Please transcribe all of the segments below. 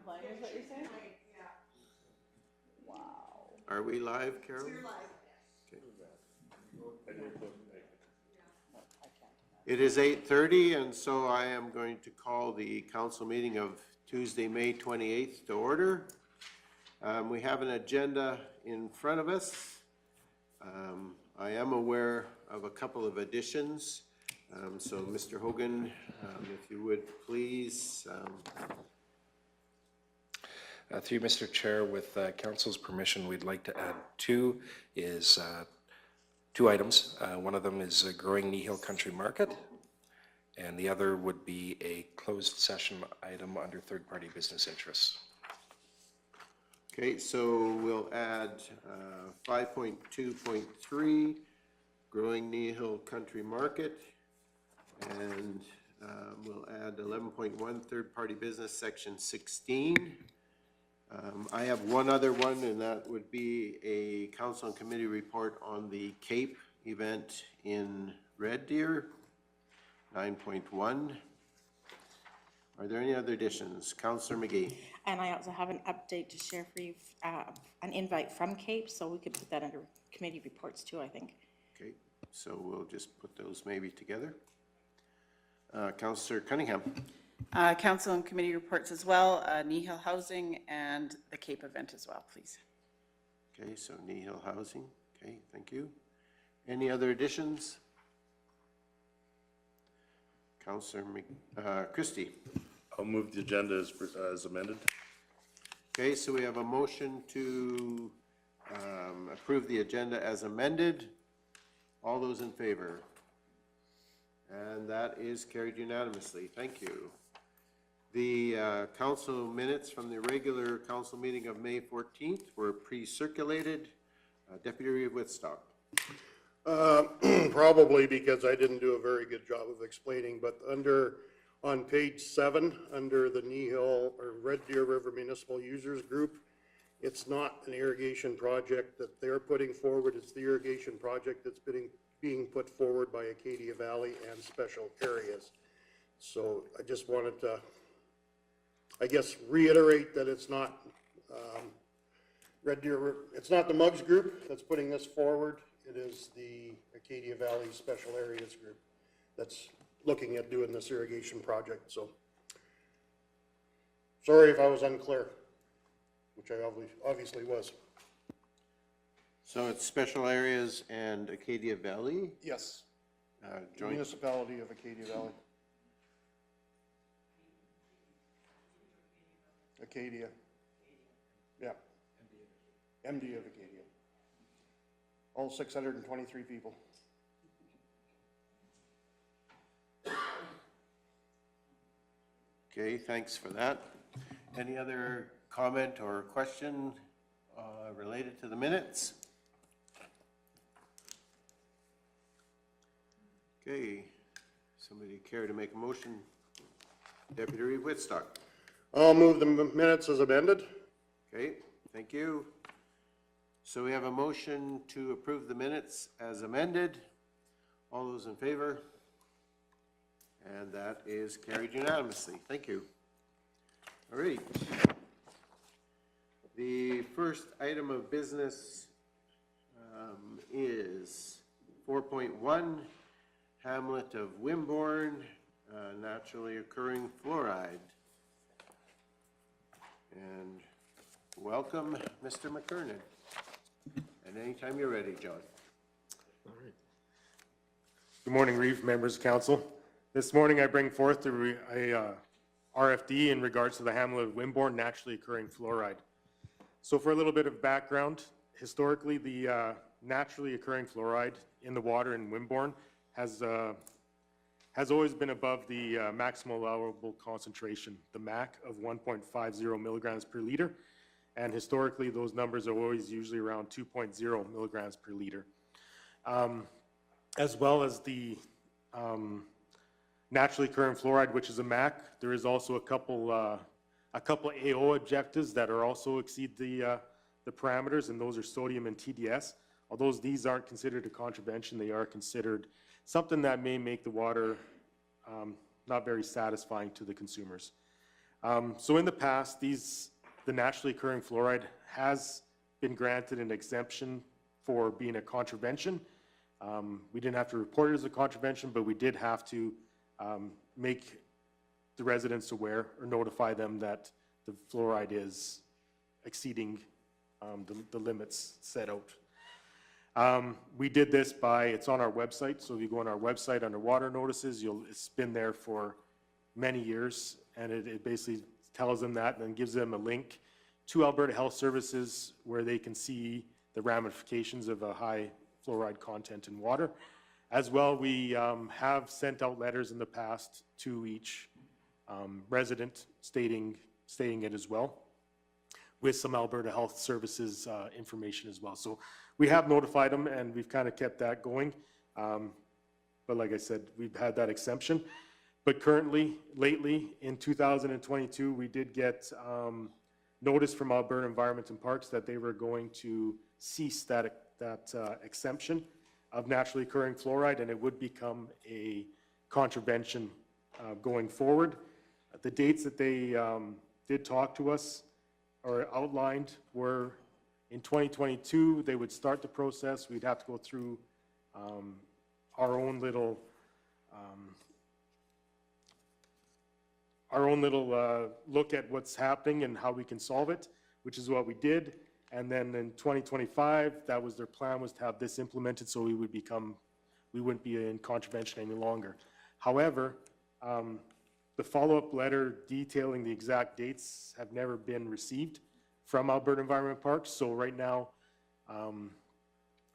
playing, is what you're saying? Wow. Are we live, Carol? We're live. Okay. It is 8:30, and so I am going to call the council meeting of Tuesday, May 28th to order. We have an agenda in front of us. I am aware of a couple of additions. So Mr. Hogan, if you would please. Through Mr. Chair, with Council's permission, we'd like to add two items. One of them is a growing Kneehill Country Market, and the other would be a closed session item under third-party business interests. Okay, so we'll add 5.2.3, growing Kneehill Country Market, and we'll add 11.1, third-party business, section 16. I have one other one, and that would be a council and committee report on the Cape event in Red Deer, 9.1. Are there any other additions? Councillor McGee. And I also have an update to share for you, an invite from Cape, so we could put that under committee reports too, I think. Okay, so we'll just put those maybe together. Councillor Cunningham. Council and committee reports as well, Kneehill Housing and the Cape event as well, please. Okay, so Kneehill Housing. Okay, thank you. Any other additions? Councillor Christie. I'll move the agenda as amended. Okay, so we have a motion to approve the agenda as amended. All those in favor? And that is carried unanimously. Thank you. The council minutes from the regular council meeting of May 14th were pre-circulated. Deputy Reeve Whitstock. Probably because I didn't do a very good job of explaining, but on page 7, under the Kneehill or Red Deer River Municipal Users Group, it's not an irrigation project that they're putting forward, it's the irrigation project that's being put forward by Acadia Valley and special areas. So I just wanted to, I guess, reiterate that it's not Red Deer, it's not the Muggs Group that's putting this forward. It is the Acadia Valley Special Areas Group that's looking at doing this irrigation project. So sorry if I was unclear, which I obviously was. So it's special areas and Acadia Valley? Yes. Joint Municipality of Acadia Valley. Acadia. Yeah. MD of Acadia. All 623 people. Okay, thanks for that. Any other comment or question related to the minutes? Okay, somebody care to make a motion? Deputy Reeve Whitstock. I'll move the minutes as amended. Okay, thank you. So we have a motion to approve the minutes as amended. All those in favor? And that is carried unanimously. Thank you. All right. The first item of business is 4.1, Hamlet of Wimborne, naturally occurring fluoride. And welcome, Mr. McKernan. And anytime you're ready, John. All right. Good morning, Reeve, members of council. This morning I bring forth a RFD in regards to the Hamlet of Wimborne naturally occurring fluoride. So for a little bit of background, historically the naturally occurring fluoride in the water in Wimborne has always been above the maximal allowable concentration, the MAC of 1.50 milligrams per liter. And historically, those numbers are always usually around 2.0 milligrams per liter. As well as the naturally occurring fluoride, which is a MAC, there is also a couple AO objectives that are also exceed the parameters, and those are sodium and TDS. Although these aren't considered a contravention, they are considered something that may make the water not very satisfying to the consumers. So in the past, the naturally occurring fluoride has been granted an exemption for being a contravention. We didn't have to report it as a contravention, but we did have to make the residents aware or notify them that the fluoride is exceeding the limits set out. We did this it's on our website, so if you go on our website under water notices, it's been there for many years, and it basically tells them that and then gives them a link to Alberta Health Services where they can see the ramifications of a high fluoride content in water. As well, we have sent out letters in the past to each resident stating it as well, with some Alberta Health Services information as well. So we have notified them, and we've kind of kept that going. But like I said, we've had that exemption. But currently, lately, in 2022, we did get notice from Alberta Environment and Parks that they were going to cease that exemption of naturally occurring fluoride, and it would become a contravention going forward. The dates that they did talk to us or outlined were in 2022, they would start the process. We'd have to go through our own little look at what's happening and how we can solve it, which is what we did. And then in 2025, that was their plan, was to have this implemented so we wouldn't be in contravention any longer. However, the follow-up letter detailing the exact dates have never been received from Alberta Environment Parks. So right now,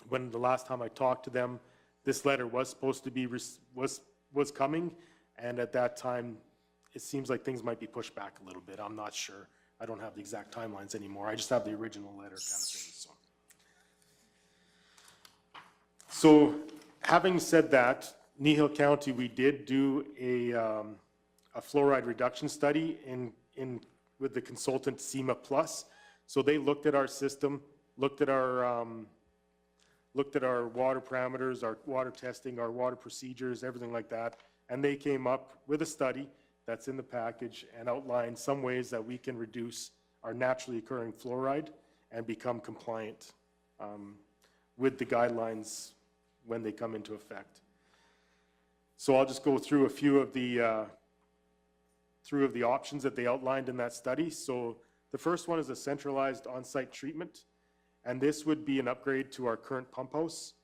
when the last time I talked to them, this letter was supposed to be, was coming. And at that time, it seems like things might be pushed back a little bit. I'm not sure. I don't have the exact timelines anymore. I just have the original letter kind of thing. So having said that, Kneehill County, we did do a fluoride reduction study with the consultant SEMA Plus. So they looked at our system, looked at our water parameters, our water testing, our water procedures, everything like that, and they came up with a study that's in the package and outlined some ways that we can reduce our naturally occurring fluoride and become compliant with the guidelines when they come into effect. So I'll just go through a few of the options that they outlined in that study. So the first one is a centralized on-site treatment, and this would be an upgrade to our current pump house.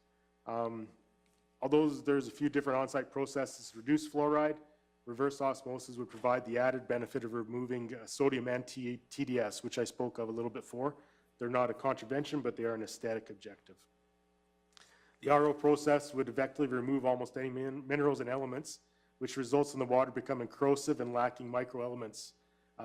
Although there's a few different on-site processes to reduce fluoride, reverse osmosis would provide the added benefit of removing sodium and TDS, which I spoke of a little bit before. They're not a contravention, but they are an aesthetic objective. The RO process would effectively remove almost any minerals and elements, which results in the water becoming corrosive and lacking microelements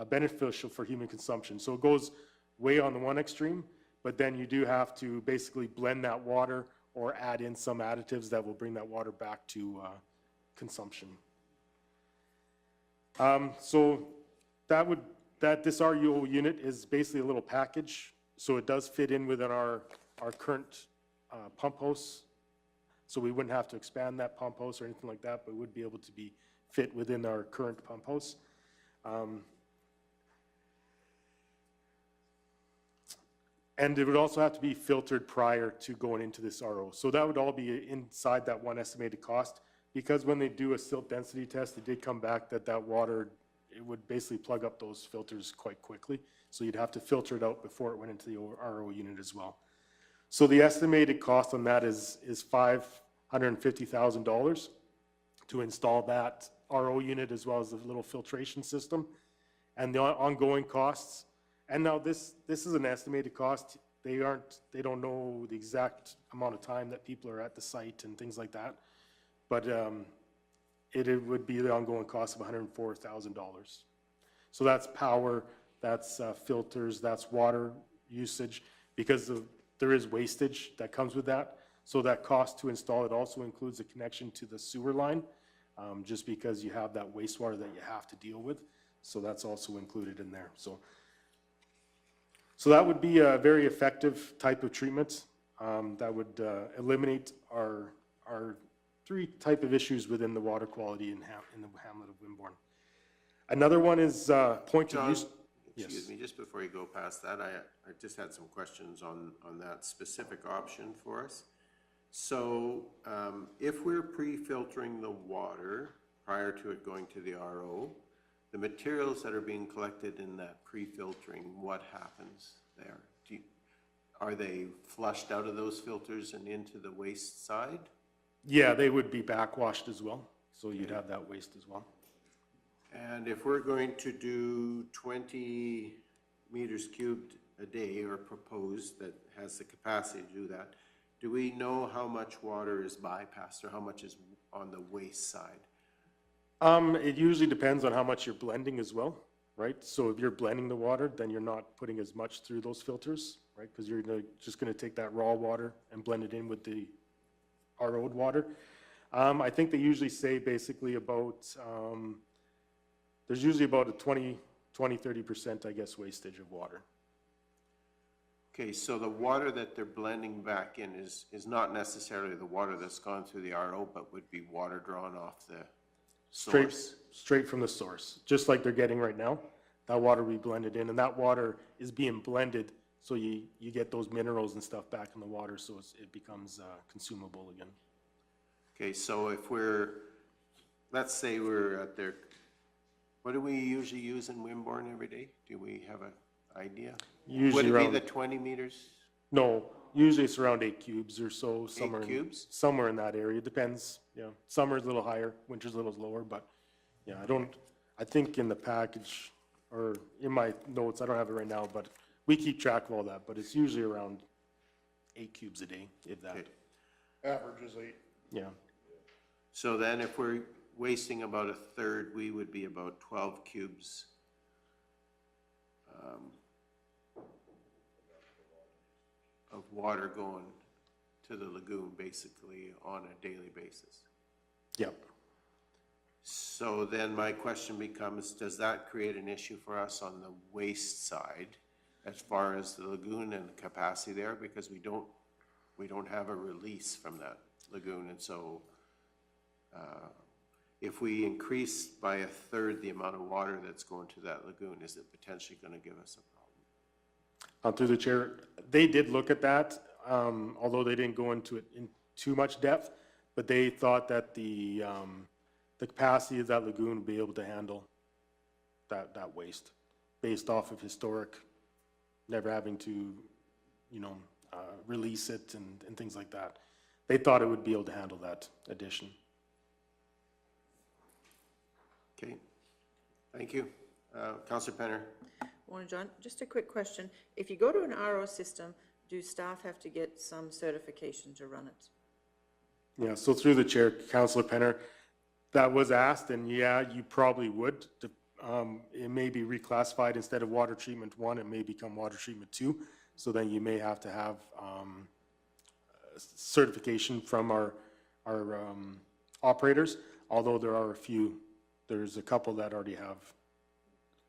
beneficial for human consumption. So it goes way on the one extreme, but then you do have to basically blend that water or add in some additives that will bring that water back to consumption. So this RUO unit is basically a little package, so it does fit in within our current pump house. So we wouldn't have to expand that pump house or anything like that, but it would be able to be fit within our current pump house. And it would also have to be filtered prior to going into this RO. So that would all be inside that one estimated cost, because when they do a silt density test, it did come back that water, it would basically plug up those filters quite quickly. So you'd have to filter it out before it went into the RO unit as well. So the estimated cost on that is $550,000 to install that RO unit as well as the little filtration system. And the ongoing costs, and now this is an estimated cost. They don't know the exact amount of time that people are at the site and things like that. But it would be the ongoing cost of $104,000. So that's power, that's filters, that's water usage, because there is wastage that comes with that. So that cost to install it also includes a connection to the sewer line, just because you have that wastewater that you have to deal with. So that's also included in there. So that would be a very effective type of treatment that would eliminate our three type of issues within the water quality in the Hamlet of Wimborne. Another one is point of John, use. excuse me, just before you go past that, I just had some questions on that specific option for us. So if we're pre-filtering the water prior to it going to the RO, the materials that are being collected in that pre-filtering, what happens there? Are they flushed out of those filters and into the waste side? Yeah, they would be backwashed as well, so you'd have that waste as well. And if we're going to do 20 meters cubed a day, or proposed that has the capacity to do that, do we know how much water is bypassed or how much is on the waste side? It usually depends on how much you're blending as well, right? So if you're blending the water, then you're not putting as much through those filters, right? Because you're just going to take that raw water and blend it in with the RO'd water. I think they usually say basically about, there's usually about a 30%, I guess, wastage of water. Okay, so the water that they're blending back in is not necessarily the water that's gone through the RO, but would be water drawn off the source? Straight from the source, just like they're getting right now. That water we blended in, and that water is being blended, so you get those minerals and stuff back in the water, so it becomes consumable again. Okay, so if let's say we're at their, what do we usually use in Wimborne every day? Do we have an idea? Usually Would it around, be the 20 meters? no, usually it's around 8 cubes or so. 8 cubes? Somewhere in that area, depends, yeah. Summer's a little higher, winter's a little lower, but, yeah, I think in the package, or in my notes, I don't have it right now, but we keep track of all that, but it's usually around 8 cubes a day, if that, Okay. Average is 8. yeah. So then if we're wasting about a third, we would be about 12 cubes. Of water going to the lagoon basically on a daily basis. Yep. So then my question becomes, does that create an issue for us on the waste side as far as the lagoon and the capacity there? Because we don't have a release from that lagoon, and so if we increase by a third the amount of water that's going to that lagoon, is it potentially going to give us a problem? Through the chair, they did look at that, although they didn't go into it in too much depth, but they thought that the capacity of that lagoon would be able to handle that waste based off of historic, never having to, release it and things like that. They thought it would be able to handle that addition. Okay, thank you. Councillor Penner. Morning, John. Just a quick question. If you go to an RO system, do staff have to get some certification to run it? Yeah, so through the chair, Councillor Penner, that was asked, and yeah, you probably would. It may be reclassified instead of water treatment 1, it may become water treatment 2. So then you may have to have certification from our operators, although there are there's a couple that already have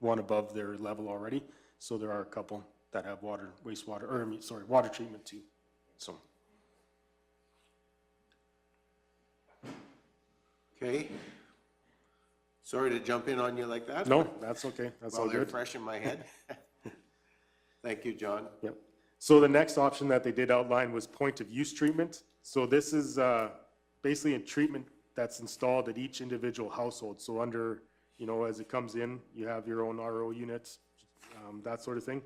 one above their level already. So there are a couple that have water treatment 2. So. Okay. Sorry to jump in on you like that. No, that's okay. That's all Well, they're good. fresh in my head. Thank you, John. Yep. So the next option that they did outline was point of use treatment. So this is basically a treatment that's installed at each individual household. So under, as it comes in, you have your own RO units, that sort of thing.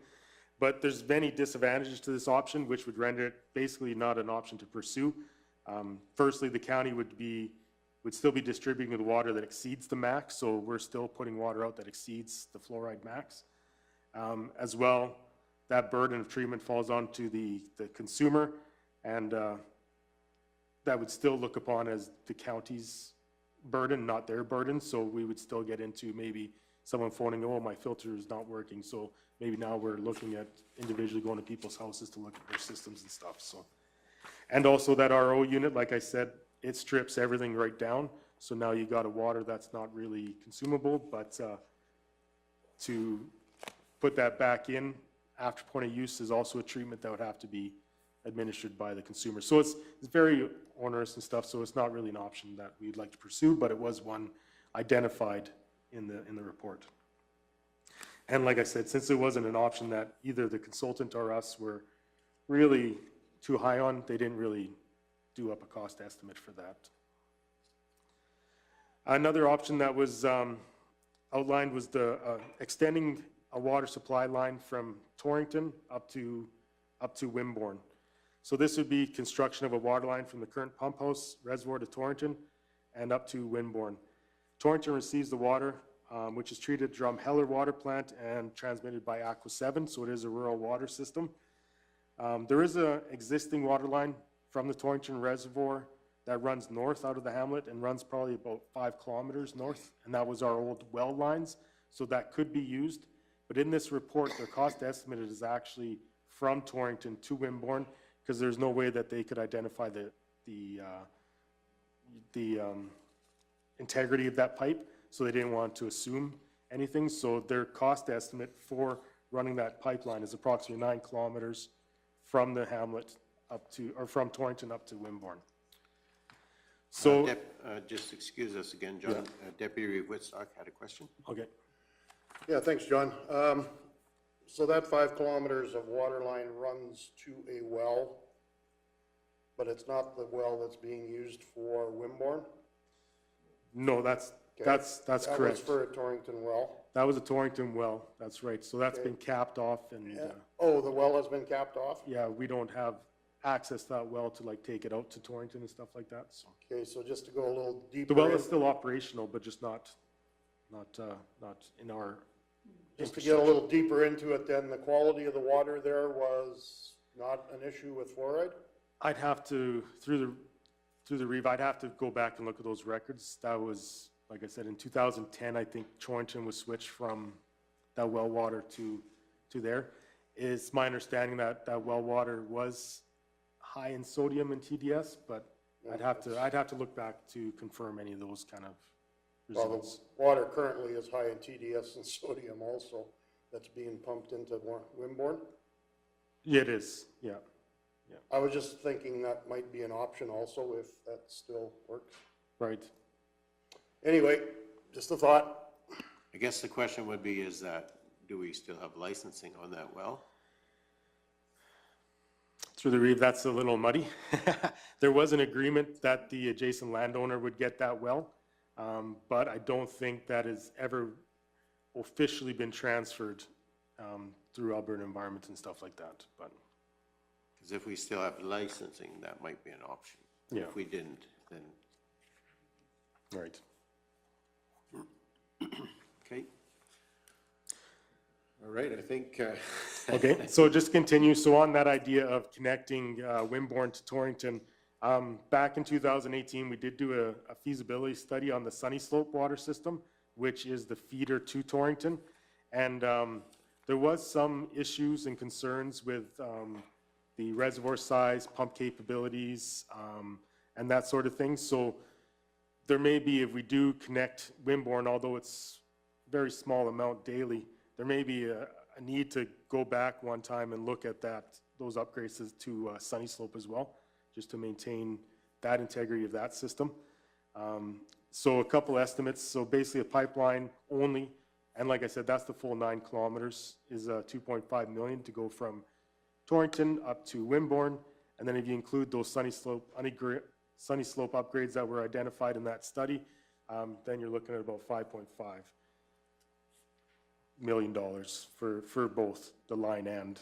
But there's many disadvantages to this option, which would render it basically not an option to pursue. Firstly, the county would still be distributing the water that exceeds the max, so we're still putting water out that exceeds the fluoride max. As well, that burden of treatment falls onto the consumer, and that would still look upon as the county's burden, not their burden, so we would still get into maybe someone phoning, oh, my filter is not working, so maybe now we're looking at individually going to people's houses to look at their systems and stuff, so. And also that RO unit, like I said, it strips everything right down, so now you got a water that's not really consumable, but to put that back in after point of use is also a treatment that would have to be administered by the consumer. So it's very onerous and stuff, so it's not really an option that we'd like to pursue, but it was one identified in the report. And like I said, since it wasn't an option that either the consultant or us were really too high on, they didn't really do up a cost estimate for that. Another option that was outlined was the extending a water supply line from Torrington up to Wimborne. So this would be construction of a water line from the current pump house reservoir to Torrington and up to Wimborne. Torrington receives the water, which is treated at Drumheller Water Plant and transmitted by Aqua 7, so it is a rural water system. There is an existing water line from the Torrington Reservoir that runs north out of the hamlet and runs probably about 5 kilometers north, and that was our old well lines, so that could be used. But in this report, their cost estimate is actually from Torrington to Wimborne, because there's no way that they could identify the integrity of that pipe, so they didn't want to assume anything. So their cost estimate for running that pipeline is approximately 9 kilometers from the hamlet up to, or from Torrington up to Wimborne. So, Just excuse us again, John. Deputy Reeve Whitstock had a question. okay, Yeah, thanks, John. So that 5 kilometers of water line runs to a well, but it's not the well that's being used for Wimborne? no, that's Okay. correct. That was for a Torrington well? That was a Torrington well, that's right. So that's been capped off, and Oh, the well has been capped off? yeah, we don't have access to that well to like take it out to Torrington and stuff like that. So Okay, so just to go a little deeper. the well in- is still operational, but just not in our. Just to get a little deeper into it, then, the quality of the water there was not an issue with fluoride? I'd have to, through the Reeve, I'd have to go back and look at those records. That was, like I said, in 2010, I think Torrington was switched from that well water to there. It's my understanding that that well water was high in sodium and TDS, but I'd have to look back to confirm any of those kind of Well, results. the water currently is high in TDS and sodium also, that's being pumped into Wimborne. Yeah, it is, yeah. I was just thinking that might be an option also, if that still works. Right. Anyway, just a thought. I guess the question would be is that, do we still have licensing on that well? Through the Reeve, that's a little muddy. There was an agreement that the adjacent landowner would get that well, but I don't think that has ever officially been transferred through Alberta Environment and stuff like that, but. Because if we still have licensing, that might be an option. Yeah. If we didn't, then, Right. okay. All right, I think, Okay, so just continue. So on that idea of connecting Wimborne to Torrington, back in 2018, we did do a feasibility study on the Sunny Slope water system, which is the feeder to Torrington. And there was some issues and concerns with the reservoir size, pump capabilities, and that sort of thing. So there may be, if we do connect Wimborne, although it's very small amount daily, there may be a need to go back one time and look at those upgrades to Sunny Slope as well, just to maintain that integrity of that system. So a couple estimates. So basically a pipeline only, and like I said, that's the full 9 kilometers, is 2.5 million to go from Torrington up to Wimborne. And then if you include those Sunny Slope upgrades that were identified in that study, then you're looking at about $5.5 million for both the line and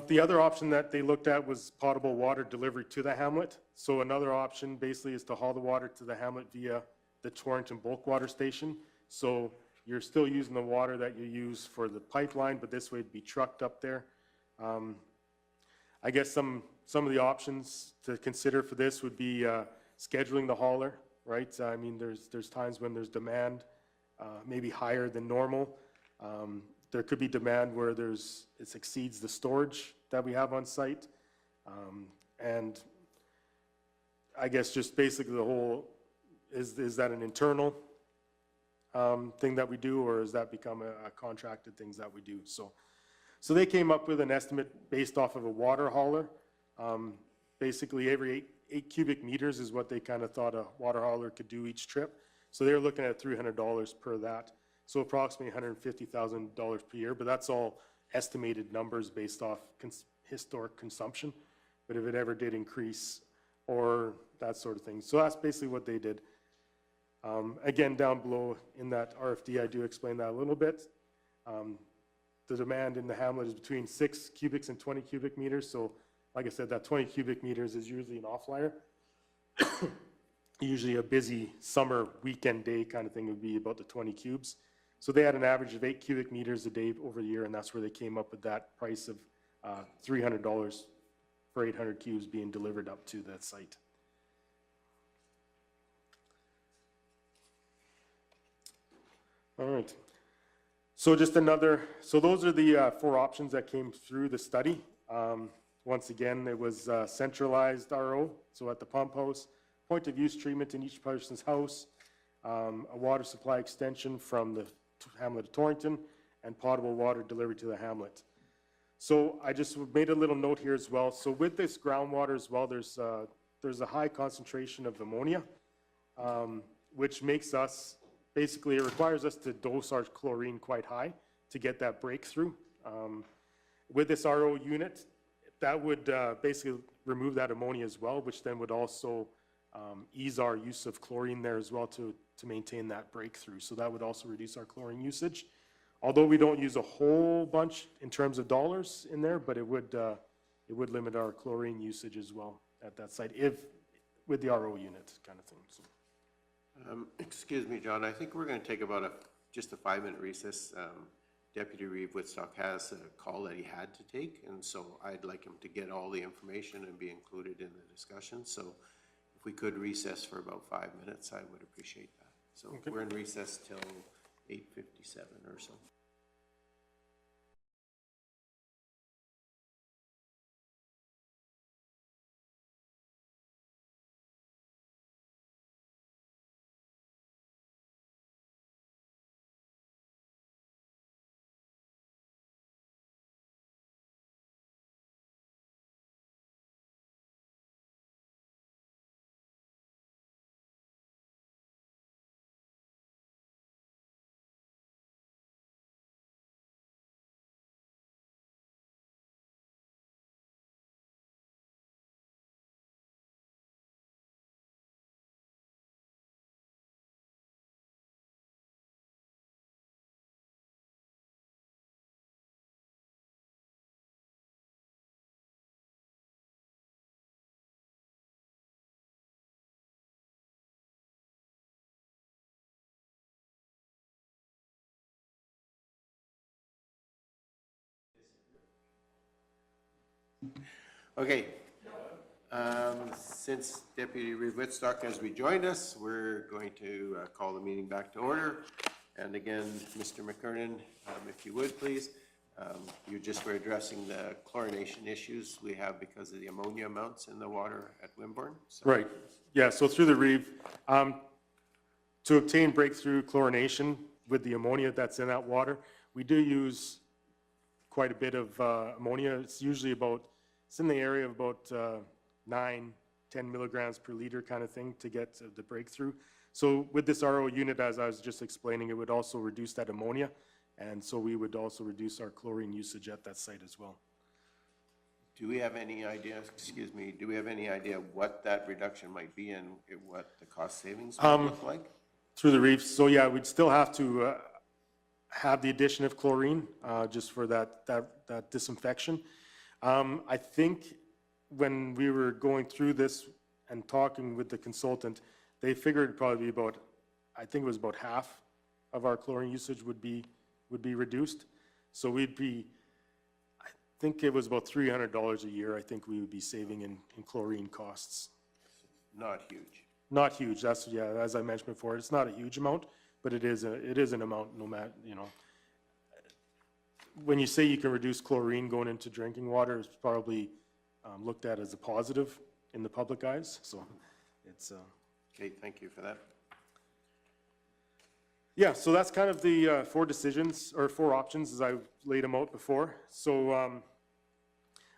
the other option that they looked at was potable water delivery to the hamlet. So another option basically is to haul the water to the hamlet via the Torrington bulk water station. So you're still using the water that you use for the pipeline, but this way it'd be trucked up there. I guess some of the options to consider for this would be scheduling the hauler, right? I mean, there's times when there's demand, maybe higher than normal. There could be demand where it exceeds the storage that we have on site. And I guess just basically the whole, is that an internal thing that we do, or has that become a contracted things that we do? So they came up with an estimate based off of a water hauler. basically every eight cubic meters is what they kind of thought a water hauler could do each trip. So they were looking at $300 per that. So approximately $150,000 per year, but that's all estimated numbers based off historic consumption. But if it ever did increase or that sort of thing. So that's basically what they did. Again, down below in that RFD, I do explain that a little bit. The demand in the Hamlet is between 6 cubics and 20 cubic meters. So like I said, that 20 cubic meters is usually an off-flyer. Usually a busy summer weekend day kind of thing would be about the 20 cubes. So they had an average of 8 cubic meters a day over the year, and that's where they came up with that price of $300 for 800 cubes being delivered up to that site. All right. So just another, so those are the 4 options that came through the study. Once again, it was centralized RO, so at the pump house, point of use treatment in each person's house, a water supply extension from the Hamlet of Torrington, and potable water delivered to the Hamlet. So I just made a little note here as well. So with this groundwater as well, there's a high concentration of ammonia, which makes us, basically it requires us to dose our chlorine quite high to get that breakthrough. With this RO unit, that would basically remove that ammonia as well, which then would also ease our use of chlorine there as well to maintain that breakthrough. So that would also reduce our chlorine usage. Although we don't use a whole bunch in terms of dollars in there, but it would limit our chlorine usage as well at that site, if with the RO unit kind of thing. So. Excuse me, John, I think we're going to take about just a 5-minute recess. Deputy Reeve Whitstock has a call that he had to take, and so I'd like him to get all the information and be included in the discussion. So if we could recess for about 5 minutes, I would appreciate that. So okay. We're in recess till 8:57 or so. Okay. Since Deputy Reeve Whitstock has rejoined us, we're going to call the meeting back to order. And again, Mr. McKernan, if you would please, you just were addressing the chlorination issues we have because of the ammonia amounts in the water at Wimborne. So. Right. Yeah. So through the Reeve, to obtain breakthrough chlorination with the ammonia that's in that water, we do use quite a bit of ammonia. It's usually it's in the area of about 9-10 milligrams per liter kind of thing to get the breakthrough. So with this RO unit, as I was just explaining, it would also reduce that ammonia, and so we would also reduce our chlorine usage at that site as well. Do we have any idea, excuse me, do we have any idea what that reduction might be and what the cost savings would look like? Through the reefs, so yeah, we'd still have to have the addition of chlorine just for that disinfection. I think when we were going through this and talking with the consultant, they figured probably about, I think it was about half of our chlorine usage would be reduced. So we'd be, I think it was about $300 a year, I think we would be saving in chlorine costs. Not huge. Not huge, that's, yeah, as I mentioned before, it's not a huge amount, but it is an amount no matter, you know. When you say you can reduce chlorine going into drinking water, it's probably looked at as a positive in the public eyes, so it's... Okay, thank you for that. Yeah, so that's kind of the 4 decisions, or 4 options as I laid them out before. So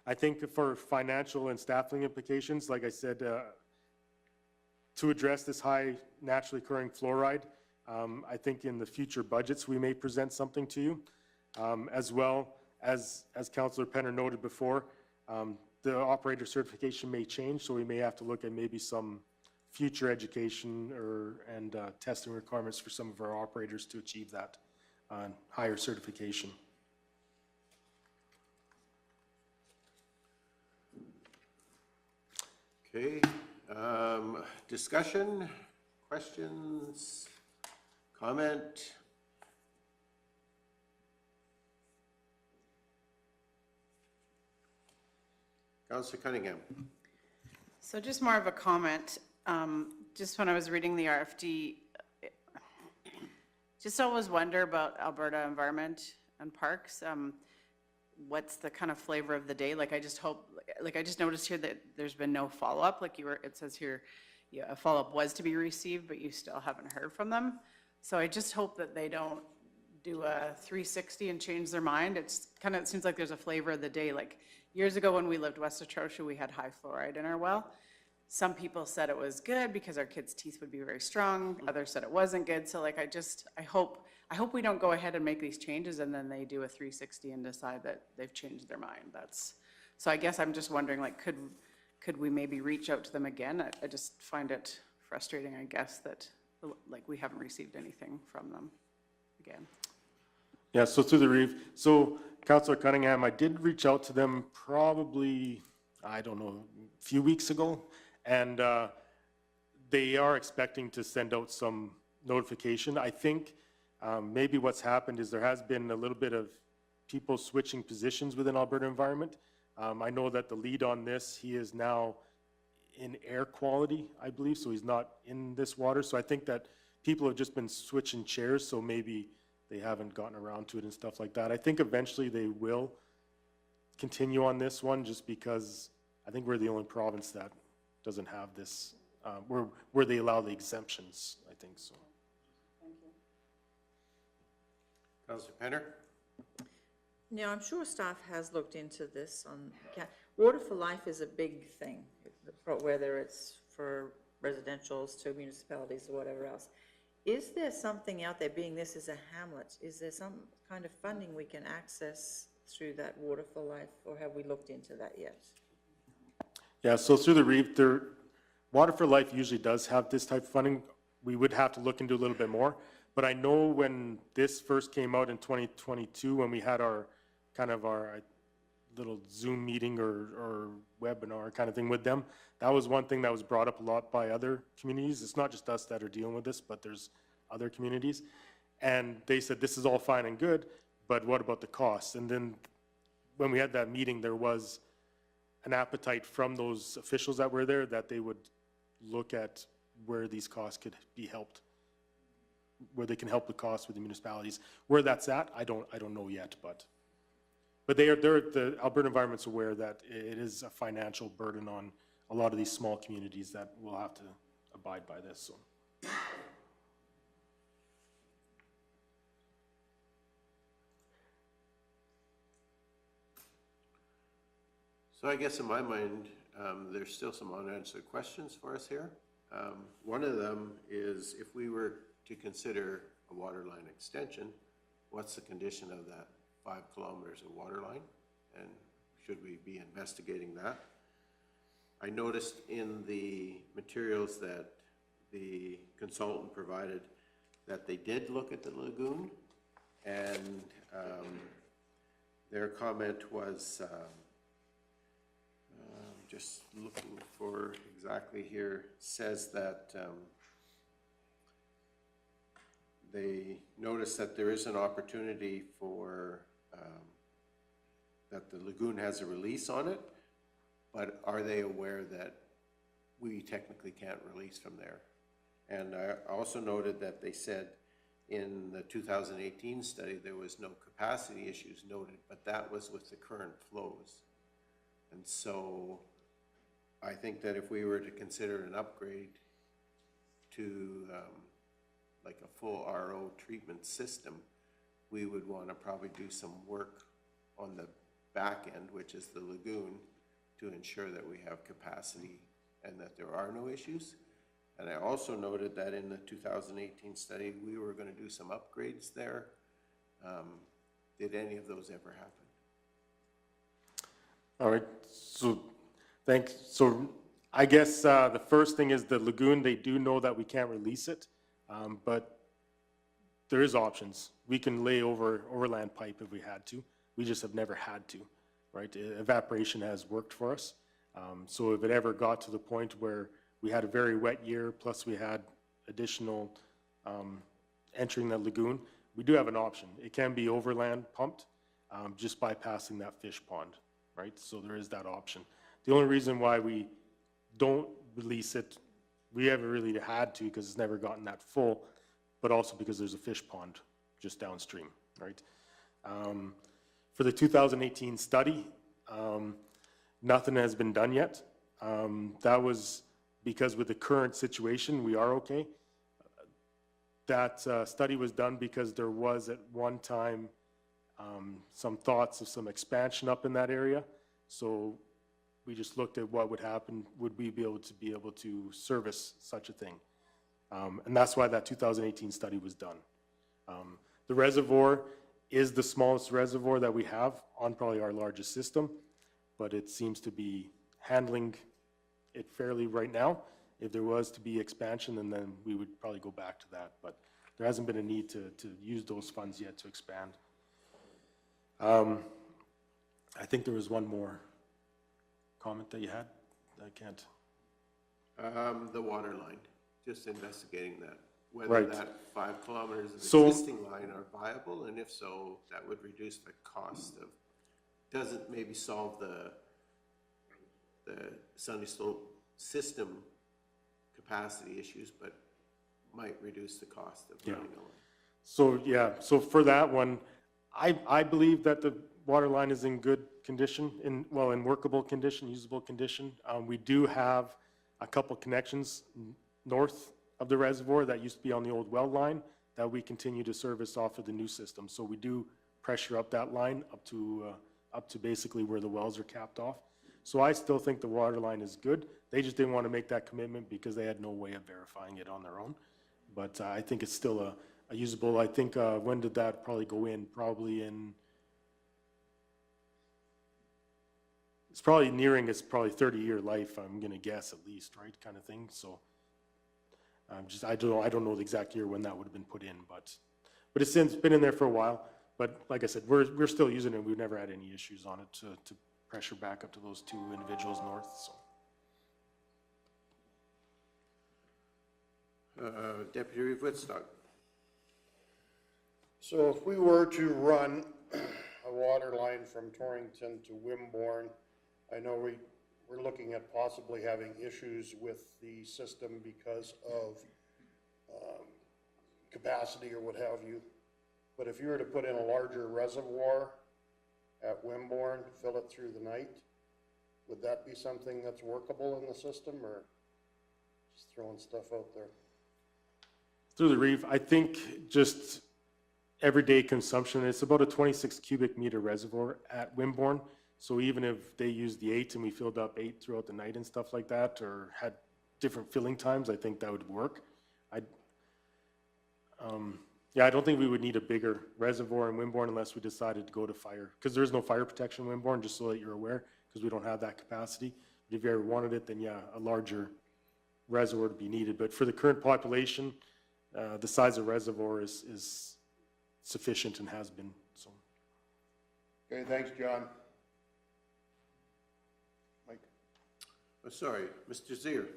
I think for financial and staffing implications, like I said, to address this high naturally occurring fluoride, I think in the future budgets, we may present something to you. As well as Councillor Penner noted before, the operator certification may change, so we may have to look at maybe some future education and testing requirements for some of our operators to achieve that higher certification. Okay, discussion, questions, comment? Councillor Cunningham. So just more of a comment, just when I was reading the RFD, just always wonder about Alberta Environment and Parks. What's the kind of flavor of the day? Like, I just hope, like, I just noticed here that there's been no follow-up, like it says here, yeah, a follow-up was to be received, but you still haven't heard from them. So I just hope that they don't do a 360 and change their mind. It seems like there's a flavor of the day. Like, years ago when we lived west of Trochu, we had high fluoride in our well. Some people said it was good because our kids' teeth would be very strong. Others said it wasn't good. So like, I hope we don't go ahead and make these changes and then they do a 360 and decide that they've changed their mind. So I guess I'm just wondering, like, could we maybe reach out to them again? I just find it frustrating, I guess, that like we haven't received anything from them again. Yeah, so through the Reeve, so Councillor Cunningham, I did reach out to them probably, I don't know, a few weeks ago, and they are expecting to send out some notification. I think maybe what's happened is there has been a little bit of people switching positions within Alberta Environment. I know that the lead on this, he is now in air quality, I believe, so he's not in this water. So I think that people have just been switching chairs, so maybe they haven't gotten around to it and stuff like that. I think eventually they will continue on this one, just because I think we're the only province that doesn't have this, where they allow the exemptions, I think so. Thank you. Councillor Penner. Now, I'm sure staff has looked into this on, Water for Life is a big thing, whether it's for residentials to municipalities or whatever else. Is there something out there, being this is a hamlet, is there some kind of funding we can access through that Water for Life, or have we looked into that yet? Yeah, so through the Reeve, Water for Life usually does have this type of funding. We would have to look into a little bit more, but I know when this first came out in 2022, when we had our little Zoom meeting or webinar kind of thing with them, that was one thing that was brought up a lot by other communities. It's not just us that are dealing with this, but there's other communities. And they said, this is all fine and good, but what about the costs? And then when we had that meeting, there was an appetite from those officials that were there that they would look at where these costs could be helped, where they can help the costs with the municipalities. Where that's at, I don't know yet, but the Alberta Environment's aware that it is a financial burden on a lot of these small communities that will have to abide by this. So I guess in my mind, there's still some unanswered questions for us here. One of them is, if we were to consider a water line extension, what's the condition of that 5 kilometers of water line? And should we be investigating that? I noticed in the materials that the consultant provided that they did look at the lagoon, and their comment was, just looking for exactly here, says that they noticed that there is an opportunity for, that the lagoon has a release on it, but are they aware that we technically can't release from there? And I also noted that they said in the 2018 study there was no capacity issues noted, but that was with the current flows. And so I think that if we were to consider an upgrade to like a full RO treatment system, we would want to probably do some work on the back end, which is the lagoon, to ensure that we have capacity and that there are no issues. And I also noted that in the 2018 study, we were going to do some upgrades there. Did any of those ever happen? All right, so thanks. So I guess the first thing is the lagoon, they do know that we can't release it, but there is options. We can lay overland pipe if we had to. We just have never had to, right? Evaporation has worked for us. So if it ever got to the point where we had a very wet year, plus we had additional entering the lagoon, we do have an option. It can be overland pumped, just bypassing that fish pond, right? So there is that option. The only reason why we don't release it, we haven't really had to because it's never gotten that full, but also because there's a fish pond just downstream, right? For the 2018 study, nothing has been done yet. That was because with the current situation, we are okay. That study was done because there was at one time some thoughts of some expansion up in that area. So we just looked at what would happen, would we be able to service such a thing? And that's why that 2018 study was done. The reservoir is the smallest reservoir that we have on probably our largest system, but it seems to be handling it fairly right now. If there was to be expansion, then we would probably go back to that, but there hasn't been a need to use those funds yet to expand. I think there was one more comment that you had. I can't. The water line, just investigating that. Whether Right. that 5 kilometers of So- existing line are viable, and if so, that would reduce the cost of, doesn't maybe solve the Sunday Slope system capacity issues, but might reduce the cost of running a line. So, yeah, so for that one, I believe that the water line is in good condition, in workable condition, usable condition. We do have a couple connections north of the reservoir that used to be on the old well line that we continue to service off of the new system. So we do pressure up that line up to basically where the wells are capped off. So I still think the water line is good. They just didn't want to make that commitment because they had no way of verifying it on their own. But I think it's still a usable, I think, when did that probably go in? Probably in, it's probably nearing its probably 30-year life, I'm gonna guess at least, right, kind of thing. So I don't know the exact year when that would have been put in, but it's since been in there for a while. But like I said, we're still using it. We've never had any issues on it to pressure back up to those two individuals north. So. Deputy Reeve Woodstock. So if we were to run a water line from Torrington to Wimborne, I know we're looking at possibly having issues with the system because of capacity or what have you. But if you were to put in a larger reservoir at Wimborne, fill it through the night, would that be something that's workable in the system, or just throwing stuff out there? Through the reef, I think just everyday consumption, it's about a 26 cubic meter reservoir at Wimborne. So even if they used the 8 and we filled up 8 throughout the night and stuff like that, or had different filling times, I think that would work. Yeah, I don't think we would need a bigger reservoir in Wimborne unless we decided to go to fire, because there's no fire protection in Wimborne, just so that you're aware, because we don't have that capacity. But if you ever wanted it, then yeah, a larger reservoir would be needed. But for the current population, the size of reservoir is sufficient and has been, so. Okay, thanks, John. Mike? Oh, sorry, Mr. Zier.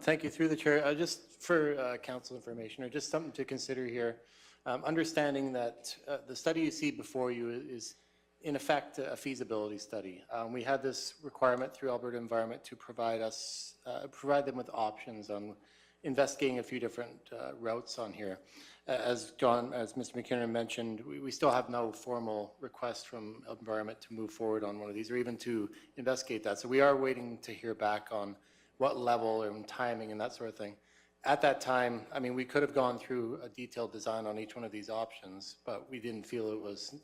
Thank you. Through the chair, just for council information, or just something to consider here, understanding that the study you see before you is in effect a feasibility study. We had this requirement through Alberta Environment to provide them with options on investigating a few different routes on here. As Mr. McKinnon mentioned, we still have no formal request from Environment to move forward on one of these, or even to investigate that. So we are waiting to hear back on what level and timing and that sort of thing. At that time, I mean, we could have gone through a detailed design on each one of these options, but we didn't feel it was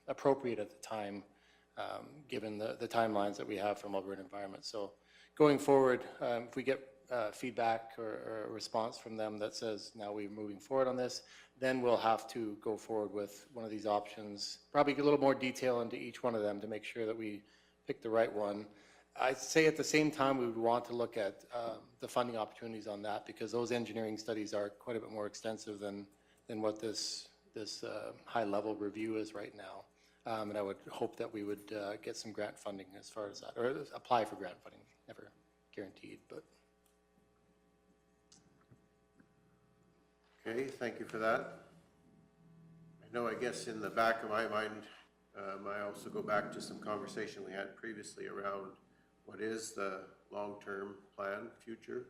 appropriate at the time, given the timelines that we have from Alberta Environment. So going forward, if we get feedback or a response from them that says now we're moving forward on this, then we'll have to go forward with one of these options, probably a little more detail into each one of them to make sure that we pick the right one. I'd say at the same time, we would want to look at the funding opportunities on that, because those engineering studies are quite a bit more extensive than what this high-level review is right now. And I would hope that we would get some grant funding as far as that, or apply for grant funding, never guaranteed, but. Okay, thank you for that. I know, I guess in the back of my mind, I also go back to some conversation we had previously around what is the long-term plan, future,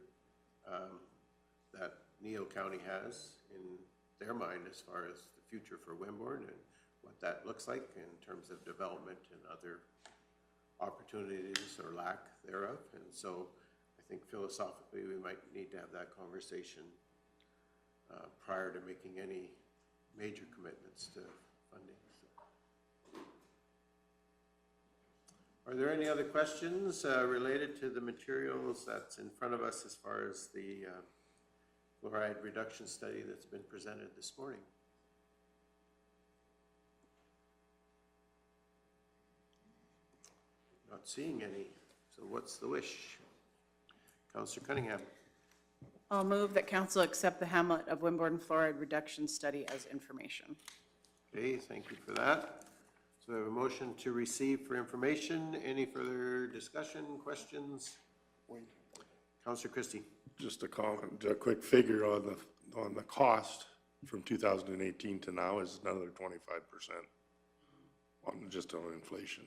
that Kneehill County has in their mind as far as the future for Wimborne and what that looks like in terms of development and other opportunities or lack thereof. And so I think philosophically we might need to have that conversation prior to making any major commitments to funding. Are there any other questions related to the materials that's in front of us as far as the fluoride reduction study that's been presented this morning? Not seeing any. So what's the wish? Councillor Cunningham. I'll move that council accept the Hamlet of Wimborne fluoride reduction study as information. Okay, thank you for that. So we have a motion to receive for information. Any further discussion, questions? Councillor Christie. Just a comment, a quick figure on the cost from 2018 to now is another 25% on just on inflation.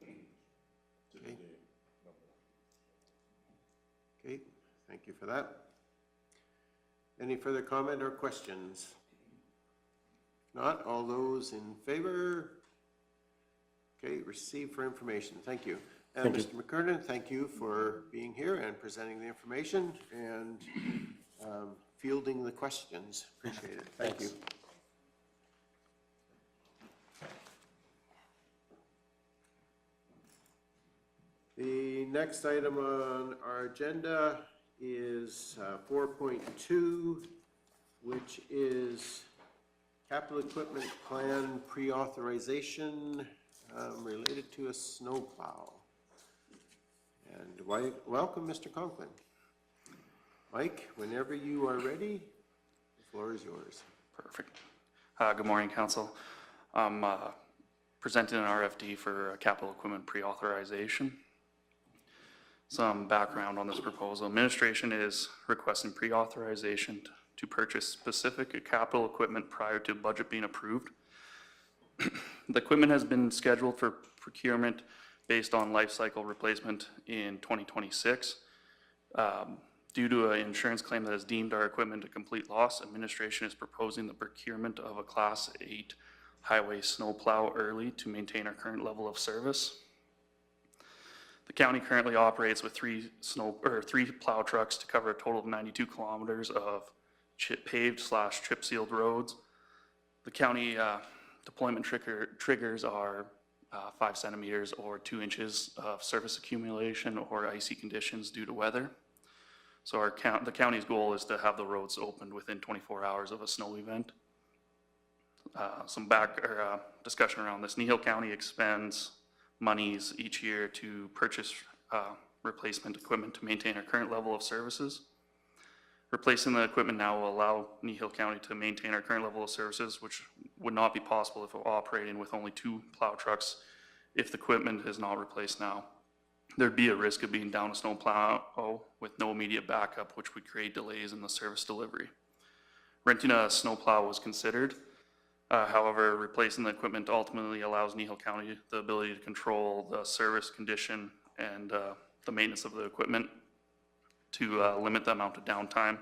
Okay. Okay, thank you for that. Any further comment or questions? Not, all those in favor? Okay, receive for information, thank you. And Mr. McKernan, thank you for being here and presenting the information and fielding the questions. Appreciate it, thank you. The next item on our agenda is 4.2, which is capital equipment plan pre-authorization related to a snowplow. And welcome, Mr. Conklin. Mike, whenever you are ready, the floor is yours. Perfect. Good morning, Council. I'm presenting an RFD for capital equipment pre-authorization. Some background on this proposal. Administration is requesting pre-authorization to purchase specific capital equipment prior to budget being approved. The equipment has been scheduled for procurement based on life cycle replacement in 2026. Due to an insurance claim that has deemed our equipment a complete loss, administration is proposing the procurement of a Class 8 highway snowplow early to maintain our current level of service. The county currently operates with three plow trucks to cover a total of 92 kilometers of paved/chip sealed roads. The county deployment triggers are 5 centimeters or 2 inches of surface accumulation or icy conditions due to weather. So the county's goal is to have the roads opened within 24 hours of a snow event. Some discussion around this. Kneehill County expends monies each year to purchase replacement equipment to maintain our current level of services. Replacing the equipment now will allow Kneehill County to maintain our current level of services, which would not be possible if we're operating with only 2 plow trucks if the equipment is not replaced now. There'd be a risk of being down a snowplow with no immediate backup, which would create delays in the service delivery. Renting a snowplow was considered. However, replacing the equipment ultimately allows Kneehill County the ability to control the service condition and the maintenance of the equipment to limit the amount of downtime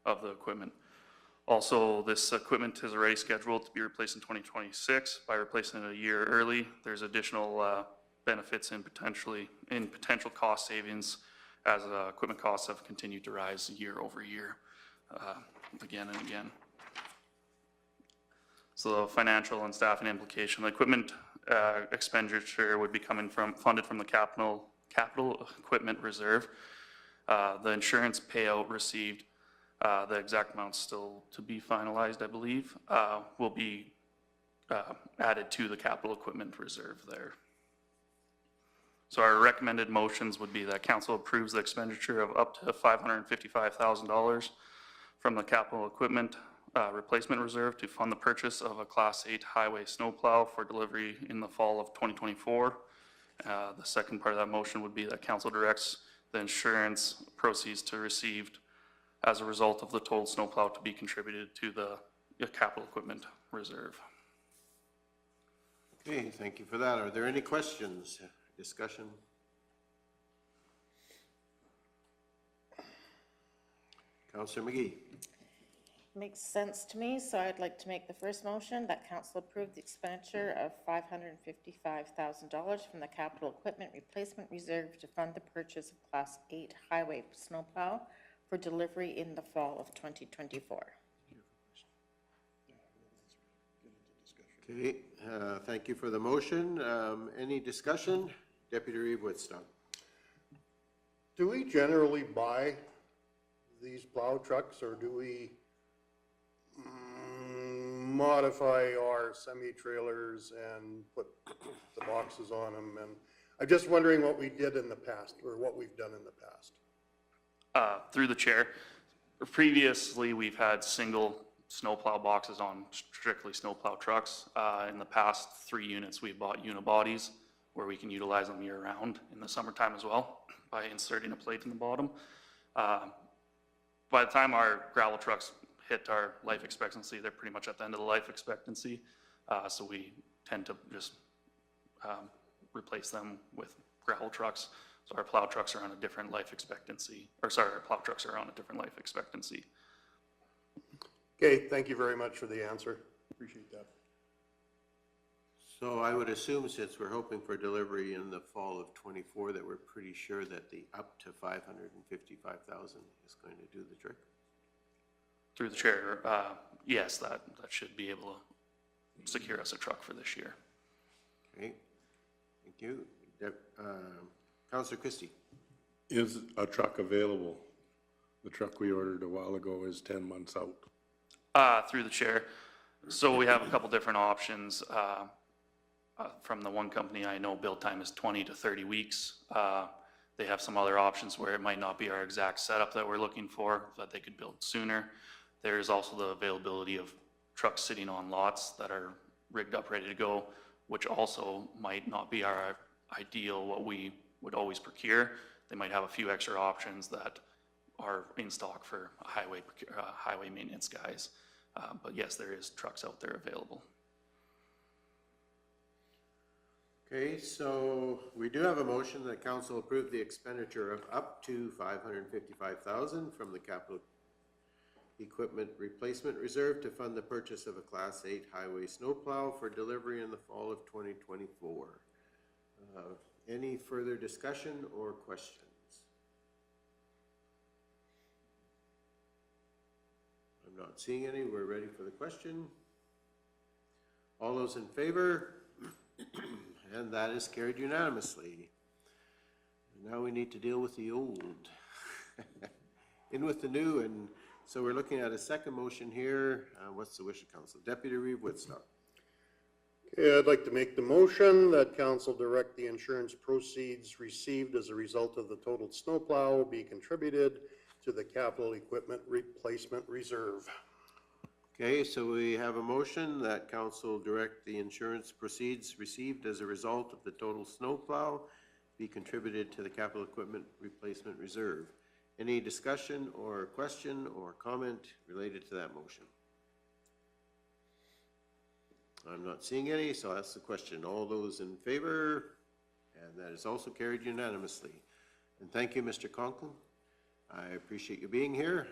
of the equipment. Also, this equipment is already scheduled to be replaced in 2026. By replacing it a year early, there's additional benefits in potential cost savings as equipment costs have continued to rise year over year, again and again. So the financial and staffing implication, the equipment expenditure would be funded from the capital equipment reserve. The insurance payout received, the exact amount's still to be finalized, I believe, will be added to the capital equipment reserve there. So our recommended motions would be that council approves the expenditure of up to $555,000 from the capital equipment replacement reserve to fund the purchase of a Class 8 highway snowplow for delivery in the fall of 2024. The second part of that motion would be that council directs the insurance proceeds to received as a result of the totaled snowplow to be contributed to the capital equipment reserve. Okay, thank you for that. Are there any questions, discussion? Councillor McGee. Makes sense to me, so I'd like to make the first motion that council approve the expenditure of $555,000 from the capital equipment replacement reserve to fund the purchase of Class 8 highway snowplow for delivery in the fall of 2024. Okay, thank you for the motion. Any discussion? Deputy Reeve Woodstock. Do we generally buy these plow trucks, or do we modify our semi-trailers and put the boxes on them? And I'm just wondering what we did in the past, or what we've done in the past. Through the chair, previously we've had single snowplow boxes on strictly snowplow trucks. In the past 3 units, we've bought unibodies where we can utilize them year round in the summertime as well by inserting a plate in the bottom. By the time our gravel trucks hit our life expectancy, they're pretty much at the end of the life expectancy. So we tend to just replace them with gravel trucks. So our plow trucks are on a different life expectancy, or sorry, our plow trucks are on a different life expectancy. Okay, thank you very much for the answer. Appreciate that. So I would assume, since we're hoping for delivery in the fall of 24, that we're pretty sure that the up to 555,000 is going to do the trick. Through the chair, yes, that should be able to secure us a truck for this year. Okay, thank you. Councillor Christie. Is a truck available? The truck we ordered a while ago is 10 months out. Through the chair, so we have a couple different options. From the one company I know, build time is 20 to 30 weeks. They have some other options where it might not be our exact setup that we're looking for, that they could build sooner. There's also the availability of trucks sitting on lots that are rigged up, ready to go, which also might not be our ideal, what we would always procure. They might have a few extra options that are in stock for highway maintenance guys. But yes, there is trucks out there available. Okay, so we do have a motion that council approve the expenditure of up to 555,000 from the capital equipment replacement reserve to fund the purchase of a Class 8 highway snowplow for delivery in the fall of 2024. Any further discussion or questions? I'm not seeing any. We're ready for the question. All those in favor? And that is carried unanimously. Now we need to deal with the old. In with the new, and so we're looking at a second motion here. What's the wish of council? Deputy Reeve Woodstock. Okay, I'd like to make the motion that council direct the insurance proceeds received as a result of the totaled snowplow be contributed to the capital equipment replacement reserve. Okay, so we have a motion that council direct the insurance proceeds received as a result of the total snowplow be contributed to the capital equipment replacement reserve. Any discussion or question or comment related to that motion? I'm not seeing any, so that's the question. All those in favor? And that is also carried unanimously. And thank you, Mr. Conklin. I appreciate you being here.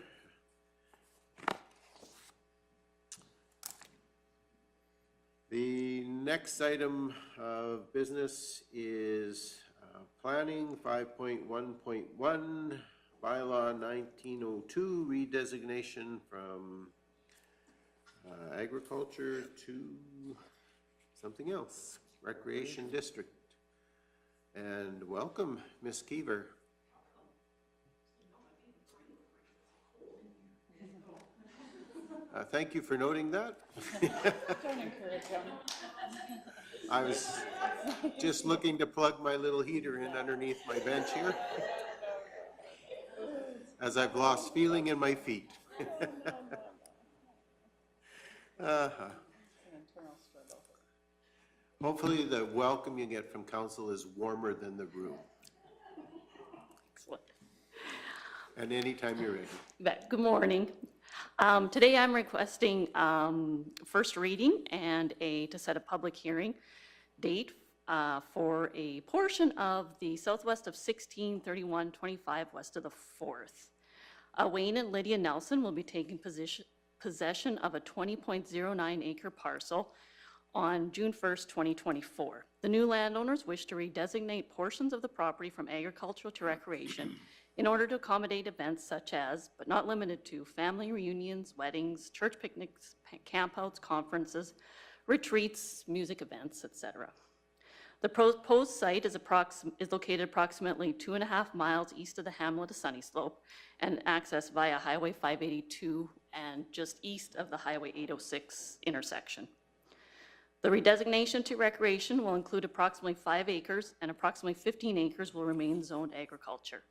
The next item of business is Planning, 5.1.1, Bylaw 1902, redesignation from agriculture to something else, Recreation District. And welcome, Ms. Keever. Thank you for noting that. Don't encourage him. I was just looking to plug my little heater in underneath my bench here, as I've lost feeling in my feet. Hopefully the welcome you get from council is warmer than the room. Excellent. And anytime you're ready. Good morning. Today I'm requesting first reading and to set a public hearing date for a portion of the southwest of 163125 west of the 4th. Wayne and Lydia Nelson will be taking possession of a 20.09 acre parcel on June 1st, 2024. The new landowners wish to redesignate portions of the property from agricultural to recreation in order to accommodate events such as, but not limited to, family reunions, weddings, church picnics, campouts, conferences, retreats, music events, etc. The proposed site is located approximately 2.5 miles east of the Hamlet of Sunny Slope and accessed via Highway 582 and just east of the Highway 806 intersection. The redesignation to recreation will include approximately 5 acres and approximately 15 acres will remain zoned agriculture.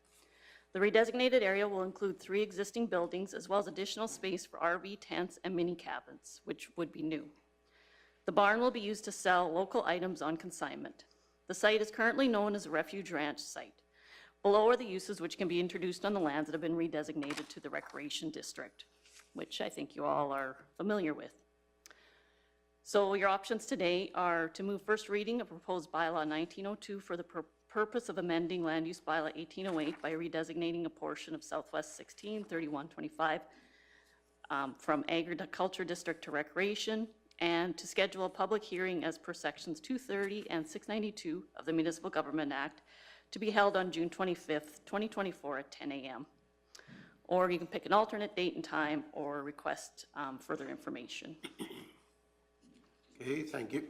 The redesignated area will include 3 existing buildings as well as additional space for RV tents and mini cabins, which would be new. The barn will be used to sell local items on consignment. The site is currently known as a refuge ranch site. Below are the uses which can be introduced on the lands that have been redesignated to the recreation district, which I think you all are familiar with. So your options today are to move first reading of proposed bylaw 1902 for the purpose of amending land use bylaw 1808 by redesignating a portion of Southwest 163125 from agriculture district to recreation, and to schedule a public hearing as per sections 230 and 692 of the Municipal Government Act to be held on June 25th, 2024 at 10 a.m. Or you can pick an alternate date and time or request further information. Okay, thank you.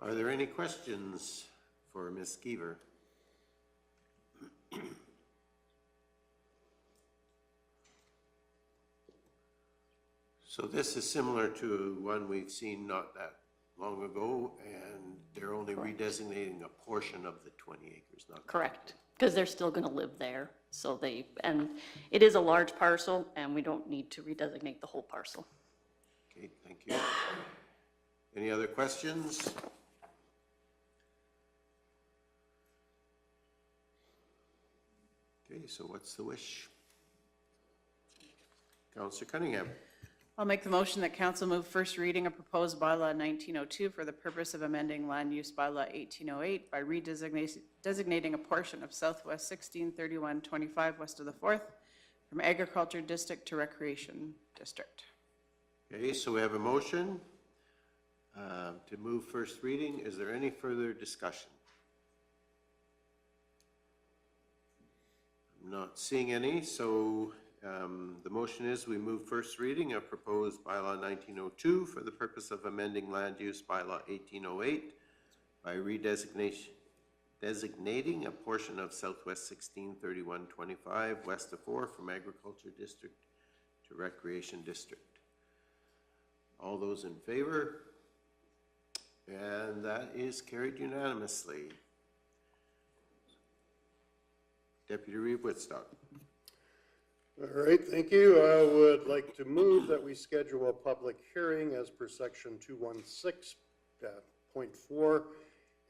Are there any questions for Ms. Keever? So this is similar to one we've seen not that long ago, and they're only redesignating a portion of the 20 acres, not Correct, because they're still going to live there. So and it is a large parcel, and we don't need to redesignate the whole parcel. Okay, thank you. Any other questions? Okay, so what's the wish? Councillor Cunningham. I'll make the motion that council move first reading of proposed bylaw 1902 for the purpose of amending land use bylaw 1808 by designating a portion of Southwest 163125 west of the 4th from agriculture district to recreation district. Okay, so we have a motion to move first reading. Is there any further discussion? I'm not seeing any, so the motion is we move first reading of proposed bylaw 1902 for the purpose of amending land use bylaw 1808 by designating a portion of Southwest 163125 west of 4 from agriculture district to recreation district. All those in favor? And that is carried unanimously. Deputy Reeve Whitstock. All right, thank you. I would like to move that we schedule a public hearing as per section 216.4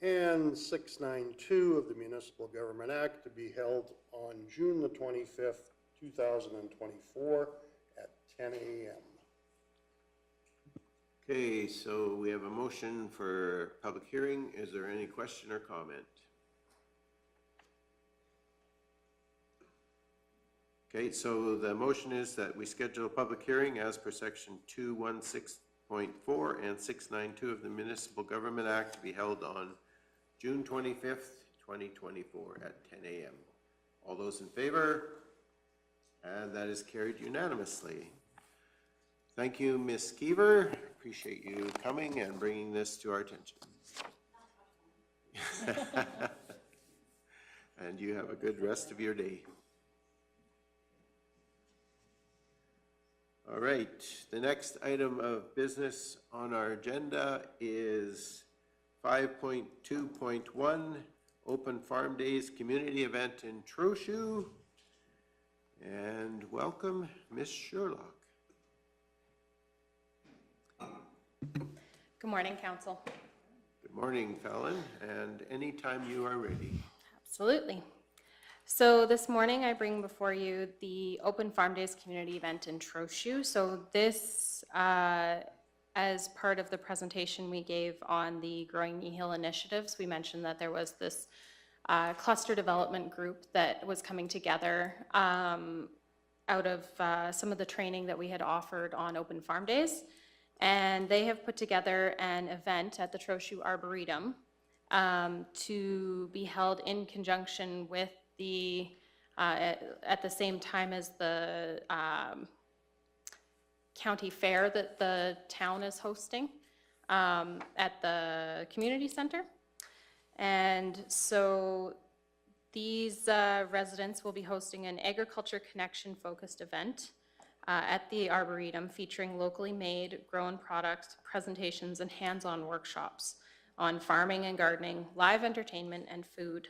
and 692 of the Municipal Government Act to be held on June the 25th, 2024 at 10 a.m. Okay, so we have a motion for public hearing. Is there any question or comment? Okay, so the motion is that we schedule a public hearing as per section 216.4 and 692 of the Municipal Government Act to be held on June 25th, 2024 at 10 a.m. All those in favor? And that is carried unanimously. Thank you, Ms. Keever. Appreciate you coming and bringing this to our attention. And you have a good rest of your day. All right, the next item of business on our agenda is 5.2.1, Open Farm Days Community Event in Trochu. And welcome, Ms. Sherlock. Good morning, Council. Good morning, Fallon, and anytime you are ready. Absolutely. So this morning I bring before you the Open Farm Days community event in Trochu. So this, as part of the presentation we gave on the Growing Kneehill initiatives, we mentioned that there was this cluster development group that was coming together out of some of the training that we had offered on Open Farm Days. And they have put together an event at the Trochu Arboretum to be held in conjunction with the, at the same time as the county fair that the town is hosting at the community center. And so these residents will be hosting an agriculture connection focused event at the Arboretum featuring locally made, grown products, presentations, and hands-on workshops on farming and gardening, live entertainment, and food.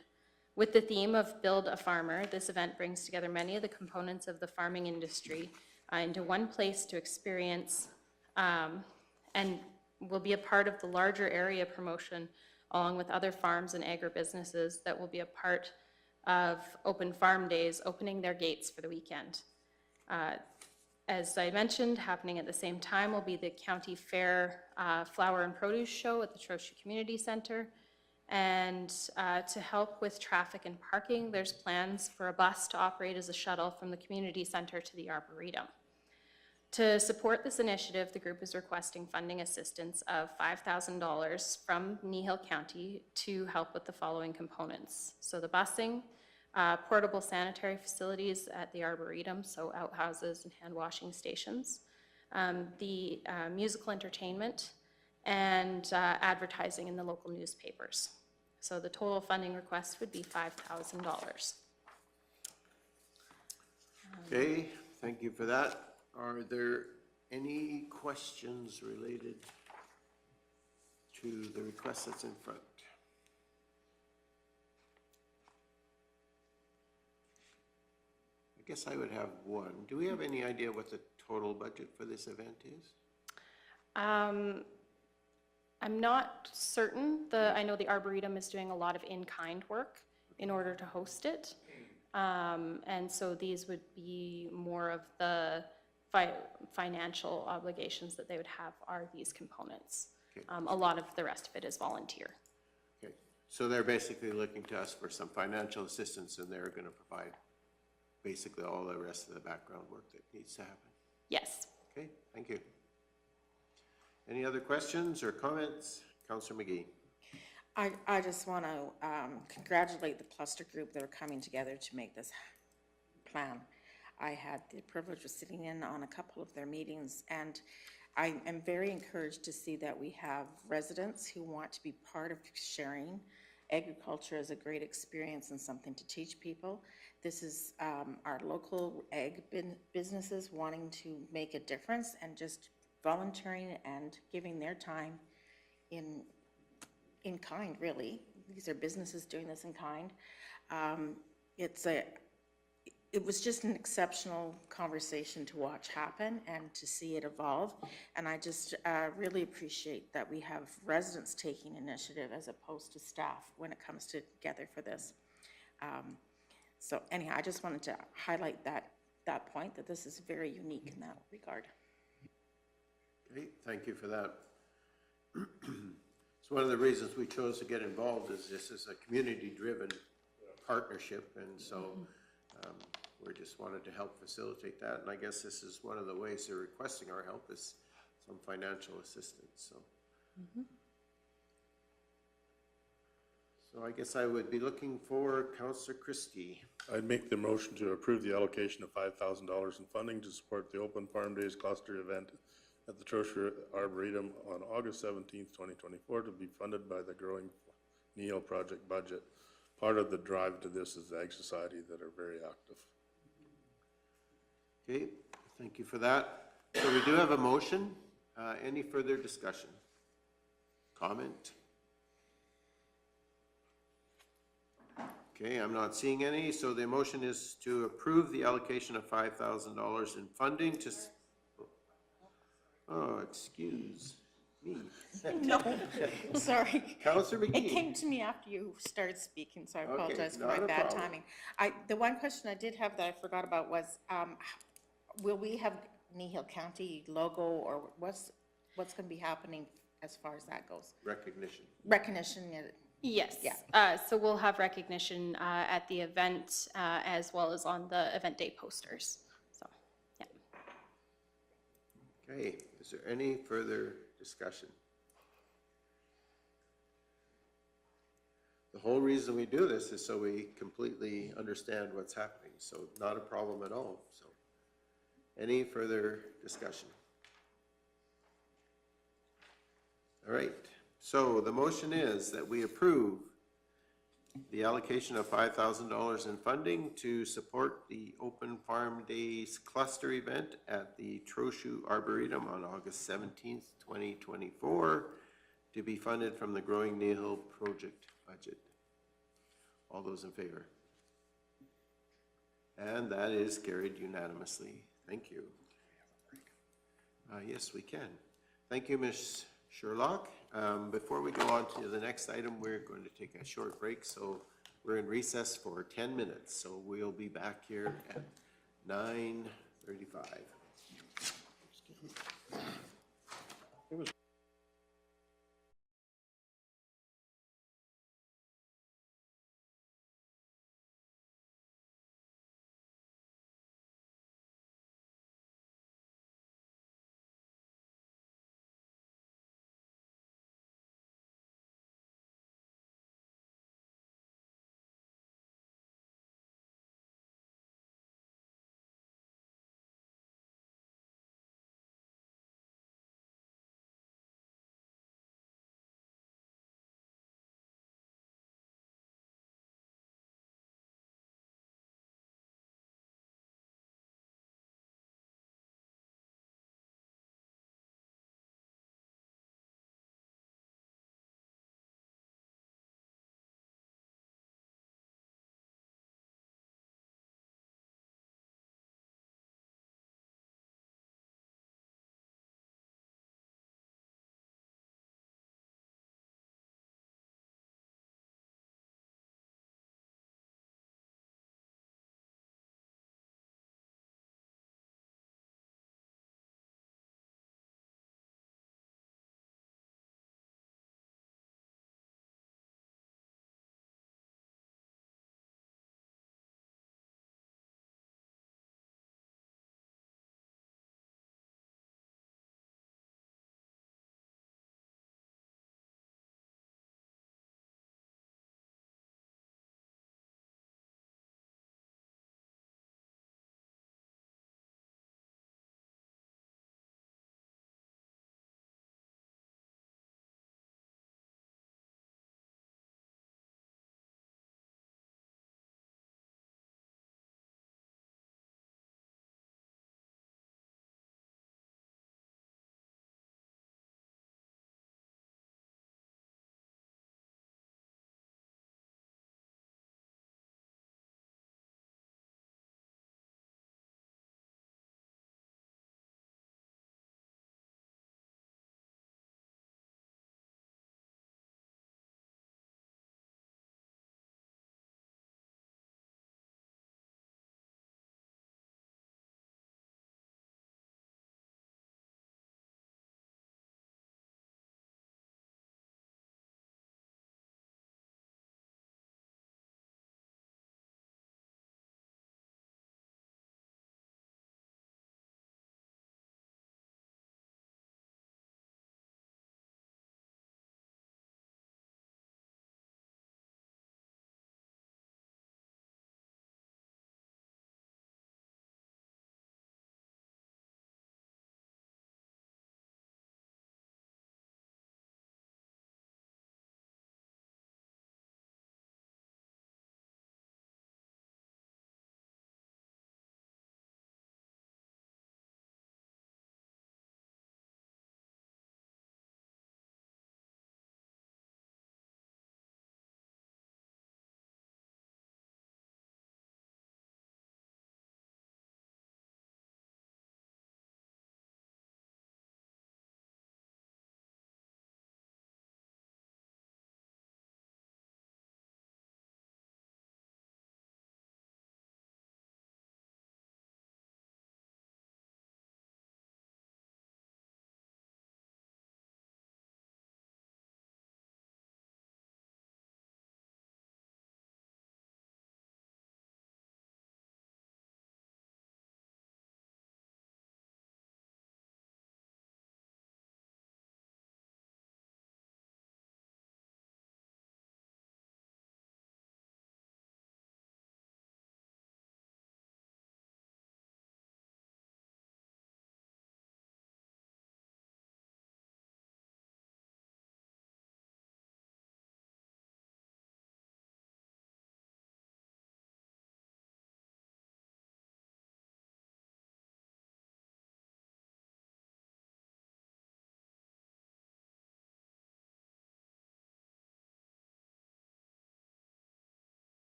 With the theme of Build a Farmer, this event brings together many of the components of the farming industry into one place to experience and will be a part of the larger area promotion along with other farms and agribusinesses that will be a part of Open Farm Days opening their gates for the weekend. As I mentioned, happening at the same time will be the County Fair Flower and Produce Show at the Trochu Community Center. And to help with traffic and parking, there's plans for a bus to operate as a shuttle from the community center to the Arboretum. To support this initiative, the group is requesting funding assistance of $5,000 from Kneehill County to help with the following components. So the busing, portable sanitary facilities at the Arboretum, so outhouses and hand washing stations, the musical entertainment, and advertising in the local newspapers. So the total funding request would be $5,000. Okay, thank you for that. Are there any questions related to the request that's in front? I guess I would have one. Do we have any idea what the total budget for this event is? I'm not certain. I know the Arboretum is doing a lot of in-kind work in order to host it. And so these would be more of the financial obligations that they would have are these components. Okay. A lot of the rest of it is volunteer. Okay, so they're basically looking to us for some financial assistance, and they're going to provide basically all the rest of the background work that needs to happen. Yes. Okay, thank you. Any other questions or comments? Councillor McGee. I just want to congratulate the cluster group that are coming together to make this plan. I had the privilege of sitting in on a couple of their meetings, and I am very encouraged to see that we have residents who want to be part of sharing agriculture as a great experience and something to teach people. This is our local ag businesses wanting to make a difference and just volunteering and giving their time in kind, really. These are businesses doing this in kind. It was just an exceptional conversation to watch happen and to see it evolve. And I just really appreciate that we have residents taking initiative as opposed to staff when it comes together for this. So anyhow, I just wanted to highlight that point, that this is very unique in that regard. Okay, thank you for that. So one of the reasons we chose to get involved is this is a community-driven partnership, and so we just wanted to help facilitate that. And I guess this is one of the ways they're requesting our help is some financial assistance. So, So I guess I would be looking for Counselor Christie. I'd make the motion to approve the allocation of $5,000 in funding to support the Open Farm Days cluster event at the Trochu Arboretum on August 17th, 2024, to be funded by the Growing Kneehill project budget. Part of the drive to this is the Ag Society that are very active. Okay, thank you for that. So we do have a motion. Any further discussion? Comment? Okay, I'm not seeing any, so the motion is to approve the allocation of $5,000 in funding to, oh, excuse me. No, sorry. Counselor It McGee. came to me after you started speaking, so I Okay, apologize for not my a bad problem. timing. The one question I did have that I forgot about was, will we have Kneehill County logo, or what's gonna be happening as far as that goes? Recognition. Recognition, Yes. Yeah. So we'll have recognition at the event as well as on the event day posters. So, yeah. Okay, is there any further discussion? The whole reason we do this is so we completely understand what's happening, so not a problem at all, so. Any further discussion? All right, so the motion is that we approve the allocation of $5,000 in funding to support the Open Farm Days cluster event at the Trochu Arboretum on August 17th, 2024, to be funded from the Growing Kneehill project budget. All those in favor? And that is carried unanimously. Thank you. Yes, we can. Thank you, Ms. Sherlock. Before we go on to the next item, we're going to take a short break. So we're in recess for 10 minutes. So we'll be back here at 9:35.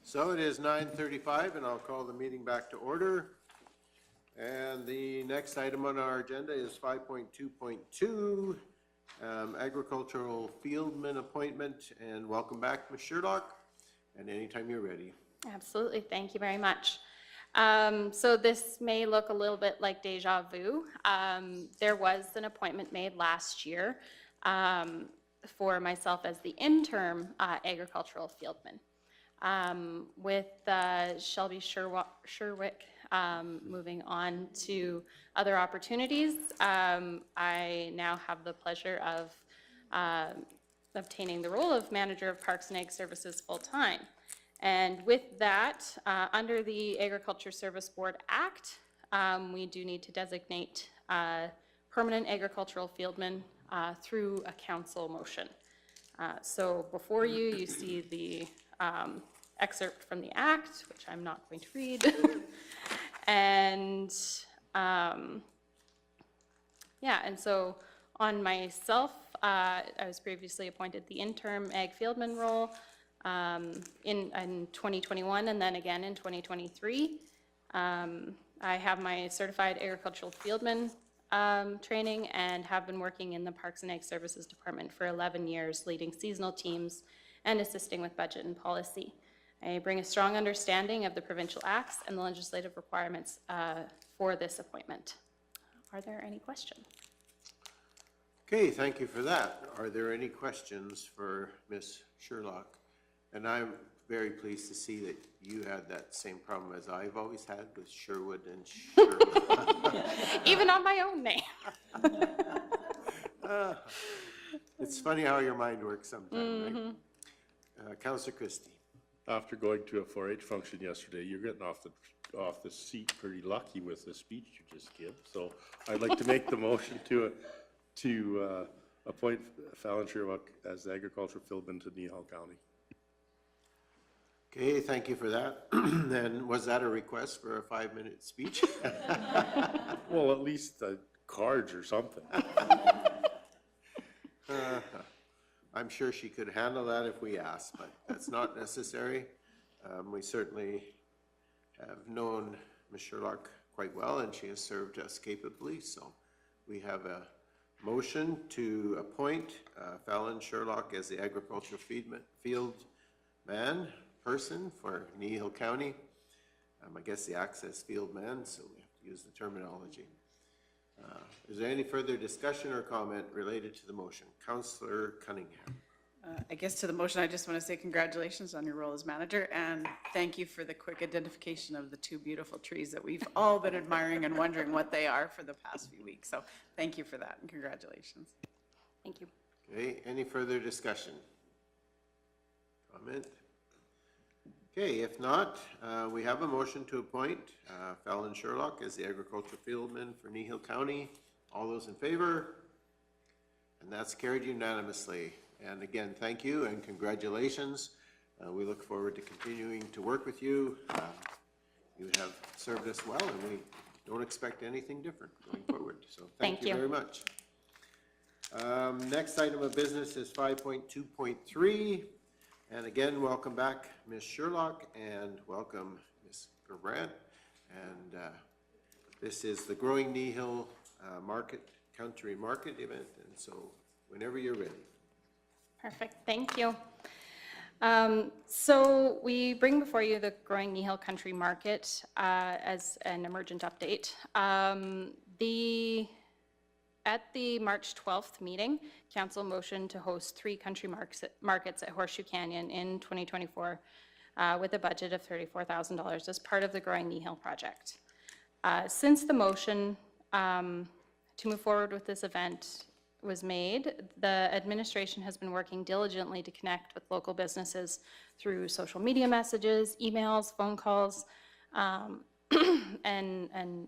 So it is 9:35, and I'll call the meeting back to order. And the next item on our agenda is 5.2.2, agricultural fieldman appointment. And welcome back, Ms. Sherlock, and anytime you're ready. Absolutely, thank you very much. So this may look a little bit like deja vu. There was an appointment made last year for myself as the interim agricultural fieldman. With Shelby Sherwick moving on to other opportunities, I now have the pleasure of obtaining the role of Manager of Parks and Ag Services full-time. And with that, under the Agriculture Service Board Act, we do need to designate permanent agricultural fieldmen through a council motion. So before you, you see the excerpt from the act, which I'm not going to read. And yeah, and so on myself, I was previously appointed the interim ag fieldman role in 2021 and then again in 2023. I have my certified agricultural fieldman training and have been working in the Parks and Ag Services Department for 11 years, leading seasonal teams and assisting with budget and policy. I bring a strong understanding of the provincial acts and the legislative requirements for this appointment. Are there any questions? Okay, thank you for that. Are there any questions for Ms. Sherlock? And I'm very pleased to see that you had that same problem as I've always had with Sherwood and Sherwood. Even on my own name. It's funny how your mind works sometimes, right? Councillor Christie. After going to a 4-H function yesterday, you're getting off the seat pretty lucky with the speech you just gave. So I'd like to make the motion to appoint Fallon Sherwood as the agricultural fieldman to Kneehill County. Okay, thank you for that. And was that a request for a 5-minute speech? Well, at least cards or something. I'm sure she could handle that if we asked, but that's not necessary. We certainly have known Ms. Sherlock quite well, and she has served us capably. So we have a motion to appoint Fallon Sherlock as the agricultural field man person for Kneehill County. I guess the access field man, so we have to use the terminology. Is there any further discussion or comment related to the motion? Councillor Cunningham. I guess to the motion, I just want to say congratulations on your role as manager, and thank you for the quick identification of the two beautiful trees that we've all been admiring and wondering what they are for the past few weeks. So thank you for that, and congratulations. Thank you. Okay, any further discussion? Comment? Okay, if not, we have a motion to appoint Fallon Sherlock as the agricultural fieldman for Kneehill County. All those in favor? And that's carried unanimously. And again, thank you and congratulations. We look forward to continuing to work with you. You have served us well, and we don't expect anything different going forward. So thank you very much. Next item of business is 5.2.3. And again, welcome back, Ms. Sherlock, and welcome, Ms. Gerbrandt. And this is the Growing Kneehill Country Market event, and so whenever you're ready. Perfect, thank you. So we bring before you the Growing Kneehill Country Market as an emergent update. At the March 12th meeting, council motioned to host 3 country markets at Horseshoe Canyon in 2024 with a budget of $34,000 as part of the Growing Kneehill project. Since the motion to move forward with this event was made, the administration has been working diligently to connect with local businesses through social media messages, emails, phone calls, and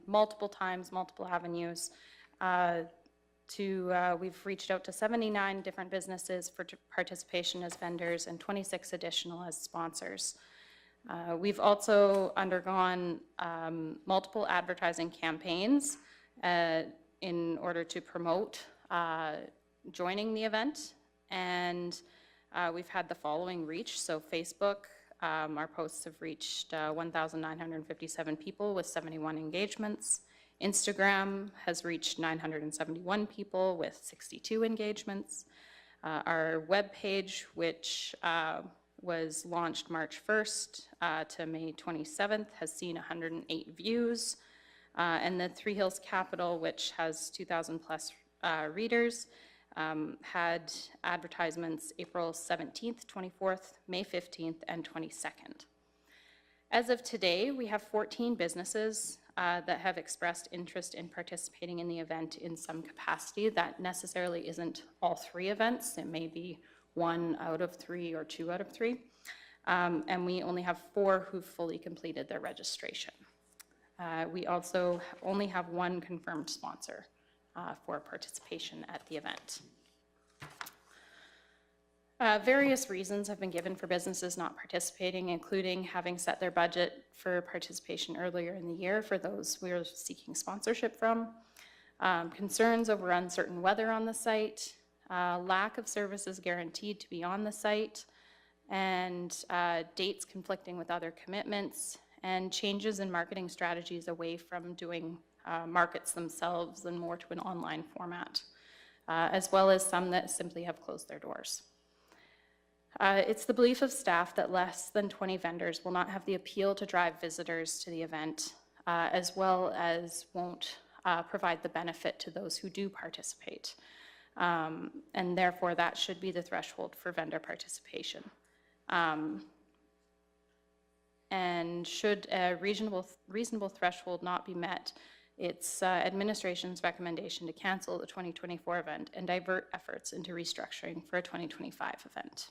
multiple times, multiple avenues. We've reached out to 79 different businesses for participation as vendors and 26 additional as sponsors. We've also undergone multiple advertising campaigns in order to promote joining the event, and we've had the following reach. So Facebook, our posts have reached 1,957 people with 71 engagements. Instagram has reached 971 people with 62 engagements. Our webpage, which was launched March 1st to May 27th, has seen 108 views. And the Three Hills Capital, which has 2,000 plus readers, had advertisements April 17th, 24th, May 15th, and 22nd. As of today, we have 14 businesses that have expressed interest in participating in the event in some capacity. That necessarily isn't all 3 events. It may be 1 out of 3 or 2 out of 3. And we only have 4 who've fully completed their registration. We also only have 1 confirmed sponsor for participation at the event. Various reasons have been given for businesses not participating, including having set their budget for participation earlier in the year for those we are seeking sponsorship from, concerns over uncertain weather on the site, lack of services guaranteed to be on the site, and dates conflicting with other commitments, and changes in marketing strategies away from doing markets themselves and more to an online format, as well as some that simply have closed their doors. It's the belief of staff that less than 20 vendors will not have the appeal to drive visitors to the event, as well as won't provide the benefit to those who do participate. And therefore, that should be the threshold for vendor participation. And should a reasonable threshold not be met, it's administration's recommendation to cancel the 2024 event and divert efforts into restructuring for a 2025 event.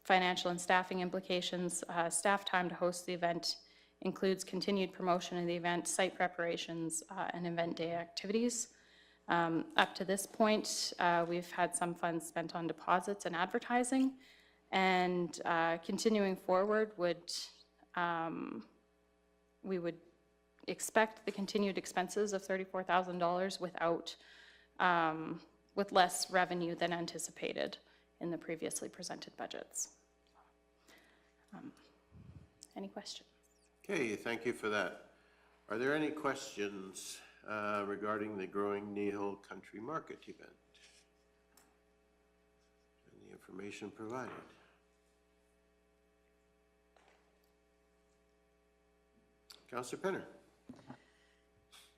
Financial and staffing implications. Staff time to host the event includes continued promotion of the event, site preparations, and event day activities. Up to this point, we've had some funds spent on deposits and advertising, and continuing forward we would expect the continued expenses of $34,000 with less revenue than anticipated in the previously presented budgets. Any questions? Okay, thank you for that. Are there any questions regarding the Growing Kneehill Country Market event and the information provided? Councillor Penner.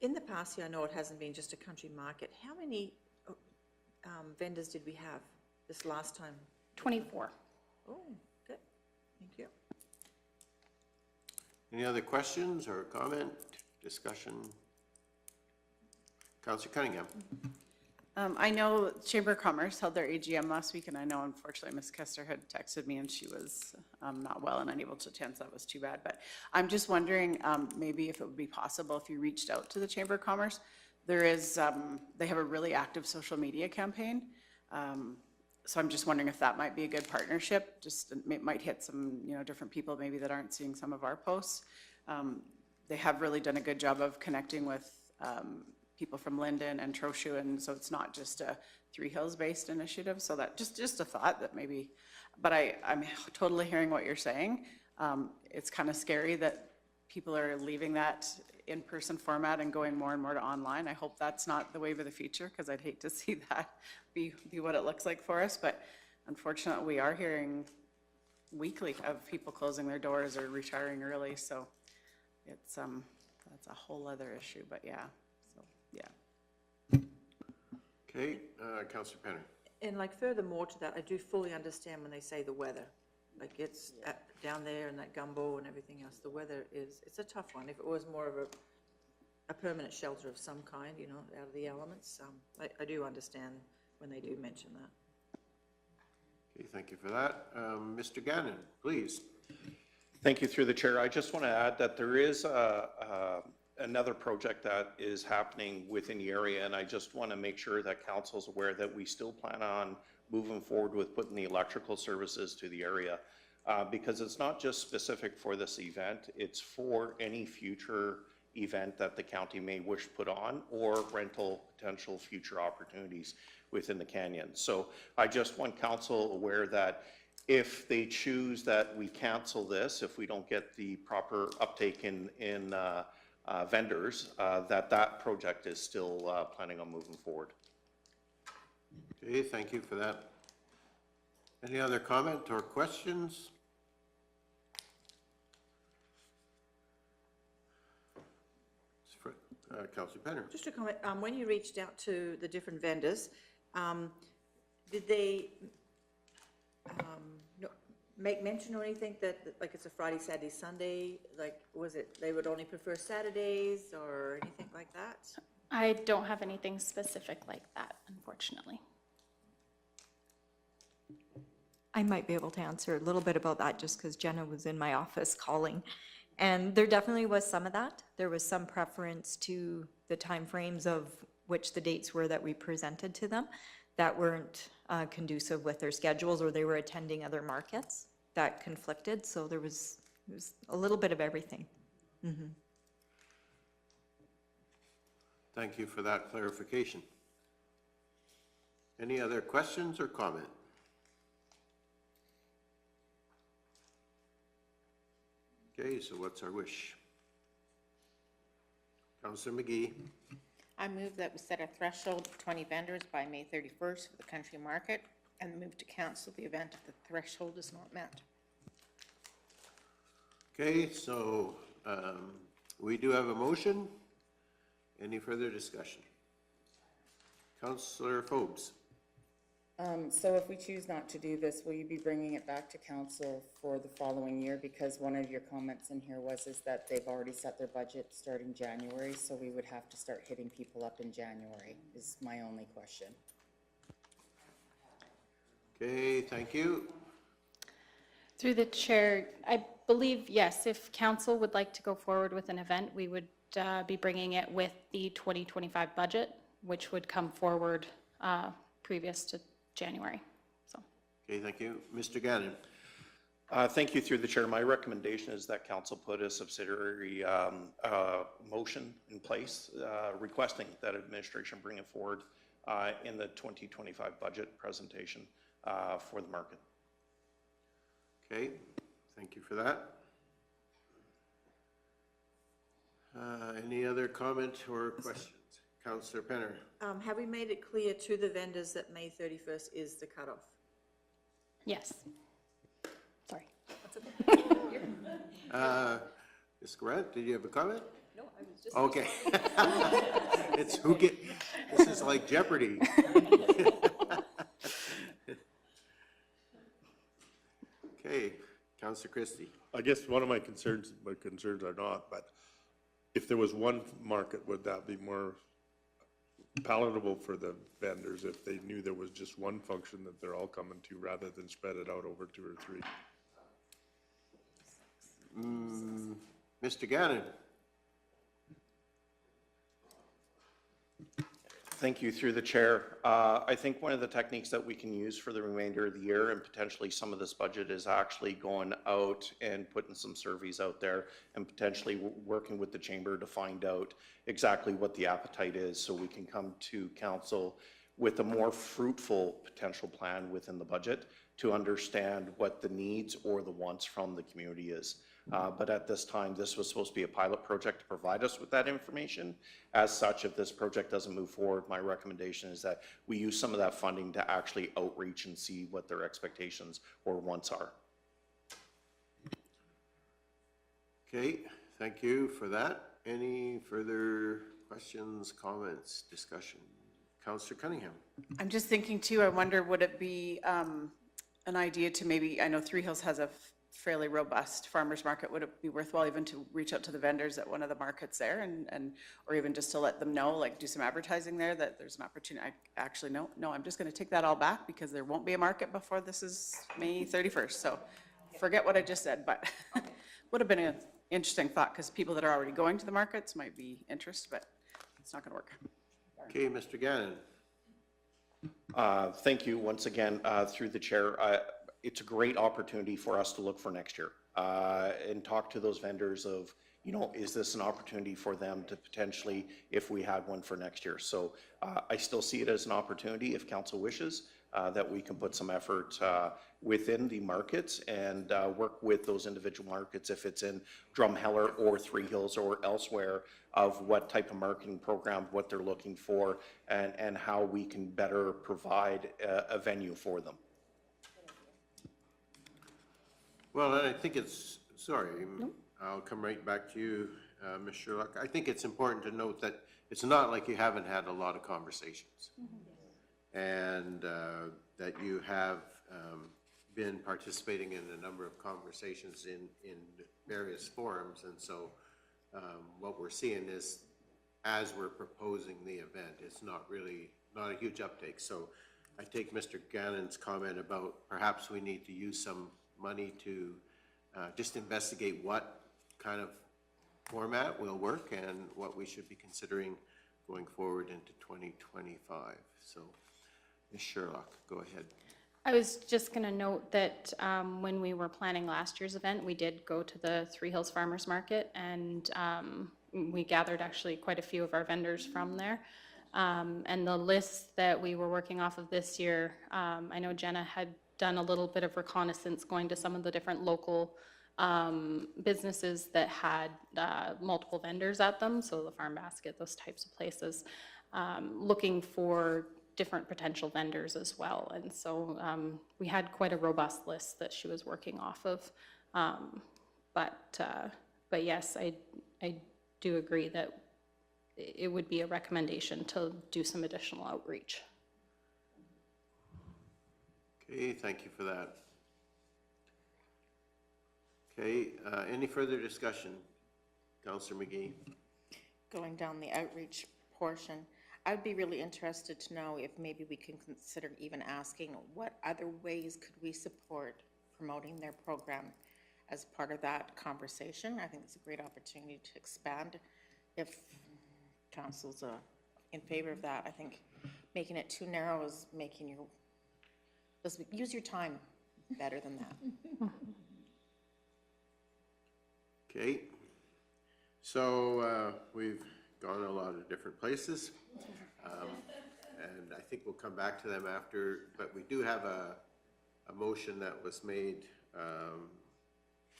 In the past year, I know it hasn't been just a country market. How many vendors did we have this last time? 24. Oh, good. Thank you. Any other questions or comment, discussion? Councillor Cunningham. I know Chamber of Commerce held their AGM last week, and I know unfortunately Ms. Kester had texted me and she was not well and unable to attend, so that was too bad. But I'm just wondering maybe if it would be possible if you reached out to the Chamber of Commerce. There is, they have a really active social media campaign. So I'm just wondering if that might be a good partnership. Just it might hit some, different people maybe that aren't seeing some of our posts. They have really done a good job of connecting with people from Linden and Trochu, and so it's not just a Three Hills based initiative. So that just a thought that maybe, but I'm totally hearing what you're saying. It's kind of scary that people are leaving that in-person format and going more and more to online. I hope that's not the wave of the future, because I'd hate to see that be what it looks like for us. But unfortunately, we are hearing weekly of people closing their doors or retiring early. So it's that's a whole other issue. But yeah, so yeah. Okay, Councillor Penner. And like furthermore to that, I do fully understand when they say the weather. Like it's down there and that gumbo and everything else, the weather it's a tough one. If it was more of a permanent shelter of some kind, out of the elements, I do understand when they do mention that. Okay, thank you for that. Mr. Gannon, please. Thank you, through the chair. I just want to add that there is another project that is happening within the area, and I just want to make sure that council's aware that we still plan on moving forward with putting the electrical services to the area, because it's not just specific for this event, it's for any future event that the county may wish to put on, or rental potential future opportunities within the canyon. So I just want council aware that If they choose that we cancel this, if we don't get the proper uptake in vendors, that project is still planning on moving forward. Okay, thank you for that. Any other comment or questions? Councillor Penner. Just a comment, when you reached out to the different vendors, did they make mention or anything that, like, it's a Friday, Saturday, Sunday? Like, was it, they would only prefer Saturdays or anything like that? I don't have anything specific like that, unfortunately. I might be able to answer a little bit about that just because Jenna was in my office calling. And there definitely was some of that. There was some preference to the timeframes of which the dates were that we presented to them that weren't conducive with their schedules, or they were attending other markets that conflicted. So there was a little bit of everything. Mm-hmm. Thank you for that clarification. Any other questions or comment? Okay, so what's our wish? Councillor McGee. I move that we set a threshold of 20 vendors by May 31st for the country market, and move to cancel the event if the threshold is not met. Okay, so we do have a motion. Any further discussion? Councillor Forbes. So if we choose not to do this, will you be bringing it back to council for the following year? Because one of your comments in here is that they've already set their budget starting January, so we would have to start hitting people up in January, is my only question. Okay, thank you. Through the chair, I believe, yes, if council would like to go forward with an event, we would be bringing it with the 2025 budget, which would come forward previous to January. So. Okay, thank you. Mr. Gannon. Thank you through the chair. My recommendation is that council put a subsidiary motion in place requesting that administration bring it forward in the 2025 budget presentation for the market. Okay, thank you for that. Any other comment or questions? Councillor Penner. Have we made it clear to the vendors that May 31st is the cutoff? Yes. Sorry. Ms. Grant, did you have a comment? No, I was just. Okay. It's who get, this is like Jeopardy. Okay, Councillor Christie. I guess one of my concerns are not, but if there was one market, would that be more palatable for the vendors if they knew there was just one function that they're all coming to rather than spread it out over 2 or 3? Mr. Gannon. Thank you through the chair. I think one of the techniques that we can use for the remainder of the year and potentially some of this budget is actually going out and putting some surveys out there and potentially working with the chamber to find out exactly what the appetite is so we can come to council with a more fruitful potential plan within the budget to understand what the needs or the wants from the community is. But at this time, this was supposed to be a pilot project to provide us with that information. As such, if this project doesn't move forward, my recommendation is that we use some of that funding to actually outreach and see what their expectations or wants are. Okay, thank you for that. Any further questions, comments, discussion? Councillor Cunningham. I'm just thinking too, I wonder, would it be an idea to maybe, I know Three Hills has a fairly robust farmers market, would it be worthwhile even to reach out to the vendors at one of the markets there and or even just to let them know, like do some advertising there that there's an opportunity? Actually, no, I'm just going to take that all back because there won't be a market before this is May 31st. So forget what I just said, but would have been an interesting thought because people that are already going to the markets might be interested, but it's not going to work. Okay, Mr. Gannon. Thank you once again through the chair. It's a great opportunity for us to look for next year and talk to those vendors of, you know, is this an opportunity for them to potentially, if we had one for next year. So I still see it as an opportunity if council wishes. that we can put some effort within the markets and work with those individual markets, if it's in Drumheller or Three Hills or elsewhere, of what type of marketing program, what they're looking for, and how we can better provide a venue for them. Well, I think it's, sorry, I'll come right back to you, Ms. Sherlock. I think it's important to note that it's not like you haven't had a lot of conversations. And that you have been participating in a number of conversations in various forums. And so what we're seeing is, as we're proposing the event, it's not a huge uptake. So I take Mr. Gannon's comment about perhaps we need to use some money to just investigate what kind of format will work and what we should be considering going forward into 2025. So, Ms. Sherlock, go ahead. I was just going to note that when we were planning last year's event, we did go to the Three Hills Farmers Market, and we gathered actually quite a few of our vendors from there. And the list that we were working off of this year, I know Jenna had done a little bit of reconnaissance going to some of the different local businesses that had multiple vendors at them, so the Farm Basket, those types of places, looking for different potential vendors as well. And so we had quite a robust list that she was working off of. But yes, I do agree that it would be a recommendation to do some additional outreach. Okay, thank you for that. Okay, any further discussion? Councillor McGee. Going down the outreach portion, I'd be really interested to know if maybe we can consider even asking what other ways could we support promoting their program as part of that conversation. I think it's a great opportunity to expand. If council's in favor of that, I think making it too narrow is making you, use your time better than that. Okay, so we've gone a lot of different places, and I think we'll come back to them after, but we do have a motion that was made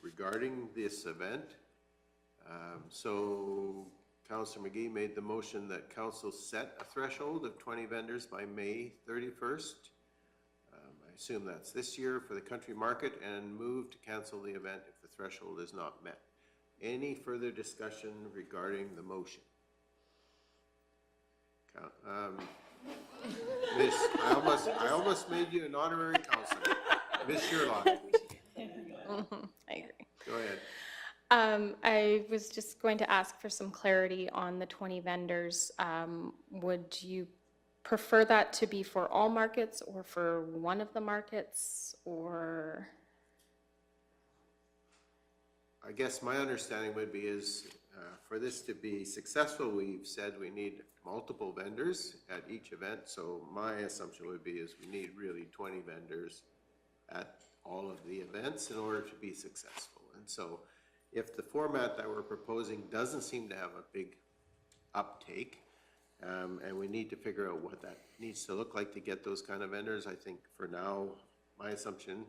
regarding this event. So Councillor McGee made the motion that council set a threshold of 20 vendors by May 31st. I assume that's this year for the country market, and move to cancel the event if the threshold is not met. Any further discussion regarding the motion? Miss, I almost made you an honorary councillor. Miss Sherlock. I agree. Go ahead. I was just going to ask for some clarity on the 20 vendors. Would you prefer that to be for all markets or for one of the markets, or? I guess my understanding would be is for this to be successful, we've said we need multiple vendors at each event. So my assumption would be is we need really 20 vendors at all of the events in order to be successful. And so if the format that we're proposing doesn't seem to have a big uptake, and we need to figure out what that needs to look like to get those kind of vendors, I think for now, my assumption,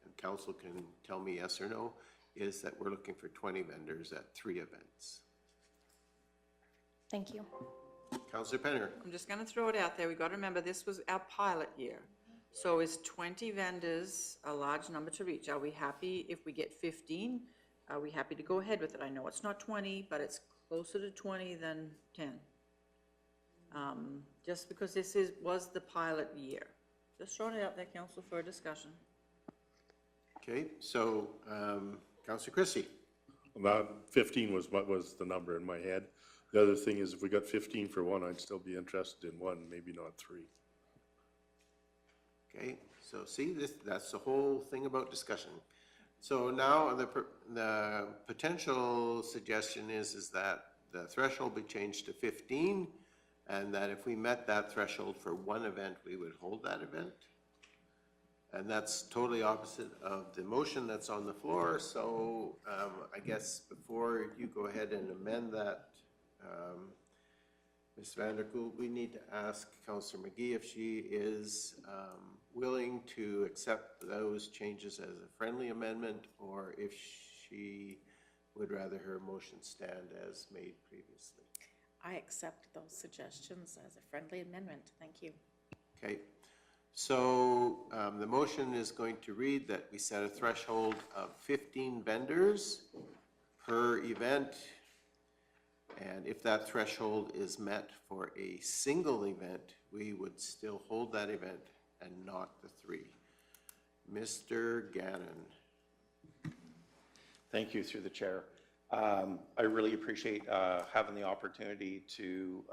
and council can tell me yes or no, is that we're looking for 20 vendors at 3 events. Thank you. Councillor Penner. I'm just gonna throw it out there. We gotta remember this was our pilot year. So is 20 vendors a large number to reach? Are we happy if we get 15? Are we happy to go ahead with it? I know it's not 20, but it's closer to 20 than 10. Just because this was the pilot year. Just throwing it out there, council, for a discussion. Okay, so Councillor Christie. About 15 was what was the number in my head. The other thing is if we got 15 for one, I'd still be interested in one, maybe not 3. Okay, so see, that's the whole thing about discussion. So now the potential suggestion is that the threshold be changed to 15, and that if we met that threshold for one event, we would hold that event. And that's totally opposite of the motion that's on the floor. So I guess before you go ahead and amend that Ms. Vanderkoel, we need to ask Councillor McGee if she is willing to accept those changes as a friendly amendment, or if she would rather her motion stand as made previously. I accept those suggestions as a friendly amendment. Thank you. Okay, so the motion is going to read that we set a threshold of 15 vendors per event. And if that threshold is met for a single event, we would still hold that event and not the 3. Mr. Gannon. Thank you, through the chair. I really appreciate having the opportunity to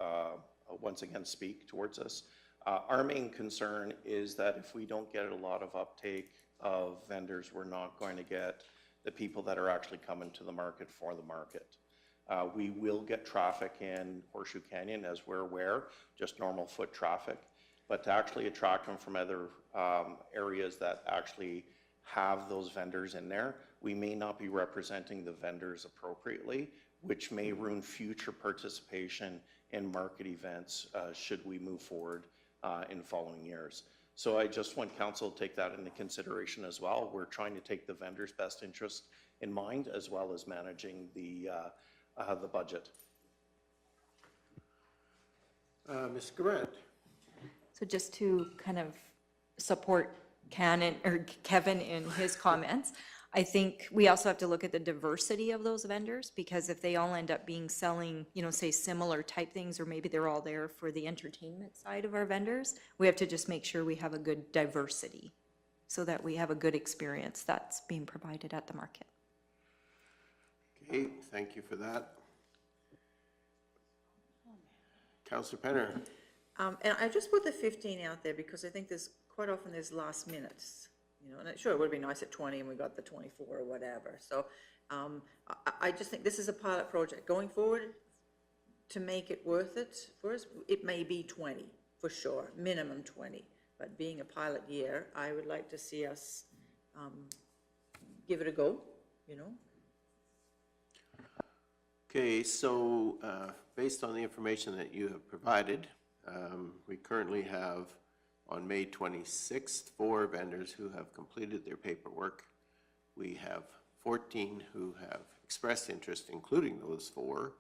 once again speak towards this. Our main concern is that if we don't get a lot of uptake of vendors, we're not going to get the people that are actually coming to the market for the market. We will get traffic in Horseshoe Canyon, as we're aware, just normal foot traffic, but to actually attract them from other areas that actually have those vendors in there, we may not be representing the vendors appropriately, which may ruin future participation in market events should we move forward in following years. So I just want council to take that into consideration as well. We're trying to take the vendors' best interest in mind, as well as managing the budget. Ms. Garrett. So just to kind of support Kevin in his comments, I think we also have to look at the diversity of those vendors, because if they all end up being selling, you know, say similar type things, or maybe they're all there for the entertainment side of our vendors, we have to just make sure we have a good diversity so that we have a good experience that's being provided at the market. Okay, thank you for that. Councillor Penner. And I just put the 15 out there because I think quite often there's last minutes, you know, and sure, it would be nice at 20 and we got the 24 or whatever. So I just think this is a pilot project. Going forward, to make it worth it for us, it may be 20 for sure, minimum 20. But being a pilot year, I would like to see us give it a go, you know. Okay, so based on the information that you have provided, we currently have on May 26th 4 vendors who have completed their paperwork. We have 14 who have expressed interest, including those 4,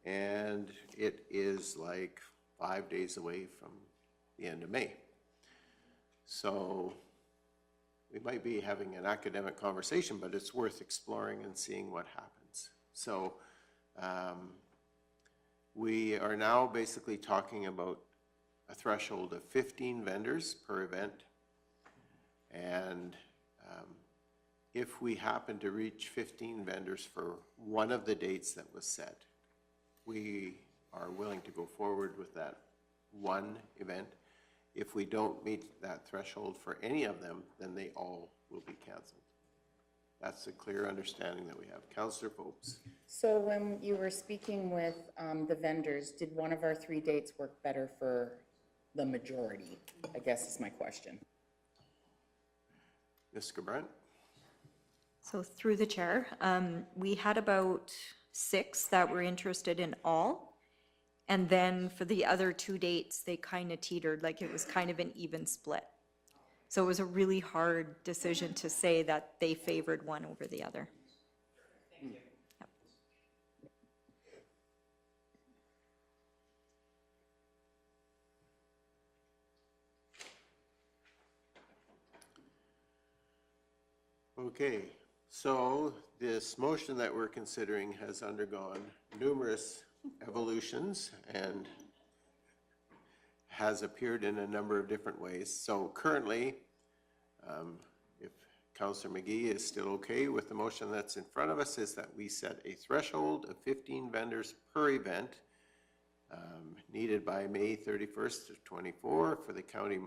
and it is like 5 days away from the end of May. So we might be having an academic conversation, but it's worth exploring and seeing what happens. So we are now basically talking about a threshold of 15 vendors per event. And if we happen to reach 15 vendors for one of the dates that was set, we are willing to go forward with that one event. If we don't meet that threshold for any of them, then they all will be canceled. That's a clear understanding that we have. Councillor Phopes. So when you were speaking with the vendors, did one of our 3 dates work better for the majority, I guess is my question. Ms. Gabrandt. So through the chair, we had about 6 that were interested in all. And then for the other 2 dates, they kind of teetered, like it was kind of an even split. So it was a really hard decision to say that they favored one over the other. Thank you. Yep. Okay, so this motion that we're considering has undergone numerous evolutions and has appeared in a number of different ways. So currently, if Councillor McGee is still okay with the motion that's in front of us, is that we set a threshold of 15 vendors per event needed by May 31st of 24 for the county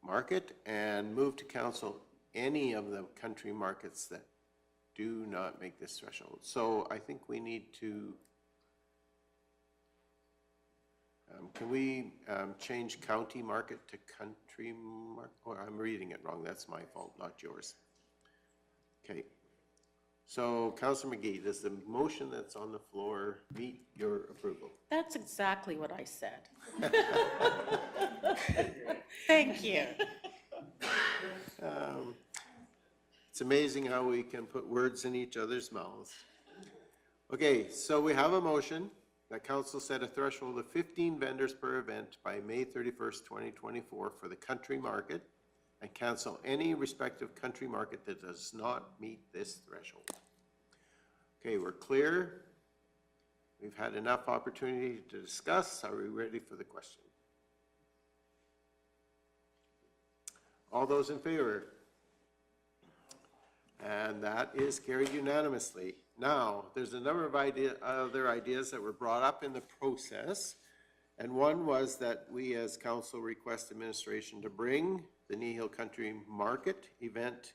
market, and move to council any of the country markets that do not make this threshold. So I think we need to, can we change county market to country market? Oh, I'm reading it wrong. That's my fault, not yours. Okay. So Councillor McGee, does the motion that's on the floor meet your approval? That's exactly what I said. Thank you. It's amazing how we can put words in each other's mouths. Okay, so we have a motion that council set a threshold of 15 vendors per event by May 31st, 2024 for the country market, and cancel any respective country market that does not meet this threshold. Okay, we're clear. We've had enough opportunity to discuss. Are we ready for the question? All those in favor? And that is carried unanimously. Now, there's a number of other ideas that were brought up in the process. And one was that we as council request administration to bring the Kneehill Country Market event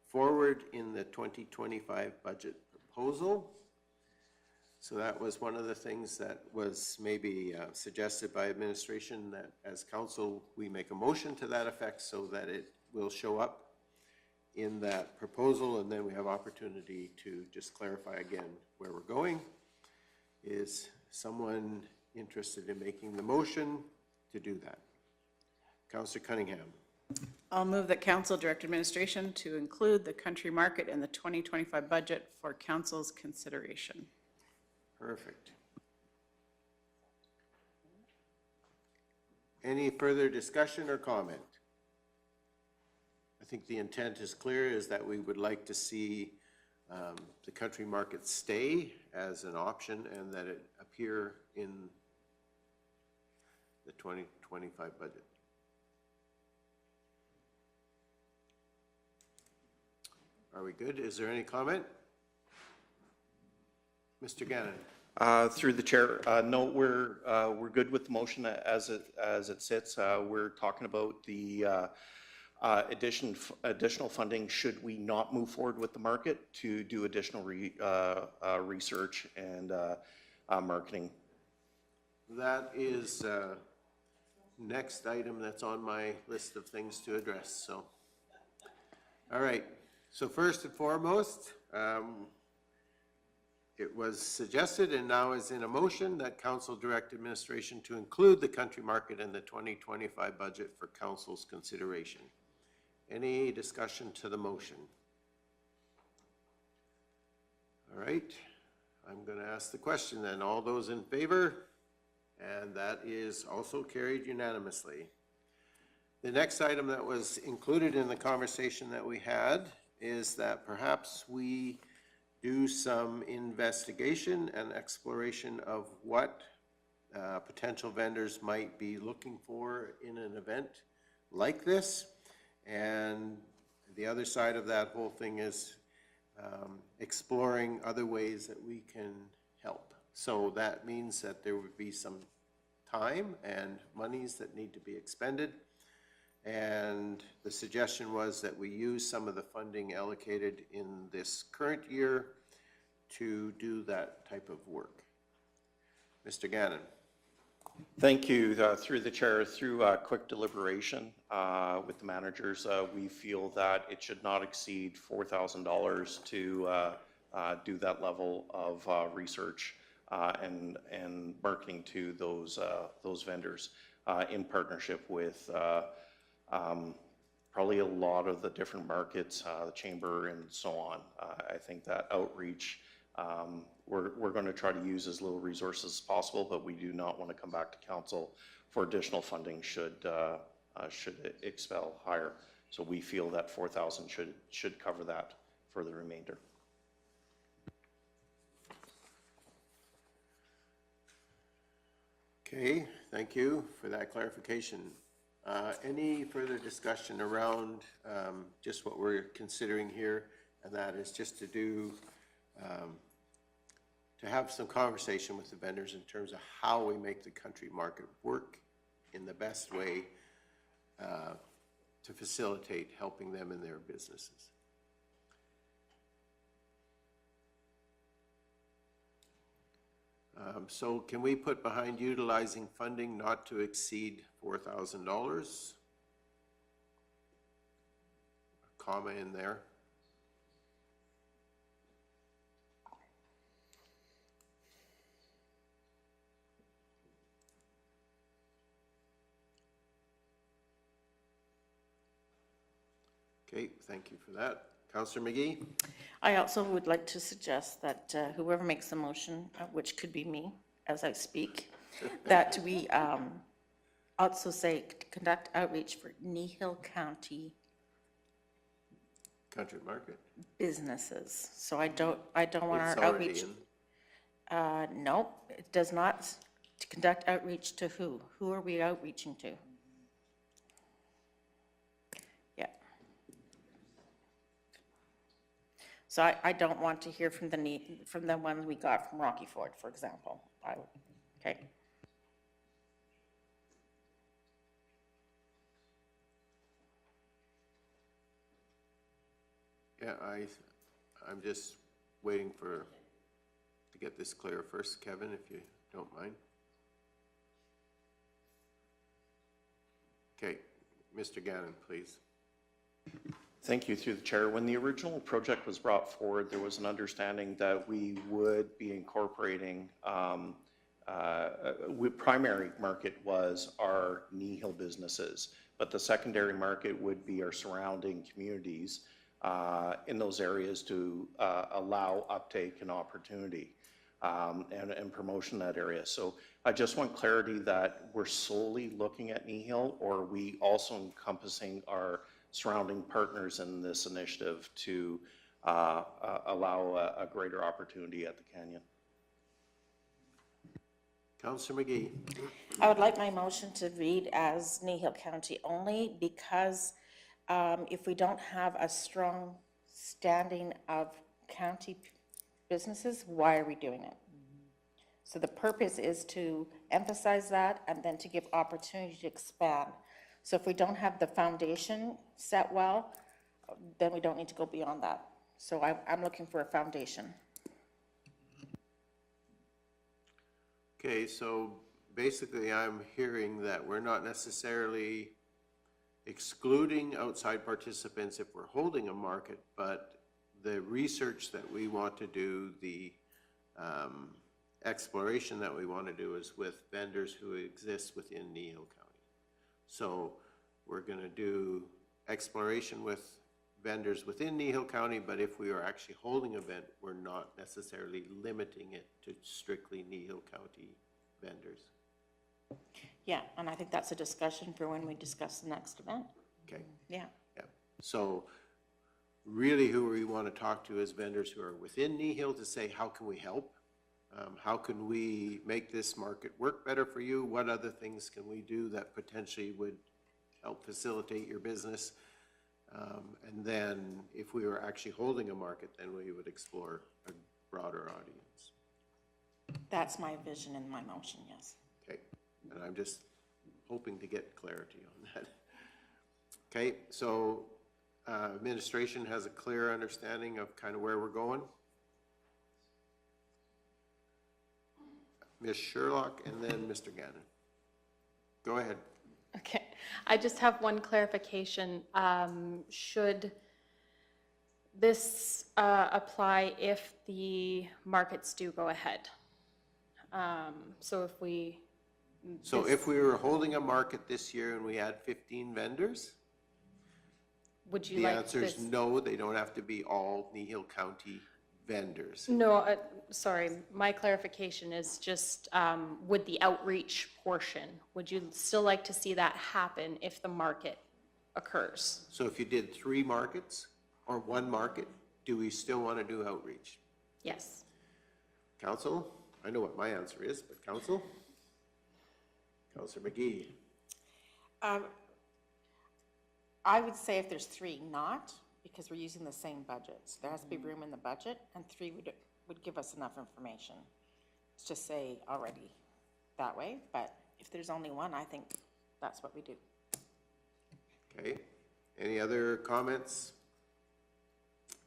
forward in the 2025 budget proposal. So that was one of the things that was maybe suggested by administration, that as council, we make a motion to that effect so that it will show up in that proposal, and then we have opportunity to just clarify again where we're going. Is someone interested in making the motion to do that? Councillor Cunningham. I'll move that council direct administration to include the country market in the 2025 budget for council's consideration. Perfect. Any further discussion or comment? I think the intent is clear, is that we would like to see the country market stay as an option and that it appear in the 2025 budget. Are we good? Is there any comment? Mr. Gannon. Through the chair, no, we're good with the motion as it sits. We're talking about the additional funding should we not move forward with the market to do additional research and marketing. That is next item that's on my list of things to address. So, all right. So first and foremost, it was suggested and now is in a motion that council direct administration to include the country market in the 2025 budget for council's consideration. Any discussion to the motion? All right, I'm going to ask the question then. All those in favor? And that is also carried unanimously. The next item that was included in the conversation that we had is that perhaps we do some investigation and exploration of what potential vendors might be looking for in an event like this. And the other side of that whole thing is exploring other ways that we can help. So that means that there would be some time and monies that need to be expended. And the suggestion was that we use some of the funding allocated in this current year to do that type of work. Mr. Gannon. Thank you. Through the chair, through quick deliberation with the managers, we feel that it should not exceed $4,000 to do that level of research and marketing to those vendors in partnership with probably a lot of the different markets, the chamber and so on. I think that outreach, we're going to try to use as little resources as possible, but we do not want to come back to council for additional funding should it expel higher. So we feel that 4,000 should cover that for the remainder. Okay, thank you for that clarification. Any further discussion around just what we're considering here, and that is just to do to have some conversation with the vendors in terms of how we make the country market work in the best way to facilitate helping them in their businesses. So can we put behind utilizing funding not to exceed $4,000? A comma in there. Okay, thank you for that. Councillor McGee? I also would like to suggest that whoever makes the motion, which could be me as I speak, that we also say conduct outreach for Kneehill County Country Market? businesses. So I don't want It's our already outreach. in. No, it does not. To conduct outreach to who? Who are we outreaching to? Yeah. So I don't want to hear from the ones we got from Rocky Ford, for example. Okay. Yeah, I'm just waiting to get this clear first, Kevin, if you don't mind. Okay, Mr. Gannon, please. Thank you, through the chair. When the original project was brought forward, there was an understanding that we would be incorporating, primary market was our Kneehill businesses, but the secondary market would be our surrounding communities in those areas to allow uptake and opportunity and promotion in that area. So I just want clarity that we're solely looking at Kneehill, or are we also encompassing our surrounding partners in this initiative to allow a greater opportunity at the canyon? Councillor McGee? I would like my motion to read as Kneehill County only because if we don't have a strong standing of county businesses, why are we doing it? So the purpose is to emphasize that and then to give opportunity to expand. So if we don't have the foundation set well, then we don't need to go beyond that. So I'm looking for a foundation. Okay, so basically I'm hearing that we're not necessarily excluding outside participants if we're holding a market, but the research that we want to do, the exploration that we want to do is with vendors who exist within Kneehill County. So we're going to do exploration with vendors within Kneehill County, but if we are actually holding an event, we're not necessarily limiting it to strictly Kneehill County vendors. Yeah, and I think that's a discussion for when we discuss the next event. Okay. Yeah. Yeah. So really who we want to talk to is vendors who are within Kneehill to say, how can we help? How can we make this market work better for you? What other things can we do that potentially would help facilitate your business? And then if we were actually holding a market, then we would explore a broader audience. That's my vision in my motion, yes. Okay, and I'm just hoping to get clarity on that. Okay, so administration has a clear understanding of kind of where we're going. Ms. Sherlock and then Mr. Gannon. Go ahead. Okay, I just have one clarification. Should this apply if the markets do go ahead? So if we... So if we were holding a market this year and we had 15 vendors, would you the like answer is this? no, they don't have to be all Kneehill County vendors. No, sorry, my clarification is just with the outreach portion, would you still like to see that happen if the market occurs? So if you did 3 markets or 1 market, do we still want to do outreach? Yes. Council? I know what my answer is, but Council? Councillor McGee? I would say if there's 3, not, because we're using the same budgets. There has to be room in the budget, and 3 would give us enough information to say already that way. But if there's only 1, I think that's what we do. Okay. Any other comments?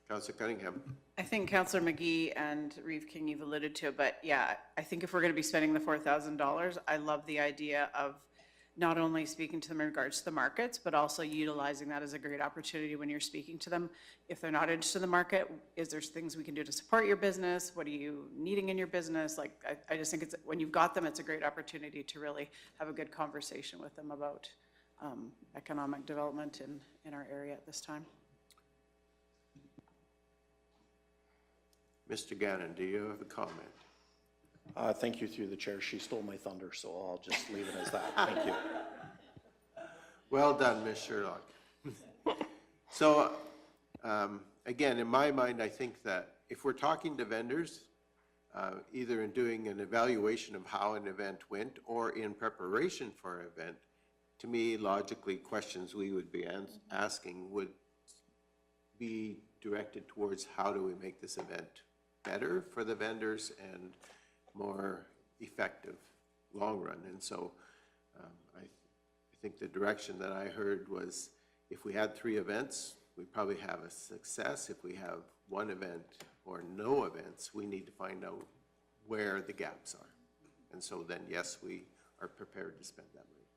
Councillor Cunningham? I think Councillor McGee and Reeve King, you've alluded to it, but yeah, I think if we're going to be spending the $4,000, I love the idea of not only speaking to them in regards to the markets, but also utilizing that as a great opportunity when you're speaking to them. If they're not interested in the market, is there things we can do to support your business? What are you needing in your business? Like, I just think it's, when you've got them, it's a great opportunity to really have a good conversation with them about economic development in our area at this time. Mr. Gannon, do you have a comment? Thank you through the chair. She stole my thunder, so I'll just leave it as that. Thank you. Well done, Ms. Sherlock. So, again, in my mind, I think that if we're talking to vendors, either in doing an evaluation of how an event went or in preparation for an event, to me, logically, questions we would be asking would be directed towards how do we make this event better for the vendors and more effective long run. And so I think the direction that I heard was if we had 3 events, we probably have a success. If we have 1 event or no events, we need to find out where the gaps are. And so then, yes, we are prepared to spend that money.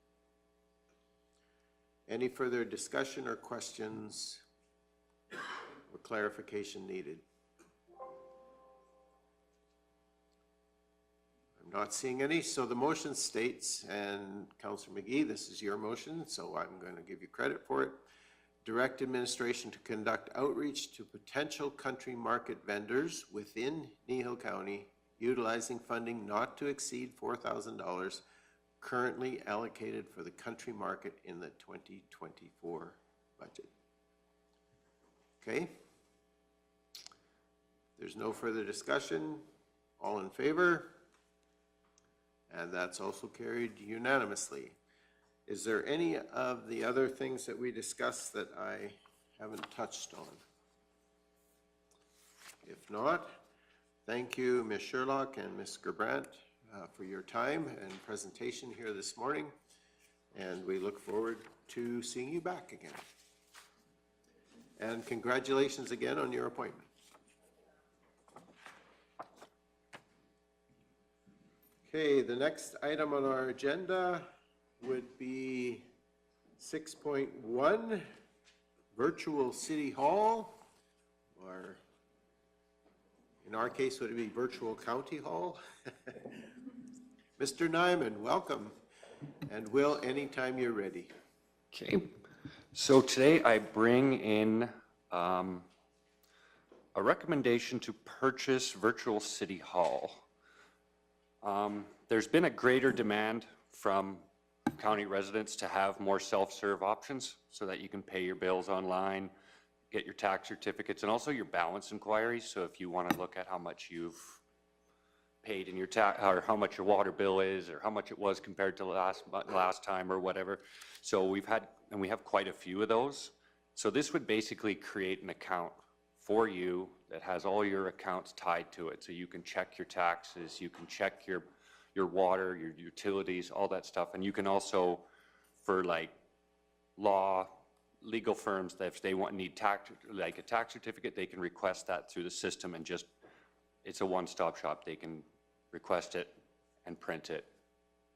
Any further discussion or questions or clarification needed? I'm not seeing any, so the motion states, and Councillor McGee, this is your motion, so I'm going to give you credit for it. Direct administration to conduct outreach to potential country market vendors within Kneehill County utilizing funding not to exceed $4,000 currently allocated for the country market in the 2024 budget. Okay? There's no further discussion. All in favor? And that's also carried unanimously. Is there any of the other things that we discussed that I haven't touched on? If not, thank you, Ms. Sherlock and Ms. Gerbrandt, for your time and presentation here this morning. And we look forward to seeing you back again. And congratulations again on your appointment. Okay, the next item on our agenda would be 6.1, Virtual City Hall, or in our case, would it be Virtual County Hall? Mr. Nyman, welcome, and Will, anytime you're ready. Okay, so today I bring in a recommendation to purchase Virtual City Hall. There's been a greater demand from county residents to have more self-serve options so that you can pay your bills online, get your tax certificates, and also your balance inquiries. So if you want to look at how much you've paid in your tax, or how much your water bill is, or how much it was compared to last time or whatever. So we have quite a few of those. So this would basically create an account for you that has all your accounts tied to it. So you can check your taxes, you can check your water, your utilities, all that stuff. And you can also, for like legal firms, that if they need a tax certificate, they can request that through the system, and just, it's a one-stop shop. They can request it and print it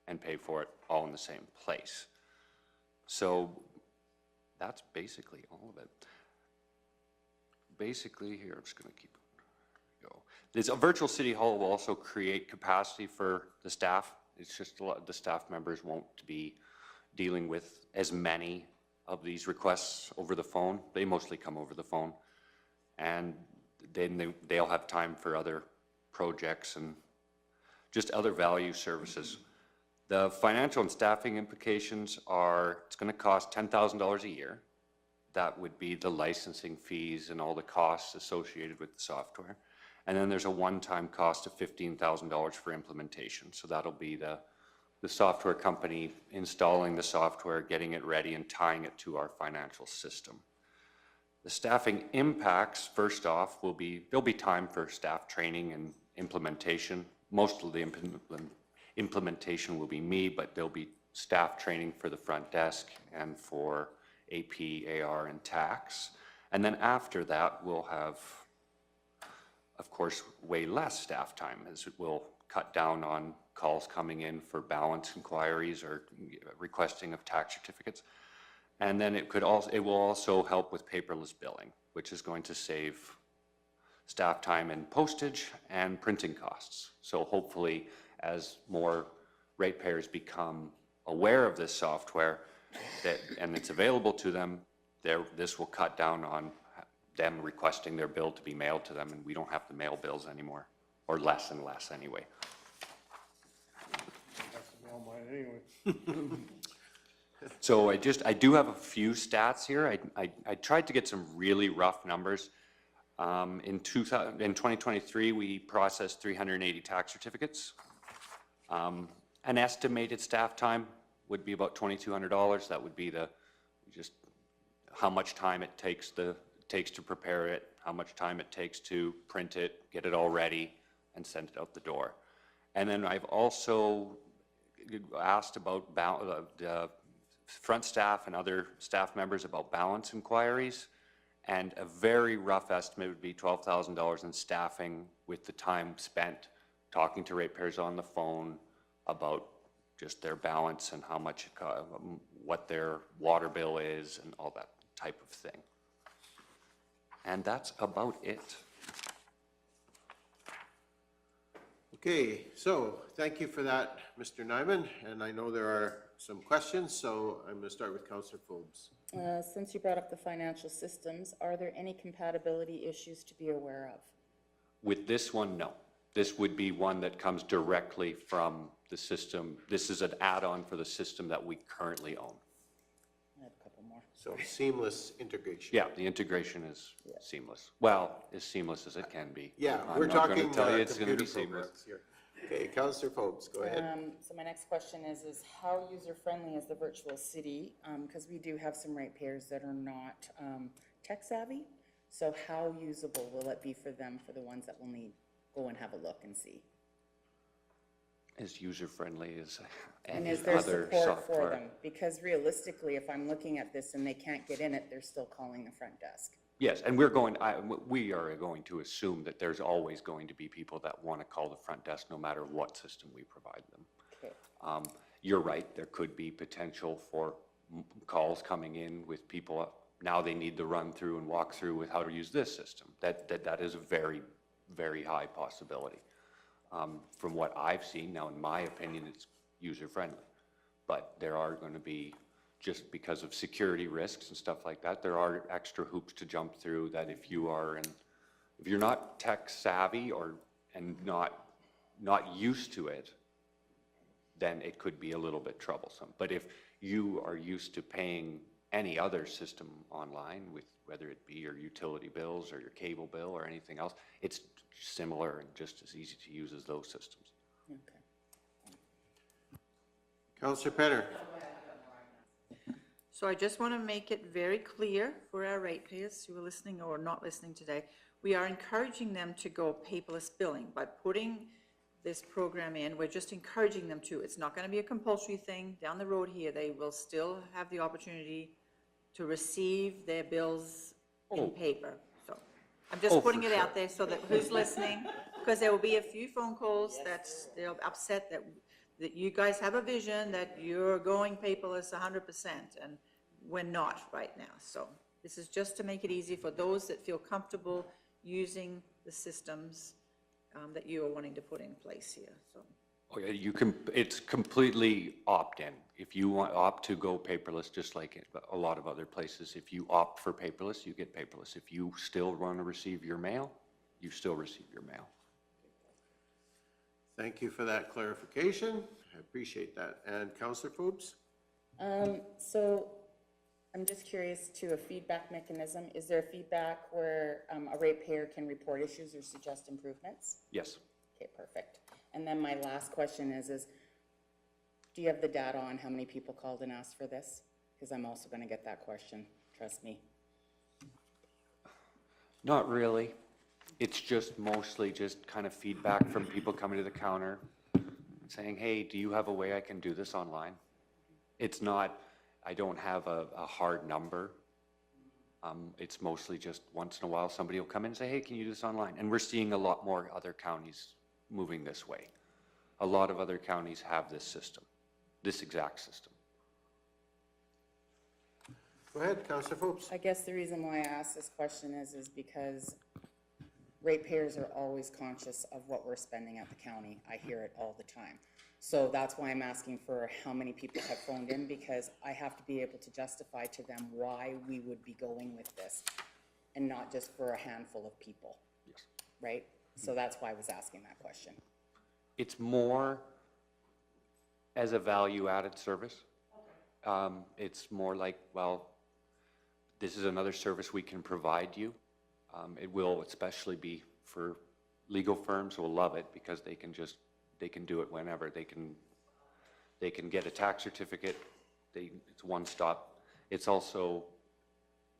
and pay for it all in the same place. So that's basically all of it. Basically, here, I'm just going to keep going. This virtual city hall will also create capacity for the staff. It's just a lot, the staff members won't be dealing with as many of these requests over the phone. They mostly come over the phone, and then they'll have time for other projects and just other value services. The financial and staffing implications are, it's going to cost $10,000 a year. That would be the licensing fees and all the costs associated with the software. And then there's a one-time cost of $15,000 for implementation. So that'll be the software company installing the software, getting it ready, and tying it to our financial system. The staffing impacts, first off, there'll be time for staff training and implementation. Most of the implementation will be me, but there'll be staff training for the front desk and for AP, AR, and tax. And then after that, we'll have, of course, way less staff time, as it will cut down on calls coming in for balance inquiries or requesting of tax certificates. And then it will also help with paperless billing, which is going to save staff time in postage and printing costs. So hopefully, as more ratepayers become aware of this software and it's available to them, this will cut down on them requesting their bill to be mailed to them, and we don't have to mail bills anymore, or less and less anyway. That's all mine anyway. So I do have a few stats here. I tried to get some really rough numbers. In 2023, we processed 380 tax certificates. An estimated staff time would be about $2,200. That would be just how much time it takes to prepare it, how much time it takes to print it, get it all ready, and send it out the door. And then I've also asked about front staff and other staff members about balance inquiries, and a very rough estimate would be $12,000 in staffing with the time spent talking to ratepayers on the phone about just their balance and how much, what their water bill is and all that type of thing. And that's about it. Okay, so thank you for that, Mr. Nyman, and I know there are some questions, so I'm going to start with Councillor Forbes. Since you brought up the financial systems, are there any compatibility issues to be aware of? With this one, no. This would be one that comes directly from the system. This is an add-on for the system that we currently own. I have a couple more. So seamless integration. Yeah, the integration is seamless. Well, as seamless as it can be. Yeah, I'm we're not gonna talking tell you it's gonna computer be seamless. programs here. Okay, Councillor Forbes, go ahead. So my next question is how user-friendly is the virtual city? Because we do have some ratepayers that are not tech savvy. So how usable will it be for them, for the ones that will need go and have a look and see? As user-friendly as And any is there other support for software. them? Because realistically, if I'm looking at this and they can't get in it, they're still calling the front desk. Yes, and we are going to assume that there's always going to be people that want to call the front desk no matter what system we provide them. Okay. You're right, there could be potential for calls coming in with people, now they need to run through and walk through with how to use this system. That is a very, very high possibility. From what I've seen, now in my opinion, it's user-friendly. But there are going to be, just because of security risks and stuff like that, there are extra hoops to jump through that if you're not tech savvy and not used to it, then it could be a little bit troublesome. But if you are used to paying any other system online, with whether it be your utility bills or your cable bill or anything else, it's similar and just as easy to use as those systems. Okay. Councillor Penner. So I just want to make it very clear for our ratepayers who are listening or not listening today, we are encouraging them to go paperless billing. By putting this program in, we're just encouraging them to. It's not going to be a compulsory thing. Down the road here, they will still have the opportunity to receive their bills in paper. So I'm just putting it out there so that who's listening, because there will be a few phone calls that they're upset that you guys have a vision that you're going paperless 100%, and we're not right now. So this is just to make it easy for those that feel comfortable using the systems that you are wanting to put in place here, so. Oh, yeah, it's completely opt-in. If you opt to go paperless, just like a lot of other places, if you opt for paperless, you get paperless. If you still want to receive your mail, you still receive your mail. Thank you for that clarification. I appreciate that. And Councillor Forbes? So I'm just curious to a feedback mechanism. Is there a feedback where a ratepayer can report issues or suggest improvements? Yes. Okay, perfect. And then my last question is do you have the data on how many people called and asked for this? Because I'm also going to get that question, trust me. Not really. It's just mostly just kind of feedback from people coming to the counter saying, hey, do you have a way I can do this online? It's not, I don't have a hard number. It's mostly just once in a while somebody will come in and say, hey, can you do this online? And we're seeing a lot more other counties moving this way. A lot of other counties have this system, this exact system. Go ahead, Councillor Forbes. I guess the reason why I ask this question is because ratepayers are always conscious of what we're spending at the county. I hear it all the time. So that's why I'm asking for how many people have phoned in, because I have to be able to justify to them why we would be going with this. and not just for a handful of people? Yes. Right? So that's why I was asking that question. It's more as a value-added service. It's more like, well, this is another service we can provide you. It will especially be for legal firms who will love it because they can do it whenever. They can get a tax certificate. It's one stop. It's also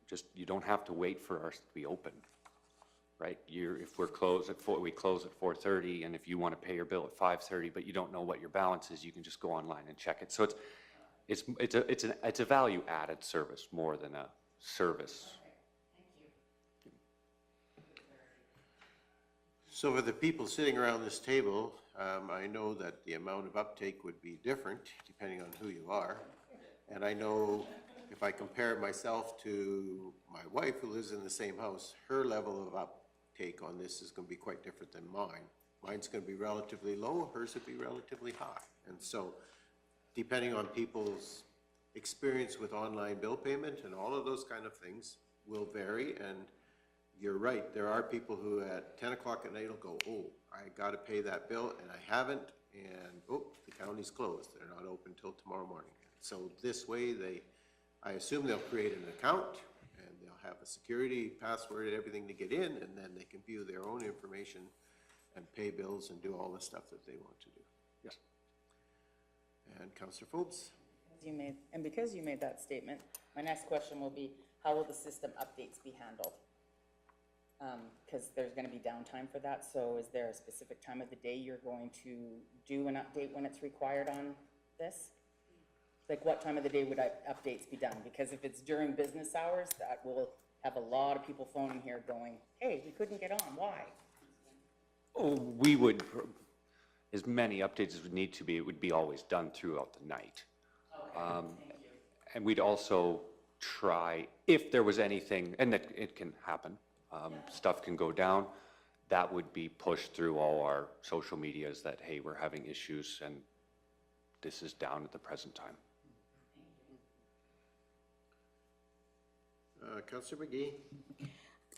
just, you don't have to wait for ours to be open, right? If we're closed at 4, we close at 4:30, and if you want to pay your bill at 5:30, but you don't know what your balance is, you can just go online and check it. So it's a value-added service more than a service. So for the people sitting around this table, I know that the amount of uptake would be different depending on who you are. And I know if I compare myself to my wife who lives in the same house, her level of uptake on this is going to be quite different than mine. Mine's going to be relatively low, hers would be relatively high. And so depending on people's experience with online bill payment and all of those kind of things will vary. And you're right, there are people who at 10 o'clock at night will go, oh, I got to pay that bill and I haven't, and oh, the county's closed. They're not open till tomorrow morning. So this way, I assume they'll create an account and they'll have a security password and everything to get in, and then they can view their own information and pay bills and do all the stuff that they want to do. Yes. And Councillor Phillips? Because you made that statement, my next question will be, how will the system updates be handled? Because there's going to be downtime for that, so is there a specific time of the day you're going to do an update when it's required on this? Like, what time of the day would updates be done? Because if it's during business hours, that will have a lot of people phoning here going, hey, we couldn't get on, why? Oh, we would, as many updates as would need to be, it would be always done throughout the night. Okay, thank you. And we'd also try, if there was anything, and that it can happen, stuff can go down, that would be pushed through all our social medias that, hey, we're having issues and this is down at the present time. Councillor McGee?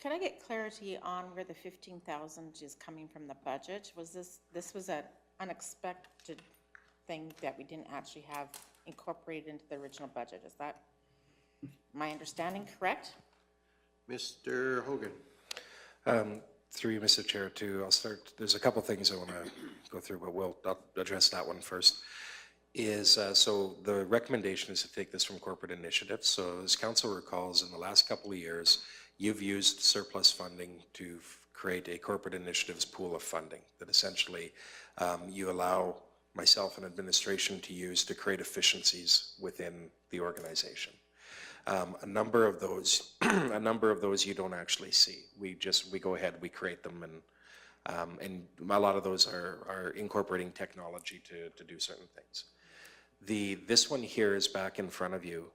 Can I get clarity on where the 15,000 is coming from the budget? Was this was an unexpected thing that we didn't actually have incorporated into the original budget? Is that my understanding correct? Mr. Hogan? Through you, Mr. Chair, too. I'll start. There's a couple things I want to go through, but I'll address that one first. So the recommendation is to take this from corporate initiatives. So as council recalls, in the last couple of years, you've used surplus funding to create a corporate initiatives pool of funding that essentially you allow myself and administration to use to create efficiencies within the organization. A number of those you don't actually see. We go ahead, we create them, and a lot of those are incorporating technology to do certain things. This one here is back in front of you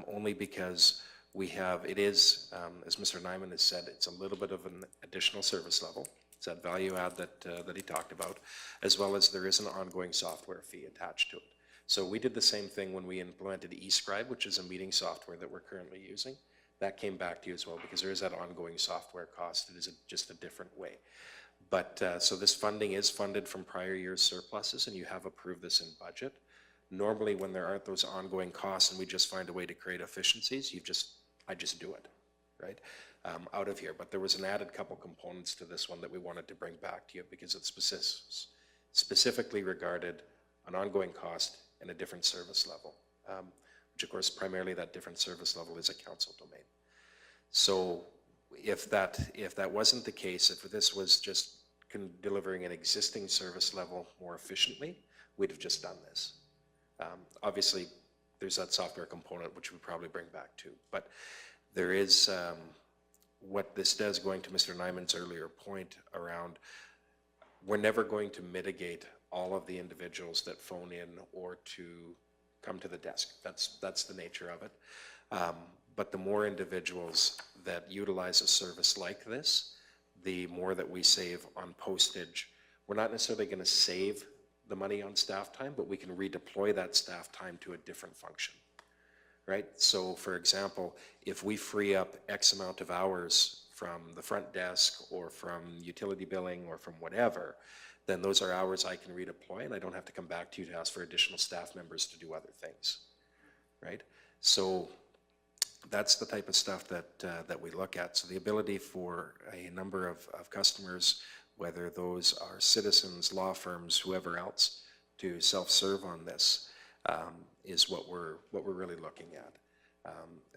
only because it is, as Mr. Nyman has said, it's a little bit of an additional service level. It's that value add that he talked about, as well as there is an ongoing software fee attached to it. So we did the same thing when we implemented eScribe, which is a meeting software that we're currently using. That came back to you as well because there is that ongoing software cost. It is just a different way. But so this funding is funded from prior year's surpluses, and you have approved this in budget. Normally, when there aren't those ongoing costs and we just find a way to create efficiencies, I just do it, right, out of here. But there was an added couple components to this one that we wanted to bring back to you because it specifically regarded an ongoing cost and a different service level, which of course primarily that different service level is a council domain. So if that wasn't the case, if this was just delivering an existing service level more efficiently, we'd have just done this. Obviously, there's that software component which we'd probably bring back too, but there is what this does, going to Mr. Nyman's earlier point around, we're never going to mitigate all of the individuals that phone in or to come to the desk. That's the nature of it. But the more individuals that utilize a service like this, the more that we save on postage. We're not necessarily going to save the money on staff time, but we can redeploy that staff time to a different function, right? So for example, if we free up X amount of hours from the front desk or from utility billing or from whatever, then those are hours I can redeploy and I don't have to come back to you to ask for additional staff members to do other things, right? So that's the type of stuff that we look at. So the ability for a number of customers, whether those are citizens, law firms, whoever else, to self-serve on this is what we're really looking at.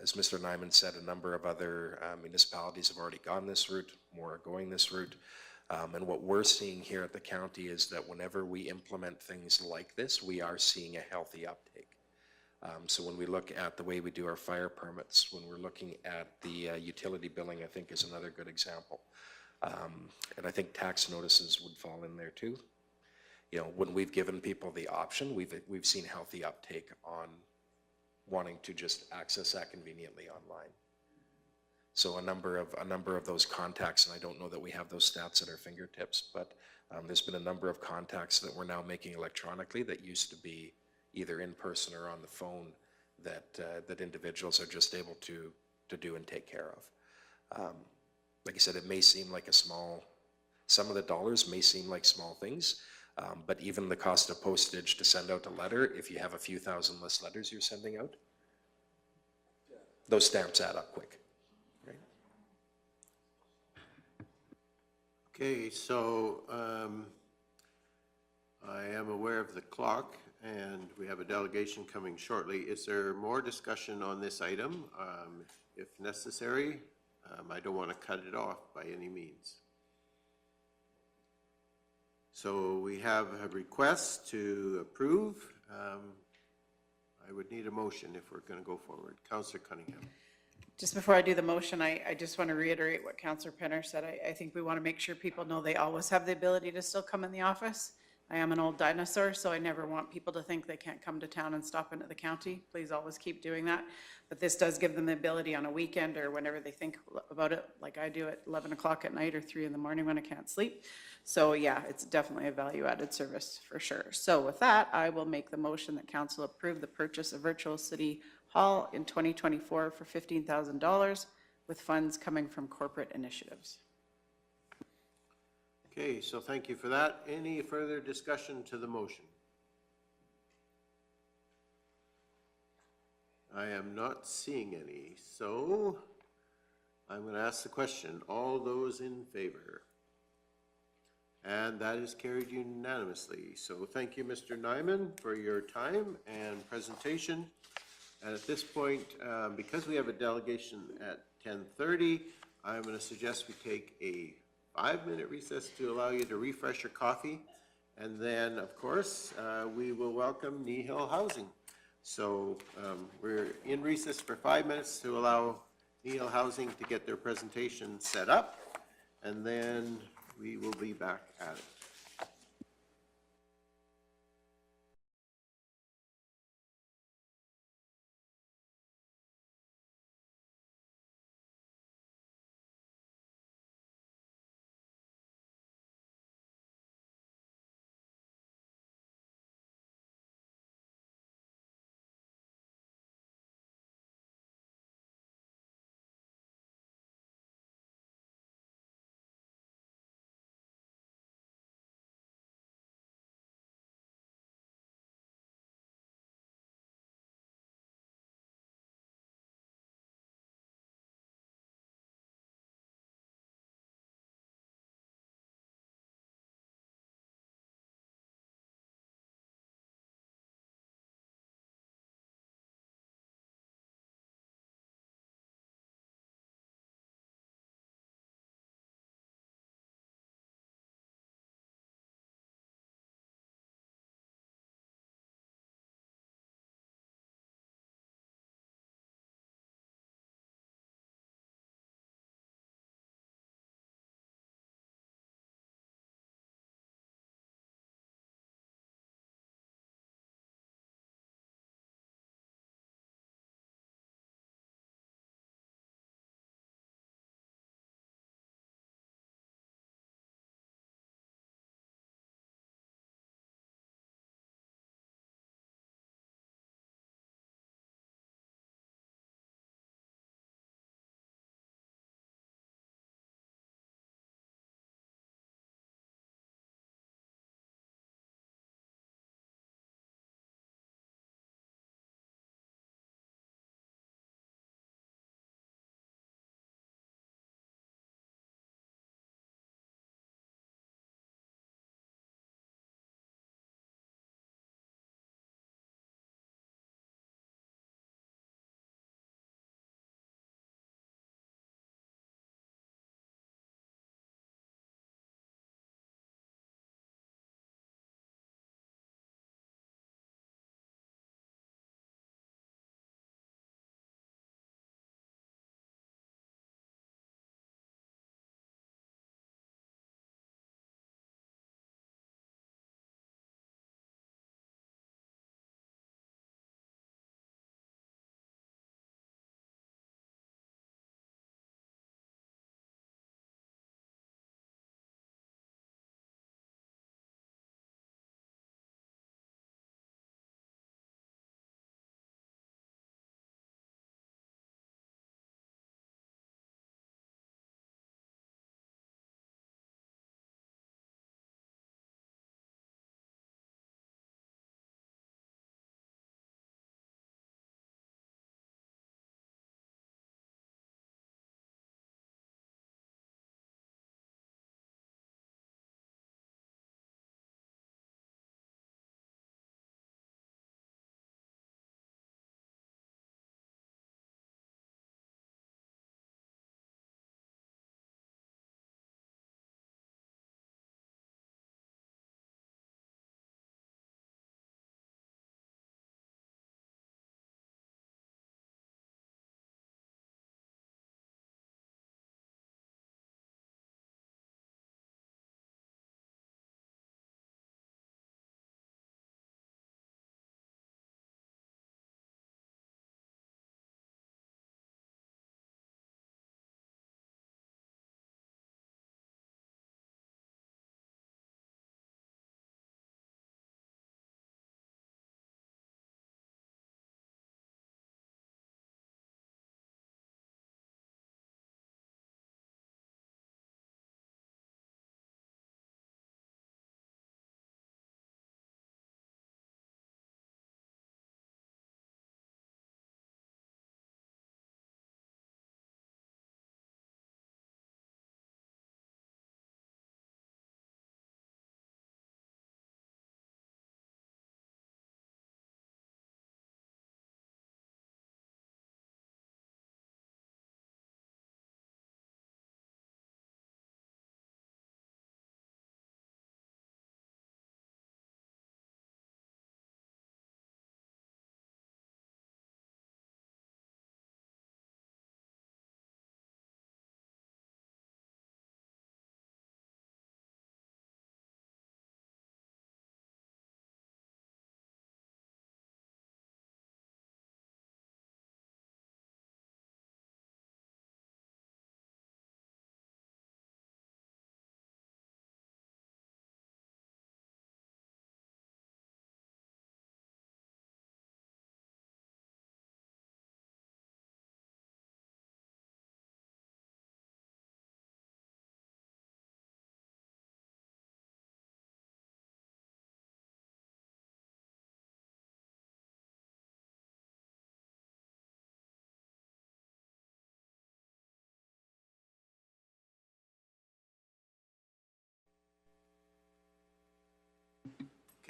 As Mr. Nyman said, a number of other municipalities have already gone this route, more are going this route. And what we're seeing here at the county is that whenever we implement things like this, we are seeing a healthy uptake. So when we look at the way we do our fire permits, when we're looking at the utility billing, I think is another good example. And I think tax notices would fall in there too. You know, when we've given people the option, we've seen healthy uptake on wanting to just access that conveniently online. So a number of those contacts, and I don't know that we have those stats at our fingertips, but there's been a number of contacts that we're now making electronically that used to be either in person or on the phone that individuals are just able to do and take care of. Like I said, it may seem like some of the dollars may seem like small things, but even the cost of postage to send out a letter, if you have a few thousand less letters you're sending out, those stamps add up quick. Right? Okay, so I am aware of the clock and we have a delegation coming shortly. Is there more discussion on this item? If necessary, I don't want to cut it off by any means. So we have a request to approve. I would need a motion if we're going to go forward. Councillor Cunningham. Just before I do the motion, I just want to reiterate what Councillor Penner said. I think we want to make sure people know they always have the ability to still come in the office. I am an old dinosaur, so I never want people to think they can't come to town and stop into the county. Please always keep doing that. But this does give them the ability on a weekend or whenever they think about it, like I do at 11 o'clock at night or 3 in the morning when I can't sleep. So yeah, it's definitely a value-added service for sure. So with that, I will make the motion that council approve the purchase of virtual city hall in 2024 for $15,000 with funds coming from corporate initiatives. Okay, so thank you for that. Any further discussion to the motion? I am not seeing any, so I'm going to ask the question. All those in favor? And that is carried unanimously. So thank you, Mr. Nyman, for your time and presentation. And at this point, because we have a delegation at 10:30, I'm going to suggest we take a 5-minute recess to allow you to refresh your coffee. And then, of course, we will welcome Kneehill Housing. So we're in recess for 5 minutes to allow Kneehill Housing to get their presentation set up. And then we will be back at it.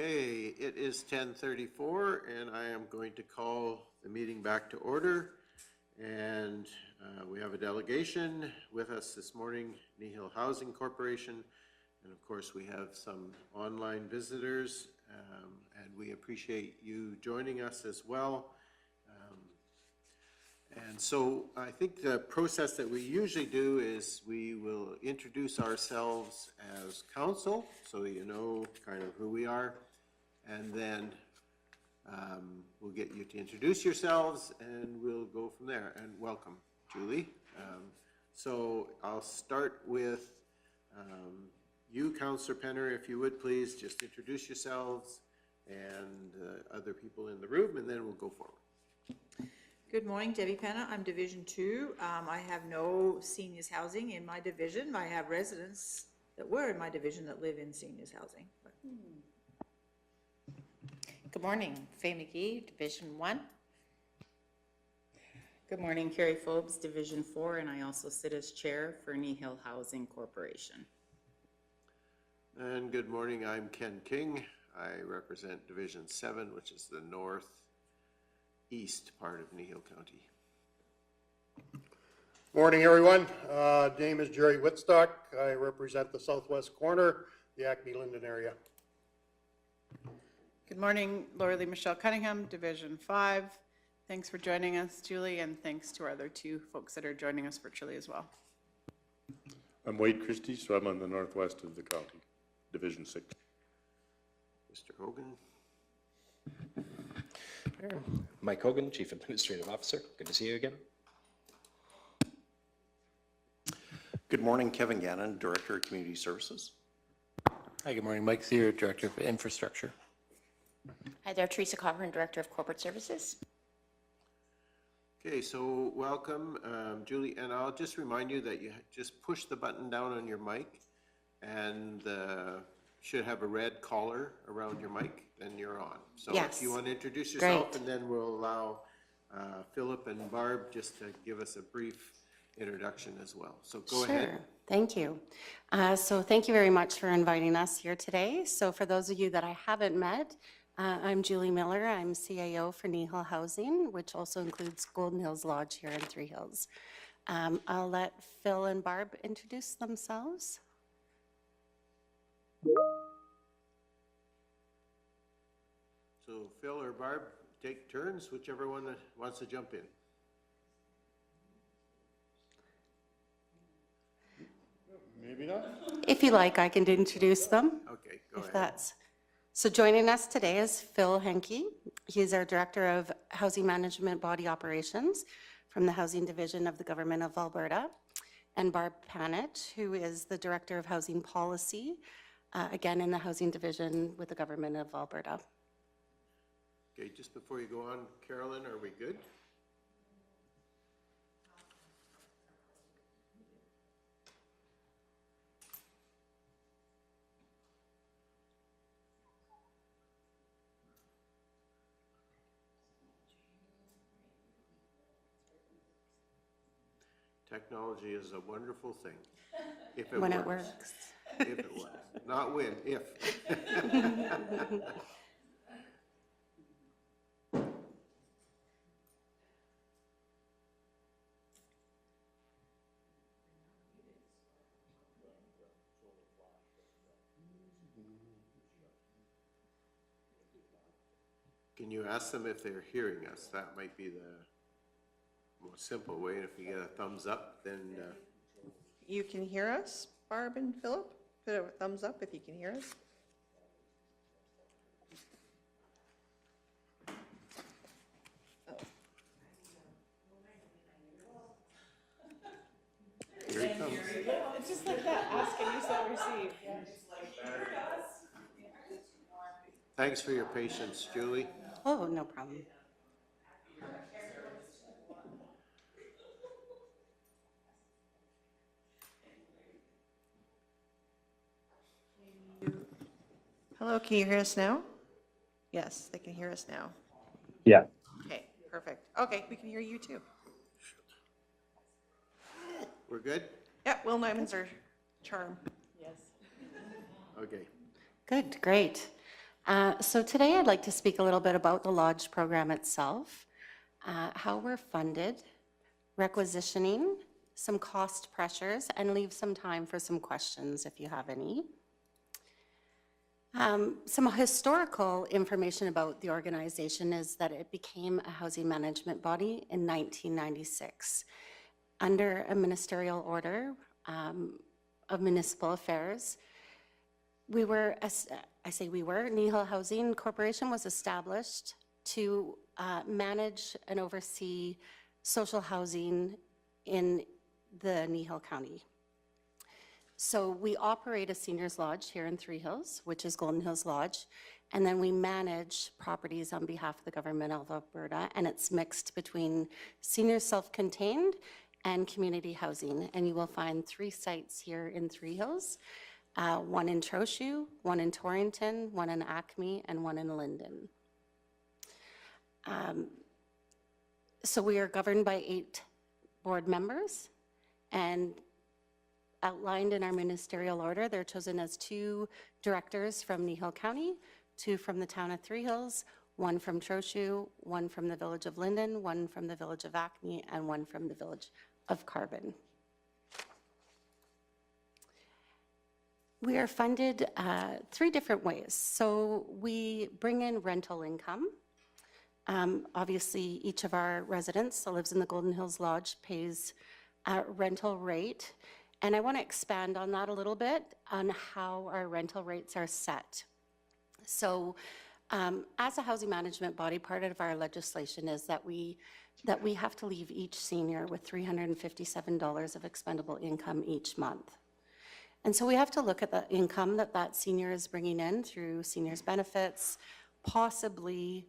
Okay, it is 10:34, and I am going to call the meeting back to order. And we have a delegation with us this morning, Kneehill Housing Corporation. And of course, we have some online visitors, and we appreciate you joining us as well. And so I think the process that we usually do is we will introduce ourselves as council, so you know kind of who we are, and then we'll get you to introduce yourselves, and we'll go from there. And welcome, Julie. So I'll start with you, Councillor Penner, if you would please just introduce yourselves and other people in the room, and then we'll go forward. Good morning, Debbie Penna. I'm Division 2. I have no seniors housing in my division. I have residents that were in my division that live in seniors housing. But Good morning, Faye McGee, Division 1. Good morning, Carrie Phobes, Division 4, and I also sit as chair for Kneehill Housing Corporation. And good morning, I'm Ken King. I represent Division 7, which is the northeast part of Kneehill County. Morning, everyone. Name is Jerry Whitstock. I represent the southwest corner, the Acme-Linden area. Good morning, Laura Lee Michelle Cunningham, Division 5. Thanks for joining us, Julie, and thanks to our other two folks that are joining us virtually as well. I'm Wade Christie, so I'm on the northwest of the county, Division 6. Mr. Hogan. Mike Hogan, Chief Administrative Officer. Good to see you again. Good morning, Kevin Gannon, Director of Community Services. Hi, good morning. Mike Sear, Director of Infrastructure. Hi there, Teresa Cochran, Director of Corporate Services. Okay, so welcome, Julie, and I'll just remind you that you just push the button down on your mic and should have a red collar around your mic, then you're on. So Yes. if you want to introduce yourself, Great. and then we'll allow Philip and Barb just to give us a brief introduction as well. So go ahead. Sure, thank you. So thank you very much for inviting us here today. So for those of you that I haven't met, I'm Julie Miller. I'm CAO for Kneehill Housing, which also includes Golden Hills Lodge here in Three Hills. I'll let Phil and Barb introduce themselves. So Phil or Barb, take turns, whichever one that wants to jump in. Maybe not? If you like, I can introduce them. Okay, go If ahead. that's, so joining us today is Phil Henke. He's our Director of Housing Management Body Operations from the Housing Division of the Government of Alberta, and Barb Panett, who is the Director of Housing Policy, again in the Housing Division with the Government of Alberta. Okay, just before you go on, Carolyn, are we good? Technology is a wonderful thing, if it When works. it works. If it works, not when, if. Can you ask them if they're hearing us? That might be the most simple way. If you get a thumbs up, then You can hear us, Barb and Philip? Put a thumbs up if you can hear us. here it comes. It's just like that, ask and you shall receive. Thanks for your patience, Julie. Oh, no problem. Hello, can you hear us now? Yes, they can hear us now. Yeah. Okay, perfect. Okay, we can hear you too. We're good? Yeah, Will Nyman's our charm. Yes. Okay. Good, great. So today I'd like to speak a little bit about the lodge program itself, how we're funded, requisitioning, some cost pressures, and leave some time for some questions if you have any. Some historical information about the organization is that it became a housing management body in 1996 under a ministerial order of municipal affairs. We were, Kneehill Housing Corporation was established to manage and oversee social housing in the Kneehill County. So we operate a seniors lodge here in Three Hills, which is Golden Hills Lodge, and then we manage properties on behalf of the government of Alberta, and it's mixed between senior self-contained and community housing. And you will find 3 sites here in Three Hills, one in Trochu, one in Torrington, one in Acme, and one in Linden. So we are governed by 8 board members, and outlined in our ministerial order, they're chosen as 2 directors from Kneehill County, 2 from the town of Three Hills, 1 from Trochu, 1 from the village of Linden, 1 from the village of Acme, and 1 from the village of Carbon. We are funded 3 different ways. So we bring in rental income. Obviously, each of our residents that lives in the Golden Hills Lodge pays a rental rate. And I want to expand on that a little bit on how our rental rates are set. So as a housing management body, part of our legislation is that we have to leave each senior with $357 of expendable income each month. And so we have to look at the income that that senior is bringing in through seniors benefits, possibly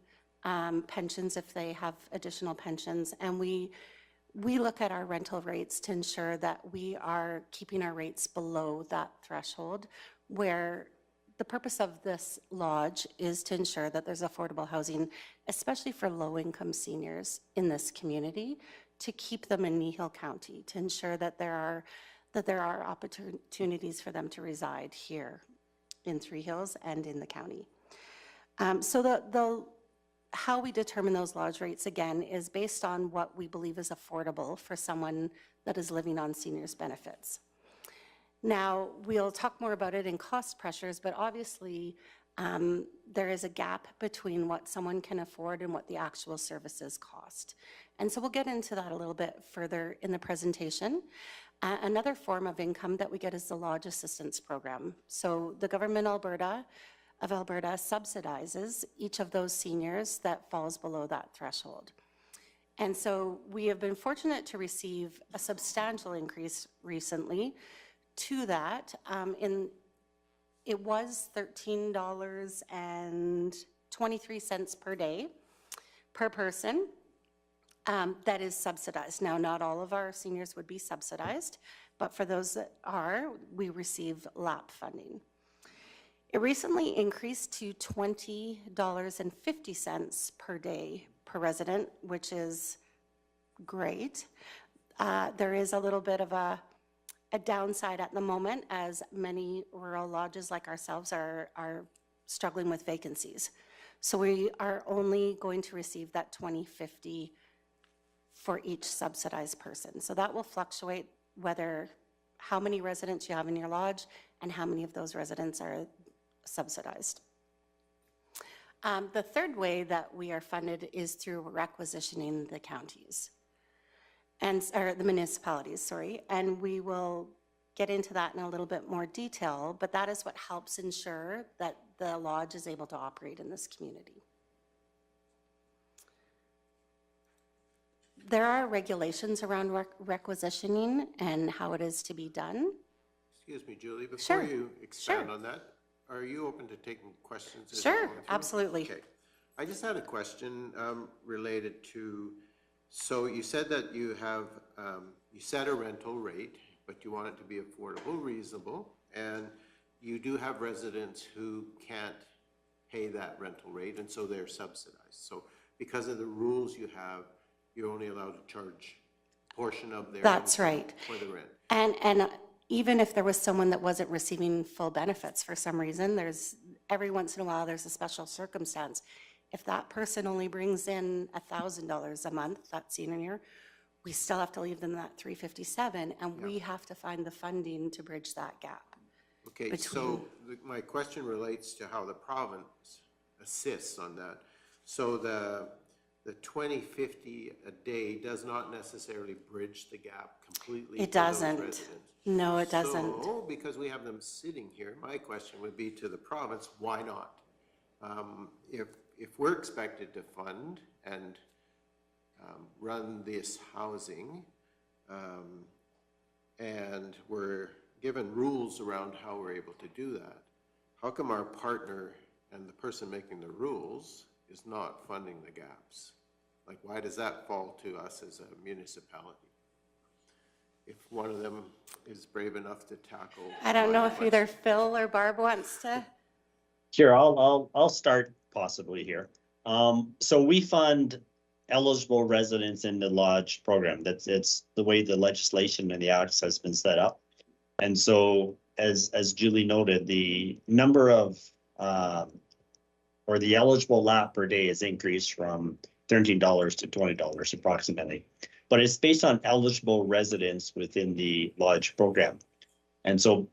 pensions if they have additional pensions, and we look at our rental rates to ensure that we are keeping our rates below that threshold, where the purpose of this lodge is to ensure that there's affordable housing, especially for low-income seniors in this community, to keep them in Kneehill County, to ensure that there are opportunities for them to reside here in Three Hills and in the county. So how we determine those lodge rates, again, is based on what we believe is affordable for someone that is living on seniors' benefits. Now, we'll talk more about it in cost pressures, but obviously there is a gap between what someone can afford and what the actual services cost. And so we'll get into that a little bit further in the presentation. Another form of income that we get is the Lodge Assistance Program. So the government of Alberta subsidizes each of those seniors that falls below that threshold. And so we have been fortunate to receive a substantial increase recently to that. It was $13.23 per day per person that is subsidized. Now, not all of our seniors would be subsidized, but for those that are, we receive LAP funding. It recently increased to $20.50 per day per resident, which is great. There is a little bit of a downside at the moment, as many rural lodges like ourselves are struggling with vacancies. So we are only going to receive that $20.50 for each subsidized person. So that will fluctuate whether how many residents you have in your lodge and how many of those residents are subsidized. The third way that we are funded is through requisitioning the counties or the municipalities, sorry, and we will get into that in a little bit more detail, but that is what helps ensure that the lodge is able to operate in this community. There are regulations around requisitioning and how it is to be done. Excuse me, Julie, before Sure. you expand Sure. on that, are you open to taking questions? as Sure, we're going through? absolutely. Okay. I just had a question related to, so you said that you have, you set a rental rate, but you want it to be affordable, reasonable, and you do have residents who can't pay that rental rate, and so they're subsidized. So because of the rules you have, you're only allowed to charge a portion of their That's income right. for the rent. And even if there was someone that wasn't receiving full benefits for some reason, every once in a while, there's a special circumstance. If that person only brings in $1,000 a month, that senior year, we still have to leave them that 357, and we have to find the funding to bridge that gap. Okay, so my question relates to how the province assists on that. So the 2050 a day does not necessarily bridge the gap completely. It for those doesn't. residents. No, it doesn't. So, because we have them sitting here, my question would be to the province, why not? If we're expected to fund and run this housing, and we're given rules around how we're able to do that, how come our partner and the person making the rules is not funding the gaps? Like, why does that fall to us as a municipality? If one of them is brave enough to tackle. I don't know my if either question. Phil or Barb wants to. Sure, I'll start possibly here. So we fund eligible residents in the lodge program. It's the way the legislation and the acts has been set up. And so as Julie noted, the number of, or the eligible lap per day is increased from $13 to $20 approximately. But it's based on eligible residents within the lodge program. And so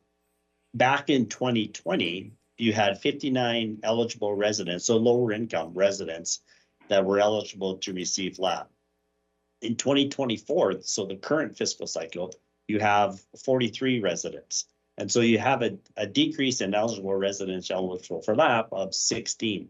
back in 2020, you had 59 eligible residents, so lower income residents that were eligible to receive LAP. In 2024, so the current fiscal cycle, you have 43 residents. And so you have a decrease in eligible residents eligible for LAP of 16,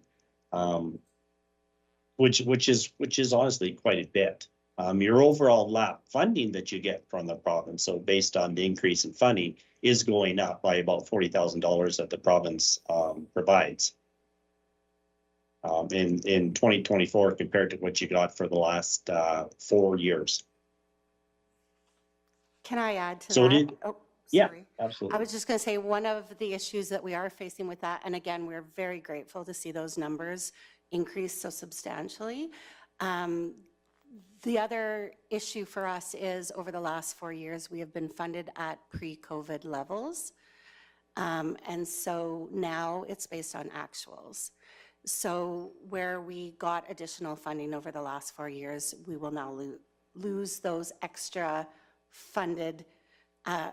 which is honestly quite a bit. Your overall LAP funding that you get from the province, so based on the increase in funding, is going up by about $40,000 that the province provides in 2024 compared to what you got for the last 4 years. Can I add to So that? Oh, yeah, sorry. absolutely. I was just going to say, one of the issues that we are facing with that, and again, we're very grateful to see those numbers increase so substantially. The other issue for us is over the last 4 years, we have been funded at pre-COVID levels. And so now it's based on actuals. So where we got additional funding over the last 4 years, we will now lose those extra funded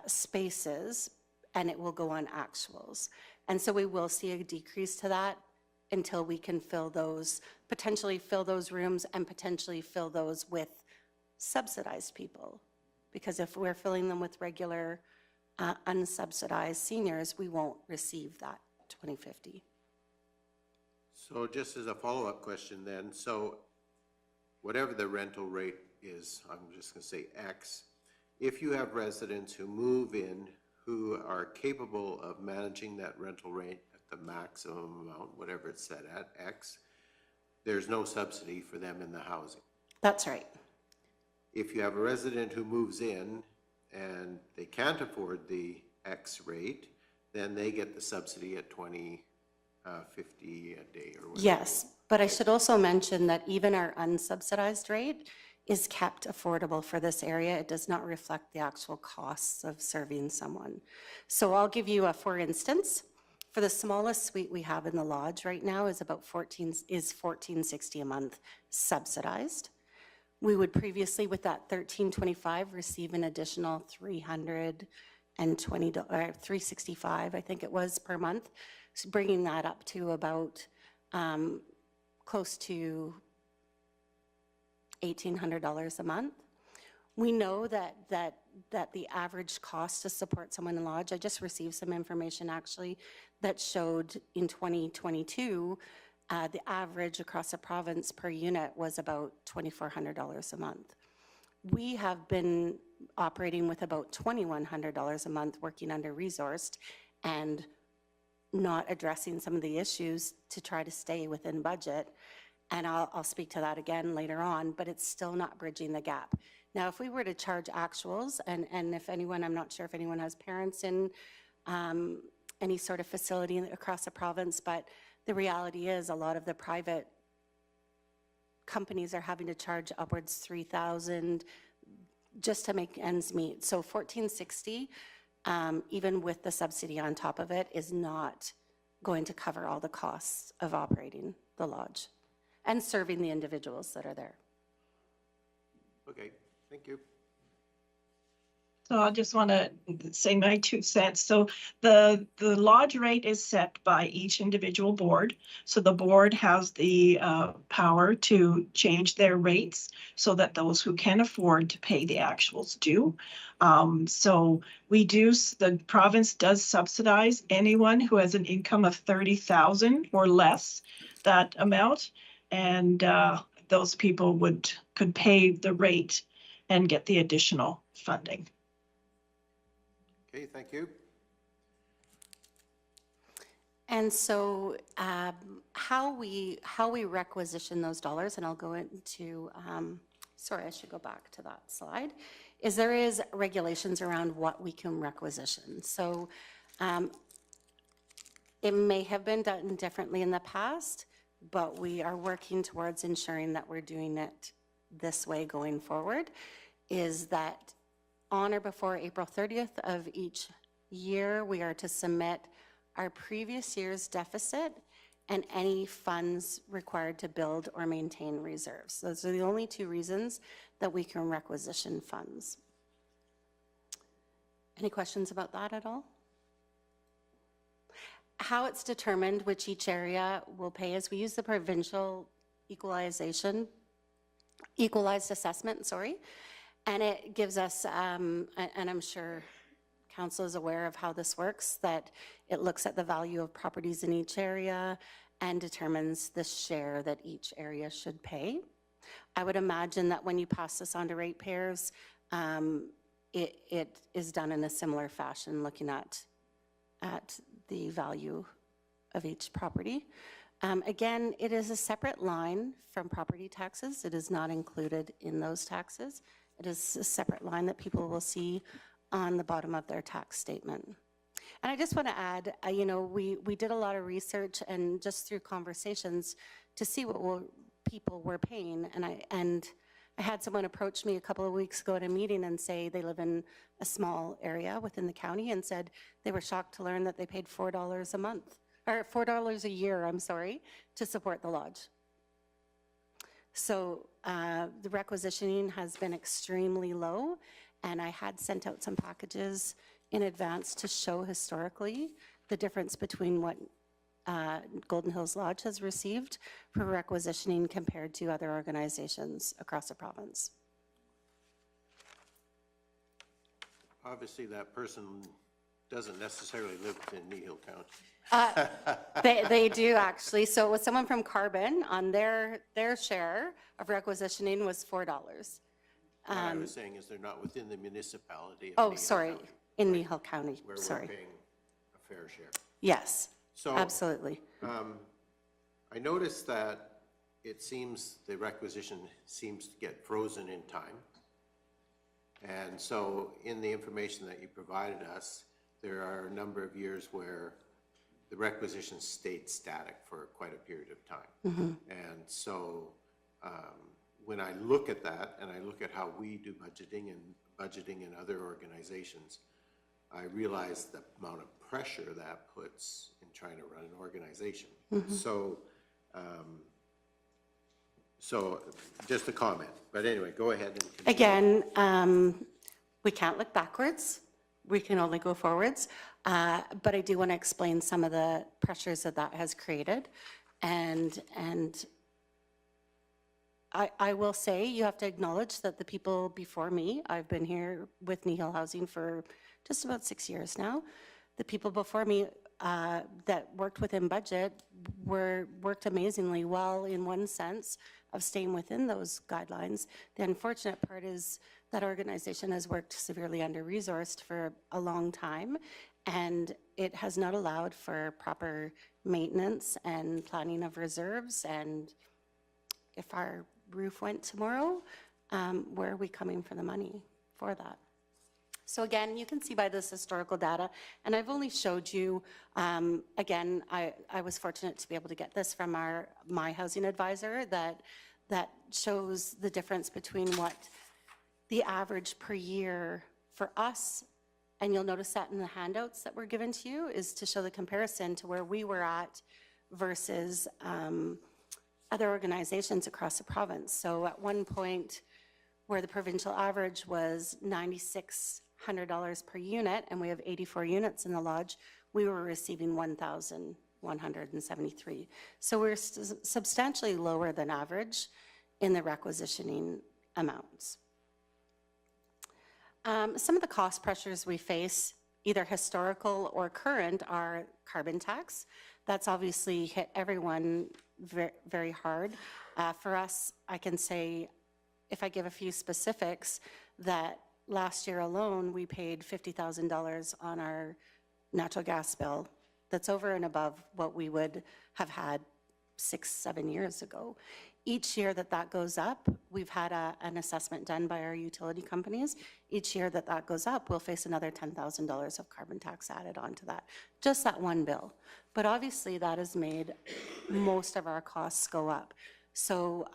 spaces, and it will go on actuals. And so we will see a decrease to that until we can fill those, potentially fill those rooms and potentially fill those with subsidized people. Because if we're filling them with regular unsubsidized seniors, we won't receive that 2050. So just as a follow-up question then, so whatever the rental rate is, I'm just gonna say X, if you have residents who move in who are capable of managing that rental rate at the maximum amount, whatever it's set at, X, there's no subsidy for them in the housing. That's right. If you have a resident who moves in and they can't afford the X rate, then they get the subsidy at $20.50 a day or whatever. Yes, but I should also mention that even our unsubsidized rate is kept affordable for this area. It does not reflect the actual costs of serving someone. So I'll give you a, for instance, for the smallest suite we have in the lodge right now is about $14.60 a month subsidized. We would previously, with that $13.25, receive an additional $365, I think it was, per month, so bringing that up to about close to $1,800 a month. We know that the average cost to support someone in lodge, I just received some information actually that showed in 2022, the average across the province per unit was about $2,400 a month. We have been operating with about $2,100 a month working under resourced and not addressing some of the issues to try to stay within budget. And I'll speak to that again later on, but it's still not bridging the gap. Now, if we were to charge actuals, and if anyone, I'm not sure if anyone has parents in any sort of facility across the province, but the reality is a lot of the private companies are having to charge upwards $3,000 just to make ends meet. So $14.60, even with the subsidy on top of it, is not going to cover all the costs of operating the lodge and serving the individuals that are there. Okay, thank you. So I just want to say my 2 cents. So the lodge rate is set by each individual board. So the board has the power to change their rates so that those who can afford to pay the actuals do. So the province does subsidize anyone who has an income of 30,000 or less, that amount. And those people could pay the rate and get the additional funding. Okay, thank you. And so how we requisition those dollars, and I'll go into, sorry, I should go back to that slide, is there is regulations around what we can requisition. So it may have been done differently in the past, but we are working towards ensuring that we're doing it this way going forward, is that on or before April 30th of each year, we are to submit our previous year's deficit and any funds required to build or maintain reserves. Those are the only 2 reasons that we can requisition funds. Any questions about that at all? How it's determined which each area will pay is we use the provincial equalized assessment, and it gives us, and I'm sure council is aware of how this works, that it looks at the value of properties in each area and determines the share that each area should pay. I would imagine that when you pass this on to ratepayers, it is done in a similar fashion, looking at the value of each property. Again, it is a separate line from property taxes. It is not included in those taxes. It is a separate line that people will see on the bottom of their tax statement. And I just want to add, we did a lot of research and just through conversations to see what people were paying. And I had someone approach me a couple of weeks ago at a meeting and say they live in a small area within the county and said they were shocked to learn that they paid $4 a month, or $4 a year, I'm sorry, to support the lodge. So the requisitioning has been extremely low, and I had sent out some packages in advance to show historically the difference between what Golden Hills Lodge has received for requisitioning compared to other organizations across the province. Obviously, that person doesn't necessarily live in Kneehill County. They do actually. So it was someone from Carbon on their share of requisitioning was $4. What I was saying is they're not within the municipality of Oh, Kneehill sorry, County, in Kneehill County, where sorry. we're paying a fair share. Yes, So, absolutely. I noticed that it seems the requisition seems to get frozen in time. And so in the information that you provided us, there are a number of years where the requisition stayed static for quite a period of time. And so when I look at that and I look at how we do budgeting in other organizations, I realize the amount of pressure that puts in trying to run an organization. So just a comment, but anyway, go ahead and continue. Again, we can't look backwards. We can only go forwards. But I do want to explain some of the pressures that has created. And I will say, you have to acknowledge that the people before me, I've been here with Kneehill Housing for just about 6 years now. The people before me that worked within budget worked amazingly well in one sense of staying within those guidelines. The unfortunate part is that organization has worked severely under-resourced for a long time, and it has not allowed for proper maintenance and planning of reserves. And if our roof went tomorrow, where are we coming for the money for that? So again, you can see by this historical data, and I've only showed you, again, I was fortunate to be able to get this from my housing advisor that shows the difference between what the average per year for us and you'll notice that in the handouts that were given to you, is to show the comparison to where we were at versus other organizations across the province. So at one point, where the provincial average was $9,600 per unit, and we have 84 units in the lodge, we were receiving $1,173. So we're substantially lower than average in the requisitioning amounts. Some of the cost pressures we face, either historical or current, are carbon tax. That's obviously hit everyone very, very hard. For us, I can say, if I give a few specifics, that last year alone, we paid $50,000 on our natural gas bill. That's over and above what we would have had 6-7 years ago. Each year that that goes up, we've had an assessment done by our utility companies. Each year that that goes up, we'll face another $10,000 of carbon tax added onto that, just that one bill. But obviously that has made most of our costs go up. So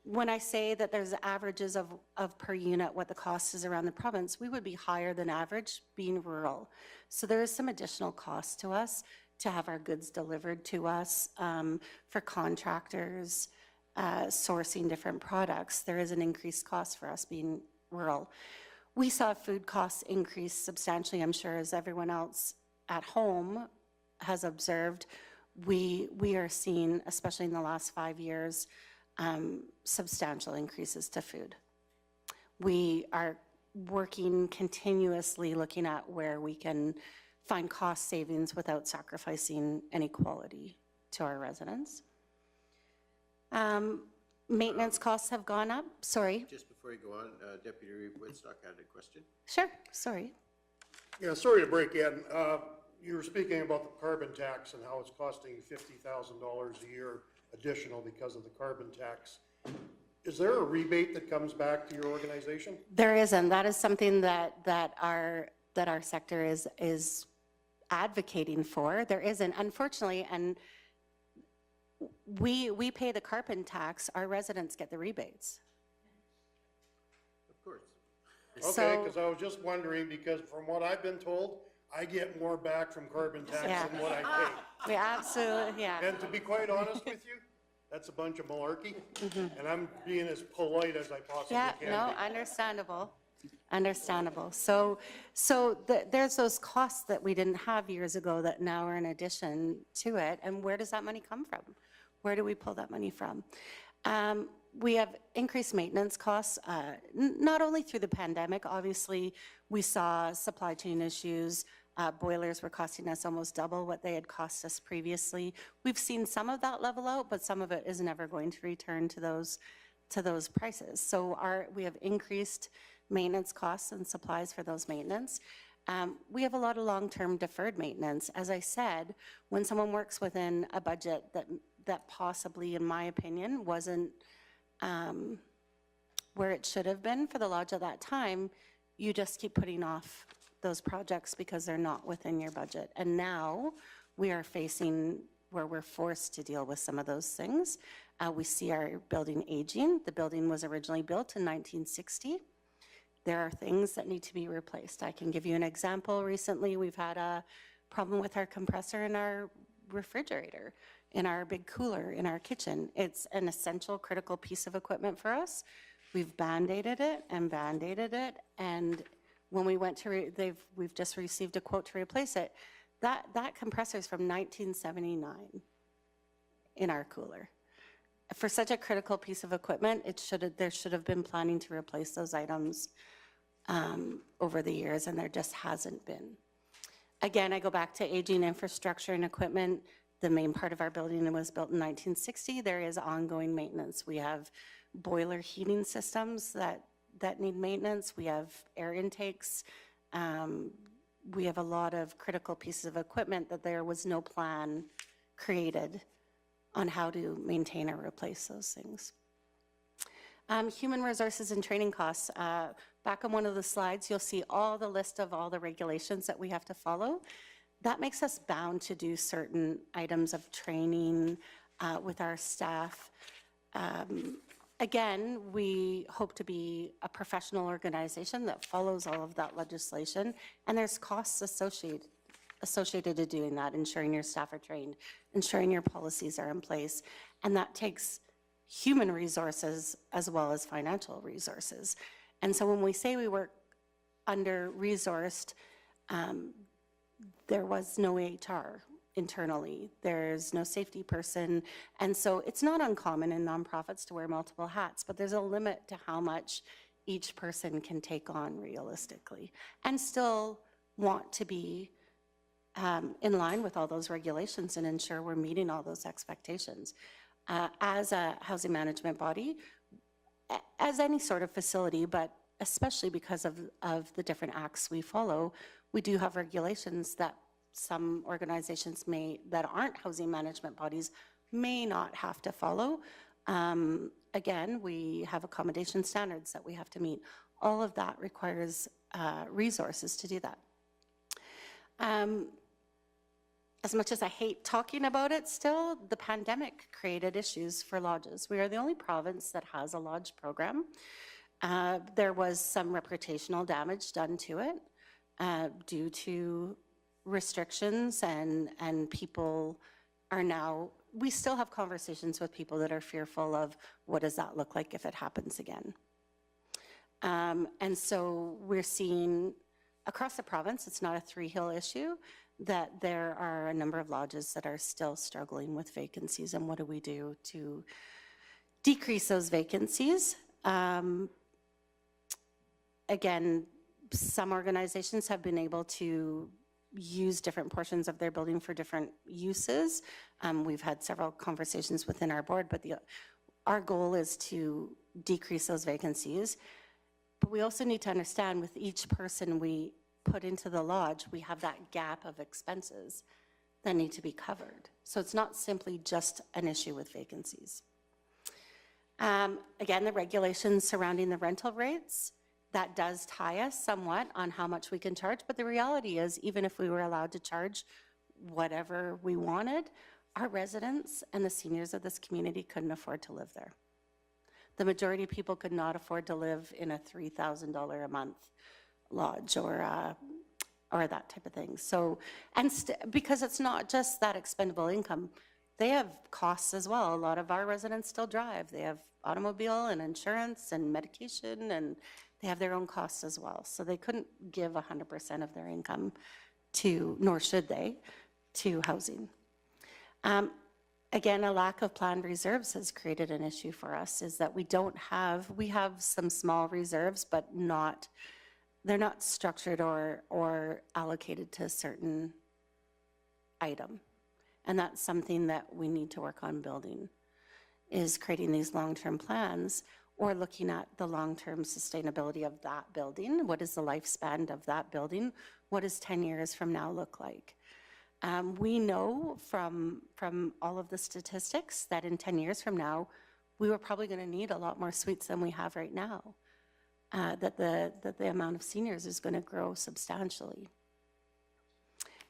when I say that there's averages of per unit what the cost is around the province, we would be higher than average being rural. So there is some additional cost to us to have our goods delivered to us, for contractors, sourcing different products. There is an increased cost for us being rural. We saw food costs increase substantially, I'm sure, as everyone else at home has observed. We are seeing, especially in the last 5 years, substantial increases to food. We are working continuously looking at where we can find cost savings without sacrificing any quality to our residents. Maintenance costs have gone up. Sorry. Just before you go on, Deputy Reeve Woodstock had a question. Sure, sorry. Yeah, sorry to break in. You were speaking about the carbon tax and how it's costing $50,000 a year additional because of the carbon tax. Is there a rebate that comes back to your organization? There isn't. That is something that our sector is advocating for. There isn't, unfortunately, and we pay the carbon tax. Our residents get the rebates. Of course. Okay, because I was just wondering, because from what I've been told, I get more back from carbon tax Yeah. than what I pay. We absolutely, yeah. And to be quite honest with you, that's a bunch of malarkey, and I'm being as polite as I possibly Yeah, can no, be. understandable, understandable. So there's those costs that we didn't have years ago that now are in addition to it, and where does that money come from? Where do we pull that money from? We have increased maintenance costs, not only through the pandemic. Obviously, we saw supply chain issues. Boilers were costing us almost double what they had cost us previously. We've seen some of that level out, but some of it is never going to return to those prices. So we have increased maintenance costs and supplies for those maintenance. We have a lot of long-term deferred maintenance. As I said, when someone works within a budget that possibly, in my opinion, wasn't where it should have been for the lodge at that time, you just keep putting off those projects because they're not within your budget. And now we are facing where we're forced to deal with some of those things. We see our building aging. The building was originally built in 1960. There are things that need to be replaced. I can give you an example. Recently, we've had a problem with our compressor in our refrigerator, in our big cooler, in our kitchen. It's an essential, critical piece of equipment for us. We've band-aided it and band-aided it, and when we went to, we've just received a quote to replace it. That compressor is from 1979 in our cooler. For such a critical piece of equipment, there should have been planning to replace those items over the years, and there just hasn't been. Again, I go back to aging infrastructure and equipment. The main part of our building was built in 1960. There is ongoing maintenance. We have boiler heating systems that need maintenance. We have air intakes. We have a lot of critical pieces of equipment that there was no plan created on how to maintain or replace those things. Human resources and training costs. Back on one of the slides, you'll see all the list of all the regulations that we have to follow. That makes us bound to do certain items of training with our staff. Again, we hope to be a professional organization that follows all of that legislation, and there's costs associated to doing that, ensuring your staff are trained, ensuring your policies are in place, and that takes human resources as well as financial resources. And so when we say we work under-resourced, there was no HR internally. There's no safety person. And so it's not uncommon in nonprofits to wear multiple hats, but there's a limit to how much each person can take on realistically and still want to be in line with all those regulations and ensure we're meeting all those expectations. As a housing management body, as any sort of facility, but especially because of the different acts we follow, we do have regulations that some organizations that aren't housing management bodies may not have to follow. Again, we have accommodation standards that we have to meet. All of that requires resources to do that. As much as I hate talking about it still, the pandemic created issues for lodges. We are the only province that has a lodge program. There was some reputational damage done to it due to restrictions, and people are now, we still have conversations with people that are fearful of what does that look like if it happens again. And so we're seeing across the province, it's not a Three-Hill issue, that there are a number of lodges that are still struggling with vacancies, and what do we do to decrease those vacancies? Again, some organizations have been able to use different portions of their building for different uses. We've had several conversations within our board, but our goal is to decrease those vacancies. But we also need to understand with each person we put into the lodge, we have that gap of expenses that need to be covered. So it's not simply just an issue with vacancies. Again, the regulations surrounding the rental rates, that does tie us somewhat on how much we can charge, but the reality is, even if we were allowed to charge whatever we wanted, our residents and the seniors of this community couldn't afford to live there. The majority of people could not afford to live in a $3,000 a month lodge or that type of thing. So, because it's not just that expendable income, they have costs as well. A lot of our residents still drive. They have automobile and insurance and medication, and they have their own costs as well. So they couldn't give 100% of their income to, nor should they, to housing. Again, a lack of planned reserves has created an issue for us, is that we have some small reserves, but they're not structured or allocated to a certain item. And that's something that we need to work on building, is creating these long-term plans or looking at the long-term sustainability of that building. What is the lifespan of that building? What does 10 years from now look like? We know from all of the statistics that in 10 years from now, we were probably going to need a lot more suites than we have right now, that the amount of seniors is going to grow substantially.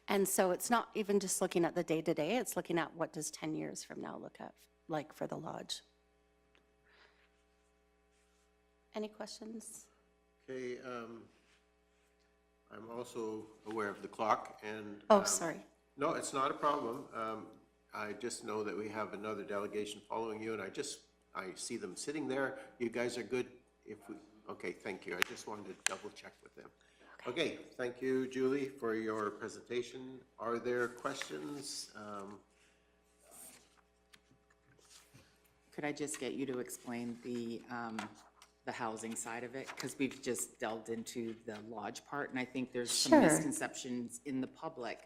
And so it's not even just looking at the day-to-day, it's looking at what does 10 years from now look like for the lodge. Any questions? Okay, I'm also aware of the clock, and Oh, sorry. no, it's not a problem. I just know that we have another delegation following you, and I see them sitting there. You guys are good. Okay, thank you. I just wanted to double check with them. Okay, thank you, Julie, for your presentation. Are there questions? Could I just get you to explain the housing side of it? Because we've just delved into the lodge part, and I think there's some misconceptions in the public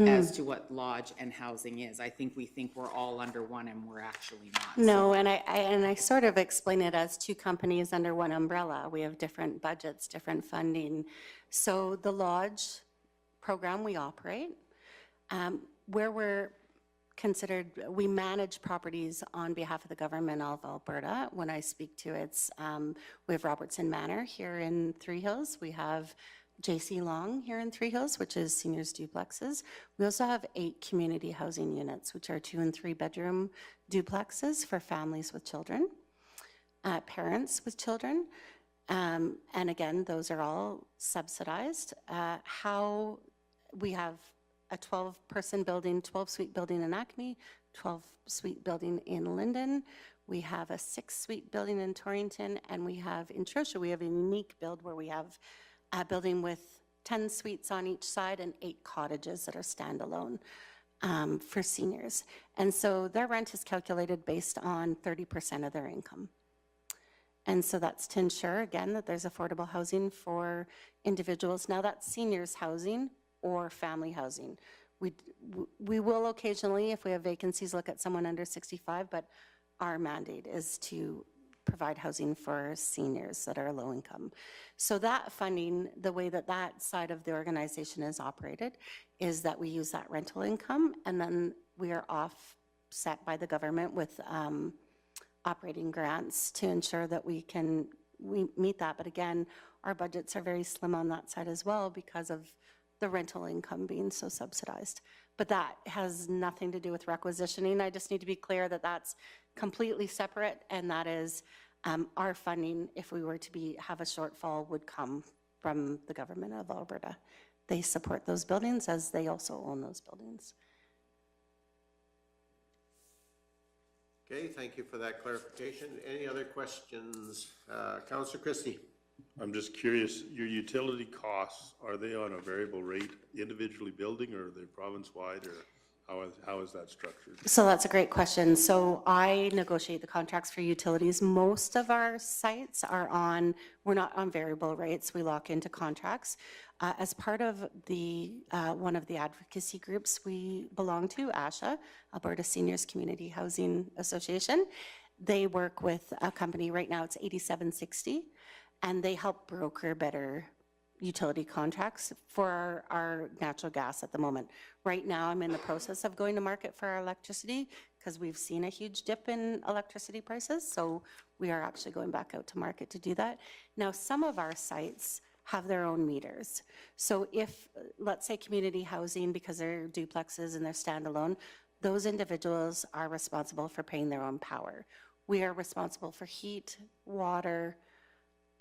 as to what lodge and housing is. I think we think we're all under one, and we're actually not. No, and I sort of explain it as two companies under one umbrella. We have different budgets, different funding. So the lodge program we operate, where we're considered, we manage properties on behalf of the government of Alberta. When I speak to it, we have Robertson Manor here in Three Hills. We have JC Long here in Three Hills, which is seniors duplexes. We also have 8 community housing units, which are 2- and 3-bedroom duplexes for families with children. parents with children. And again, those are all subsidized. How we have a 12-person building, 12-suite building in Acme, 12-suite building in Linden. We have a 6-suite building in Torrington, and we have in Trochu, we have a unique build where we have a building with 10 suites on each side and 8 cottages that are standalone for seniors. And so their rent is calculated based on 30% of their income. And so that's to ensure, again, that there's affordable housing for individuals. Now that's seniors housing or family housing. We will occasionally, if we have vacancies, look at someone under 65, but our mandate is to provide housing for seniors that are low income. So that funding, the way that that side of the organization is operated is that we use that rental income, and then we are offset by the government with operating grants to ensure that we meet that. But again, our budgets are very slim on that side as well because of the rental income being so subsidized. But that has nothing to do with requisitioning. I just need to be clear that that's completely separate, and that is our funding, if we were to have a shortfall, would come from the government of Alberta. They support those buildings as they also own those buildings. Okay, thank you for that clarification. Any other questions? Councillor Christie. I'm just curious, your utility costs, are they on a variable rate individually building, or are they province-wide, or how is that structured? So that's a great question. So I negotiate the contracts for utilities. Most of our sites we're not on variable rates. We lock into contracts. As part of one of the advocacy groups we belong to, ASHA, Alberta Seniors Community Housing Association, they work with a company, right now it's 8760, and they help broker better utility contracts for our natural gas at the moment. Right now, I'm in the process of going to market for our electricity because we've seen a huge dip in electricity prices, so we are actually going back out to market to do that. Now, some of our sites have their own meters. So if, let's say, community housing, because they're duplexes and they're standalone, those individuals are responsible for paying their own power. We are responsible for heat, water,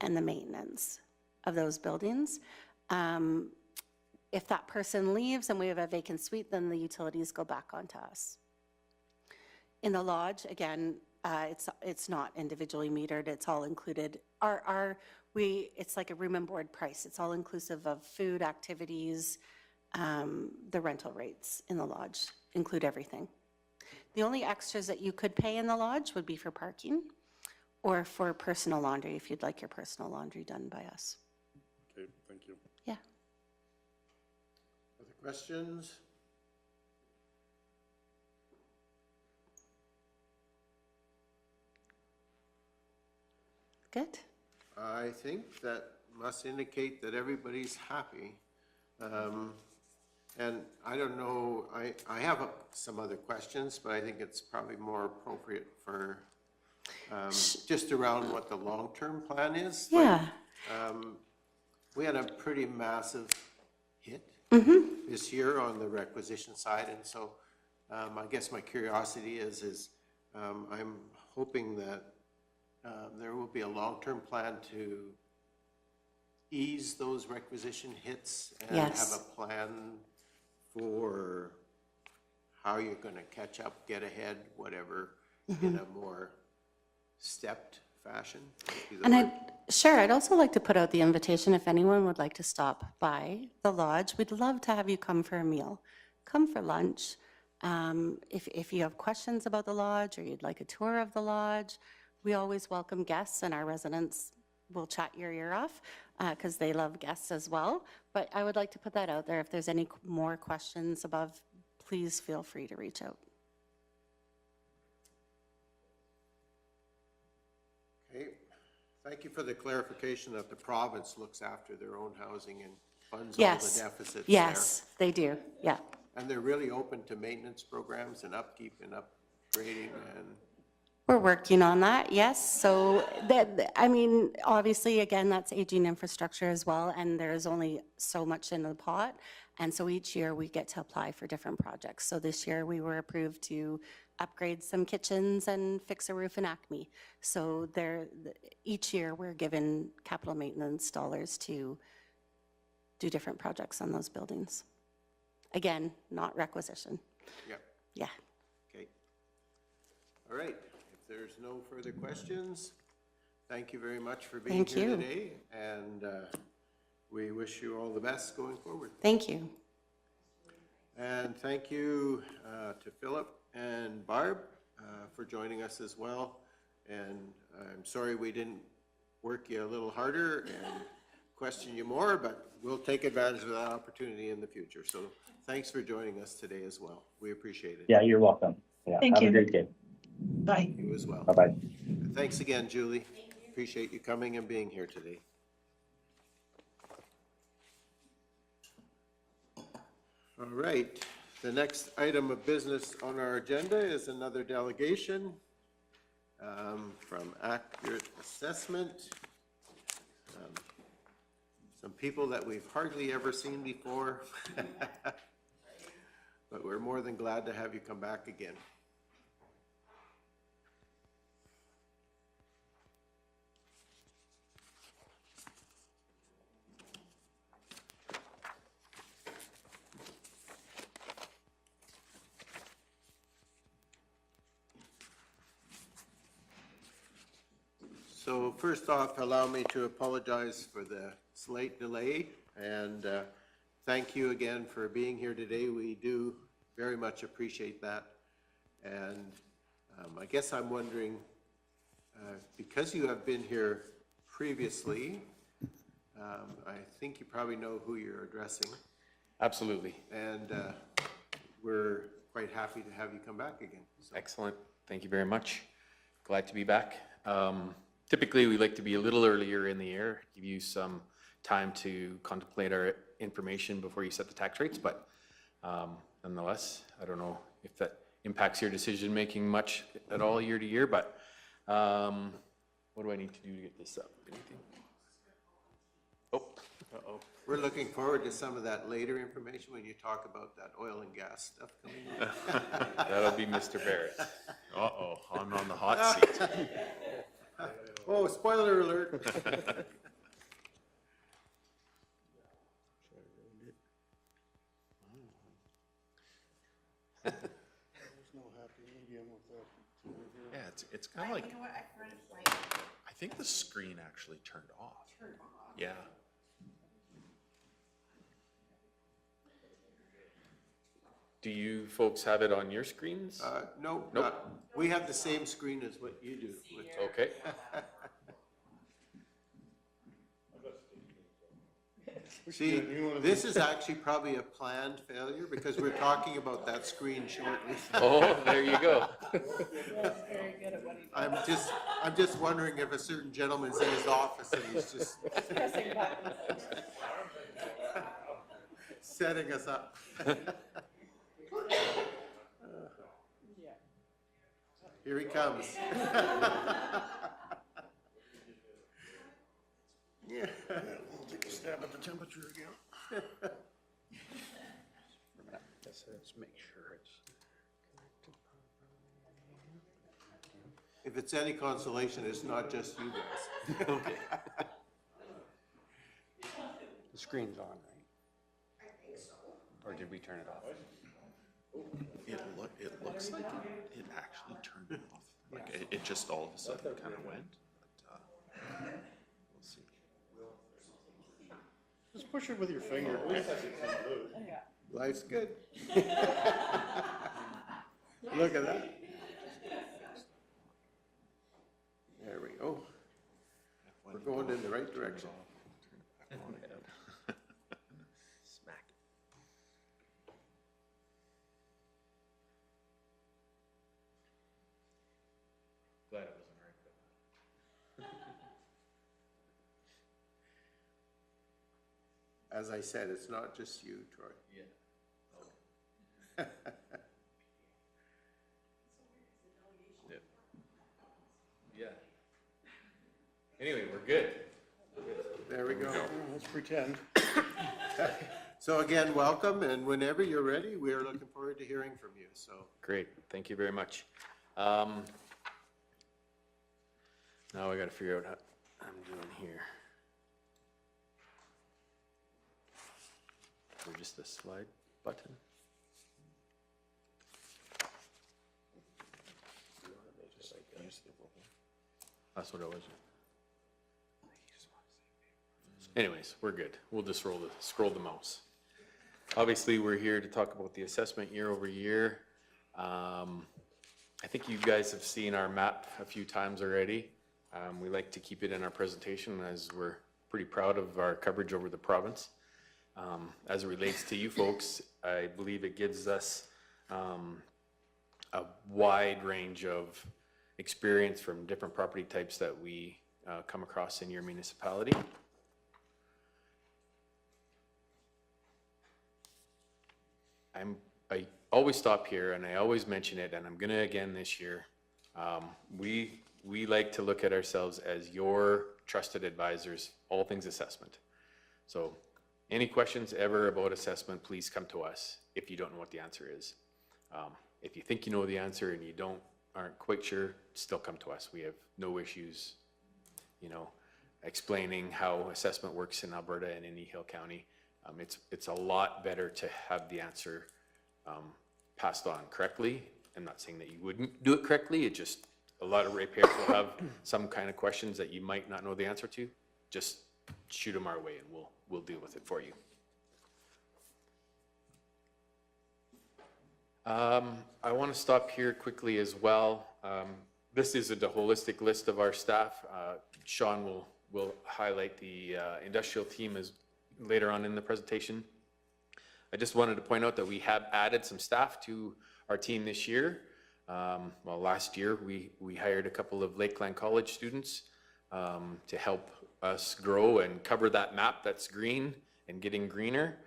and the maintenance of those buildings. If that person leaves and we have a vacant suite, then the utilities go back onto us. In the lodge, again, it's not individually metered, it's all included. It's like a room and board price. It's all inclusive of food, activities, the rental rates in the lodge include everything. The only extras that you could pay in the lodge would be for parking or for personal laundry, if you'd like your personal laundry done by us. Okay, thank you. Yeah. Other questions? Good. I think that must indicate that everybody's happy. And I don't know, I have some other questions, but I think it's probably more appropriate for just around what the long-term plan is. Yeah. We had a pretty massive hit this year on the requisition side, and so I guess my curiosity is I'm hoping that there will be a long-term plan to ease those requisition hits and Yes. have a plan for how you're going to catch up, get ahead, whatever, in a more stepped fashion. And I'd also like to put out the invitation if anyone would like to stop by the lodge. We'd love to have you come for a meal. Come for lunch. If you have questions about the lodge or you'd like a tour of the lodge, we always welcome guests, and our residents will chat your ear off because they love guests as well. But I would like to put that out there. If there's any more questions above, please feel free to reach out. Okay, thank you for the clarification that the province looks after their own housing and funds all the deficits there. Yes, they do, yeah. And they're really open to maintenance programs and upkeep and upgrading and We're working on that, yes. So that, I mean, obviously, again, that's aging infrastructure as well, and there's only so much in the pot. And so each year we get to apply for different projects. So this year we were approved to upgrade some kitchens and fix a roof in Acme. So each year we're given capital maintenance dollars to do different projects on those buildings. Again, not requisition. Yeah. Yeah. Okay. All right. If there's no further questions, thank you very much for being Thank here you. today. And we wish you all the best going forward. Thank you. And thank you to Philip and Barb for joining us as well. And I'm sorry we didn't work you a little harder and question you more, but we'll take advantage of that opportunity in the future. So thanks for joining us today as well. We appreciate it. Yeah, you're welcome. Yeah, Thank have you. a great day. Bye. You as well. Bye-bye. Thanks again, Julie. Appreciate you coming and being here today. All right, the next item of business on our agenda is another delegation from Accurate Assessment. Some people that we've hardly ever seen before, but we're more than glad to have you come back again. So first off, allow me to apologize for the slight delay, and thank you again for being here today. We do very much appreciate that. And I guess I'm wondering, because you have been here previously, I think you probably know who you're addressing. Absolutely. And we're quite happy to have you come back again. So. Excellent. Thank you very much. Glad to be back. Typically, we like to be a little earlier in the year, give you some time to contemplate our information before you set the tax rates, but nonetheless, I don't know if that impacts your decision-making much at all year to year, but what do I need to do to get this up? Anything? Oh, uh-oh. We're looking forward to some of that later information when you talk about that oil and gas stuff coming in. That'll be Mr. Barrett. Uh-oh, I'm on the hot seat. Oh, spoiler alert. Yeah, it's kind of like, You know what, I've heard it like. I think the screen actually turned off. Yeah. Do you folks have it on your screens? No, Nope. we have the same screen as what you do. Okay. See, this is actually probably a planned failure because we're talking about that screen shortly. Oh, there you go. I'm just wondering if a certain gentleman's in his office and he's just setting us up. Here he comes. Yeah. We'll take a stab at the temperature again. Let's make sure it's. If it's any consolation, it's not just you guys. Okay. The screen's on, right? I think so. Or did we turn it off? It looks like it actually turned it off. Like it just all of a sudden kind of went. But, we'll see. Just push it with your finger. At least I can see blue. Life's good. Look at that. There we go. We're going in the right direction. Smack. Glad it wasn't right. As I said, it's not just you, Troy. Yeah. Yeah. Yeah. Anyway, we're good. There we go. Let's pretend. So again, welcome, and whenever you're ready, we are looking forward to hearing from you, so. Great, thank you very much. Now I gotta figure out what I'm doing here. Or just the slide button. That's what it was. Anyways, we're good. We'll just scroll the mouse. Obviously, we're here to talk about the assessment year over year. I think you guys have seen our map a few times already. We like to keep it in our presentation as we're pretty proud of our coverage over the province. As it relates to you folks, I believe it gives us a wide range of experience from different property types that we come across in your municipality. I always stop here and I always mention it, and I'm gonna again this year. We like to look at ourselves as your trusted advisors, all things assessment. So any questions ever about assessment, please come to us if you don't know what the answer is. If you think you know the answer and you aren't quite sure, still come to us. We have no issues, explaining how assessment works in Alberta and in Kneehill County. It's a lot better to have the answer passed on correctly. I'm not saying that you wouldn't do it correctly. It just, a lot of ratepayers will have some kind of questions that you might not know the answer to. Just shoot them our way and we'll deal with it for you. I want to stop here quickly as well. This is a holistic list of our staff. Sean will highlight the industrial team as later on in the presentation. I just wanted to point out that we have added some staff to our team this year. Last year we hired a couple of Lakeland College students to help us grow and cover that map that's green and getting greener.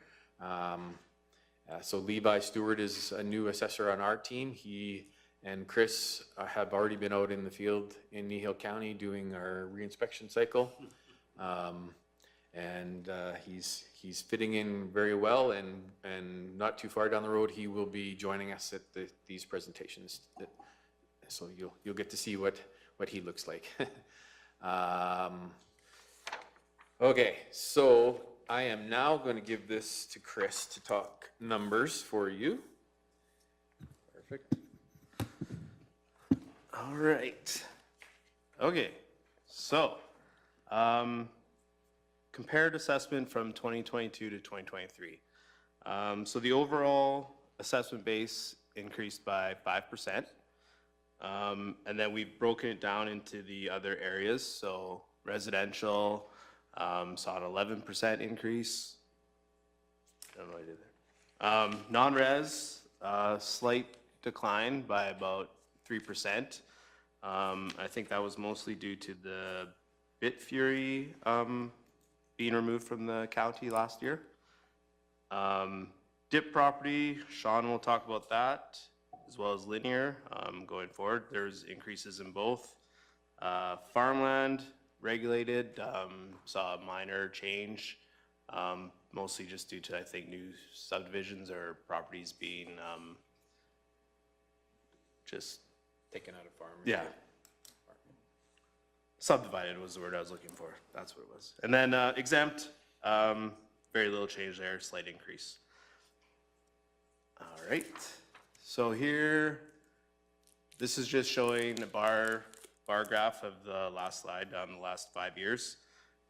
So Levi Stewart is a new assessor on our team. He and Chris have already been out in the field in Kneehill County doing our reinspection cycle. He's fitting in very well, and not too far down the road he will be joining us at these presentations. So you'll get to see what he looks like. Okay, so I am now going to give this to Chris to talk numbers for you. Perfect. All right. Okay, so compared assessment from 2022 to 2023. So the overall assessment base increased by 5%. And then we've broken it down into the other areas. So residential saw an 11% increase. I don't know what I did there. Non-res, slight decline by about 3%. I think that was mostly due to the Bitfury being removed from the county last year. Dip property, Sean will talk about that, as well as linear going forward. There's increases in both. Farmland, regulated, saw a minor change, mostly just due to, I think, new subdivisions or properties being just taken out of farm. Yeah. Subdivided was the word I was looking for. That's what it was. And then exempt, very little change there, slight increase. All right. So here, this is just showing a bar graph of the last slide down the last 5 years.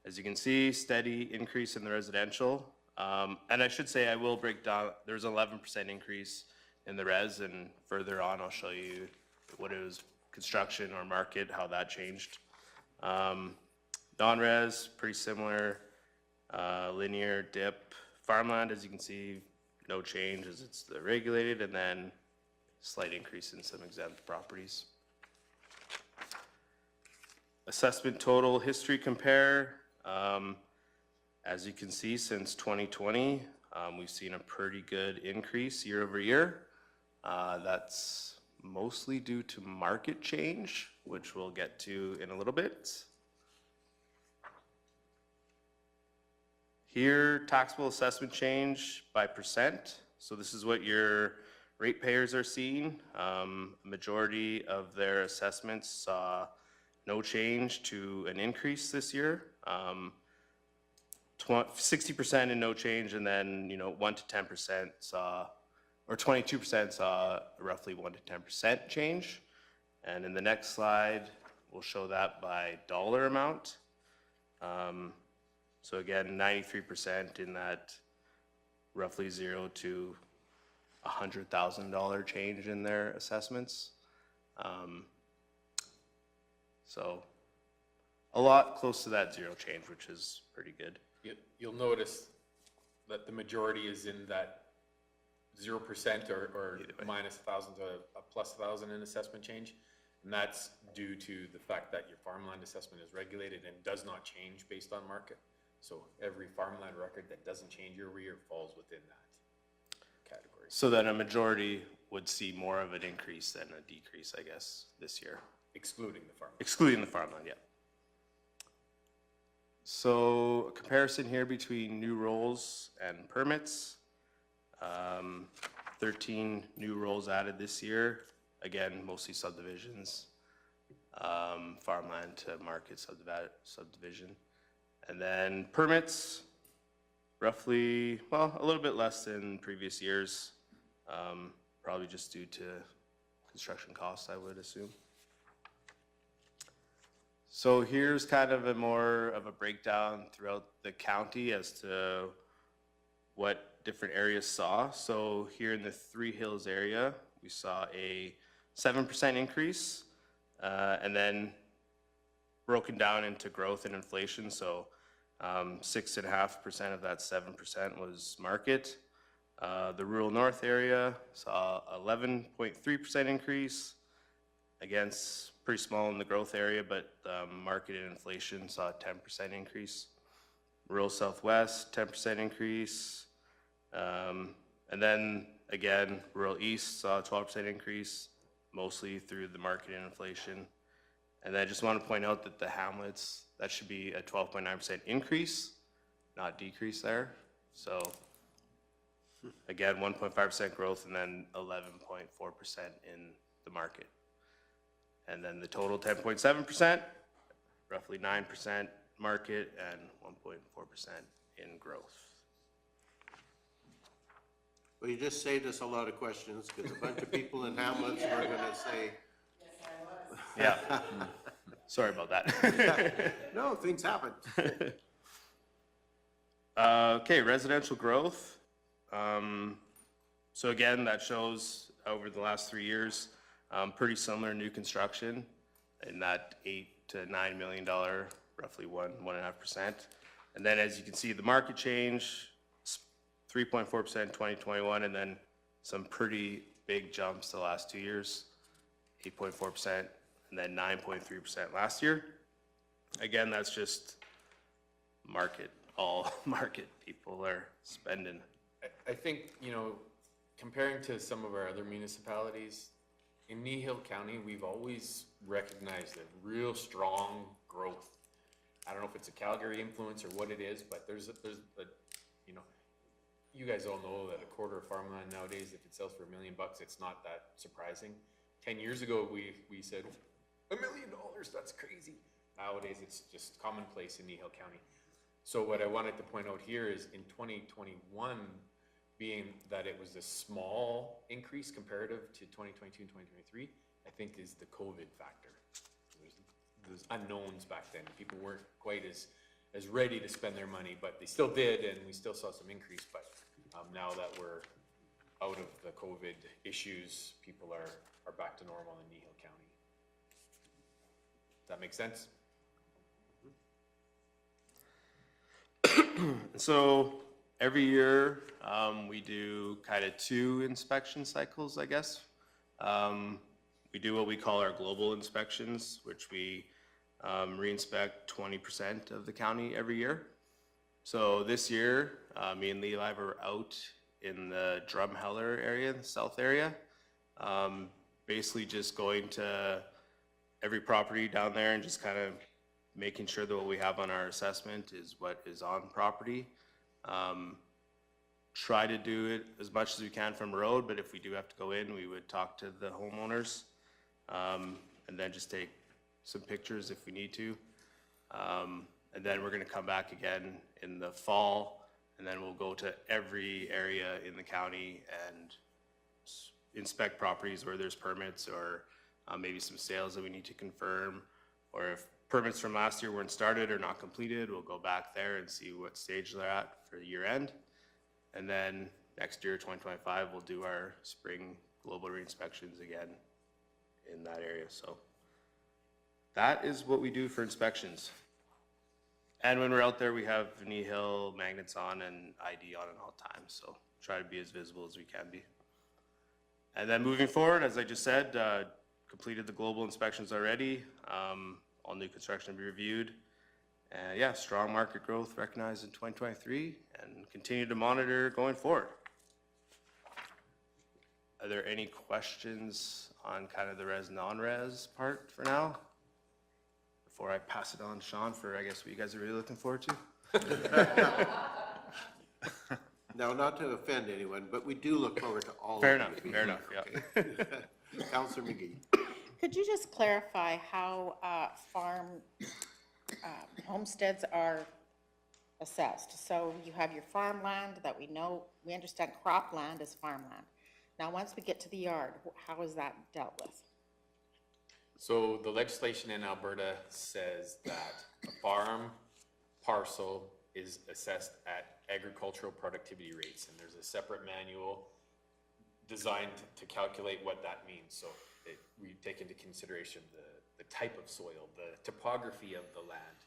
As you can see, steady increase in the residential. And I should say, I will break down, there's an 11% increase in the res, and further on, I'll show you what it was construction or market, how that changed. Non-res, pretty similar, linear, dip. Farmland, as you can see, no change as it's the regulated, and then slight increase in some exempt properties. Assessment total history compare. As you can see, since 2020, we've seen a pretty good increase year over year. That's mostly due to market change, which we'll get to in a little bit. Here, taxable assessment change by percent. So this is what your ratepayers are seeing. A majority of their assessments saw no change to an increase this year. 60% in no change, and then 1 to 10% saw, or 22% saw roughly 1 to 10% change. And in the next slide, we'll show that by dollar amount. So again, 93% in that roughly $0 to $100,000 change in their assessments. So a lot close to that zero change, which is pretty good. You'll notice that the majority is in that 0% or minus 1,000 to a plus 1,000 in assessment change. And that's due to the fact that your farmland assessment is regulated and does not change based on market. So every farmland record that doesn't change year over year falls within that category. So then a majority would see more of an increase than a decrease, I guess, this year. Excluding the farmland. Excluding the farmland, yeah. So a comparison here between new roles and permits. 13 new roles added this year. Again, mostly subdivisions, farmland to market subdivision. And then permits, roughly, well, a little bit less than previous years, probably just due to construction costs, I would assume. So here's kind of a more of a breakdown throughout the county as to what different areas saw. So here in the Three Hills area, we saw a 7% increase, and then broken down into growth and inflation. So 6.5% of that 7% was market. The rural north area saw 11.3% increase. Again, pretty small in the growth area, but market and inflation saw a 10% increase. Rural southwest, 10% increase. And then again, rural east saw a 12% increase, mostly through the market and inflation. And then I just want to point out that the Hamlets, that should be a 12.9% increase, not decrease there. So again, 1.5% growth and then 11.4% in the market. And then the total 10.7%, roughly 9% market and 1.4% in growth. Well, you just saved us a lot of questions because a bunch of people in Hamlet's were gonna say. Yeah. Sorry about that. No, things happen. Okay, residential growth. So again, that shows over the last 3 years, pretty similar new construction in that $8 to $9 million, roughly 1.5%. And then as you can see, the market change, 3.4% in 2021, and then some pretty big jumps the last 2 years, 8.4%, and then 9.3% last year. Again, that's just market, all market people are spending. I think, comparing to some of our other municipalities, in Kneehill County, we've always recognized a real strong growth. I don't know if it's a Calgary influence or what it is, but there's you guys all know that a quarter of farmland nowadays, if it sells for $1 million, it's not that surprising. 10 years ago, we said, $1 million, that's crazy. Nowadays, it's just commonplace in Kneehill County. So what I wanted to point out here is in 2021, being that it was a small increase comparative to 2022 and 2023, I think is the COVID factor. There's unknowns back then. People weren't quite as ready to spend their money, but they still did, and we still saw some increase. But now that we're out of the COVID issues, people are back to normal in Kneehill County. Does that make sense? So every year, we do kind of 2 inspection cycles, I guess. We do what we call our global inspections, which we re-inspect 20% of the county every year. So this year, me and Levi were out in the Drumheller area, the south area. basically just going to every property down there and just kind of making sure that what we have on our assessment is what is on property. Try to do it as much as we can from road, but if we do have to go in, we would talk to the homeowners, and then just take some pictures if we need to. And then we're gonna come back again in the fall, and then we'll go to every area in the county and inspect properties where there's permits or maybe some sales that we need to confirm, or if permits from last year weren't started or not completed, we'll go back there and see what stage they're at for the year end. And then next year, 2025, we'll do our spring global re-inspections again in that area. So that is what we do for inspections. And when we're out there, we have Kneehill magnets on and ID on at all times. So try to be as visible as we can be. And then moving forward, as I just said, completed the global inspections already. All new construction will be reviewed. And yeah, strong market growth recognized in 2023 and continue to monitor going forward. Are there any questions on kind of the res non-res part for now? Before I pass it on to Sean for, I guess, what you guys are really looking forward to? Now, not to offend anyone, but we do look forward to all of Fair you. enough, fair enough, yeah. Councillor McGee. Could you just clarify how farm homesteads are assessed? So you have your farmland that we know, we understand cropland is farmland. Now, once we get to the yard, how is that dealt with? So the legislation in Alberta says that a farm parcel is assessed at agricultural productivity rates, and there's a separate manual designed to calculate what that means. So we take into consideration the type of soil, the topography of the land,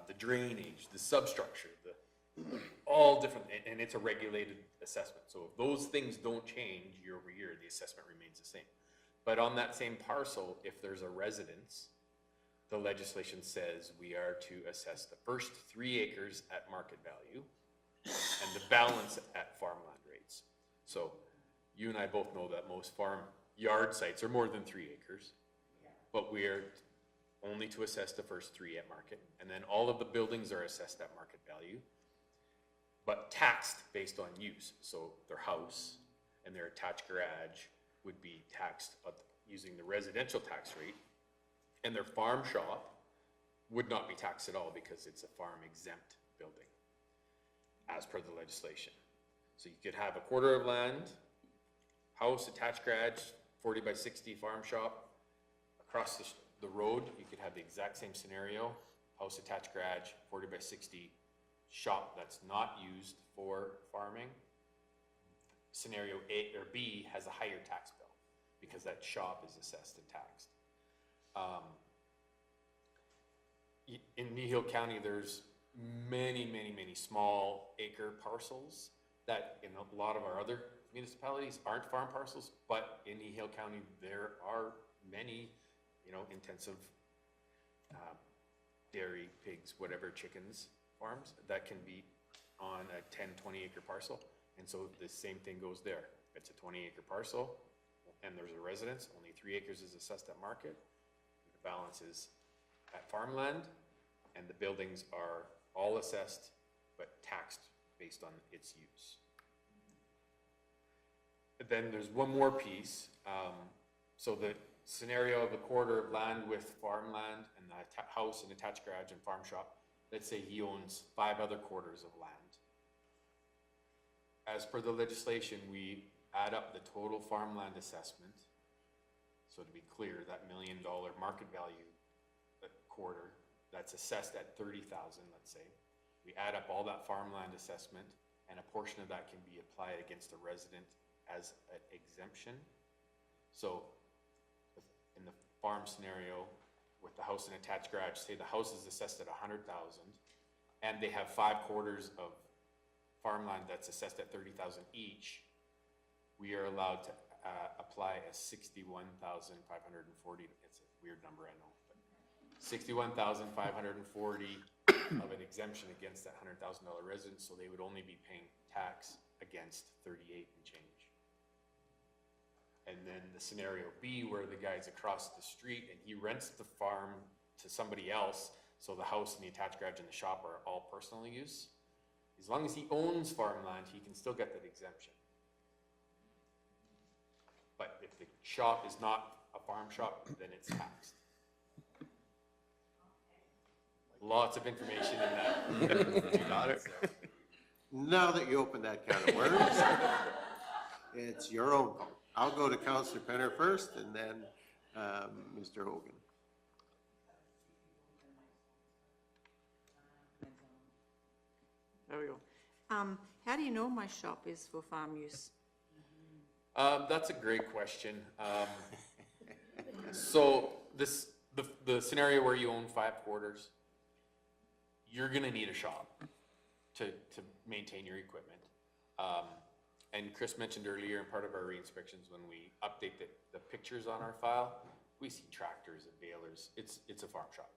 the drainage, the substructure, all different, and it's a regulated assessment. So if those things don't change year over year, the assessment remains the same. But on that same parcel, if there's a residence, the legislation says we are to assess the first 3 acres at market value and the balance at farmland rates. So you and I both know that most farm yard sites are more than 3 acres, but we are only to assess the first 3 at market, and then all of the buildings are assessed at market value, but taxed based on use. So their house and their attached garage would be taxed using the residential tax rate, and their farm shop would not be taxed at all because it's a farm exempt building as per the legislation. So you could have a quarter of land, house, attached garage, 40 by 60 farm shop. Across the road, you could have the exact same scenario, house, attached garage, 40 by 60 shop that's not used for farming. Scenario A or B has a higher tax bill because that shop is assessed and taxed. In Kneehill County, there's many small acre parcels that in a lot of our other municipalities aren't farm parcels, but in Kneehill County, there are many, intensive dairy, pigs, whatever, chickens farms that can be on a 10, 20 acre parcel. And so the same thing goes there. It's a 20 acre parcel and there's a residence, only 3 acres is assessed at market. The balance is at farmland, and the buildings are all assessed but taxed based on its use. But then there's one more piece. So the scenario of a quarter of land with farmland and the house and attached garage and farm shop, let's say he owns 5 other quarters of land. As per the legislation, we add up the total farmland assessment. So to be clear, that $1 million market value quarter that's assessed at 30,000, let's say. We add up all that farmland assessment, and a portion of that can be applied against a resident as an exemption. So in the farm scenario with the house and attached garage, say the house is assessed at 100,000 and they have 5 quarters of farmland that's assessed at 30,000 each, we are allowed to apply a 61,540, it's a weird number, I know, but 61,540 of an exemption against that $100,000 residence, so they would only be paying tax against 38 and change. And then the scenario B, where the guy's across the street and he rents the farm to somebody else, so the house and the attached garage and the shop are all personal use. As long as he owns farmland, he can still get that exemption. But if the shop is not a farm shop, then it's taxed. Lots of information in that. You got it? Now that you opened that can of worms, it's your own call. I'll go to Councillor Penner first and then Mr. Hogan. There we go. How do you know my shop is for farm use? That's a great question. So the scenario where you own 5 quarters, you're gonna need a shop to maintain your equipment. And Chris mentioned earlier in part of our re-inspections, when we update the pictures on our file, we see tractors and balers. It's a farm shop.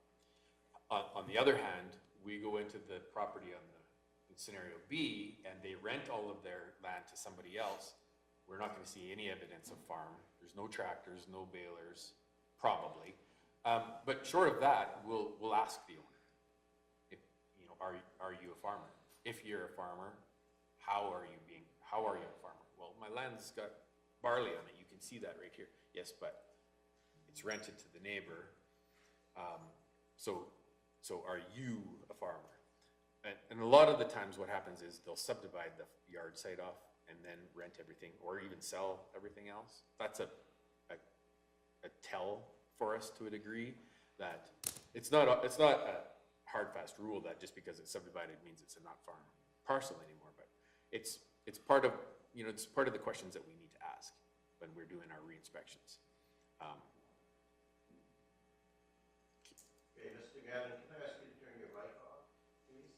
On the other hand, we go into the property on in scenario B and they rent all of their land to somebody else. We're not gonna see any evidence of farm. There's no tractors, no balers, probably. But short of that, we'll ask the owner, if, you know, are you a farmer? If you're a farmer, how are you a farmer? Well, my land's got barley on it. You can see that right here. Yes, but it's rented to the neighbor. So are you a farmer? And a lot of the times what happens is they'll subdivide the yard site off and then rent everything or even sell everything else. That's a tell for us to a degree that it's not a hard fast rule that just because it's subdivided means it's a not farm parcel anymore, but it's part of, you know, it's part of the questions that we need to ask when we're doing our re-inspections. Okay, Mr. Gavin, can I ask you to turn your mic off, please?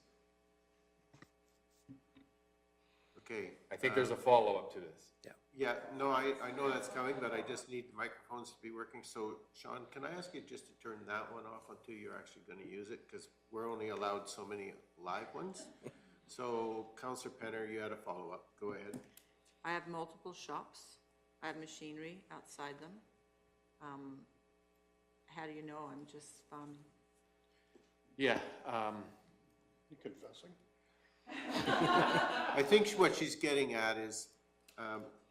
Okay. I think there's a follow-up to this. Yeah, no, I know that's coming, but I just need the microphones to be working. So Sean, can I ask you just to turn that one off until you're actually going to use it? Because we're only allowed so many live ones. So Councillor Penner, you had a follow-up. Go ahead. I have multiple shops. I have machinery outside them. How do you know I'm just farming? Yeah. You confessing? I think what she's getting at is,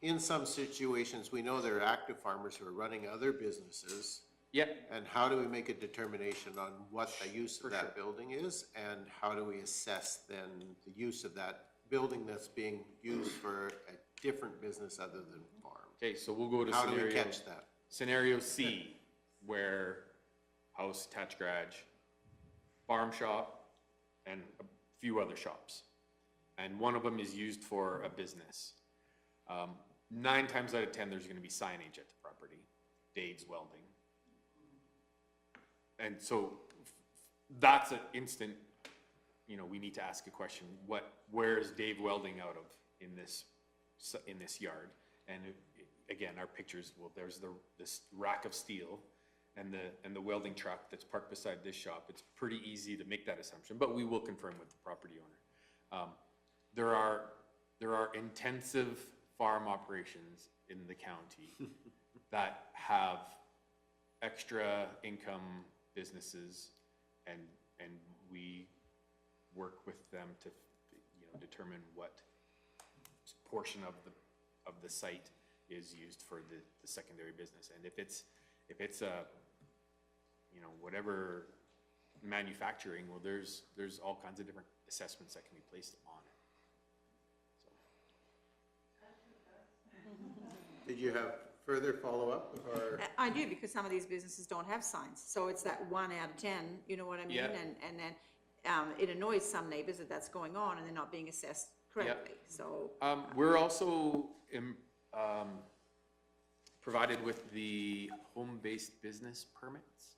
in some situations, we know there are active farmers who are running other businesses. Yep. And how do we make a determination on what the use of that building is? And how do we assess then the use of that building that's being used for a different business other than farm? Okay, so we'll go to How do we catch that? Scenario C, where house, attached garage, farm shop, and a few other shops. And one of them is used for a business. 9 times out of 10, there's gonna be signage at the property, Dade's Welding. And so that's an instant, you know, we need to ask a question, where is Dave Welding out of in this yard? And again, our pictures, well, there's this rack of steel and the welding truck that's parked beside this shop. It's pretty easy to make that assumption, but we will confirm with the property owner. There are intensive farm operations in the county that have extra income businesses, and we work with them to, you know, determine what portion of the site is used for the secondary business. And if it's a, you know, whatever manufacturing, well, there's all kinds of different assessments that can be placed on it. Did you have further follow-up or? I do, because some of these businesses don't have signs. So it's that 1 out of 10, you know what I mean? Yeah. And then it annoys some neighbors that that's going on and they're not being assessed correctly, so. We're also provided with the home-based business permits.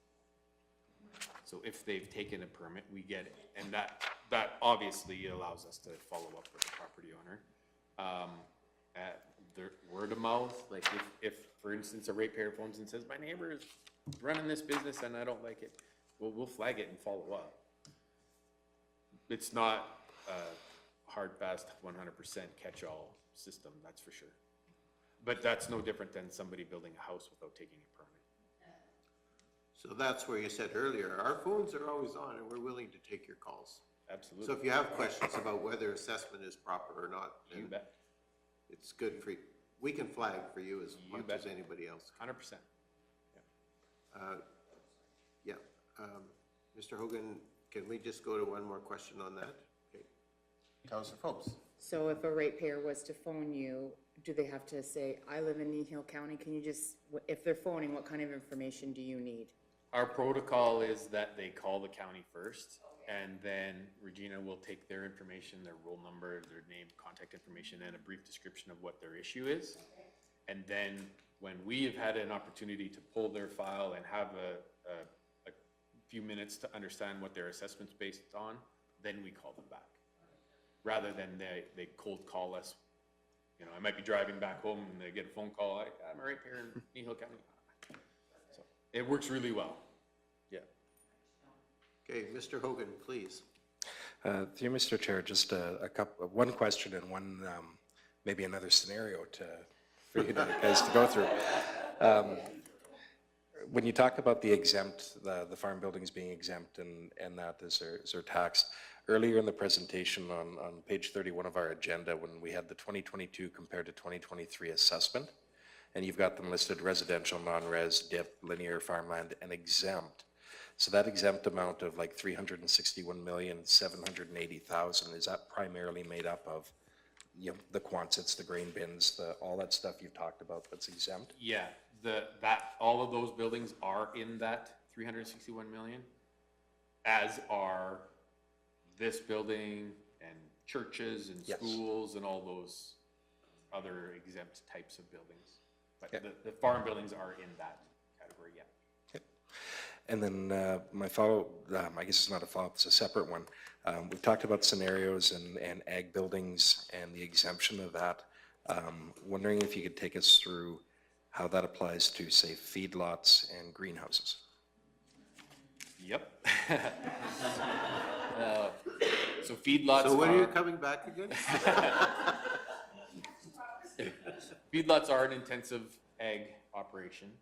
So if they've taken a permit, we get it. And that obviously allows us to follow up with the property owner. The word of mouth, like if for instance, a ratepayer phones and says, my neighbor is running this business and I don't like it, well, we'll flag it and follow up. It's not a hard, fast, 100% catch-all system, that's for sure. But that's no different than somebody building a house without taking a permit. So that's where you said earlier, our phones are always on and we're willing to take your calls. Absolutely. So if you have questions about whether assessment is proper or not, You then bet. it's good for, we can flag for you as You much bet. as anybody else. 100%. Yeah. Mr. Hogan, can we just go to one more question on that? Okay. Councilor Phillips. So if a ratepayer was to phone you, do they have to say, I live in Kneehill County? Can you just, if they're phoning, what kind of information do you need? Our protocol is that they call the county first, and then Regina will take their information, their roll number, their name, contact information, and a brief description of what their issue is. And then when we have had an opportunity to pull their file and have a few minutes to understand what their assessment's based on, then we call them back. Rather than they cold call us. You know, I might be driving back home and they get a phone call, I'm a ratepayer in Kneehill County. So it works really well. Yeah. Okay, Mr. Hogan, please. Through you, Mr. Chair, just one question and one, maybe another scenario for you guys to go through. When you talk about the exempt, the farm buildings being exempt and that is their tax, earlier in the presentation on page 31 of our agenda, when we had the 2022 compared to 2023 assessment, and you've got them listed residential, non-res, DIP, linear farmland, and exempt. So that exempt amount of like 361,780,000, is that primarily made up of, you know, the Quonsets, the grain bins, all that stuff you've talked about that's exempt? Yeah, all of those buildings are in that 361 million, as are this building and churches and Yes. schools and all those other exempt types of buildings. But Okay. the farm buildings are in that category, yeah. Okay. And then my I guess it's not a follow-up, it's a separate one. We've talked about scenarios and ag buildings and the exemption of that. Wondering if you could take us through how that applies to, say, feedlots and greenhouses. Yep. So feedlots So when are you coming back again? Feedlots are an intensive ag operation,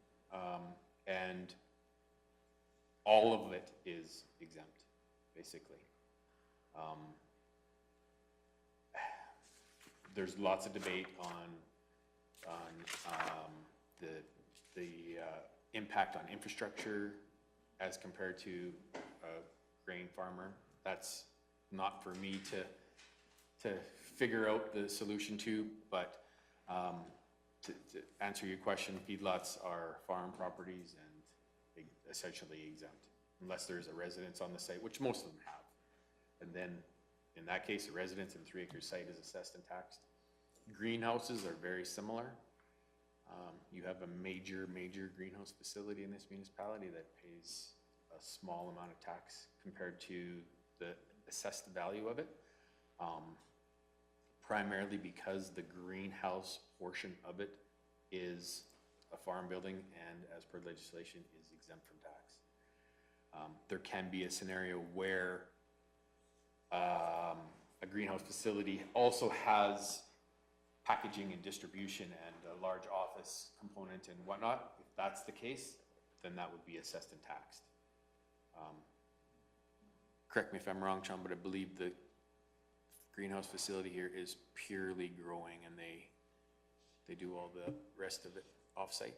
and all of it is exempt, basically. There's lots of debate on the impact on infrastructure as compared to a grain farmer. That's not for me to figure out the solution to, but to answer your question, feedlots are farm properties and essentially exempt, unless there's a residence on the site, which most of them have. And then, in that case, a residence in 3-acre site is assessed and taxed. Greenhouses are very similar. You have a major greenhouse facility in this municipality that pays a small amount of tax compared to the assessed value of it. Primarily because the greenhouse portion of it is a farm building and, as per legislation, is exempt from tax. There can be a scenario where a greenhouse facility also has packaging and distribution and a large office component and whatnot. If that's the case, then that would be assessed and taxed. Correct me if I'm wrong, Sean, but I believe the greenhouse facility here is purely growing and they do all the rest of it off-site.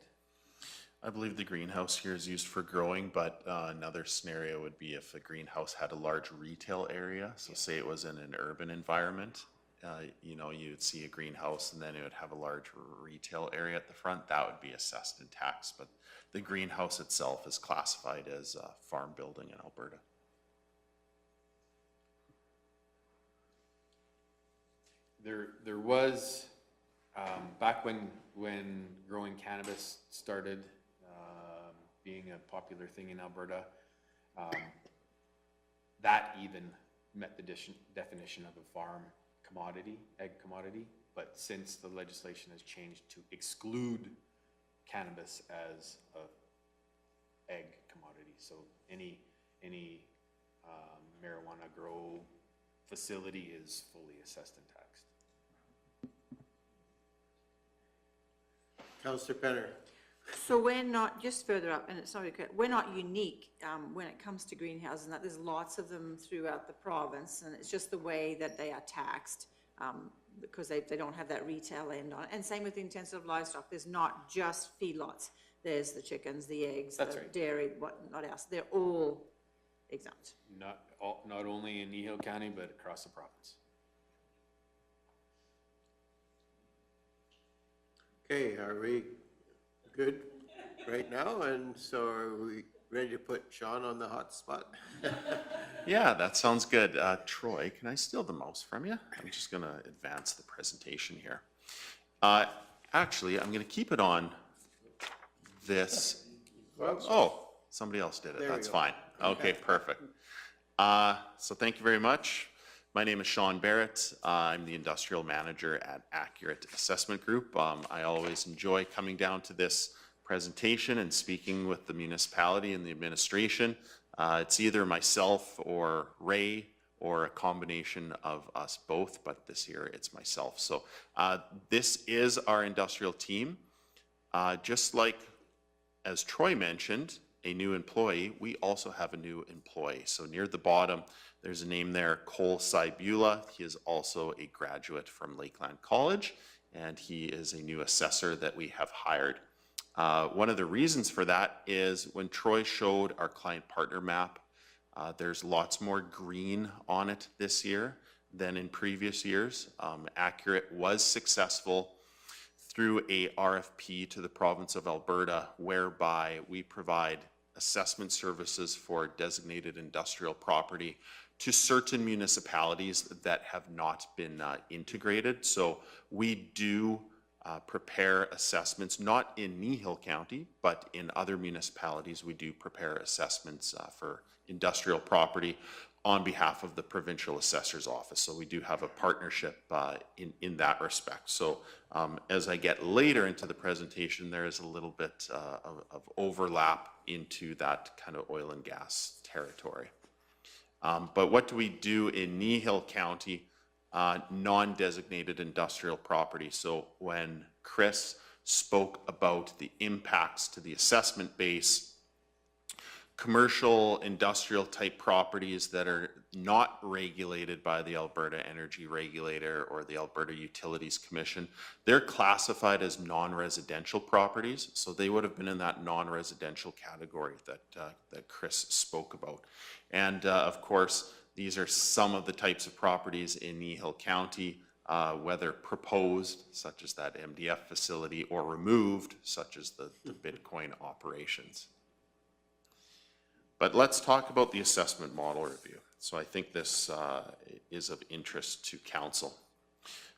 I believe the greenhouse here is used for growing, but another scenario would be if a greenhouse had a large retail area. So say it was in an urban environment, you know, you'd see a greenhouse and then it would have a large retail area at the front. That would be assessed and taxed, but the greenhouse itself is classified as a farm building in Alberta. There was, back when growing cannabis started being a popular thing in Alberta, that even met the definition of a farm commodity, ag commodity, but since the legislation has changed to exclude cannabis as a ag commodity, so any marijuana grow facility is fully assessed and taxed. Councillor Penner. So we're not, just further up, and it's not, we're not unique when it comes to greenhouses, and that there's lots of them throughout the province, and it's just the way that they are taxed, because they don't have that retail end on it. And same with the intensive livestock, there's not just feedlots. There's the chickens, the eggs, That's the right. dairy, whatnot else. They're all exempt. Not only in Kneehill County, but across the province. Okay, are we good right now? And so are we ready to put Sean on the hot spot? Yeah, that sounds good. Troy, can I steal the mouse from you? I'm just going to advance the presentation here. Actually, I'm going to keep it on this. Oh, somebody else did it. That's fine. Okay, perfect. So thank you very much. My name is Sean Barrett. I'm the industrial manager at Accurate Assessment Group. I always enjoy coming down to this presentation and speaking with the municipality and the administration. It's either myself or Ray or a combination of us both, but this year it's myself. So this is our industrial team. Just like, as Troy mentioned, a new employee, we also have a new employee. So near the bottom, there's a name there, Cole Cybula. He is also a graduate from Lakeland College, and he is a new assessor that we have hired. One of the reasons for that is when Troy showed our client partner map, there's lots more green on it this year than in previous years. Accurate was successful through a RFP to the province of Alberta, whereby we provide assessment services for designated industrial property to certain municipalities that have not been integrated. So we do prepare assessments, not in Kneehill County, but in other municipalities. We do prepare assessments for industrial property on behalf of the provincial assessor's office. So we do have a partnership in that respect. So as I get later into the presentation, there is a little bit of overlap into that kind of oil and gas territory. But what do we do in Kneehill County? Non-designated industrial property. So when Chris spoke about the impacts to the assessment base, commercial industrial type properties that are not regulated by the Alberta Energy Regulator or the Alberta Utilities Commission, they're classified as non-residential properties. So they would have been in that non-residential category that Chris spoke about. And of course, these are some of the types of properties in Kneehill County, whether proposed, such as that MDF facility, or removed, such as the Bitcoin operations. But let's talk about the assessment model review. So I think this is of interest to council.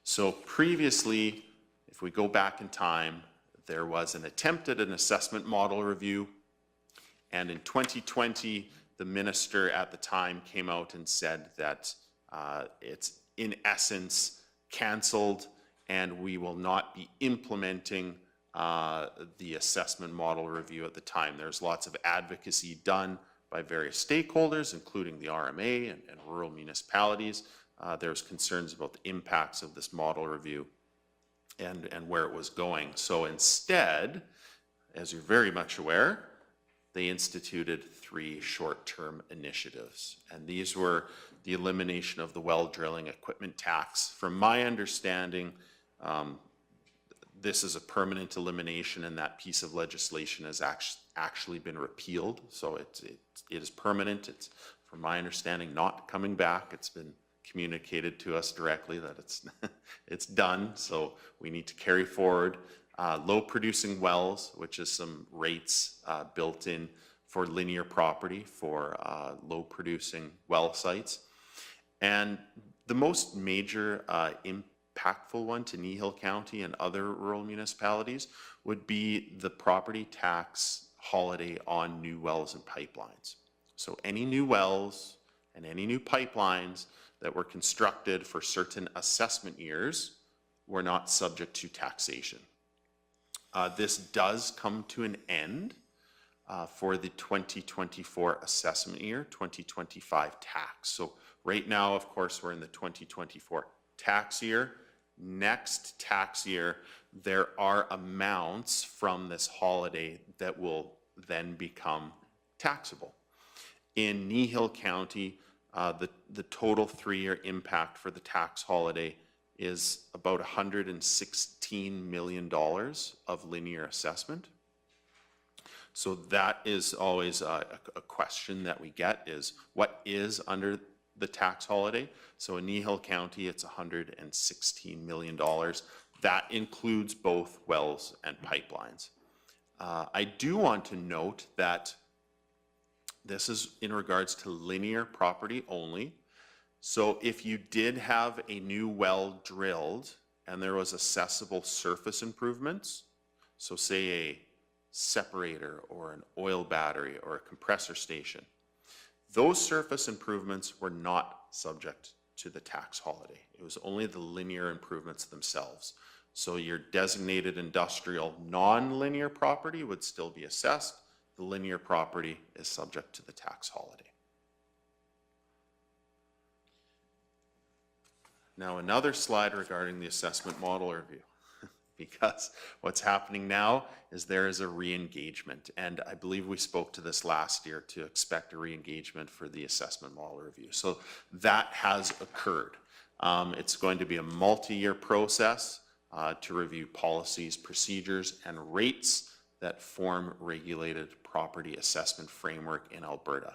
So previously, if we go back in time, there was an attempt at an assessment model review. And in 2020, the minister at the time came out and said that it's in essence canceled and we will not be implementing the assessment model review at the time. There's lots of advocacy done by various stakeholders, including the RMA and rural municipalities. There's concerns about the impacts of this model review and where it was going. So instead, as you're very much aware, they instituted 3 short-term initiatives. And these were the elimination of the well drilling equipment tax. From my understanding, this is a permanent elimination, and that piece of legislation has actually been repealed. So it is permanent. It's, from my understanding, not coming back. It's been communicated to us directly that it's done. So we need to carry forward. Low producing wells, which is some rates built in for linear property for low producing well sites. And the most major impactful one to Kneehill County and other rural municipalities would be the property tax holiday on new wells and pipelines. So any new wells and any new pipelines that were constructed for certain assessment years were not subject to taxation. This does come to an end for the 2024 assessment year, 2025 tax. So right now, of course, we're in the 2024 tax year. Next tax year, there are amounts from this holiday that will then become taxable. In Kneehill County, the total 3-year impact for the tax holiday is about $116 million of linear assessment. So that is always a question that we get, is what is under the tax holiday? So in Kneehill County, it's $116 million. That includes both wells and pipelines. I do want to note that this is in regards to linear property only. So if you did have a new well drilled and there was accessible surface improvements, so say a separator or an oil battery or a compressor station, those surface improvements were not subject to the tax holiday. It was only the linear improvements themselves. So your designated industrial non-linear property would still be assessed. The linear property is subject to the tax holiday. Now another slide regarding the assessment model review, because what's happening now is there is a re-engagement, and I believe we spoke to this last year to expect a re-engagement for the assessment model review. So that has occurred. It's going to be a multi-year process to review policies, procedures, and rates that form regulated property assessment framework in Alberta.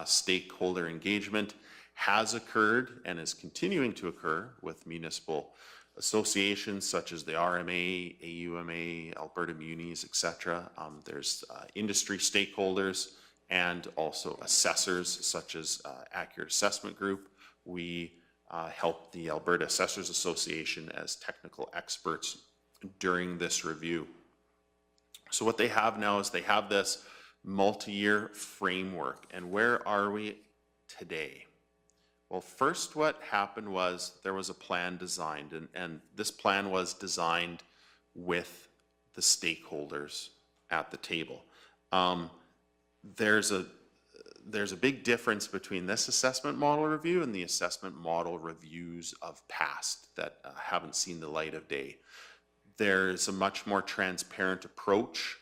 Stakeholder engagement has occurred and is continuing to occur with municipal associations such as the RMA, AUMA, Alberta Munis, etc. There's industry stakeholders and also assessors such as Accurate Assessment Group. We help the Alberta Assessors Association as technical experts during this review. So what they have now is they have this multi-year framework. And where are we today? Well, first what happened was there was a plan designed, and this plan was designed with the stakeholders at the table. There's a big difference between this assessment model review and the assessment model reviews of past that haven't seen the light of day. There's a much more transparent approach.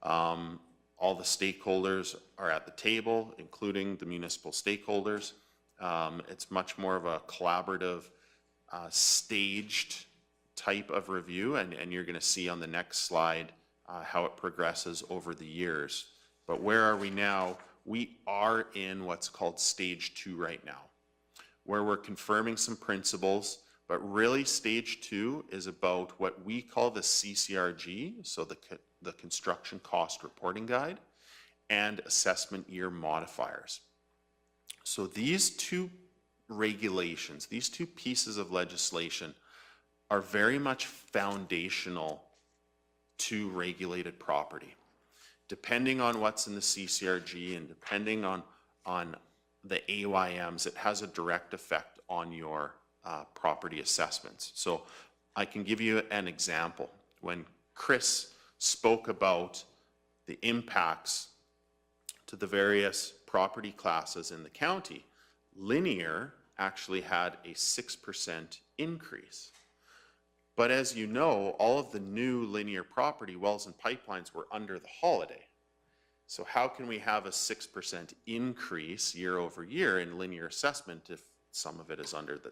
All the stakeholders are at the table, including the municipal stakeholders. It's much more of a collaborative, staged type of review, and you're going to see on the next slide how it progresses over the years. But where are we now? We are in what's called stage 2 right now, where we're confirming some principles, but really stage 2 is about what we call the CCRG, so the Construction Cost Reporting Guide, and assessment year modifiers. So these two regulations, these two pieces of legislation are very much foundational to regulated property. Depending on what's in the CCRG and depending on the AYMs, it has a direct effect on your property assessments. So I can give you an example. When Chris spoke about the impacts to the various property classes in the county, linear actually had a 6% increase. But as you know, all of the new linear property, wells and pipelines, were under the holiday. So how can we have a 6% increase year over year in linear assessment if some of it is under the,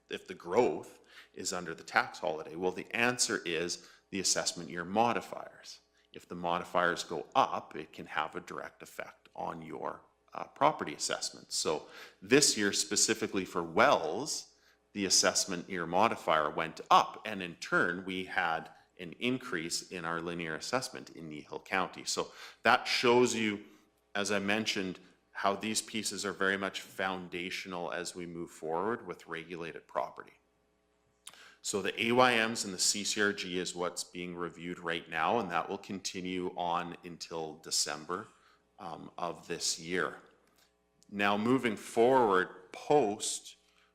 if the growth is under the tax holiday? Well, the answer is the assessment year modifiers. If the modifiers go up, it can have a direct effect on your property assessments. So this year, specifically for wells, the assessment year modifier went up, and in turn, we had an increase in our linear assessment in Kneehill County. So that shows you, as I mentioned, how these pieces are very much foundational as we move forward with regulated property. So the AYMs and the CCRG is what's being reviewed right now, and that will continue on until December of this year. Now moving forward,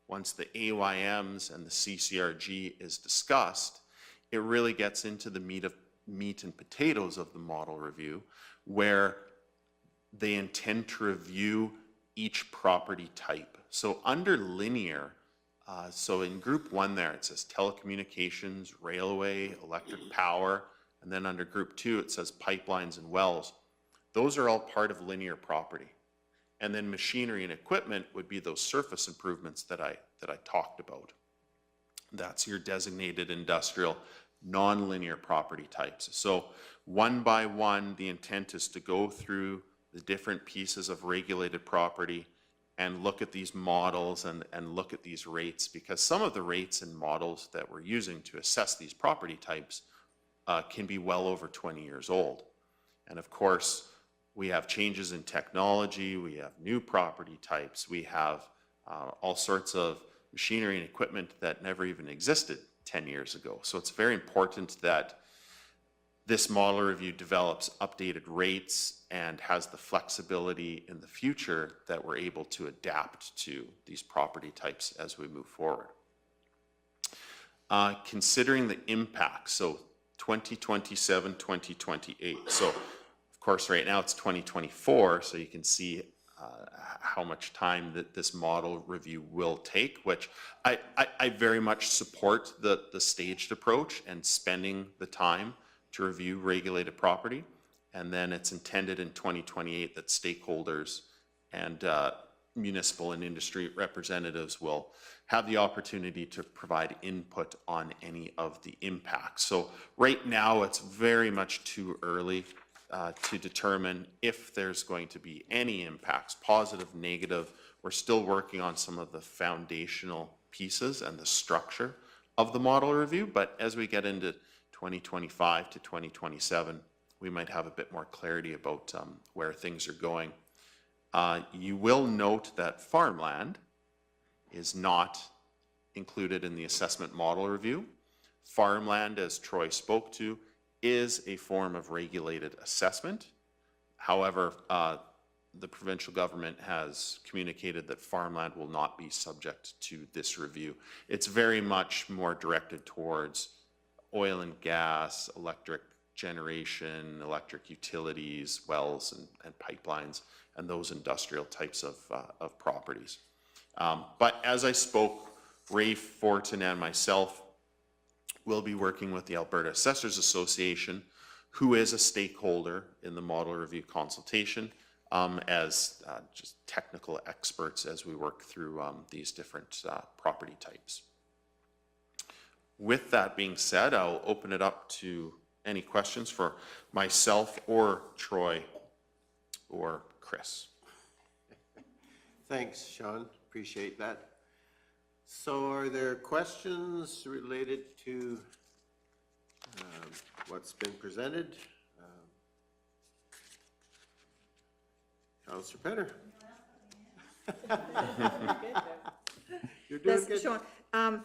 once the AYMs and the CCRG is discussed, it really gets into the meat and potatoes of the model review, where they intend to review each property type. So under linear, So in group 1 there, it says telecommunications, railway, electric power, and then under group 2, it says pipelines and wells. Those are all part of linear property. And then machinery and equipment would be those surface improvements that I talked about. That's your designated industrial, non-linear property types. So one by one, the intent is to go through the different pieces of regulated property and look at these models and look at these rates, because some of the rates and models that we're using to assess these property types can be well over 20 years old. And of course, we have changes in technology, we have new property types, we have all sorts of machinery and equipment that never even existed 10 years ago. So it's very important that this model review develops updated rates and has the flexibility in the future that we're able to adapt to these property types as we move forward. Considering the impact, so 2027, 2028. So of course, right now it's 2024, so you can see how much time that this model review will take, which I very much support the staged approach and spending the time to review regulated property. And then it's intended in 2028 that stakeholders and municipal and industry representatives will have the opportunity to provide input on any of the impacts. So right now it's very much too early to determine if there's going to be any impacts, positive, negative. We're still working on some of the foundational pieces and the structure of the model review, but as we get into 2025 to 2027, we might have a bit more clarity about where things are going. You will note that farmland is not included in the assessment model review. Farmland, as Troy spoke to, is a form of regulated assessment. However, the provincial government has communicated that farmland will not be subject to this review. It's very much more directed towards oil and gas, electric generation, electric utilities, wells and pipelines, and those industrial types of properties. But as I spoke, Rafe, Fortin, and myself will be working with the Alberta Assessors Association, who is a stakeholder in the model review consultation, as just technical experts as we work through these different property types. With that being said, I'll open it up to any questions for myself or Troy or Chris. Thanks, Sean. Appreciate that. So are there questions related to what's been presented? Councillor Penner. You're doing good. Sean,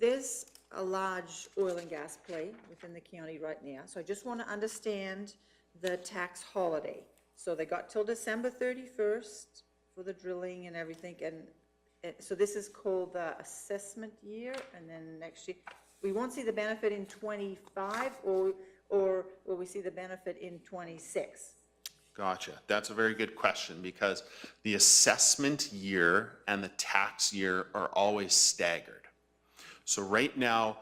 there's a large oil and gas play within the county right now, so I just want to understand the tax holiday. So they got till December 31st for the drilling and everything, and so this is called the assessment year, and then next year, we won't see the benefit in 25, or will we see the benefit in 26? Gotcha. That's a very good question, because the assessment year and the tax year are always staggered. So right now,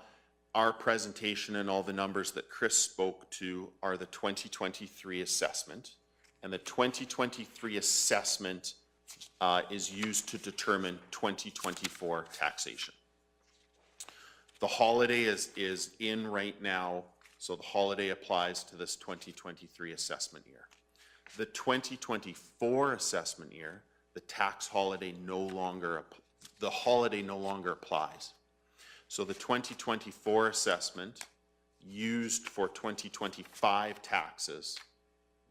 our presentation and all the numbers that Chris spoke to are the 2023 assessment, and the 2023 assessment is used to determine 2024 taxation. The holiday is in right now, so the holiday applies to this 2023 assessment year. The 2024 assessment year, the tax holiday no longer applies. So the 2024 assessment used for 2025 taxes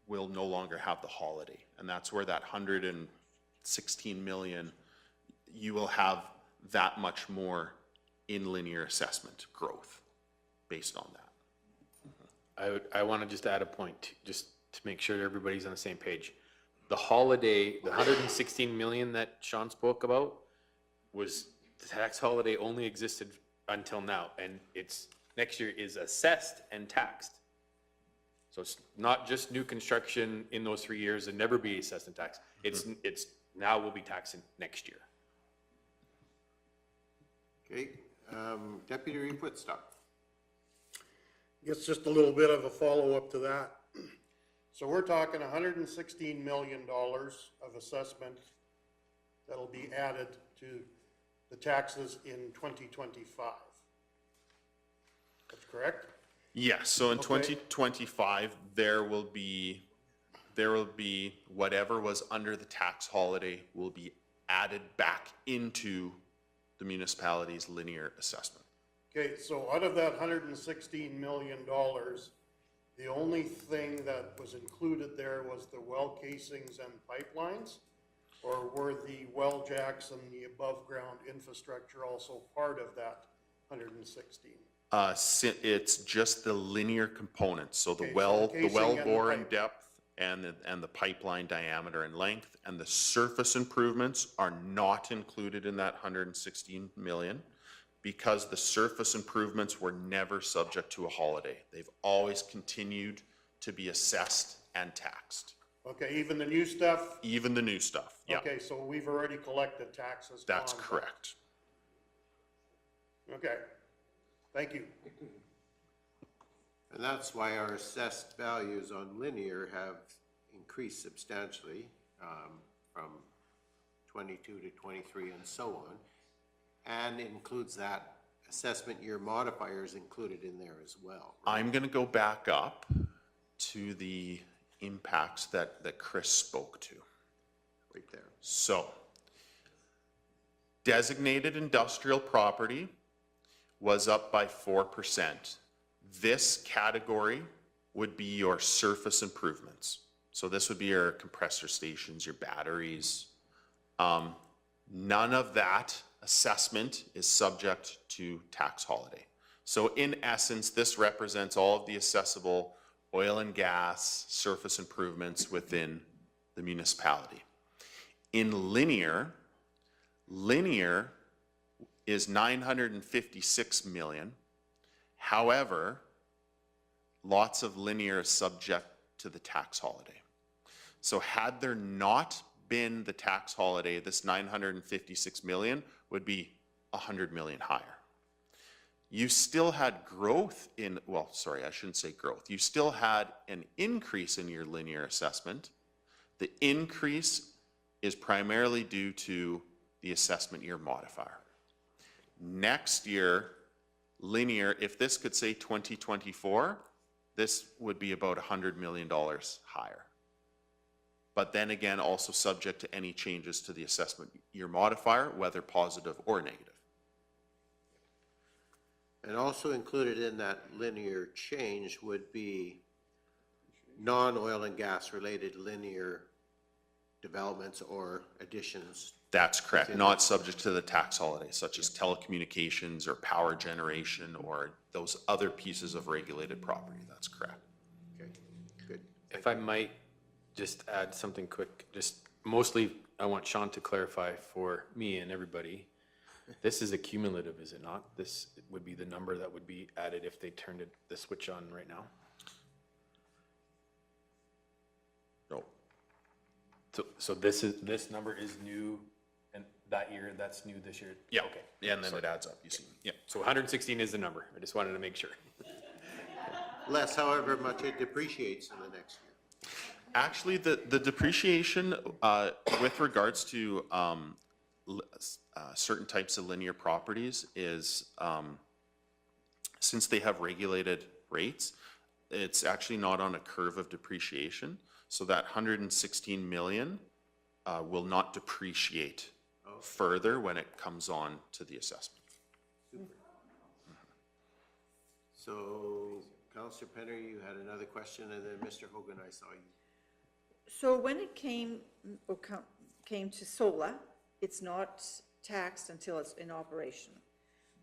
will no longer have the holiday. And that's where that 116 million, you will have that much more in linear assessment growth based on that. I want to just add a point, just to make sure everybody's on the same page. The holiday, the 116 million that Sean spoke about, was the tax holiday only existed until now, and it's next year is assessed and taxed. So it's not just new construction in those 3 years and never be assessed and taxed. It's now will be taxed next year. Okay, Deputy Reeve Whitstock. It's just a little bit of a follow-up to that. So we're talking $116 million of assessment that'll be added to the taxes in 2025. That's correct? Yes, so in Okay. 2025, there will be whatever was under the tax holiday will be added back into the municipality's linear assessment. Okay, so out of that $116 million, the only thing that was included there was the well casings and pipelines? Or were the well jacks and the above-ground infrastructure also part of that 116? It's just the linear components, so the Okay, so well, the the well casing and the bore pipe. depth and the pipeline diameter and length, and the surface improvements are not included in that 116 million, because the surface improvements were never subject to a holiday. They've always continued to be assessed and taxed, Okay, even the new stuff? even the new stuff, yeah, Okay, so we've already collected taxes that's on that. correct. Okay, thank you. And that's why our assessed values on linear have increased substantially from 22 to 23 and so on. And it includes that assessment year modifiers included in there as well. Right? I'm gonna go back up to the impacts that Chris spoke to. Right there. So, designated industrial property was up by 4%. This category would be your surface improvements. So this would be your compressor stations, your batteries. None of that assessment is subject to tax holiday. So in essence, this represents all of the assessable oil and gas surface improvements within the municipality. In linear is 956 million. However, lots of linear is subject to the tax holiday. So had there not been the tax holiday, this 956 million would be 100 million higher. You still had growth in, well, sorry, I shouldn't say growth. You still had an increase in your linear assessment. The increase is primarily due to the assessment year modifier. Next year, linear, if this could say 2024, this would be about $100 million higher. But then again, also subject to any changes to the assessment year modifier, whether positive or negative. And also included in that linear change would be non-oil and gas related linear developments or additions. That's correct, not subject to the tax holiday, such as telecommunications or power generation or those other pieces of regulated property. That's correct. Okay, good. If I might just add something quick, just mostly I want Sean to clarify for me and everybody. This is a cumulative, is it not? This would be the number that would be added if they turned the switch on right now? No. So this number is new, and that year, that's new this year? Yeah, Okay. yeah, and then it adds up, you see. Yeah. So 116 is the number. I just wanted to make sure. Less however much it depreciates in the next year. Actually, the depreciation with regards to certain types of linear properties is, since they have regulated rates, it's actually not on a curve of depreciation. So that 116 million will not depreciate further when it comes on to the assessment. So, Councillor Penner, you had another question, and then Mr. Hogan, I saw you. So when it came to solar, it's not taxed until it's in operation.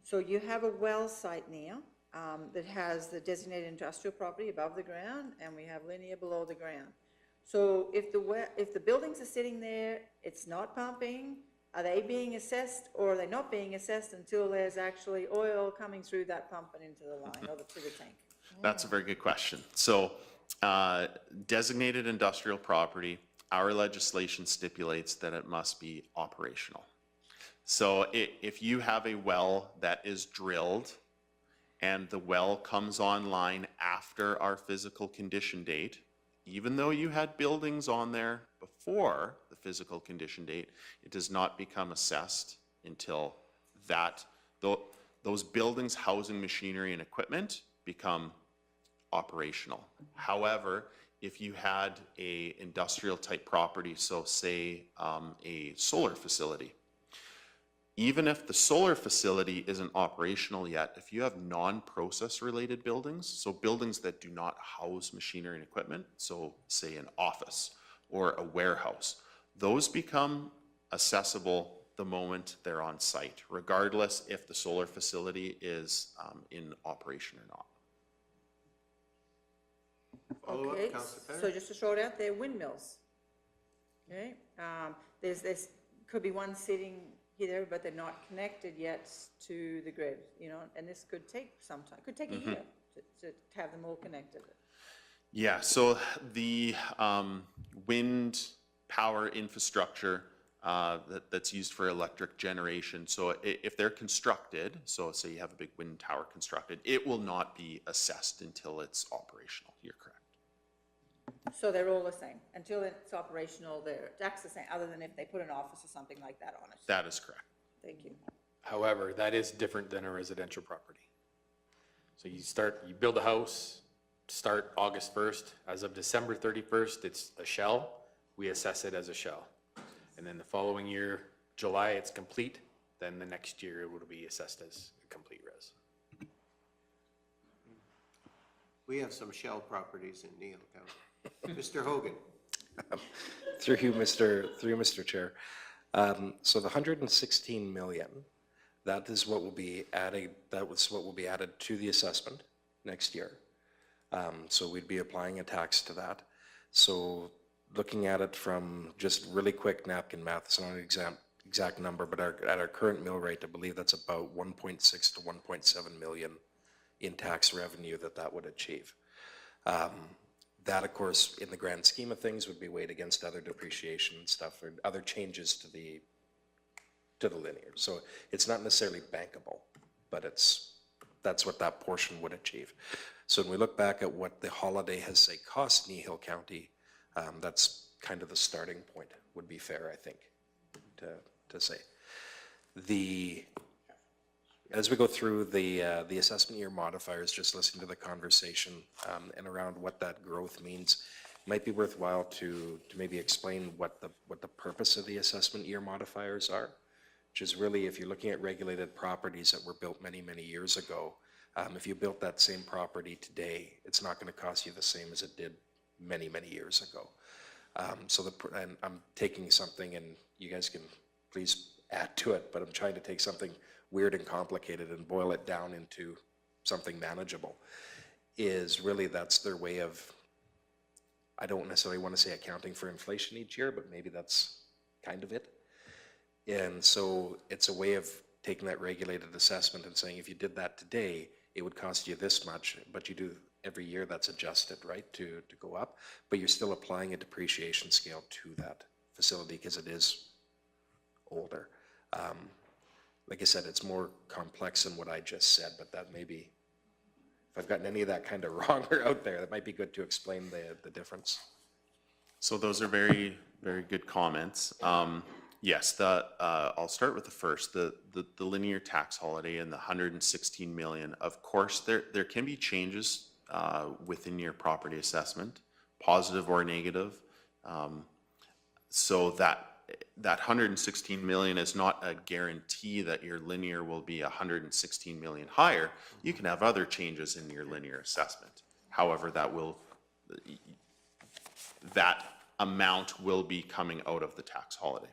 So you have a well site now that has the designated industrial property above the ground, and we have linear below the ground. So if the buildings are sitting there, it's not pumping, are they being assessed or are they not being assessed until there's actually oil coming through that pump and into the line or to the tank? That's a very good question. So designated industrial property, our legislation stipulates that it must be operational. So if you have a well that is drilled and the well comes online after our physical condition date, even though you had buildings on there before the physical condition date, it does not become assessed until those buildings, housing, machinery, and equipment become operational. However, if you had a industrial type property, so say a solar facility, even if the solar facility isn't operational yet, if you have non-process related buildings, so buildings that do not house machinery and equipment, so say an office or a warehouse, those become accessible the moment they're on site, regardless if the solar facility is in operation or not. Follow-up, Okay, Councillor so Penner? just to throw it out there, windmills. Okay, there's could be one sitting here, but they're not connected yet to the grid, you know, and this could take some time, could take a year to have them all connected. Yeah, so the wind power infrastructure that's used for electric generation, so if they're constructed, so say you have a big wind tower constructed, it will not be assessed until it's operational. You're correct. So they're all the same, until it's operational, they're taxed the same, other than if they put an office or something like that on it. That is correct. Thank you. However, that is different than a residential property. So you build a house, start August 1st, as of December 31st, it's a shell, we assess it as a shell. And then the following year, July, it's complete, then the next year it will be assessed as a complete res. We have some shell properties in Kneehill County. Mr. Hogan. Through you, Mr. Chair. So the 116 million, that is what will be added, that was what will be added to the assessment next year. So we'd be applying a tax to that. So looking at it from just really quick napkin math, it's not an exact number, but at our current mill rate, I believe that's about 1.6 to 1.7 million in tax revenue that would achieve. That, of course, in the grand scheme of things, would be weighed against other depreciation and stuff, or other changes to the linear. So it's not necessarily bankable, but that's what that portion would achieve. So when we look back at what the holiday has, say, cost Kneehill County, that's kind of the starting point, would be fair, I think, to say. As we go through the assessment year modifiers, just listening to the conversation and around what that growth means, it might be worthwhile to maybe explain what the purpose of the assessment year modifiers are, which is really, if you're looking at regulated properties that were built many, many years ago, if you built that same property today, it's not going to cost you the same as it did many, many years ago. And I'm taking something, and you guys can please add to it, but I'm trying to take something weird and complicated and boil it down into something manageable, is really that's their way of, I don't necessarily want to say accounting for inflation each year, but maybe that's kind of it. And so it's a way of taking that regulated assessment and saying, if you did that today, it would cost you this much, but you do every year that's adjusted, right, to go up, but you're still applying a depreciation scale to that facility because it is older. Like I said, it's more complex than what I just said, but that may be, if I've gotten any of that kind of wrong or out there, that might be good to explain the difference. So those are very, very good comments. Yes, I'll start with the first, the linear tax holiday and the 116 million. Of course, there can be changes within your property assessment, positive or negative. So that 116 million is not a guarantee that your linear will be 116 million higher. You can have other changes in your linear assessment. However, that amount will be coming out of the tax holiday.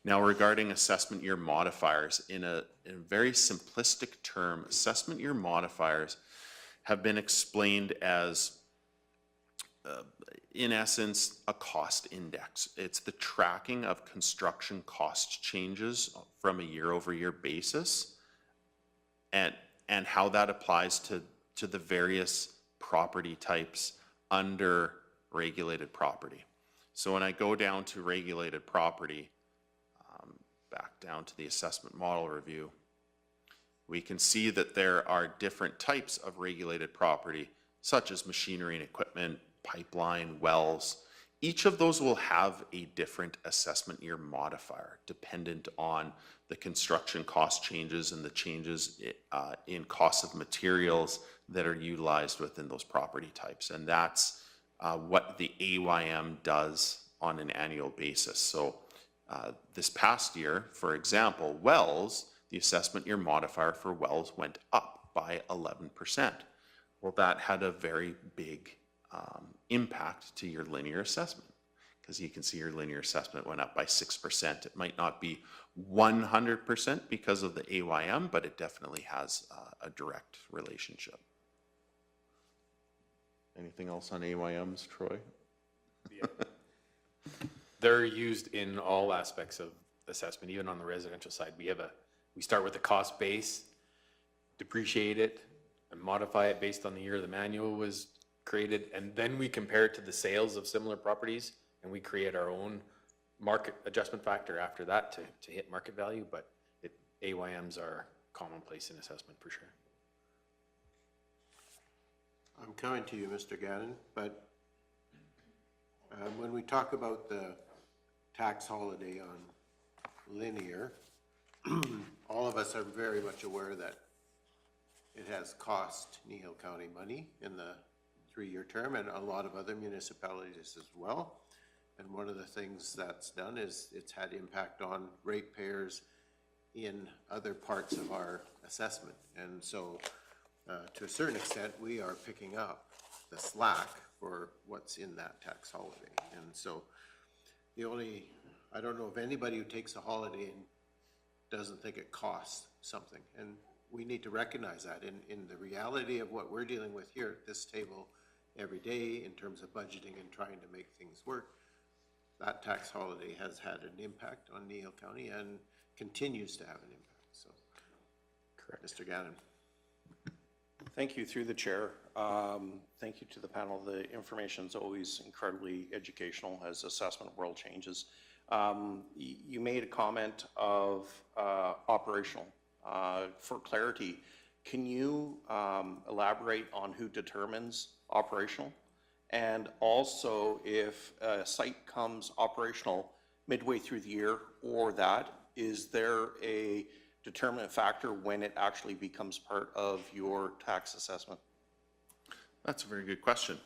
Now, regarding assessment year modifiers, in a very simplistic term, assessment year modifiers have been explained as in essence, a cost index. It's the tracking of construction cost changes from a year-over-year basis and how that applies to the various property types under regulated property. So when I go down to regulated property, back down to the assessment model review, we can see that there are different types of regulated property, such as machinery and equipment, pipeline, wells. Each of those will have a different assessment year modifier dependent on the construction cost changes and the changes in cost of materials that are utilized within those property types. And that's what the AYM does on an annual basis. So this past year, for example, wells, the assessment year modifier for wells went up by 11%. Well, that had a very big impact to your linear assessment, because you can see your linear assessment went up by 6%. It might not be 100% because of the AYM, but it definitely has a direct relationship. Anything else on AYMs, Troy? They're used in all aspects of assessment, even on the residential side. We start with the cost base, depreciate it, and modify it based on the year the manual was created, and then we compare it to the sales of similar properties, and we create our own market adjustment factor after that to hit market value, but AYMs are commonplace in assessment for sure. I'm coming to you, Mr. Gannon, but when we talk about the tax holiday on linear, all of us are very much aware that it has cost Kneehill County money in the 3-year term, and a lot of other municipalities as well. And one of the things that's done is it's had impact on ratepayers in other parts of our assessment. And so to a certain extent, we are picking up the slack for what's in that tax holiday. And so I don't know of anybody who takes a holiday and doesn't think it costs something. And we need to recognize that in the reality of what we're dealing with here at this table every day in terms of budgeting and trying to make things work. That tax holiday has had an impact on Kneehill County and continues to have an impact. So, correct, Mr. Gannon. Thank you through the chair. Thank you to the panel. The information is always incredibly educational as assessment world changes. You made a comment of operational. For clarity, can you elaborate on who determines operational? And also, if a site comes operational midway through the year or that, is there a determinant factor when it actually becomes part of your tax assessment? That's a very good question.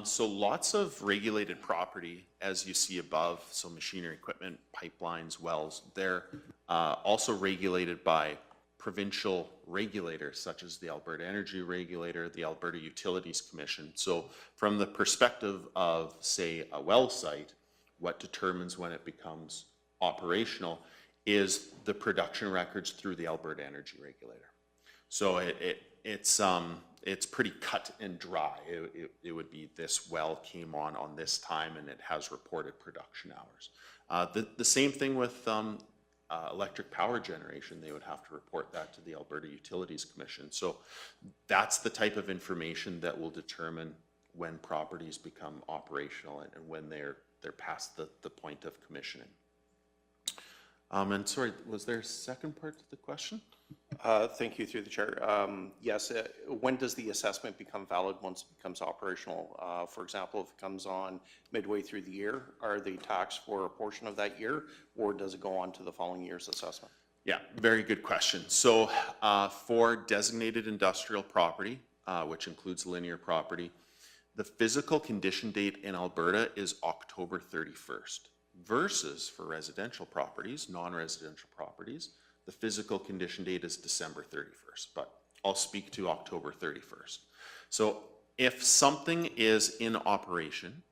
So lots of regulated property, as you see above, so machinery, equipment, pipelines, wells, they're also regulated by provincial regulators such as the Alberta Energy Regulator, the Alberta Utilities Commission. So from the perspective of, say, a well site, what determines when it becomes operational is the production records through the Alberta Energy Regulator. So it's pretty cut and dry. It would be this well came on this time and it has reported production hours. The same thing with electric power generation. They would have to report that to the Alberta Utilities Commission. So that's the type of information that will determine when properties become operational and when they're past the point of commissioning. And sorry, was there a second part to the question? Thank you through the chair. Yes, when does the assessment become valid once it becomes operational? For example, if it comes on midway through the year, are they taxed for a portion of that year, or does it go on to the following year's assessment? Yeah, very good question. So for designated industrial property, which includes linear property, the physical condition date in Alberta is October 31st. Versus for residential properties, non-residential properties, the physical condition date is December 31st, but I'll speak to October 31st. So if something is in operation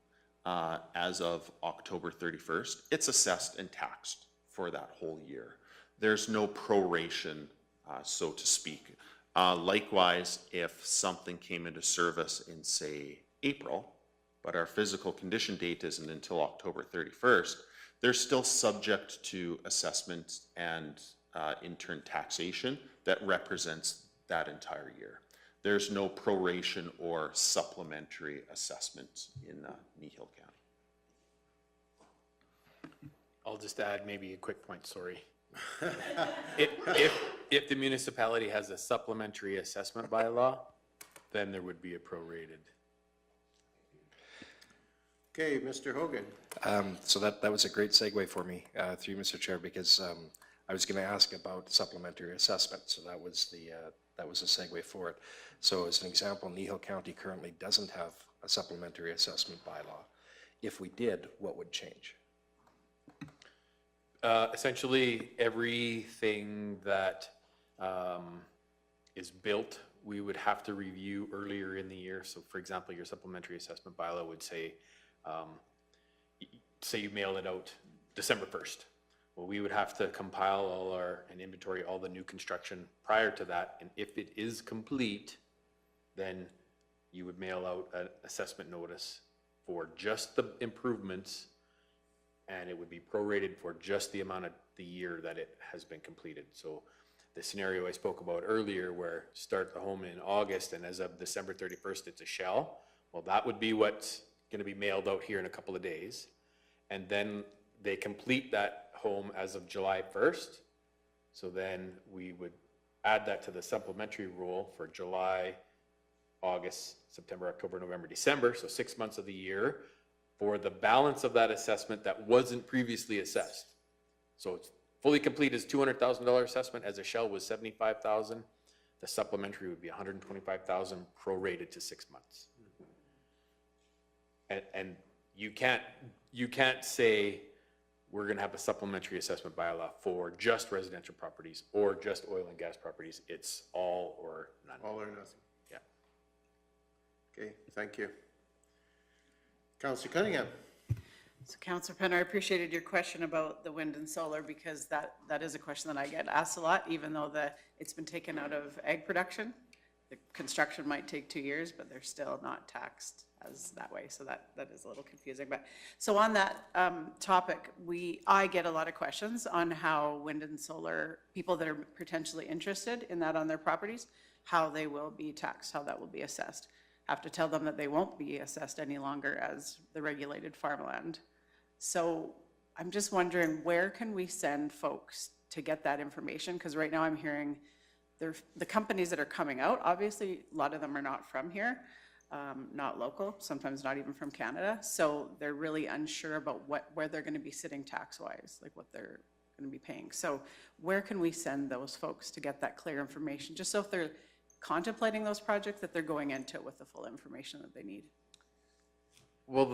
as of October 31st, it's assessed and taxed for that whole year. There's no proration, so to speak. Likewise, if something came into service in, say, April, but our physical condition date isn't until October 31st, they're still subject to assessment and in turn taxation that represents that entire year. There's no proration or supplementary assessment in Kneehill County. I'll just add maybe a quick point, sorry. If the municipality has a supplementary assessment bylaw, then there would be a prorated. Okay, Mr. Hogan. So that was a great segue for me, through you, Mr. Chair, because I was going to ask about supplementary assessment. So that was a segue for it. So as an example, Kneehill County currently doesn't have a supplementary assessment bylaw. If we did, what would change? Essentially, everything that is built, we would have to review earlier in the year. So for example, your supplementary assessment bylaw would say, say you mail it out December 1st. Well, we would have to compile and inventory all the new construction prior to that. And if it is complete, then you would mail out an assessment notice for just the improvements, and it would be prorated for just the amount of the year that it has been completed. So the scenario I spoke about earlier where start the home in August and as of December 31st, it's a shell. Well, that would be what's gonna be mailed out here in a couple of days. And then they complete that home as of July 1st. So then we would add that to the supplementary rule for July, August, September, October, November, December. So 6 months of the year for the balance of that assessment that wasn't previously assessed. So it's fully complete is $200,000 assessment, as a shell was $75,000. The supplementary would be $125,000 prorated to 6 months. And you can't say we're gonna have a supplementary assessment bylaw for just residential properties or just oil and gas properties. It's all or none. All or nothing. Yeah. Okay, thank you. Councillor Cunningham. So Councillor Penner, I appreciated your question about the wind and solar because that is a question that I get asked a lot, even though it's been taken out of ag production. The construction might take 2 years, but they're still not taxed as that way. So that is a little confusing. But so on that topic, I get a lot of questions on how wind and solar, people that are potentially interested in that on their properties, how they will be taxed, how that will be assessed. I have to tell them that they won't be assessed any longer as the regulated farmland. So I'm just wondering, where can we send folks to get that information? Because right now I'm hearing the companies that are coming out, obviously a lot of them are not from here, not local, sometimes not even from Canada. So they're really unsure about where they're going to be sitting tax-wise, like what they're going to be paying. So where can we send those folks to get that clear information? Just so if they're contemplating those projects, that they're going into it with the full information that they need. Well,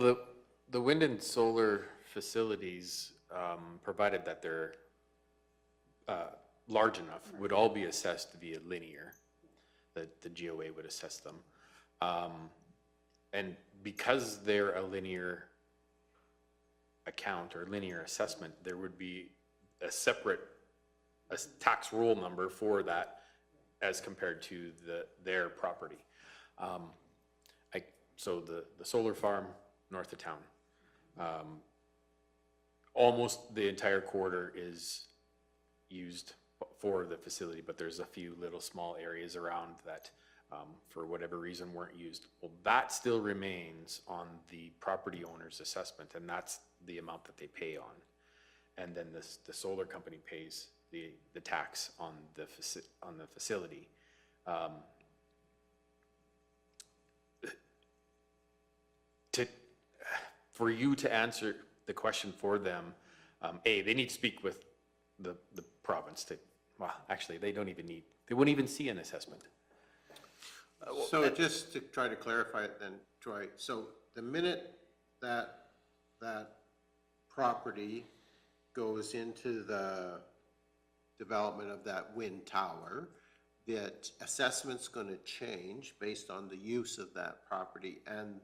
the wind and solar facilities, provided that they're large enough, would all be assessed via linear. The GOA would assess them. And because they're a linear account or linear assessment, there would be a separate tax roll number for that as compared to their property. So the solar farm north of town, almost the entire quarter is used for the facility, but there's a few little small areas around that for whatever reason weren't used. Well, that still remains on the property owner's assessment, and that's the amount that they pay on. And then the solar company pays the tax on the facility. For you to answer the question for them, they need to speak with the province well, actually, they wouldn't even see an assessment. So just to try to clarify it then, Troy, so the minute that property goes into the development of that wind tower, that assessment's going to change based on the use of that property, and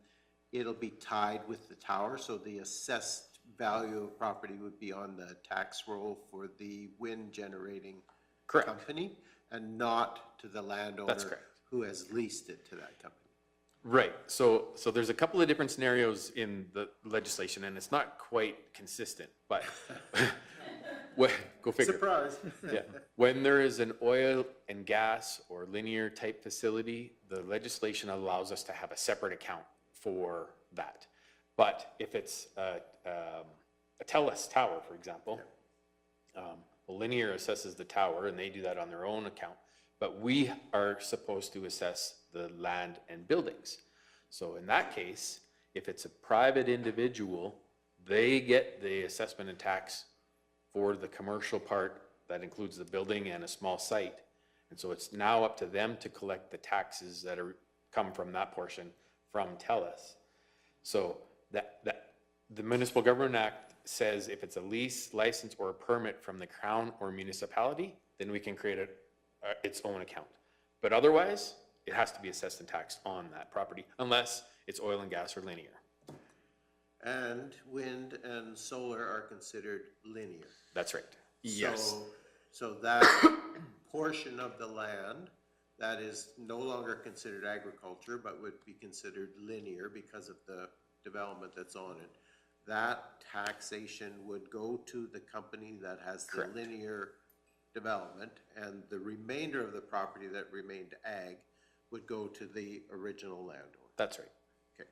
it'll be tied with the tower, so the assessed value of property would be on the tax roll for the wind generating company, and not to the landowner who has leased it to that company. Right. So there's a couple of different scenarios in the legislation, and it's not quite consistent, but go figure. Surprise. Yeah. When there is an oil and gas or linear type facility, the legislation allows us to have a separate account for that. But if it's a TELUS tower, for example. Well, Linear assesses the tower, and they do that on their own account, but we are supposed to assess the land and buildings. So in that case, if it's a private individual, they get the assessment and tax for the commercial part that includes the building and a small site. And so it's now up to them to collect the taxes that come from that portion from TELUS. So the Municipal Government Act says if it's a lease, license, or a permit from the Crown or municipality, then we can create its own account. But otherwise, it has to be assessed and taxed on that property, unless it's oil and gas or linear. And wind and solar are considered linear. That's right. Yes. So that portion of the land that is no longer considered agriculture, but would be considered linear because of the development that's on it, that taxation would go to the company that has the Correct. linear development, and the remainder of the property that remained ag would go to the original landowner. That's right. Okay.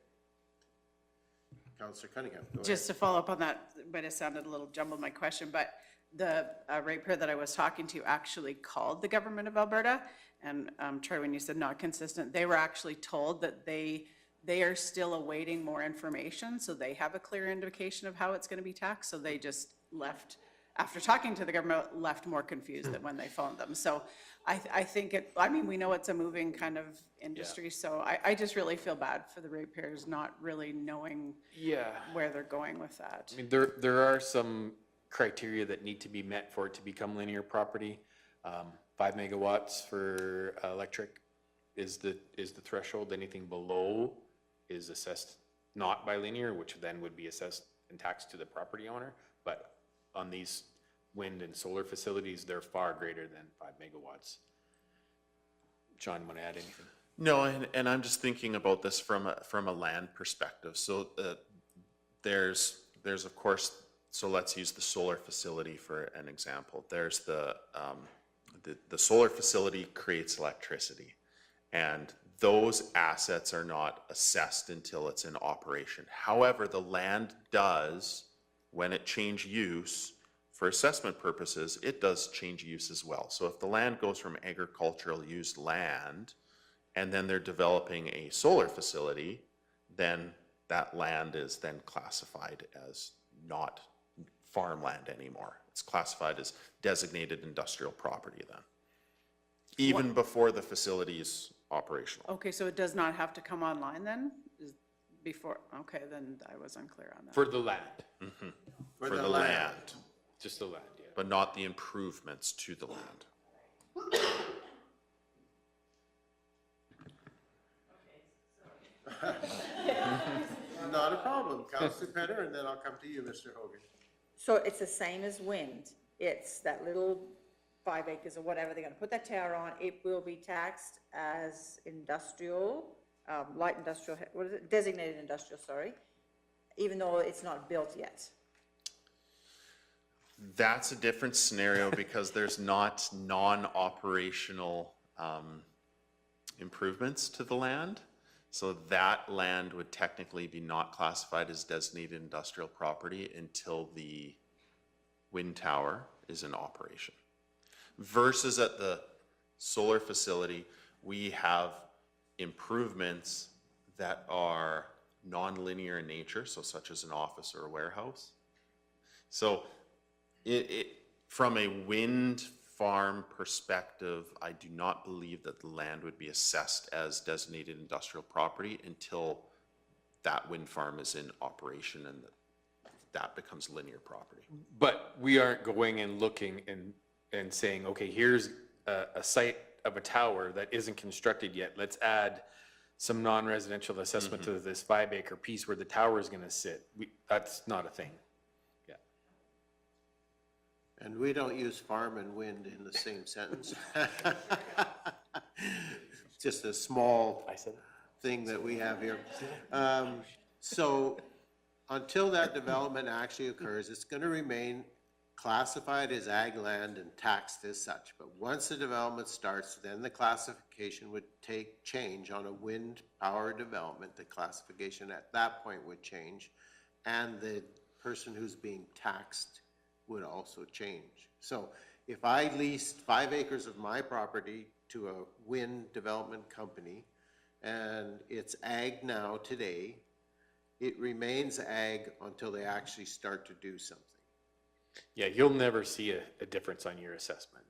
Councillor Cunningham, go ahead. Just to follow up on that, might have sounded a little jumbled, my question, but the ratepayer that I was talking to actually called the government of Alberta, and Troy, when you said not consistent, they were actually told that they are still awaiting more information, so they have a clear indication of how it's going to be taxed, so they just left, after talking to the government, left more confused than when they phoned them. So I think we know it's a moving kind of industry, so I just really feel bad for the ratepayers not really knowing where they're going with that. I mean, there are some criteria that need to be met for it to become linear property. 5 megawatts for electric is the threshold. Anything below is assessed not by linear, which then would be assessed and taxed to the property owner. But on these wind and solar facilities, they're far greater than 5 megawatts. John, want to add anything? No, and I'm just thinking about this from a land perspective. So there's of course, so let's use the solar facility for an example. There's the solar facility creates electricity, and those assets are not assessed until it's in operation. However, the land does, when it change use, for assessment purposes, it does change use as well. So if the land goes from agricultural used land, and then they're developing a solar facility, then that land is then classified as not farmland anymore. It's classified as designated industrial property then, even before the facility is operational. Okay, so it does not have to come online then? Before, okay, then I was unclear on that. For the land. Mm-hmm. For the land. Just the land, yeah. But not the improvements to the land. Not a problem. Councillor Petter, and then I'll come to you, Mr. Hogan. So it's the same as wind. It's that little 5 acres or whatever, they're gonna put that tower on, it will be taxed as industrial, light industrial, what is it, designated industrial, sorry, even though it's not built yet. That's a different scenario because there's not non-operational improvements to the land. So that land would technically be not classified as designated industrial property until the wind tower is in operation. Versus at the solar facility, we have improvements that are non-linear in nature, so such as an office or a warehouse. So from a wind farm perspective, I do not believe that the land would be assessed as designated industrial property until that wind farm is in operation and that becomes linear property. But we aren't going and looking and saying, okay, here's a site of a tower that isn't constructed yet. Let's add some non-residential assessment to this 5 acre piece where the tower is gonna sit. That's not a thing. Yeah. And we don't use farm and wind in the same sentence. Just a small thing that we have here. So until that development actually occurs, it's going to remain classified as ag land and taxed as such. But once the development starts, then the classification would change on a wind power development. The classification at that point would change, and the person who's being taxed would also change. So if I leased 5 acres of my property to a wind development company, and it's ag now today, it remains ag until they actually start to do something. Yeah, you'll never see a difference on your assessment.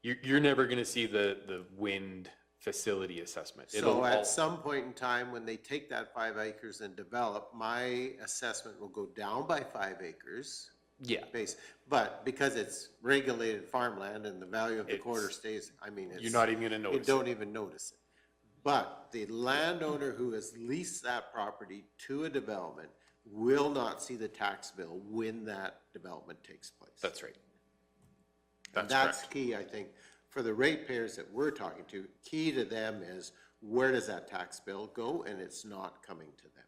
You're never gonna see the wind facility assessment. So at some point in time, when they take that 5 acres and develop, my assessment will go down by 5 acres. Yeah. But because it's regulated farmland and the value of the quarter stays, I mean, it's. You're not even gonna notice You don't even notice it. But the landowner who has leased that property to a development will not see the tax bill when that development takes place. That's right. And that's key, I think, for the ratepayers that we're talking to. Key to them is, where does that tax bill go? And it's not coming to them.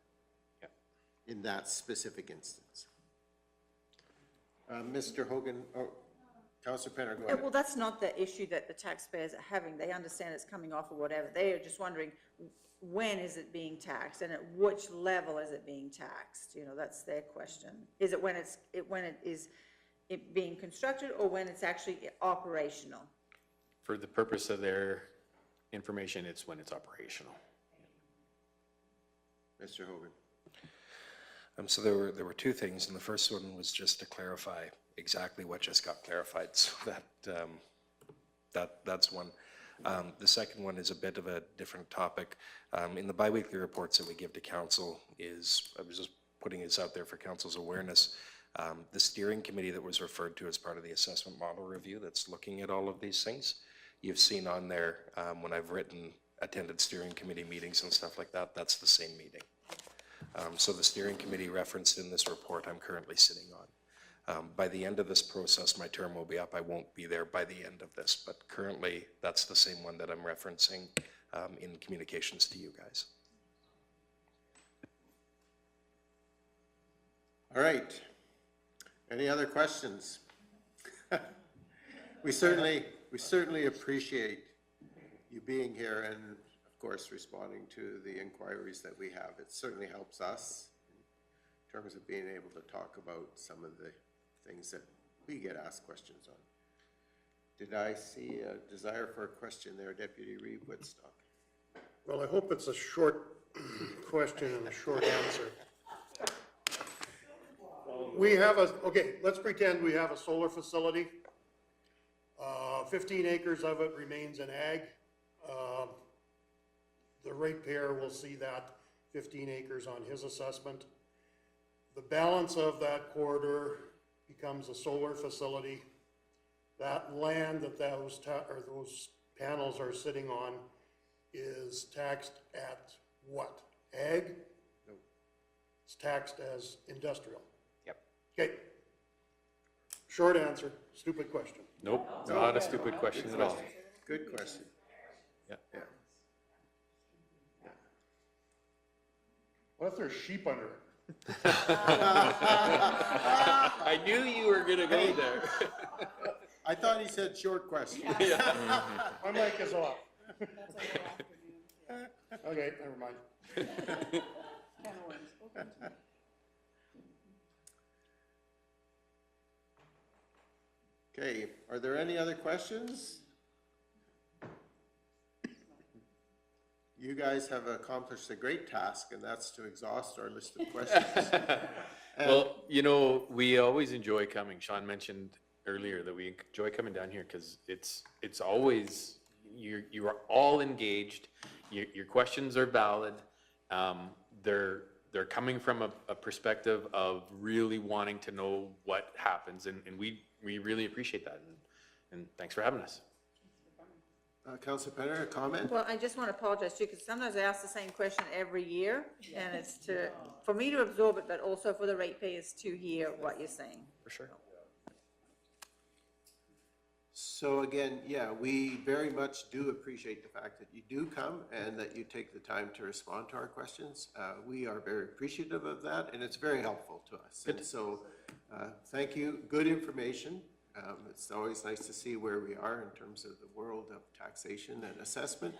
Yep. In that specific instance. Mr. Hogan, Councillor Penner, go ahead. Well, that's not the issue that the taxpayers are having. They understand it's coming off or whatever. They are just wondering, when is it being taxed and at which level is it being taxed? You know, that's their question. Is it when it is being constructed or when it's actually operational? For the purpose of their information, it's when it's operational. Mr. Hogan. So there were 2 things, and the first one was just to clarify exactly what just got clarified, so that's one. The second one is a bit of a different topic. In the biweekly reports that we give to council I was just putting this out there for council's awareness, the steering committee that was referred to as part of the assessment model review that's looking at all of these things, you've seen on there when I've attended steering committee meetings and stuff like that, that's the same meeting. So the steering committee referenced in this report I'm currently sitting on. By the end of this process, my term will be up. I won't be there by the end of this, but currently that's the same one that I'm referencing in communications to you guys. All right. Any other questions? We certainly appreciate you being here and, of course, responding to the inquiries that we have. It certainly helps us in terms of being able to talk about some of the things that we get asked questions on. Did I see a desire for a question there, Deputy Reeve Woodstock? Well, I hope it's a short question and a short answer. Okay, let's pretend we have a solar facility. 15 acres of it remains in ag. The ratepayer will see that 15 acres on his assessment. The balance of that corridor becomes a solar facility. That land that those panels are sitting on is taxed at what? Ag? No. It's taxed as industrial. Yep. Okay. Short answer, stupid question. Nope, not a stupid question at all. Good question. Yeah. Yeah. What if there's sheep under it? I knew you were gonna go there. I thought he said short question. My mic is off. Okay, never mind. Okay, are there any other questions? You guys have accomplished a great task, and that's to exhaust our list of questions. Well, you know, we always enjoy coming. Sean mentioned earlier that we enjoy coming down here because it's always, you are all engaged. Your questions are valid. They're coming from a perspective of really wanting to know what happens, and we really appreciate that. And thanks for having us. Councillor Penner, a comment? Well, I just want to apologize too, because sometimes I ask the same question every year, and it's for me to absorb it, but also for the ratepayers to hear what you're saying. For sure. So again, yeah, we very much do appreciate the fact that you do come and that you take the time to respond to our questions. We are very appreciative of that, and it's very helpful to us. And so, thank you. Good information. It's always nice to see where we are in terms of the world of taxation and assessment.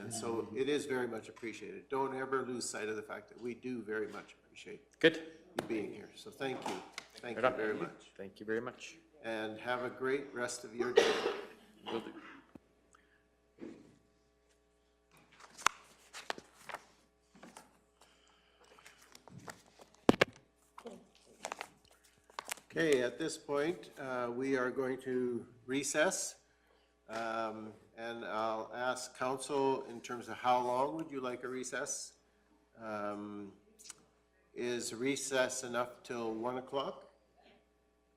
And so it is very much appreciated. Don't ever lose sight of the fact that we do very much appreciate appreciate Good. you being here. So thank you. Thank Right you on. very much. Thank you very much. And have a great rest of your day. Will do. Okay, at this point, we are going to recess. And I'll ask council in terms of how long would you like a recess? Is recess enough till 1 o'clock?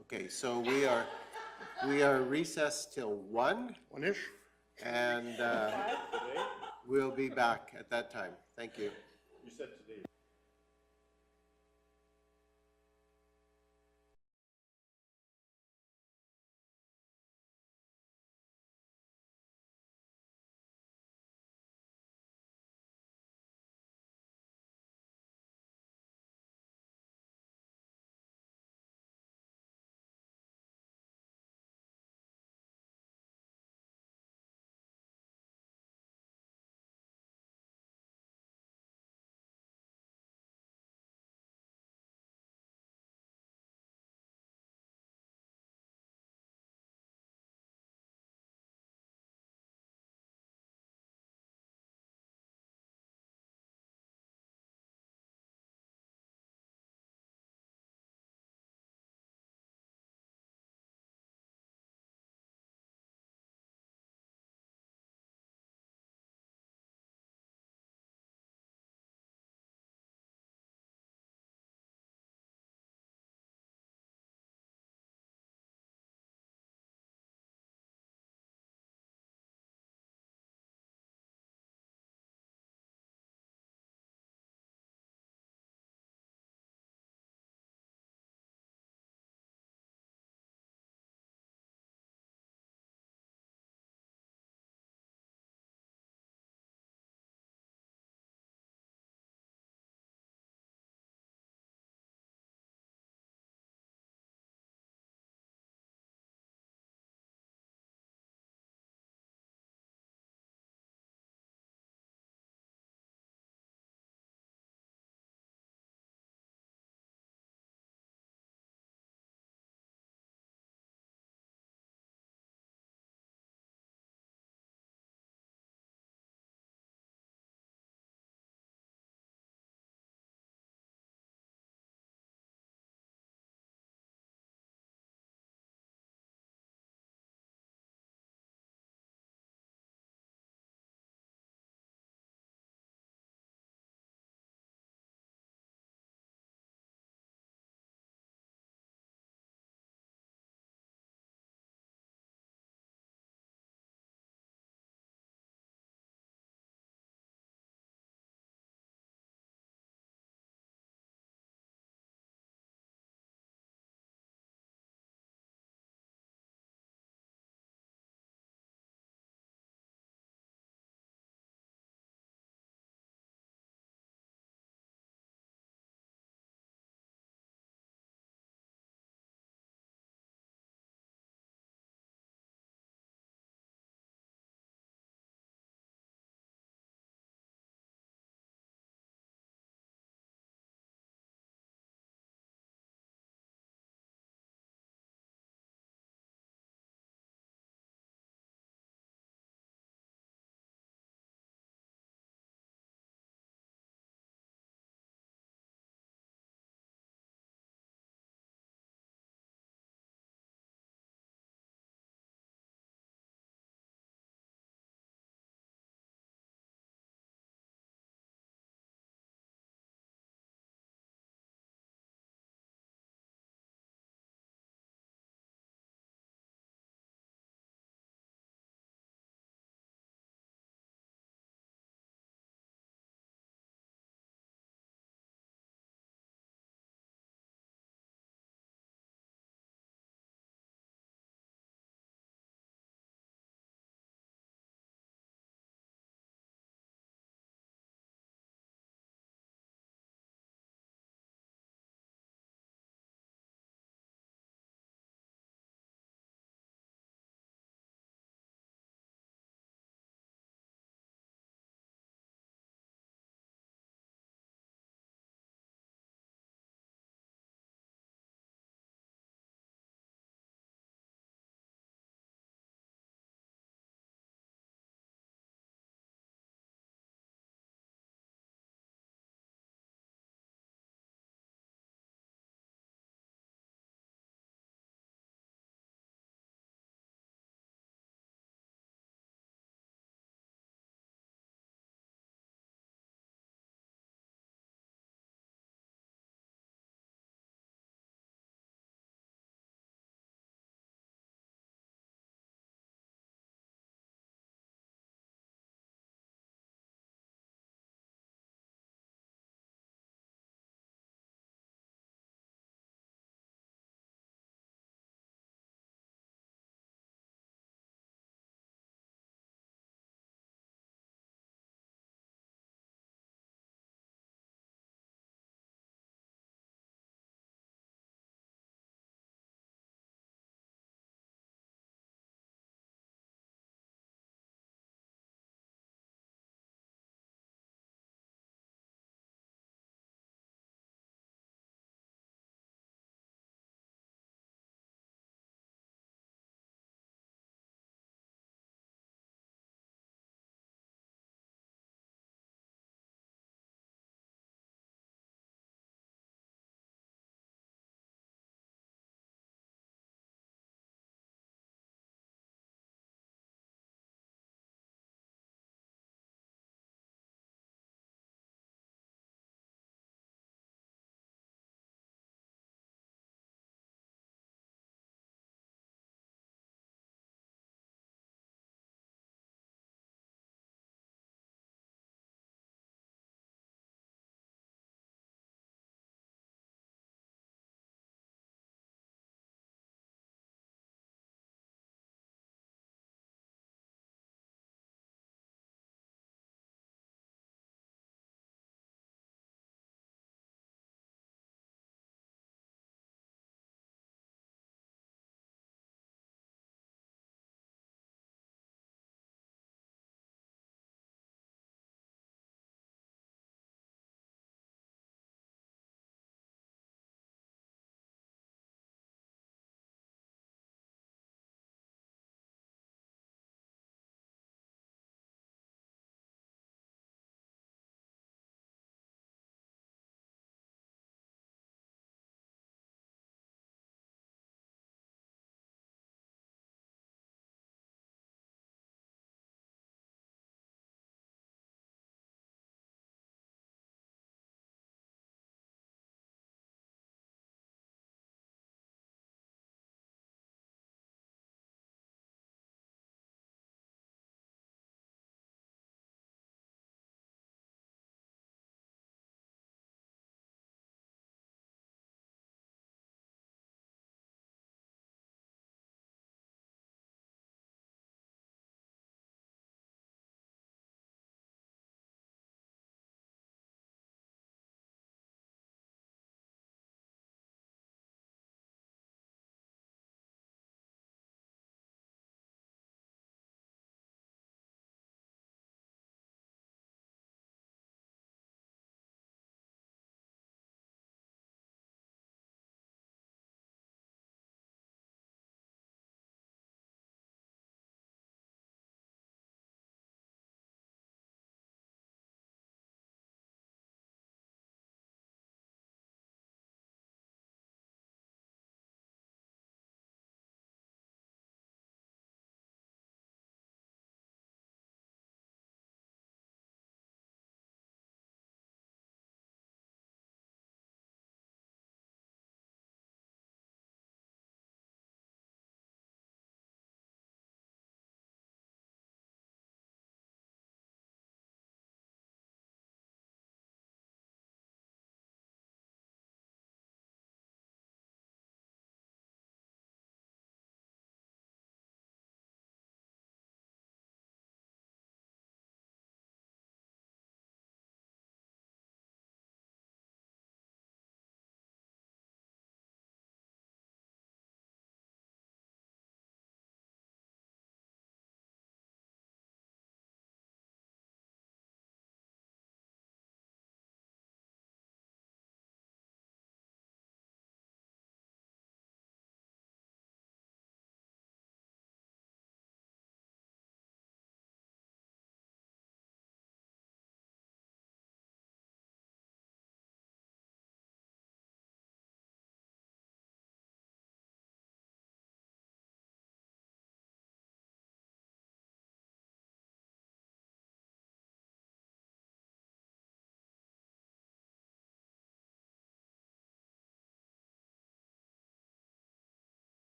Okay, so we are recessed till 1. One-ish? And we'll be back at that time. Thank you. You said today.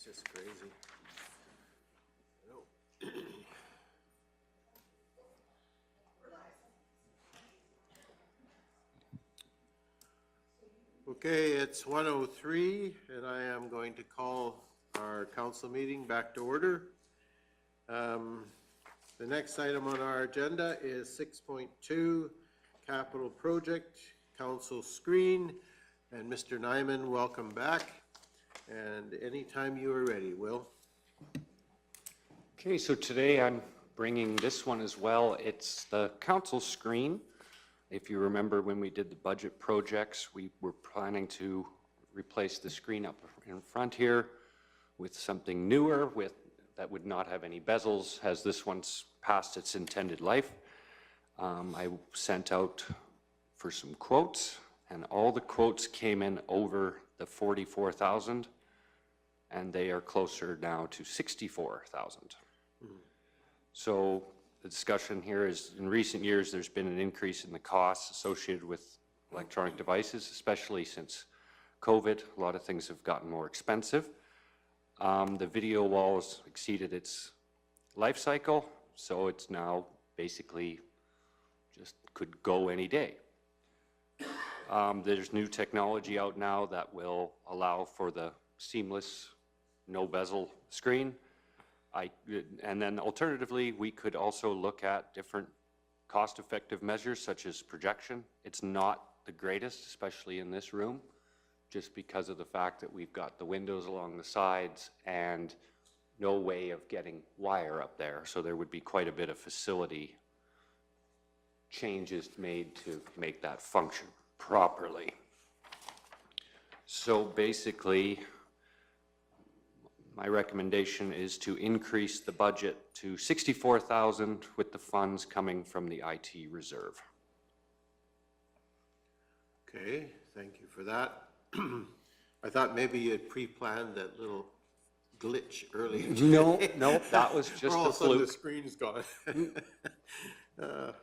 It's just crazy. Okay, it's 1:03, and I am going to call our council meeting back to order. The next item on our agenda is 6.2, capital project, council screen. And Mr. Nyman, welcome back. And anytime you are ready, Will. Okay, so today I'm bringing this one as well. It's the council screen. If you remember when we did the budget projects, we were planning to replace the screen up in front here with something newer that would not have any bezels, as this one's past its intended life. I sent out for some quotes, and all the quotes came in over the 44,000, and they are closer now to 64,000. So the discussion here is, in recent years, there's been an increase in the costs associated with electronic devices, especially since COVID. A lot of things have gotten more expensive. The video wall has exceeded its life cycle, so it's now basically just could go any day. There's new technology out now that will allow for the seamless, no bezel screen. And then alternatively, we could also look at different cost-effective measures such as projection. It's not the greatest, especially in this room, just because of the fact that we've got the windows along the sides and no way of getting wire up there. So there would be quite a bit of facility changes made to make that function properly. So basically, my recommendation is to increase the budget to 64,000 with the funds coming from the IT reserve. Okay, thank you for that. I thought maybe you had pre-planned that little glitch earlier today. No, that was just All a of a sudden the fluke. screen's gone. It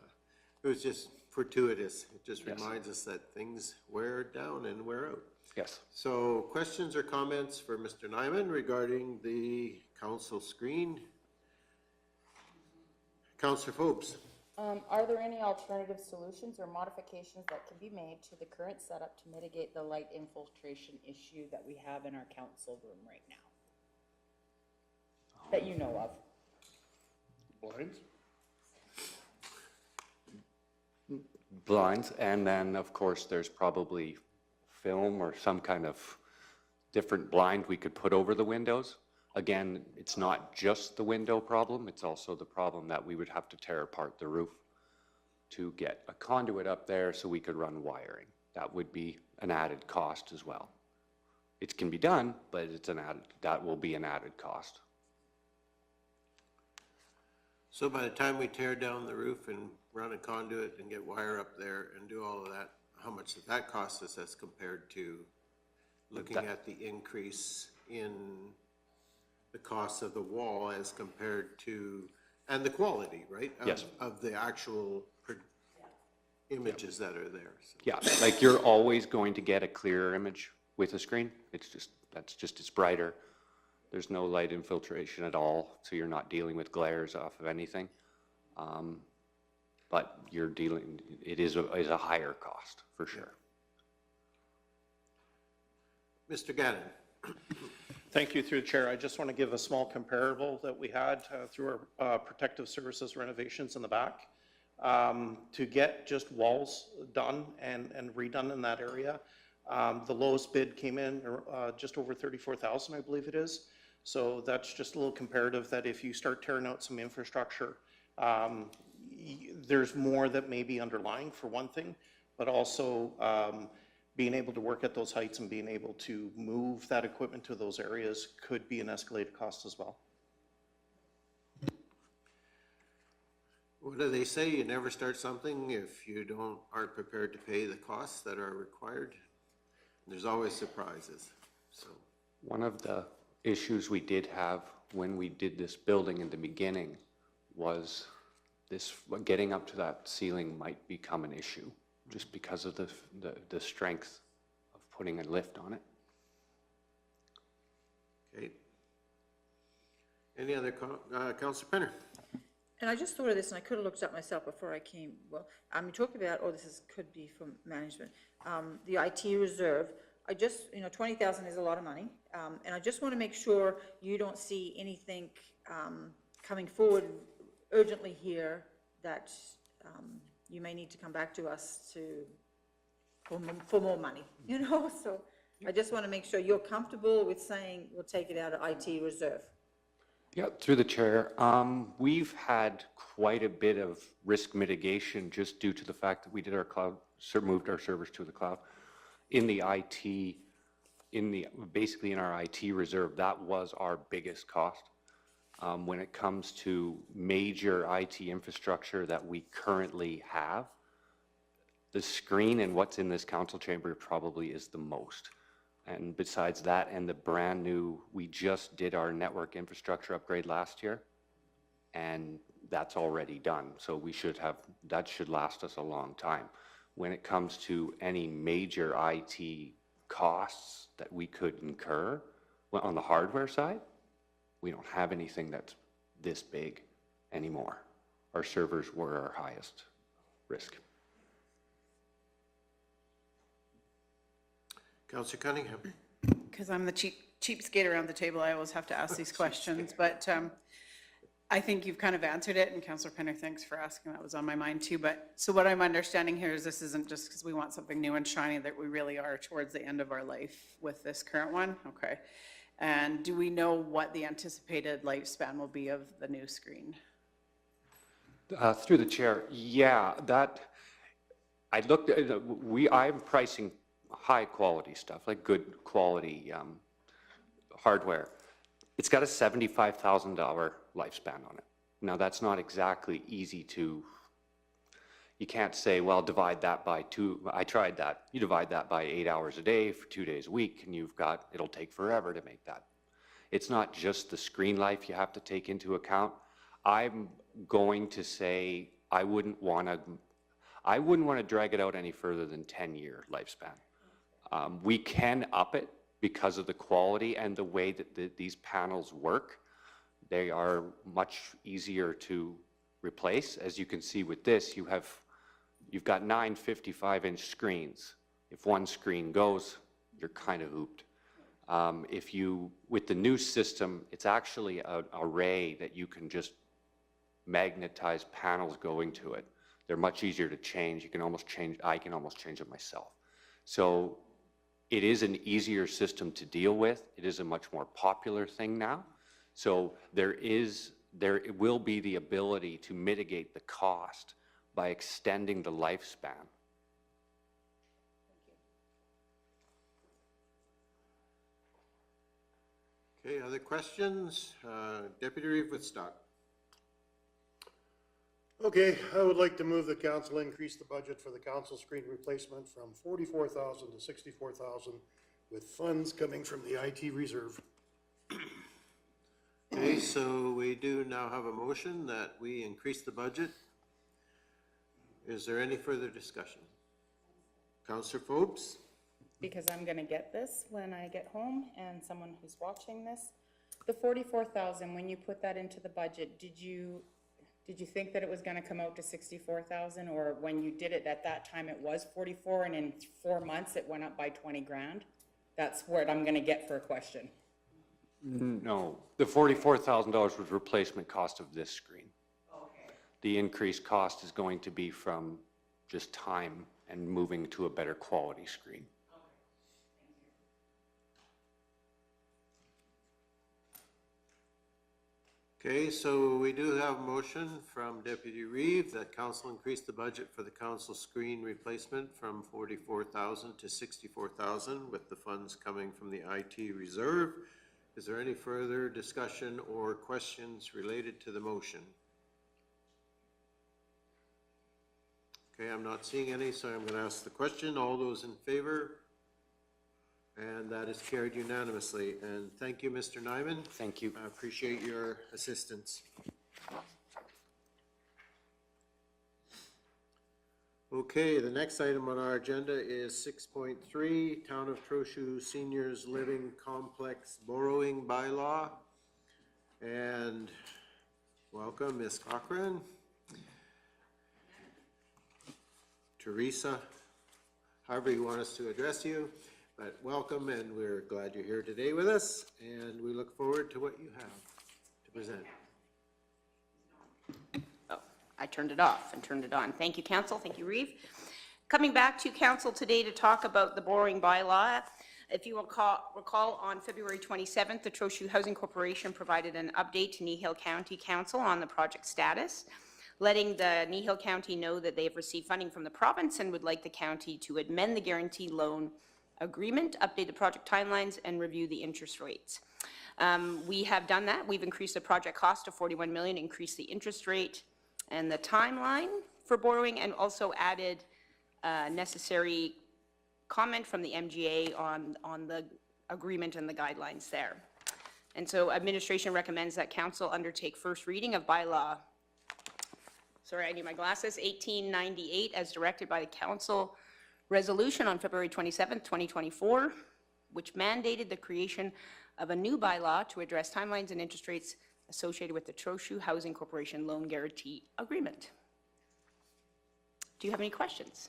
was just fortuitous. It just reminds us that things wear down and wear out. Yes. So questions or comments for Mr. Nyman regarding the council screen? Councillor Phobes. Are there any alternative solutions or modifications that can be made to the current setup to mitigate the light infiltration issue that we have in our council room right now? That you know of? Blinds? Blinds, and then of course there's probably film or some kind of different blind we could put over the windows. Again, it's not just the window problem, it's also the problem that we would have to tear apart the roof to get a conduit up there so we could run wiring. That would be an added cost as well. It can be done, but that will be an added cost. So by the time we tear down the roof and run a conduit and get wire up there and do all of that, how much does that cost us as compared to looking at the increase in the cost of the wall as compared to, and the quality, right? Yes. Of the actual images that are there. So. Yeah, like you're always going to get a clearer image with a screen. It's brighter. There's no light infiltration at all, so you're not dealing with glares off of anything. But it is a higher cost, for sure. Mr. Gannon. Thank you, through the chair. I just want to give a small comparable that we had through our protective services renovations in the back. To get just walls done and redone in that area, the lowest bid came in just over 34,000, I believe it is. So that's just a little comparative that if you start tearing out some infrastructure, there's more that may be underlying, for one thing, but also being able to work at those heights and being able to move that equipment to those areas could be an escalated cost as well. What do they say? You never start something if you aren't prepared to pay the costs that are required. There's always surprises. So One of the issues we did have when we did this building in the beginning was getting up to that ceiling might become an issue just because of the strength of putting a lift on it. Okay. Any other, Councillor Penner? And I just thought of this, and I could have looked it up myself before I came, well, you talked about, could be from management, the IT reserve. I just, 20,000 is a lot of money, and I just want to make sure you don't see anything, coming forward urgently here that, you may need to come back to us for more money, so I just want to make sure you're comfortable with saying we'll take it out of IT reserve. Yeah, through the chair, we've had quite a bit of risk mitigation just due to the fact that we did our cloud, moved our servers to the cloud. In the IT, basically in our IT reserve, that was our biggest cost. When it comes to major IT infrastructure that we currently have, the screen and what's in this council chamber probably is the most. And besides that, and the brand new, we just did our network infrastructure upgrade last year, and that's already done. So we should have, that should last us a long time. When it comes to any major IT costs that we could incur, well, on the hardware side, we don't have anything that's this big anymore. Our servers were our highest risk. Councillor Cunningham? Because I'm the cheapskate around the table, I always have to ask these questions, but I think you've kind of answered it, and Councillor Penner, thanks for asking, that was on my mind too. But so what I'm understanding here is this isn't just because we want something new and shiny, that we really are towards the end of our life with this current one? Okay. And do we know what the anticipated lifespan will be of the new screen? Through the chair, yeah, that, I looked at, I'm pricing high quality stuff, like good quality hardware. It's got a $75,000 lifespan on it. Now that's not exactly easy to, you can't say, well, divide that by 2. I tried that. You divide that by 8 hours a day for 2 days a week, and you've got, it'll take forever to make that. It's not just the screen life you have to take into account. I'm going to say I wouldn't want to drag it out any further than 10-year lifespan. We can up it because of the quality and the way that these panels work. They are much easier to replace. As you can see with this, you've got 9 55-inch screens. If one screen goes, you're kind of hooped. With the new system, it's actually an array that you can just magnetize panels going to it. They're much easier to change. I can almost change it myself. So it is an easier system to deal with. It is a much more popular thing now. So there will be the ability to mitigate the cost by extending the lifespan. Okay, other questions? Deputy Reeve Woodstock. Okay, I would like to move the council increase the budget for the council screen replacement from 44,000 to 64,000 with funds coming from the IT reserve. Okay, so we do now have a motion that we increase the budget. Is there any further discussion? Councillor Phobes? Because I'm gonna get this when I get home, and someone who's watching this. The 44,000, when you put that into the budget, did you think that it was gonna come out to 64,000, or when you did it at that time, it was 44, and in 4 months, it went up by 20 grand? That's what I'm gonna get for a question. No, the $44,000 was replacement cost of this screen. Okay. The increased cost is going to be from just time and moving to a better quality screen. Okay, so we do have a motion from Deputy Reeve that council increase the budget for the council screen replacement from 44,000 to 64,000 with the funds coming from the IT reserve. Is there any further discussion or questions related to the motion? Okay, I'm not seeing any, so I'm going to ask the question. All those in favor? And that is carried unanimously. And thank you, Mr. Nyman. Thank you. I appreciate your assistance. Okay, the next item on our agenda is 6.3, Town of Trochu Seniors Living Complex Borrowing Bylaw. And welcome, Ms. Cochran. Teresa, however you want us to address you, but welcome, and we're glad you're here today with us, and we look forward to what you have to present. Oh, I turned it off and turned it on. Thank you, Council. Thank you, Reeve. Coming back to Council today to talk about the borrowing bylaw. If you recall, on February 27th, the Trochu Housing Corporation provided an update to Kneehill County Council on the project status, letting the Kneehill County know that they have received funding from the province and would like the county to amend the guarantee loan agreement, update the project timelines, and review the interest rates. We have done that. We've increased the project cost to $41 million, increased the interest rate and the timeline for borrowing, and also added necessary comment from the MGA on the agreement and the guidelines there. And so administration recommends that council undertake first reading of bylaw, sorry, I need my glasses, 1898 as directed by the council resolution on February 27th, 2024, which mandated the creation of a new bylaw to address timelines and interest rates associated with the Trochu Housing Corporation Loan Guarantee Agreement. Do you have any questions?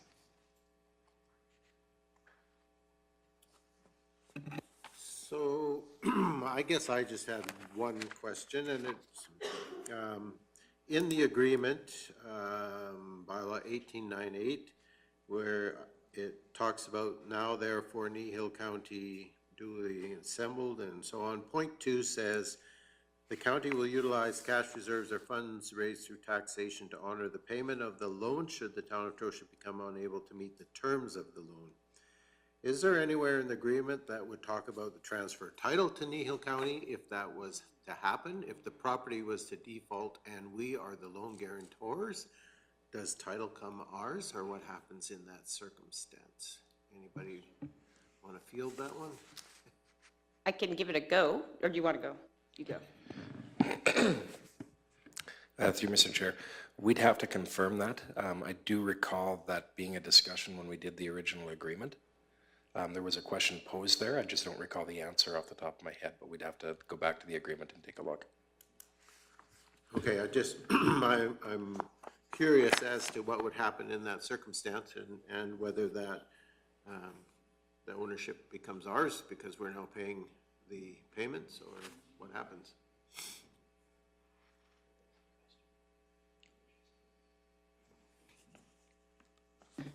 So I guess I just had one question, and it's in the agreement, bylaw 1898, where it talks about now therefore Kneehill County duly assembled and so on. Point 2 says the county will utilize cash reserves or funds raised through taxation to honor the payment of the loan should the town of Trochu become unable to meet the terms of the loan. Is there anywhere in the agreement that would talk about the transfer of title to Kneehill County if that was to happen? If the property was to default and we are the loan guarantors, does title come ours, or what happens in that circumstance? Anybody want to field that one? I can give it a go, or do you want to go? You go. Through Mr. Chair, we'd have to confirm that. I do recall that being a discussion when we did the original agreement. There was a question posed there. I just don't recall the answer off the top of my head, but we'd have to go back to the agreement and take a look. Okay, I'm curious as to what would happen in that circumstance, and whether that the ownership becomes ours because we're now paying the payments, or what happens.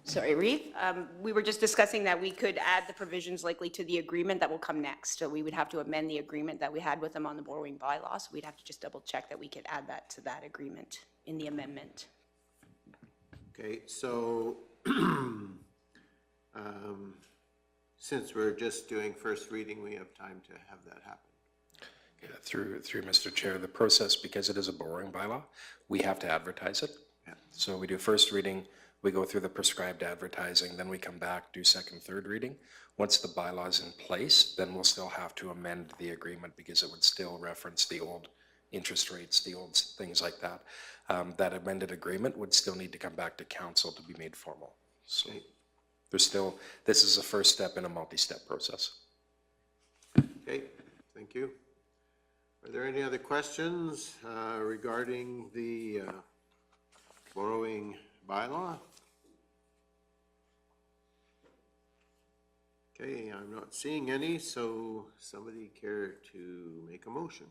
Sorry, Reeve. We were just discussing that we could add the provisions likely to the agreement that will come next. So we would have to amend the agreement that we had with them on the borrowing bylaw. So we'd have to just double check that we could add that to that agreement in the amendment. Okay, so since we're just doing first reading, we have time to have that happen. Yeah, through Mr. Chair, the process, because it is a borrowing bylaw, we have to advertise it. Yeah. So we do first reading, we go through the prescribed advertising, then we come back, do second, third reading. Once the bylaw is in place, then we'll still have to amend the agreement because it would still reference the old interest rates, the old things like that. That amended agreement would still need to come back to council to be made formal. So there's still, this is a first step in a multi-step process. Okay, thank you. Are there any other questions regarding the borrowing bylaw? Okay, I'm not seeing any, so somebody care to make a motion?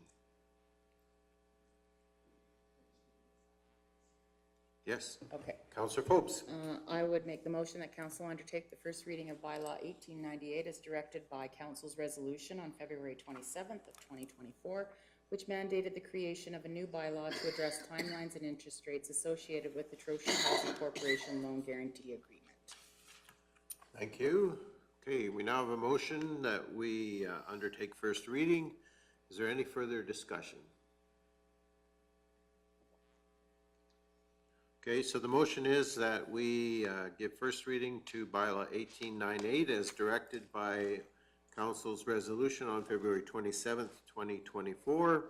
Yes. Okay. Councillor Phopes. I would make the motion that council undertake the first reading of bylaw 1898 as directed by council's resolution on February 27th of 2024, which mandated the creation of a new bylaw to address timelines and interest rates associated with the Trochu Housing Corporation Loan Guarantee Agreement. Thank you. Okay, we now have a motion that we undertake first reading. Is there any further discussion? Okay, so the motion is that we give first reading to bylaw 1898 as directed by Council's resolution on February 27th, 2024,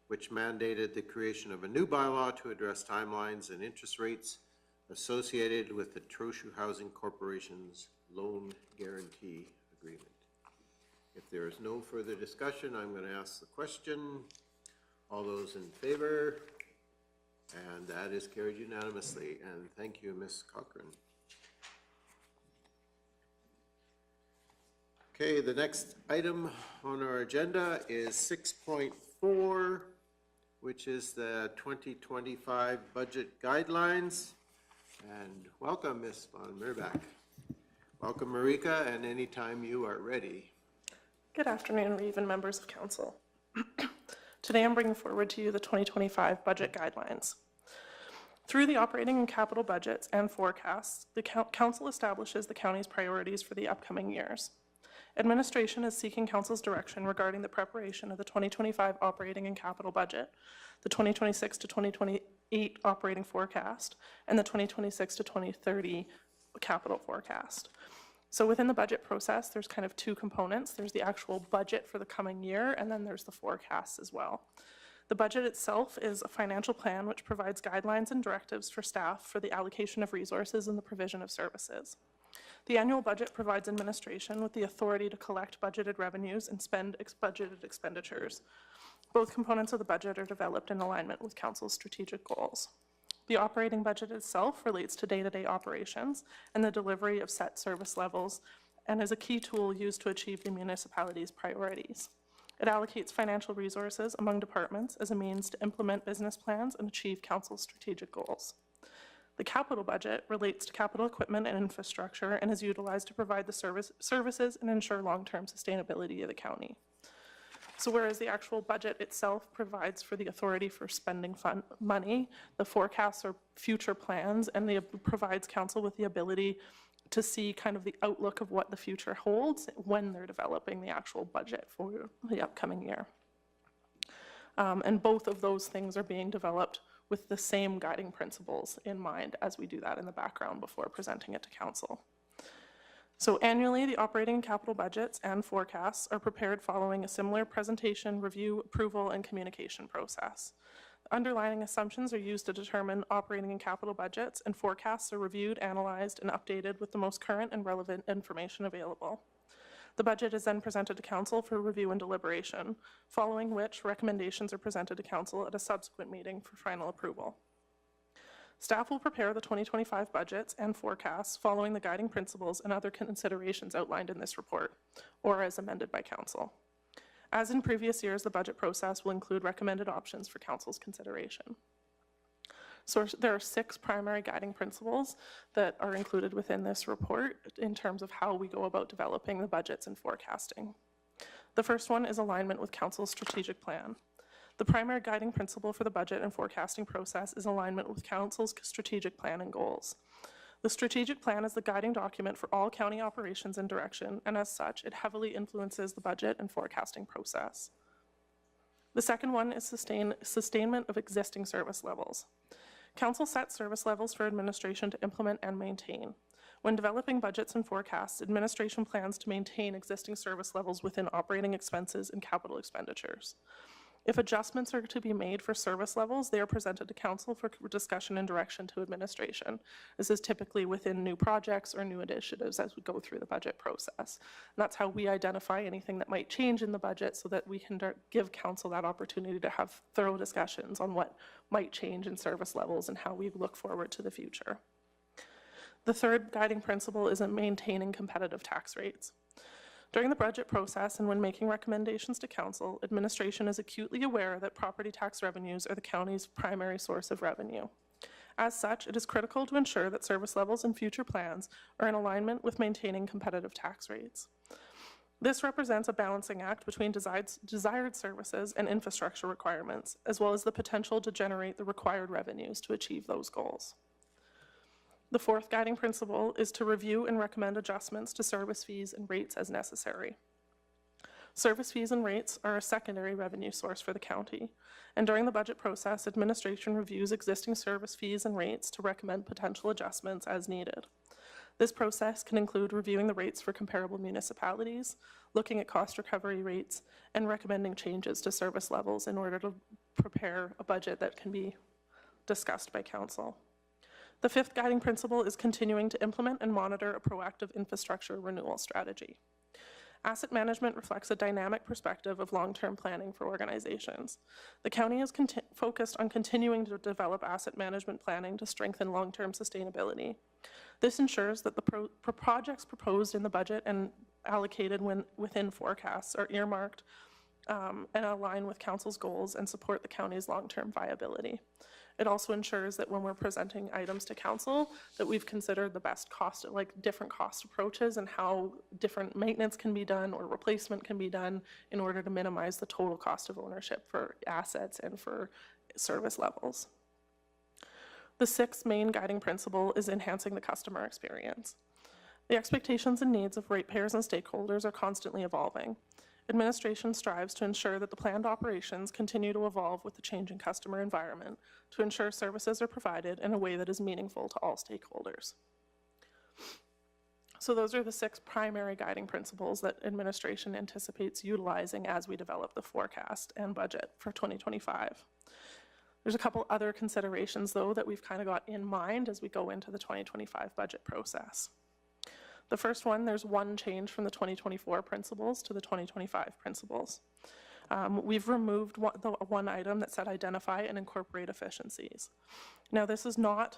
which mandated the creation of a new bylaw to address timelines and interest rates associated with the Trochu Housing Corporation's Loan Guarantee Agreement. If there is no further discussion, I'm going to ask the question. All those in favor? And that is carried unanimously, and thank you, Ms. Cochran. Okay, the next item on our agenda is 6.4, which is the 2025 budget guidelines. And welcome, Ms. von Meerbach. Welcome, Marika, and anytime you are ready. Good afternoon, Reeve and members of council. Today I'm bringing forward to you the 2025 budget guidelines. Through the operating and capital budgets and forecasts, the council establishes the county's priorities for the upcoming years. Administration is seeking council's direction regarding the preparation of the 2025 operating and capital budget, the 2026 to 2028 operating forecast, and the 2026 to 2030 capital forecast. So within the budget process, there's kind of two components. There's the actual budget for the coming year, and then there's the forecasts as well. The budget itself is a financial plan which provides guidelines and directives for staff for the allocation of resources and the provision of services. The annual budget provides administration with the authority to collect budgeted revenues and spend budgeted expenditures. Both components of the budget are developed in alignment with council's strategic goals. The operating budget itself relates to day-to-day operations and the delivery of set service levels and is a key tool used to achieve the municipality's priorities. It allocates financial resources among departments as a means to implement business plans and achieve council's strategic goals. The capital budget relates to capital equipment and infrastructure and is utilized to provide the services and ensure long-term sustainability of the county. So whereas the actual budget itself provides for the authority for spending money, the forecasts are future plans, and provides council with the ability to see kind of the outlook of what the future holds when they're developing the actual budget for the upcoming year. And both of those things are being developed with the same guiding principles in mind as we do that in the background before presenting it to council. So annually, the operating and capital budgets and forecasts are prepared following a similar presentation, review, approval, and communication process. The underlying assumptions are used to determine operating and capital budgets, and forecasts are reviewed, analyzed, and updated with the most current and relevant information available. The budget is then presented to council for review and deliberation, following which recommendations are presented to council at a subsequent meeting for final approval. Staff will prepare the 2025 budgets and forecasts following the guiding principles and other considerations outlined in this report, or as amended by council. As in previous years, the budget process will include recommended options for council's consideration. So there are 6 primary guiding principles that are included within this report in terms of how we go about developing the budgets and forecasting. The first one is alignment with council's strategic plan. The primary guiding principle for the budget and forecasting process is alignment with council's strategic plan and goals. The strategic plan is the guiding document for all county operations and direction, and as such, it heavily influences the budget and forecasting process. The second one is sustainment of existing service levels. Council sets service levels for administration to implement and maintain. When developing budgets and forecasts, administration plans to maintain existing service levels within operating expenses and capital expenditures. If adjustments are to be made for service levels, they are presented to council for discussion and direction to administration. This is typically within new projects or new initiatives as we go through the budget process. And that's how we identify anything that might change in the budget so that we can give council that opportunity to have thorough discussions on what might change in service levels and how we look forward to the future. The third guiding principle is in maintaining competitive tax rates. During the budget process and when making recommendations to council, administration is acutely aware that property tax revenues are the county's primary source of revenue. As such, it is critical to ensure that service levels and future plans are in alignment with maintaining competitive tax rates. This represents a balancing act between desired services and infrastructure requirements, as well as the potential to generate the required revenues to achieve those goals. The fourth guiding principle is to review and recommend adjustments to service fees and rates as necessary. Service fees and rates are a secondary revenue source for the county, and during the budget process, administration reviews existing service fees and rates to recommend potential adjustments as needed. This process can include reviewing the rates for comparable municipalities, looking at cost recovery rates, and recommending changes to service levels in order to prepare a budget that can be discussed by council. The fifth guiding principle is continuing to implement and monitor a proactive infrastructure renewal strategy. Asset management reflects a dynamic perspective of long-term planning for organizations. The county is focused on continuing to develop asset management planning to strengthen long-term sustainability. This ensures that the projects proposed in the budget and allocated within forecasts are earmarked and align with council's goals and support the county's long-term viability. It also ensures that when we're presenting items to council, that we've considered the best cost, like different cost approaches and how different maintenance can be done or replacement can be done in order to minimize the total cost of ownership for assets and for service levels. The sixth main guiding principle is enhancing the customer experience. The expectations and needs of ratepayers and stakeholders are constantly evolving. Administration strives to ensure that the planned operations continue to evolve with the changing customer environment to ensure services are provided in a way that is meaningful to all stakeholders. So those are the 6 primary guiding principles that administration anticipates utilizing as we develop the forecast and budget for 2025. There's a couple other considerations, though, that we've kind of got in mind as we go into the 2025 budget process. The first one, there's one change from the 2024 principles to the 2025 principles. We've removed the one item that said identify and incorporate efficiencies. Now, this is not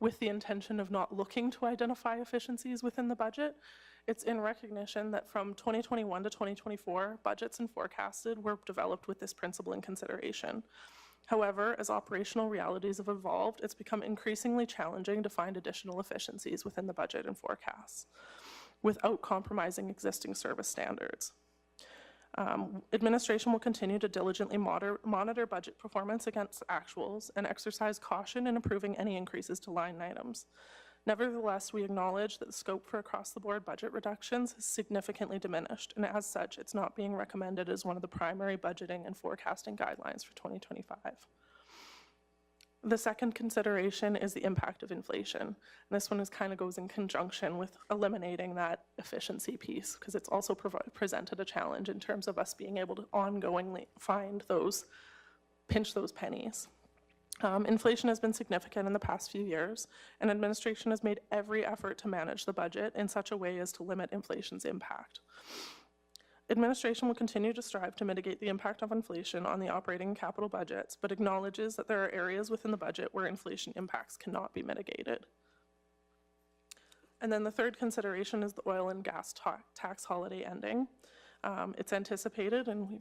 with the intention of not looking to identify efficiencies within the budget. It's in recognition that from 2021 to 2024, budgets and forecasted were developed with this principle in consideration. However, as operational realities have evolved, it's become increasingly challenging to find additional efficiencies within the budget and forecasts without compromising existing service standards. Administration will continue to diligently monitor budget performance against actuals and exercise caution in approving any increases to line items. Nevertheless, we acknowledge that the scope for across-the-board budget reductions has significantly diminished, and as such, it's not being recommended as one of the primary budgeting and forecasting guidelines for 2025. The second consideration is the impact of inflation. And this one kind of goes in conjunction with eliminating that efficiency piece, because it's also presented a challenge in terms of us being able to ongoingly pinch those pennies. Inflation has been significant in the past few years, and administration has made every effort to manage the budget in such a way as to limit inflation's impact. Administration will continue to strive to mitigate the impact of inflation on the operating and capital budgets, but acknowledges that there are areas within the budget where inflation impacts cannot be mitigated. And then the third consideration is the oil and gas tax holiday ending. It's anticipated, and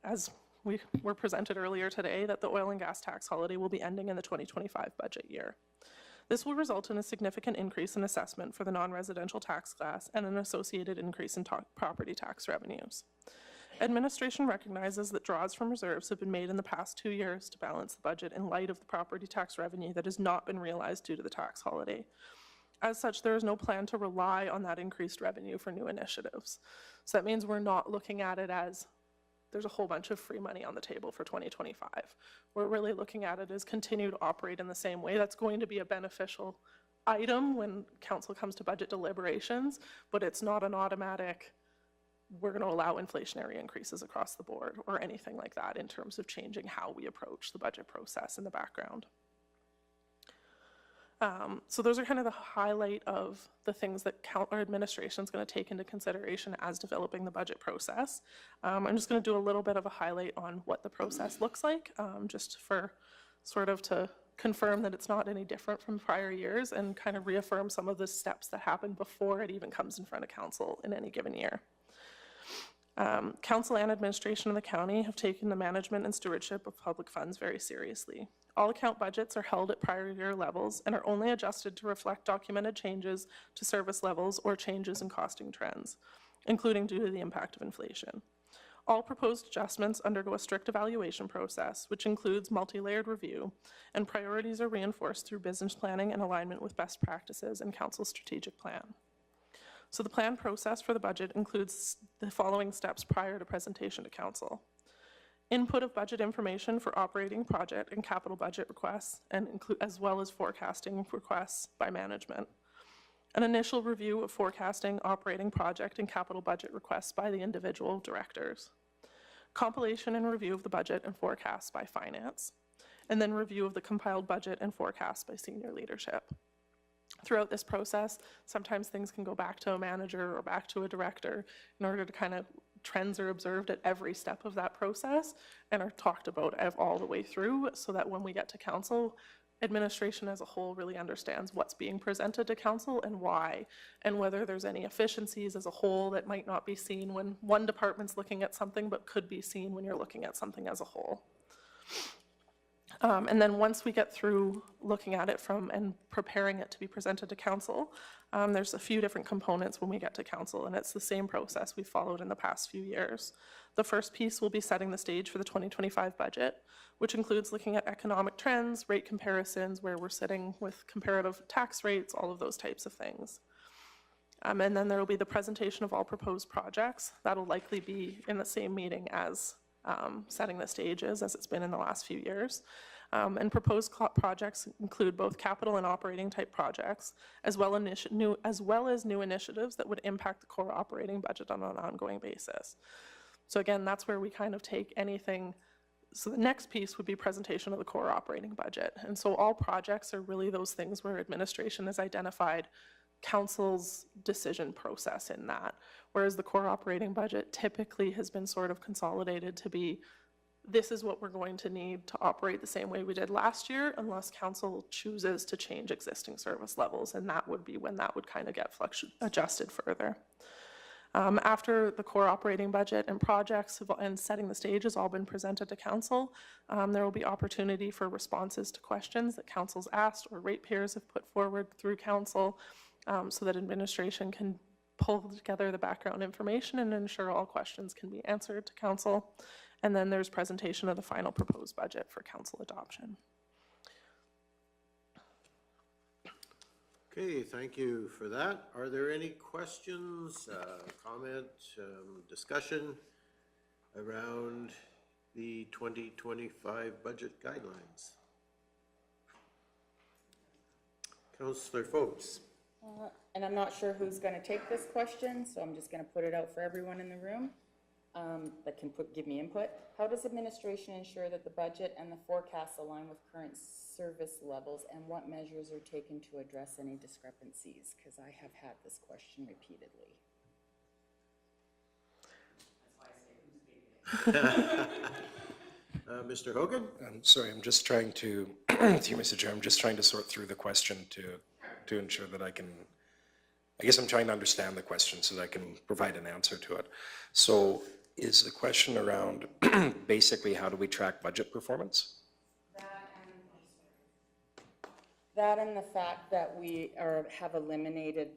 as we were presented earlier today, that the oil and gas tax holiday will be ending in the 2025 budget year. This will result in a significant increase in assessment for the non-residential tax class and an associated increase in property tax revenues. Administration recognizes that draws from reserves have been made in the past 2 years to balance the budget in light of the property tax revenue that has not been realized due to the tax holiday. As such, there is no plan to rely on that increased revenue for new initiatives. So that means we're not looking at it as there's a whole bunch of free money on the table for 2025. We're really looking at it as continue to operate in the same way. That's going to be a beneficial item when council comes to budget deliberations, but it's not an automatic, we're going to allow inflationary increases across the board or anything like that in terms of changing how we approach the budget process in the background. So those are kind of the highlight of the things that our administration is going to take into consideration as developing the budget process. I'm just going to do a little bit of a highlight on what the process looks like, just for sort of to confirm that it's not any different from prior years and kind of reaffirm some of the steps that happen before it even comes in front of council in any given year. Council and administration of the county have taken the management and stewardship of public funds very seriously. All account budgets are held at prior year levels and are only adjusted to reflect documented changes to service levels or changes in costing trends, including due to the impact of inflation. All proposed adjustments undergo a strict evaluation process, which includes multi-layered review, and priorities are reinforced through business planning and alignment with best practices and council's strategic plan. So the plan process for the budget includes the following steps prior to presentation to council. Input of budget information for operating project and capital budget requests, and as well as forecasting requests by management. An initial review of forecasting, operating project, and capital budget requests by the individual directors. Compilation and review of the budget and forecasts by finance. And then review of the compiled budget and forecast by senior leadership. throughout this process, sometimes things can go back to a manager or back to a director in order to kind of, trends are observed at every step of that process and are talked about all the way through, so that when we get to council, administration as a whole really understands what's being presented to council and why, and whether there's any efficiencies as a whole that might not be seen when one department's looking at something but could be seen when you're looking at something as a whole. And then once we get through looking at it and preparing it to be presented to council, there's a few different components when we get to council, and it's the same process we've followed in the past few years. The first piece will be setting the stage for the 2025 budget, which includes looking at economic trends, rate comparisons, where we're sitting with comparative tax rates, all of those types of things. And then there will be the presentation of all proposed projects. That'll likely be in the same meeting as setting the stages, as it's been in the last few years. And proposed projects include both capital and operating type projects, as well as new initiatives that would impact the core operating budget on an ongoing basis. So again, that's where we kind of take anything. So the next piece would be presentation of the core operating budget. And so all projects are really those things where administration has identified council's decision process in that, whereas the core operating budget typically has been sort of consolidated to be, this is what we're going to need to operate the same way we did last year, unless council chooses to change existing service levels, and that would be when that would kind of get adjusted further. After the core operating budget and projects and setting the stage has all been presented to council, there will be opportunity for responses to questions that council's asked or ratepayers have put forward through council, so that administration can pull together the background information and ensure all questions can be answered to council. And then there's presentation of the final proposed budget for council adoption. Okay, thank you for that. Are there any questions, comment, discussion around the 2025 budget guidelines? Councillor Foltz. And I'm not sure who's going to take this question, so I'm just going to put it out for everyone in the room that can give me input. How does administration ensure that the budget and the forecasts align with current service levels, and what measures are taken to address any discrepancies? Because I have had this question repeatedly. Mr. Hogan? I'm sorry, I'm just trying to, through Mr. Chair, I'm just trying to sort through the question to ensure that I guess I'm trying to understand the question so that I can provide an answer to it. So is the question around basically how do we track budget performance? That and the fact that we have eliminated,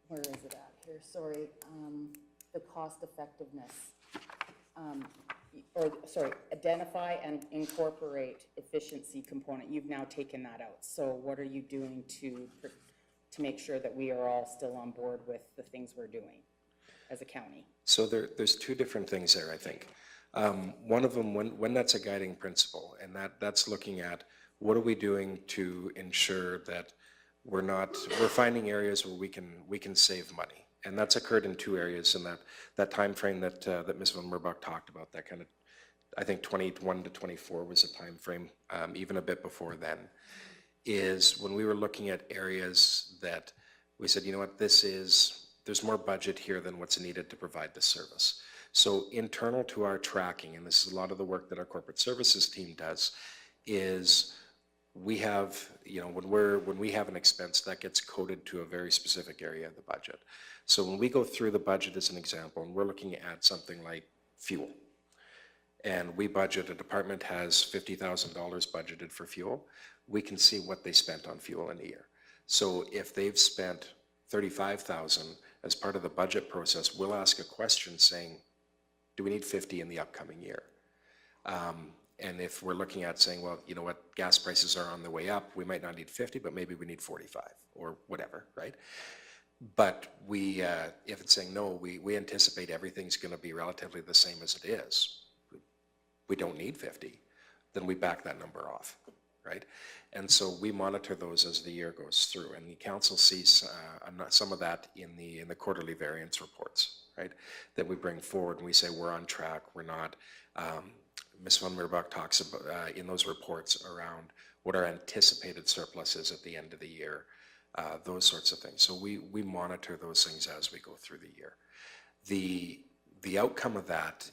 where is it at here, sorry, the cost effectiveness. Identify and incorporate efficiency component. You've now taken that out. So what are you doing to make sure that we are all still on board with the things we're doing as a county? So there's two different things there, I think. One of them, when that's a guiding principle, and that's looking at what are we doing to ensure that we're finding areas where we can save money. And that's occurred in two areas in that time frame that Ms. Van Merbach talked about, that kind of, I think 21 to 24 was a time frame, even a bit before then, is when we were looking at areas that we said, you know what, there's more budget here than what's needed to provide this service. So internal to our tracking, and this is a lot of the work that our corporate services team does, is we have, when we have an expense that gets coded to a very specific area of the budget. So when we go through the budget as an example, and we're looking at something like fuel, and a department has $50,000 budgeted for fuel, we can see what they spent on fuel in a year. So if they've spent $35,000 as part of the budget process, we'll ask a question saying, do we need 50 in the upcoming year? And if we're looking at saying, well, you know what, gas prices are on the way up, we might not need 50, but maybe we need 45 or whatever, right? But if it's saying, no, we anticipate everything's going to be relatively the same as it is, we don't need 50, then we back that number off, right? And so we monitor those as the year goes through, and the council sees some of that in the quarterly variance reports, right? That we bring forward and we say we're on track, we're not. Ms. Van Merbach talks about in those reports around what our anticipated surplus is at the end of the year. those sorts of things. So we monitor those things as we go through the year. The outcome of that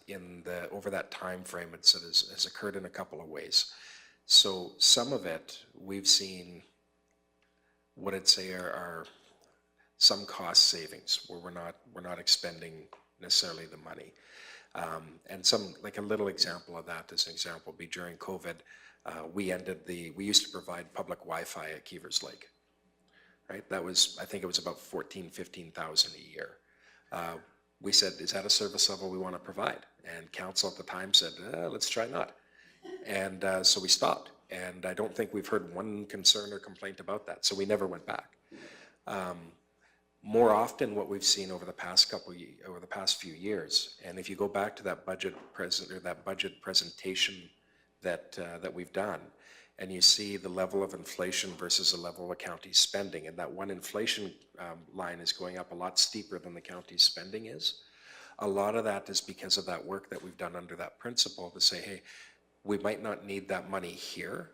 over that time frame has occurred in a couple of ways. So some of it we've seen what I'd say are some cost savings where we're not expending necessarily the money. And like a little example of that, as an example, would be during COVID, we used to provide public Wi-Fi at Keevers Lake, right? That was, I think it was about 15,000 a year. We said, is that a service level we want to provide? And council at the time said, let's try not. And so we stopped. And I don't think we've heard one concern or complaint about that. So we never went back. More often what we've seen over the past few years, and if you go back to that budget presentation that we've done, and you see the level of inflation versus the level of county's spending, and that one inflation line is going up a lot steeper than the county's spending is. A lot of that is because of that work that we've done under that principle to say, hey, we might not need that money here,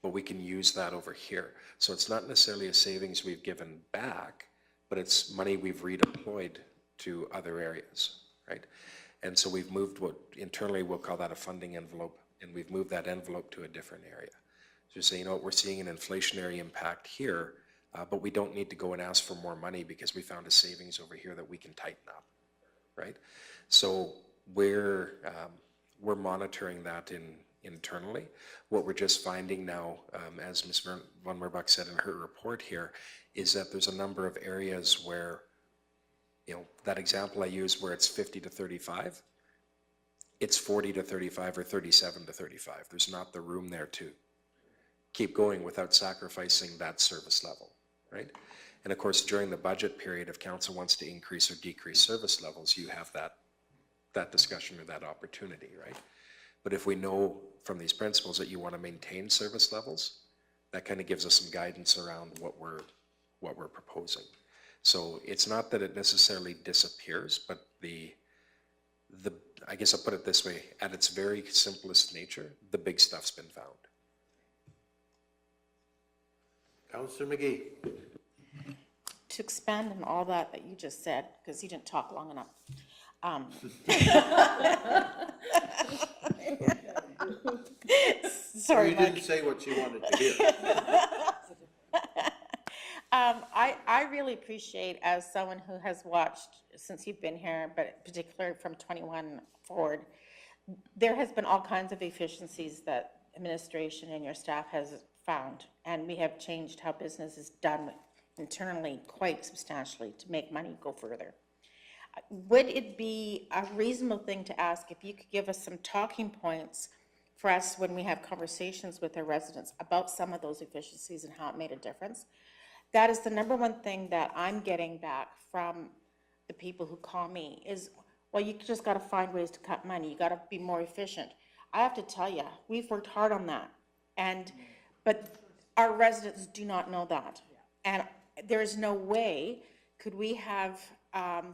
but we can use that over here. So it's not necessarily a savings we've given back, but it's money we've redeployed to other areas, right? And so we've moved what internally we'll call that a funding envelope, and we've moved that envelope to a different area. So say, you know what, we're seeing an inflationary impact here, but we don't need to go and ask for more money because we found a savings over here that we can tighten up, right? So we're monitoring that internally. What we're just finding now, as Ms. Van Merbach said in her report here, is that there's a number of areas where, you know, that example I used where it's 50 to 35, it's 40 to 35 or 37 to 35. There's not the room there to keep going without sacrificing that service level, right? And of course, during the budget period, if council wants to increase or decrease service levels, you have that discussion or that opportunity, right? But if we know from these principles that you want to maintain service levels, that kind of gives us some guidance around what we're proposing. So it's not that it necessarily disappears, but I guess I'll put it this way, at its very simplest nature, the big stuff's been found. Councillor McGee. To expand on all that you just said, because you didn't talk long enough. Sorry, you didn't say what you wanted to hear. I really appreciate, as someone who has watched since you've been here, but particularly from 21 forward, there has been all kinds of efficiencies that administration and your staff has found, and we have changed how business is done internally quite substantially to make money go further. Would it be a reasonable thing to ask if you could give us some talking points for us when we have conversations with our residents about some of those efficiencies and how it made a difference? That is the number one thing that I'm getting back from the people who call me is, well, you just got to find ways to cut money. You got to be more efficient. I have to tell you, we've worked hard on that, but our residents do not know that, and there is no way could we have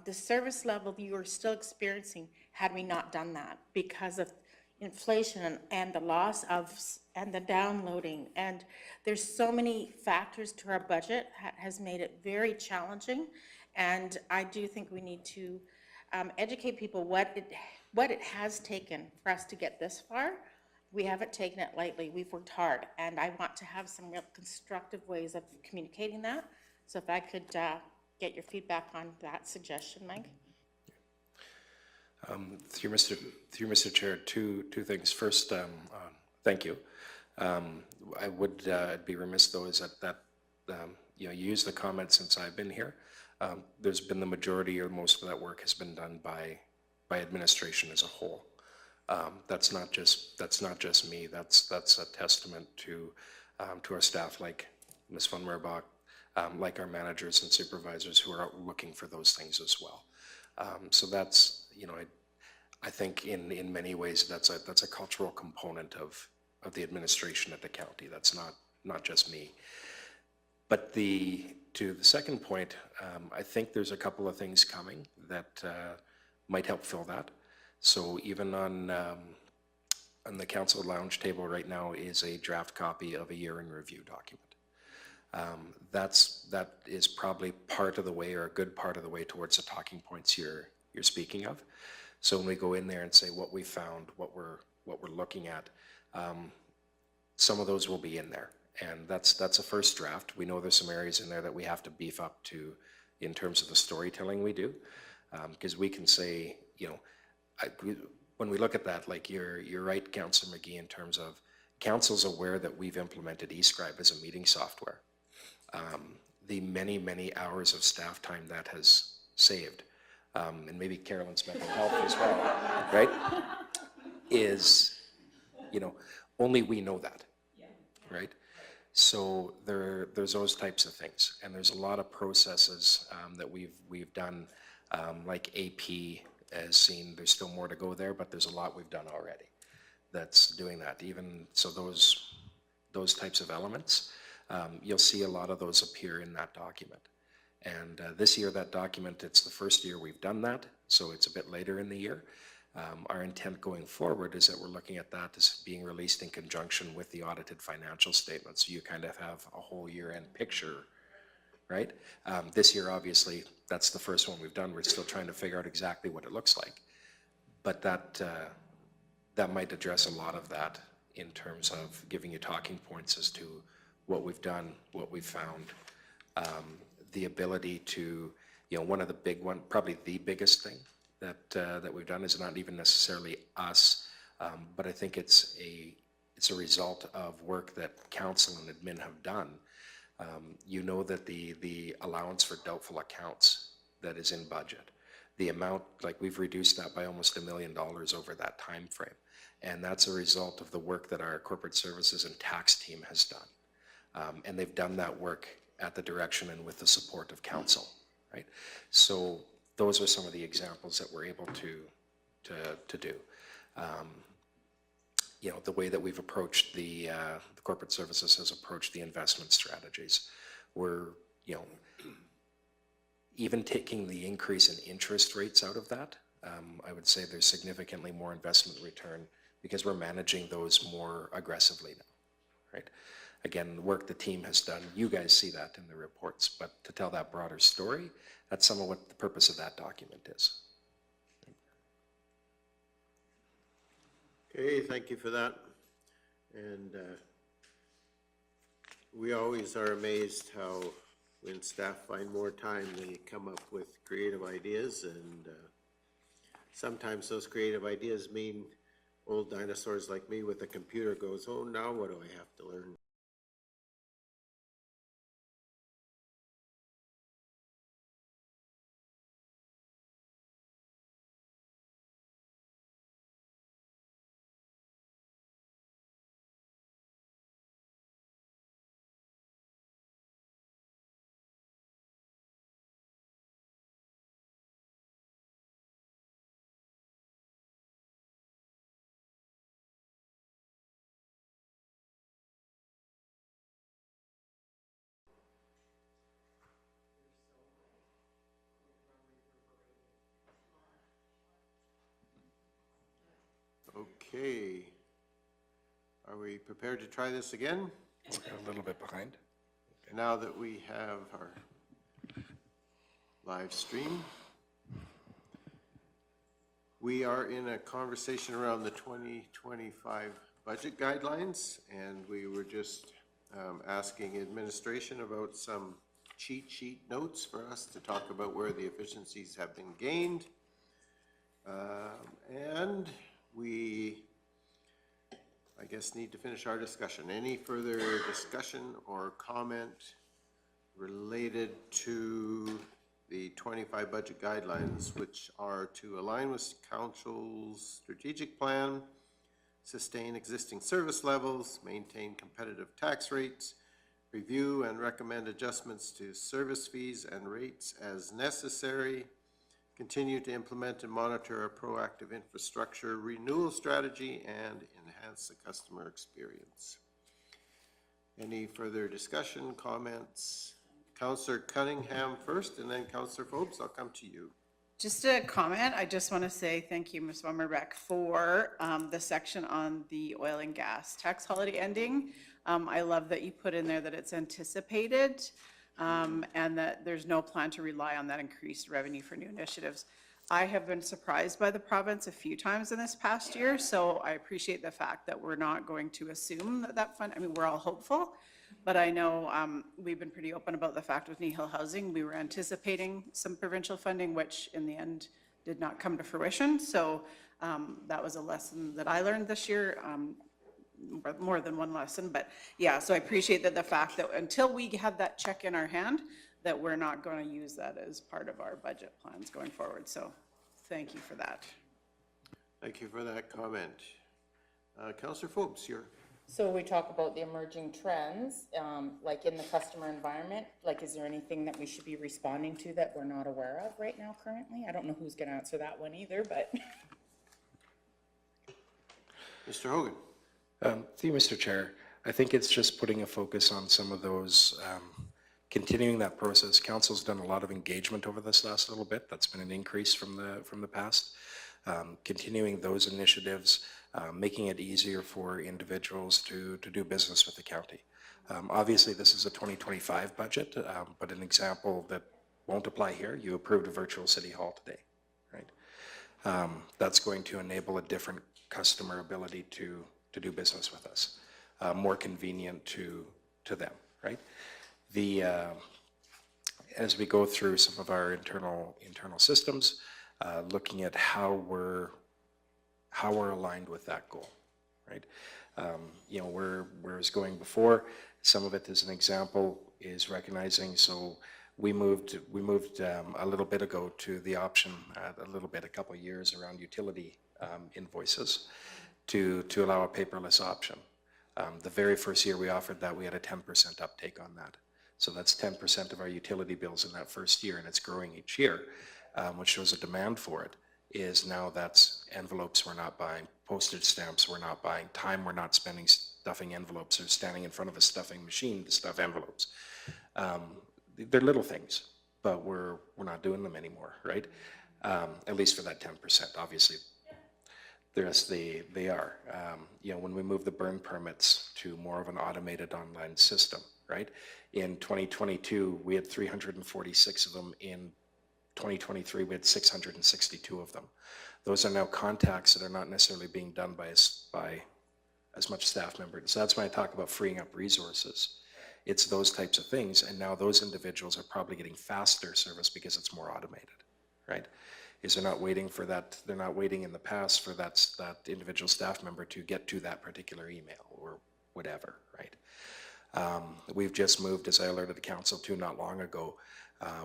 the service level you are still experiencing had we not done that, because of inflation and the loss of, and the downloading, and there's so many factors to our budget has made it very challenging, and I do think we need to educate people what it has taken for us to get this far. We haven't taken it lightly. We've worked hard, and I want to have some real constructive ways of communicating that. So if I could get your feedback on that suggestion, Mike. Through Mr. Chair, two things. First, thank you. I would be remiss though is that you use the comment since I've been here. There's been the majority or most of that work has been done by administration as a whole. That's not just me. That's a testament to our staff like Ms. Van Merbach, like our managers and supervisors who are out looking for those things as well. So that's, I think in many ways that's a cultural component of the administration at the county. That's not just me. But to the second point, I think there's a couple of things coming that might help fill that. So even on the council lounge table right now is a draft copy of a year in review document. That is probably part of the way, or a good part of the way, towards the talking points you're speaking of. So when we go in there and say what we found, what we're looking at, some of those will be in there, and that's a first draft. We know there's some areas in there that we have to beef up to in terms of the storytelling we do, because we can say, you know, when we look at that, like you're right, Councillor McGee, in terms of council's aware that we've implemented eScribe as a meeting software. The many hours of staff time that has saved, and maybe Carolyn's mental health as well, right? Is, you know, only we know that, right? So there's those types of things, and there's a lot of processes that we've done, like AP has seen. There's still more to go there, but there's a lot we've done already that's doing that. Even so, those types of elements, you'll see a lot of those appear in that document. And this year, that document, it's the first year we've done that, so it's a bit later in the year. Our intent going forward is that we're looking at that as being released in conjunction with the audited financial statements, so you kind of have a whole year-end picture, right? This year, obviously, that's the first one we've done. We're still trying to figure out exactly what it looks like. But that might address a lot of that in terms of giving you talking points as to what we've done, what we've found, the ability to, you know, one of the big one, probably the biggest thing that we've done is not even necessarily us, but I think it's a result of work that council and admin have done. You know that the allowance for doubtful accounts that is in budget, the amount, like we've reduced that by almost $1 million over that time frame. And that's a result of the work that our corporate services and tax team has done. And they've done that work at the direction and with the support of council, right? So those are some of the examples that we're able to do. You know, the way that we've approached the corporate services has approached the investment strategies. We're, you know, even taking the increase in interest rates out of that, I would say there's significantly more investment return because we're managing those more aggressively now, right? Again, the work the team has done, you guys see that in the reports, but to tell that broader story, that's some of what the purpose of that document is. Okay, thank you for that. And we always are amazed how when staff find more time, they come up with creative ideas, and sometimes those creative ideas mean old dinosaurs like me with a computer goes, oh, now what do I have to learn? Okay. Are we prepared to try this again? A little bit behind. Now that we have our live stream, we are in a conversation around the 2025 budget guidelines, and we were just asking administration about some cheat sheet notes for us to talk about where the efficiencies have been gained. And we, I guess, need to finish our discussion. Any further discussion or comment related to the 25 budget guidelines, which are to align with council's strategic plan, sustain existing service levels, maintain competitive tax rates, review and recommend adjustments to service fees and rates as necessary, continue to implement and monitor a proactive infrastructure renewal strategy, and enhance the customer experience. Any further discussion, comments? Councillor Cunningham first, and then Councillor Forbes, I'll come to you. Just a comment, I just want to say thank you, Ms. Wimborne, for the section on the oil and gas tax holiday ending. I love that you put in there that it's anticipated, and that there's no plan to rely on that increased revenue for new initiatives. I have been surprised by the province a few times in this past year, so I appreciate the fact that we're not going to assume that fund, I mean, we're all hopeful, but I know we've been pretty open about the fact with Kneehill Housing, we were anticipating some provincial funding, which in the end did not come to fruition. So that was a lesson that I learned this year, more than one lesson. But yeah, so I appreciate that the fact that until we have that check in our hand, that we're not going to use that as part of our budget plans going forward. So thank you for that. Thank you for that comment. Councillor Phobes, you're. So we talk about the emerging trends, like in the customer environment, like is there anything that we should be responding to that we're not aware of right now currently? I don't know who's gonna answer that one either, but. Mr. Hogan. Thank you, Mr. Chair. I think it's just putting a focus on some of those, continuing that process. Council's done a lot of engagement over this last little bit. That's been an increase from the past. Continuing those initiatives, making it easier for individuals to do business with the county. Obviously, this is a 2025 budget, but an example that won't apply here, you approved a virtual city hall today, right? That's going to enable a different customer ability to do business with us, more convenient to them, right? As we go through some of our internal systems, looking at how we're aligned with that goal, right? You know, whereas going before, some of it as an example is recognizing, so we moved a little bit ago to the option, a couple of years around utility invoices to allow a paperless option. The very first year we offered that, we had a 10% uptake on that. So that's 10% of our utility bills in that first year, and it's growing each year, which shows a demand for it. Is now that's envelopes we're not buying, postage stamps we're not buying, time we're not spending stuffing envelopes or standing in front of a stuffing machine to stuff envelopes. They're little things, but we're not doing them anymore, right? At least for that 10%. Obviously, the rest they are. You know, when we move the burn permits to more of an automated online system, right? In 2022, we had 346 of them. In 2023, we had 662 of them. Those are now contacts that are not necessarily being done by as much staff members. So that's when I talk about freeing up resources. It's those types of things, and now those individuals are probably getting faster service because it's more automated, right? Is they're not waiting for that, they're not waiting in the past for that individual staff member to get to that particular email or whatever, right? We've just moved, as I alerted the council to not long ago,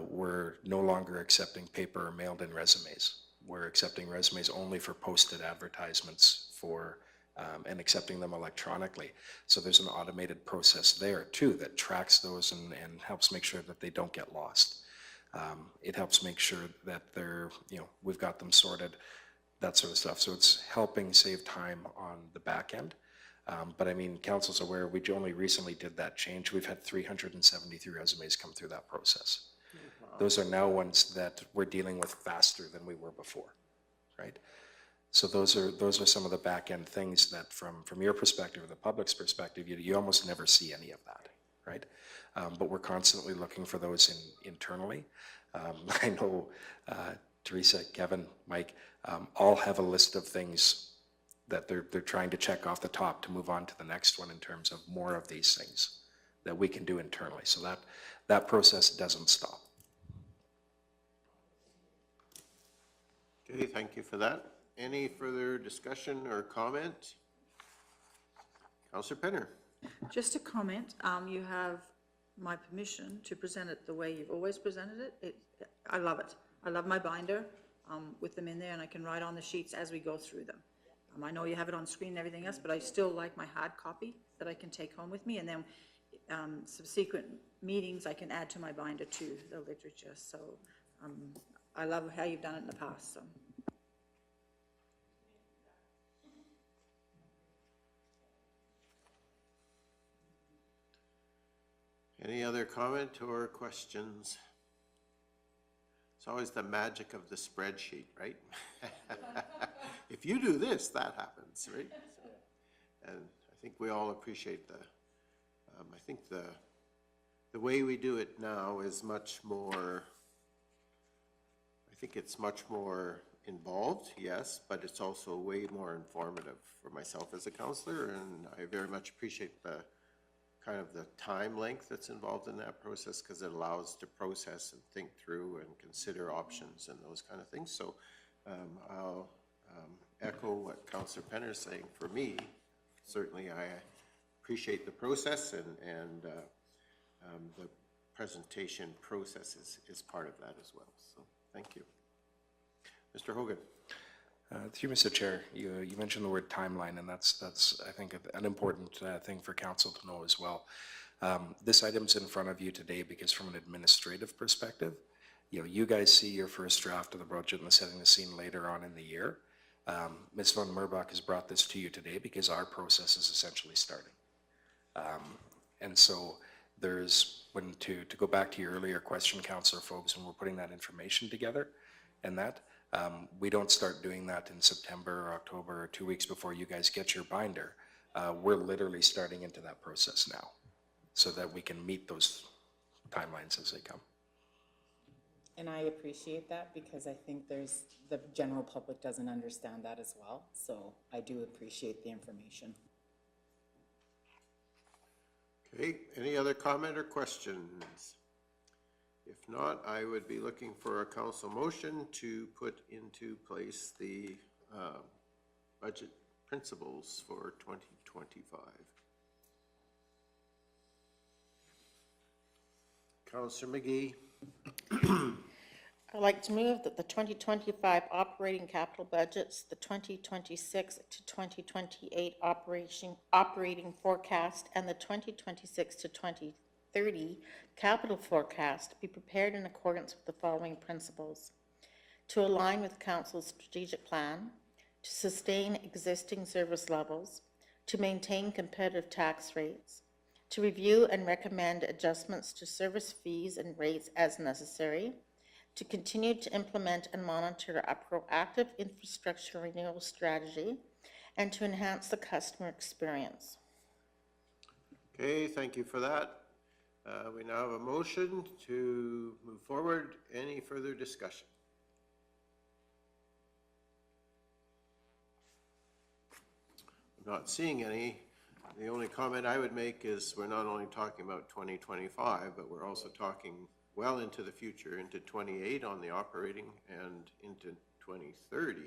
we're no longer accepting paper or mailed-in resumes. We're accepting resumes only for posted advertisements for, and accepting them electronically. So there's an automated process there too that tracks those and helps make sure that they don't get lost. It helps make sure that they're, you know, we've got them sorted, that sort of stuff. So it's helping save time on the back end. But I mean, council's aware, we only recently did that change. We've had 373 resumes come through that process. Those are now ones that we're dealing with faster than we were before, right? So those are some of the back end things that from your perspective or the public's perspective, you almost never see any of that, right? But we're constantly looking for those internally. I know Teresa, Kevin, Mike, all have a list of things that they're trying to check off the top to move on to the next one in terms of more of these things that we can do internally. So that process doesn't stop. Okay, thank you for that. Any further discussion or comment? Councillor Penner. Just a comment, you have my permission to present it the way you've always presented it. I love it. I love my binder with them in there, and I can write on the sheets as we go through them. I know you have it on screen and everything else, but I still like my hard copy that I can take home with me, and then subsequent meetings I can add to my binder to the literature. So I love how you've done it in the past. So. Any other comment or questions? It's always the magic of the spreadsheet, right? If you do this, that happens, right? And I think we all appreciate I think the way we do it now is much more, I think it's much more involved, yes, but it's also way more informative for myself as a counselor, and I very much appreciate the kind of the time length that's involved in that process, because it allows to process and think through and consider options and those kind of things. So I'll echo what Councillor Penner is saying. For me, certainly I appreciate the process, and the presentation process is part of that as well. So thank you. Mr. Hogan. Through you, Mr. Chair, you mentioned the word timeline, and that's I think an important thing for council to know as well. This item's in front of you today because from an administrative perspective, you guys see your first draft of the budget and the setting the scene later on in the year. Ms. von Merbach has brought this to you today because our process is essentially starting. And so there's, to go back to your earlier question, Councillor Forbes, when we're putting that information together and that, we don't start doing that in September or October or 2 weeks before you guys get your binder. We're literally starting into that process now so that we can meet those timelines as they come. And I appreciate that because I think the general public doesn't understand that as well. So I do appreciate the information. Okay, any other comment or questions? If not, I would be looking for a council motion to put into place the budget principles for 2025. Councillor McGee. I'd like to move that the 2025 operating capital budgets, the 2026 to 2028 operating forecast, and the 2026 to 2030 capital forecast be prepared in accordance with the following principles: to align with Council's strategic plan, to sustain existing service levels, to maintain competitive tax rates, to review and recommend adjustments to service fees and rates as necessary, to continue to implement and monitor a proactive infrastructure renewal strategy, and to enhance the customer experience. Okay, thank you for that. We now have a motion to move forward. Any further discussion? I'm not seeing any. The only comment I would make is we're not only talking about 2025, but we're also talking well into the future, into 28 on the operating and into 2030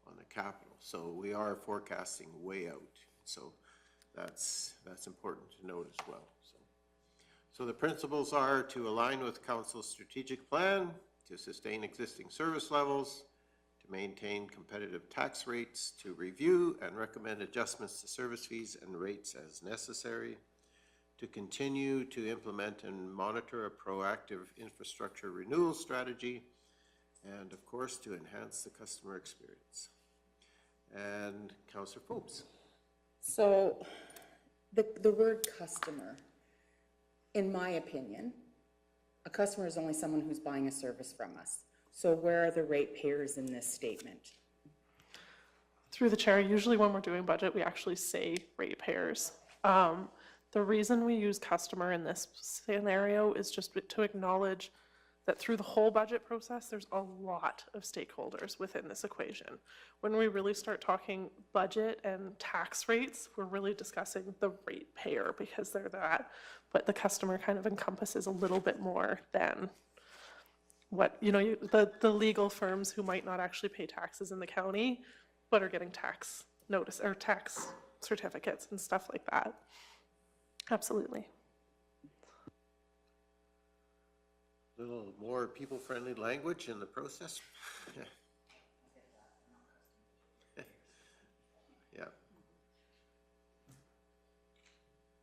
on the capital. So we are forecasting way out. So that's important to note as well. So the principles are to align with Council's strategic plan, to sustain existing service levels, to maintain competitive tax rates, to review and recommend adjustments to service fees and rates as necessary, to continue to implement and monitor a proactive infrastructure renewal strategy, and of course to enhance the customer experience. And Councillor Forbes. So the word customer, in my opinion, a customer is only someone who's buying a service from us. So where are the ratepayers in this statement? Through the chair, usually when we're doing budget, we actually say ratepayers. The reason we use customer in this scenario is just to acknowledge that through the whole budget process, there's a lot of stakeholders within this equation. When we really start talking budget and tax rates, we're really discussing the ratepayer because they're that, but the customer kind of encompasses a little bit more than what, the legal firms who might not actually pay taxes in the county, but are getting tax notice or tax certificates and stuff like that. Absolutely. A little more people-friendly language in the process. Yeah.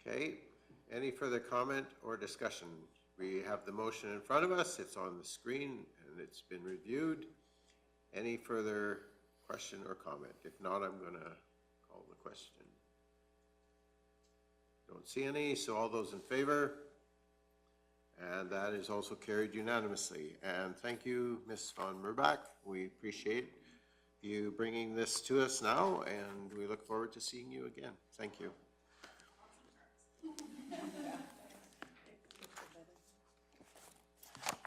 Okay, any further comment or discussion? We have the motion in front of us, it's on the screen, and it's been reviewed. Any further question or comment? If not, I'm gonna call the question. Don't see any, so all those in favor? And that is also carried unanimously. And thank you, Ms. von Merbach. We appreciate you bringing this to us now, and we look forward to seeing you again. Thank you.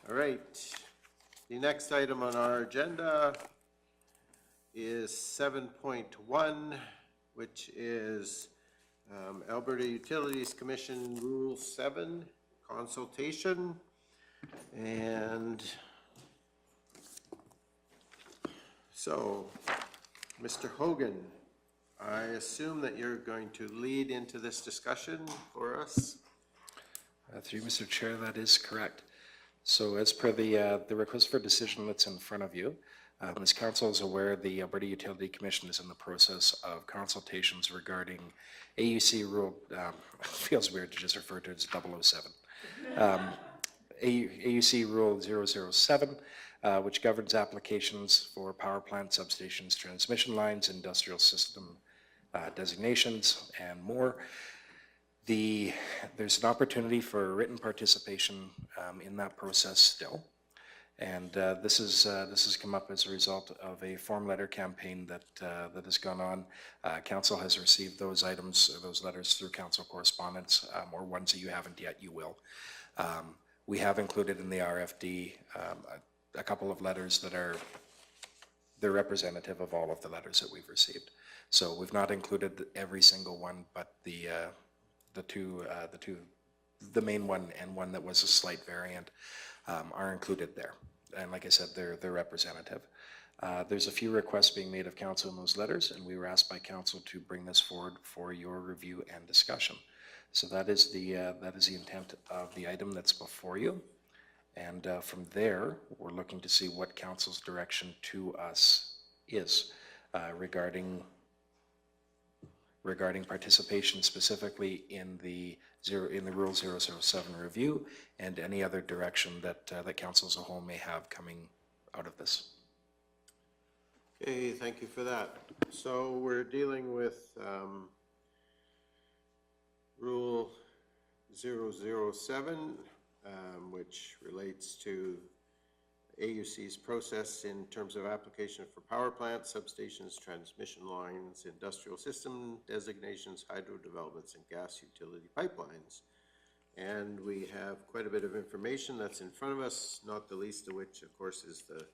All right, the next item on our agenda is 7.1, which is Alberta Utilities Commission Rule 7, Consultation. And so, Mr. Hogan, I assume that you're going to lead into this discussion for us? Through Mr. Chair, that is correct. So as per the request for decision that's in front of you, as council is aware, the Alberta Utility Commission is in the process of consultations regarding AUC rule, feels weird to just refer to it as 007. AUC Rule 007, which governs applications for power plant substations, transmission lines, industrial system designations, and more. There's an opportunity for written participation in that process still. And this has come up as a result of a form letter campaign that has gone on. Council has received those items, those letters through council correspondence, or ones that you haven't yet, you will. We have included in the RFD a couple of letters that they're representative of all of the letters that we've received. So we've not included every single one, but the main one and one that was a slight variant are included there. And like I said, they're representative. There's a few requests being made of council in those letters, and we were asked by council to bring this forward for your review and discussion. So that is the intent of the item that's before you. And from there, we're looking to see what council's direction to us is regarding participation specifically in the Rule 007 review and any other direction that council as a whole may have coming out of this. Okay, thank you for that. So we're dealing with Rule 007, which relates to AUC's process in terms of application for power plants, substations, transmission lines, industrial system designations, hydro developments, and gas utility pipelines. And we have quite a bit of information that's in front of us, not the least of which, of course, is the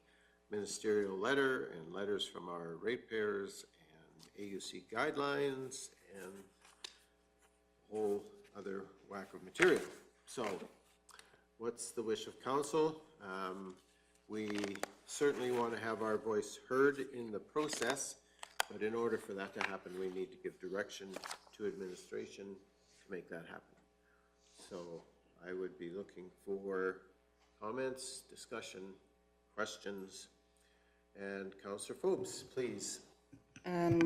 ministerial letter and letters from our ratepayers and AUC guidelines and a whole other whack of material. So what's the wish of council? We certainly want to have our voice heard in the process, but in order for that to happen, we need to give direction to administration to make that happen. So I would be looking for comments, discussion, questions, and Councillor Forbes, please.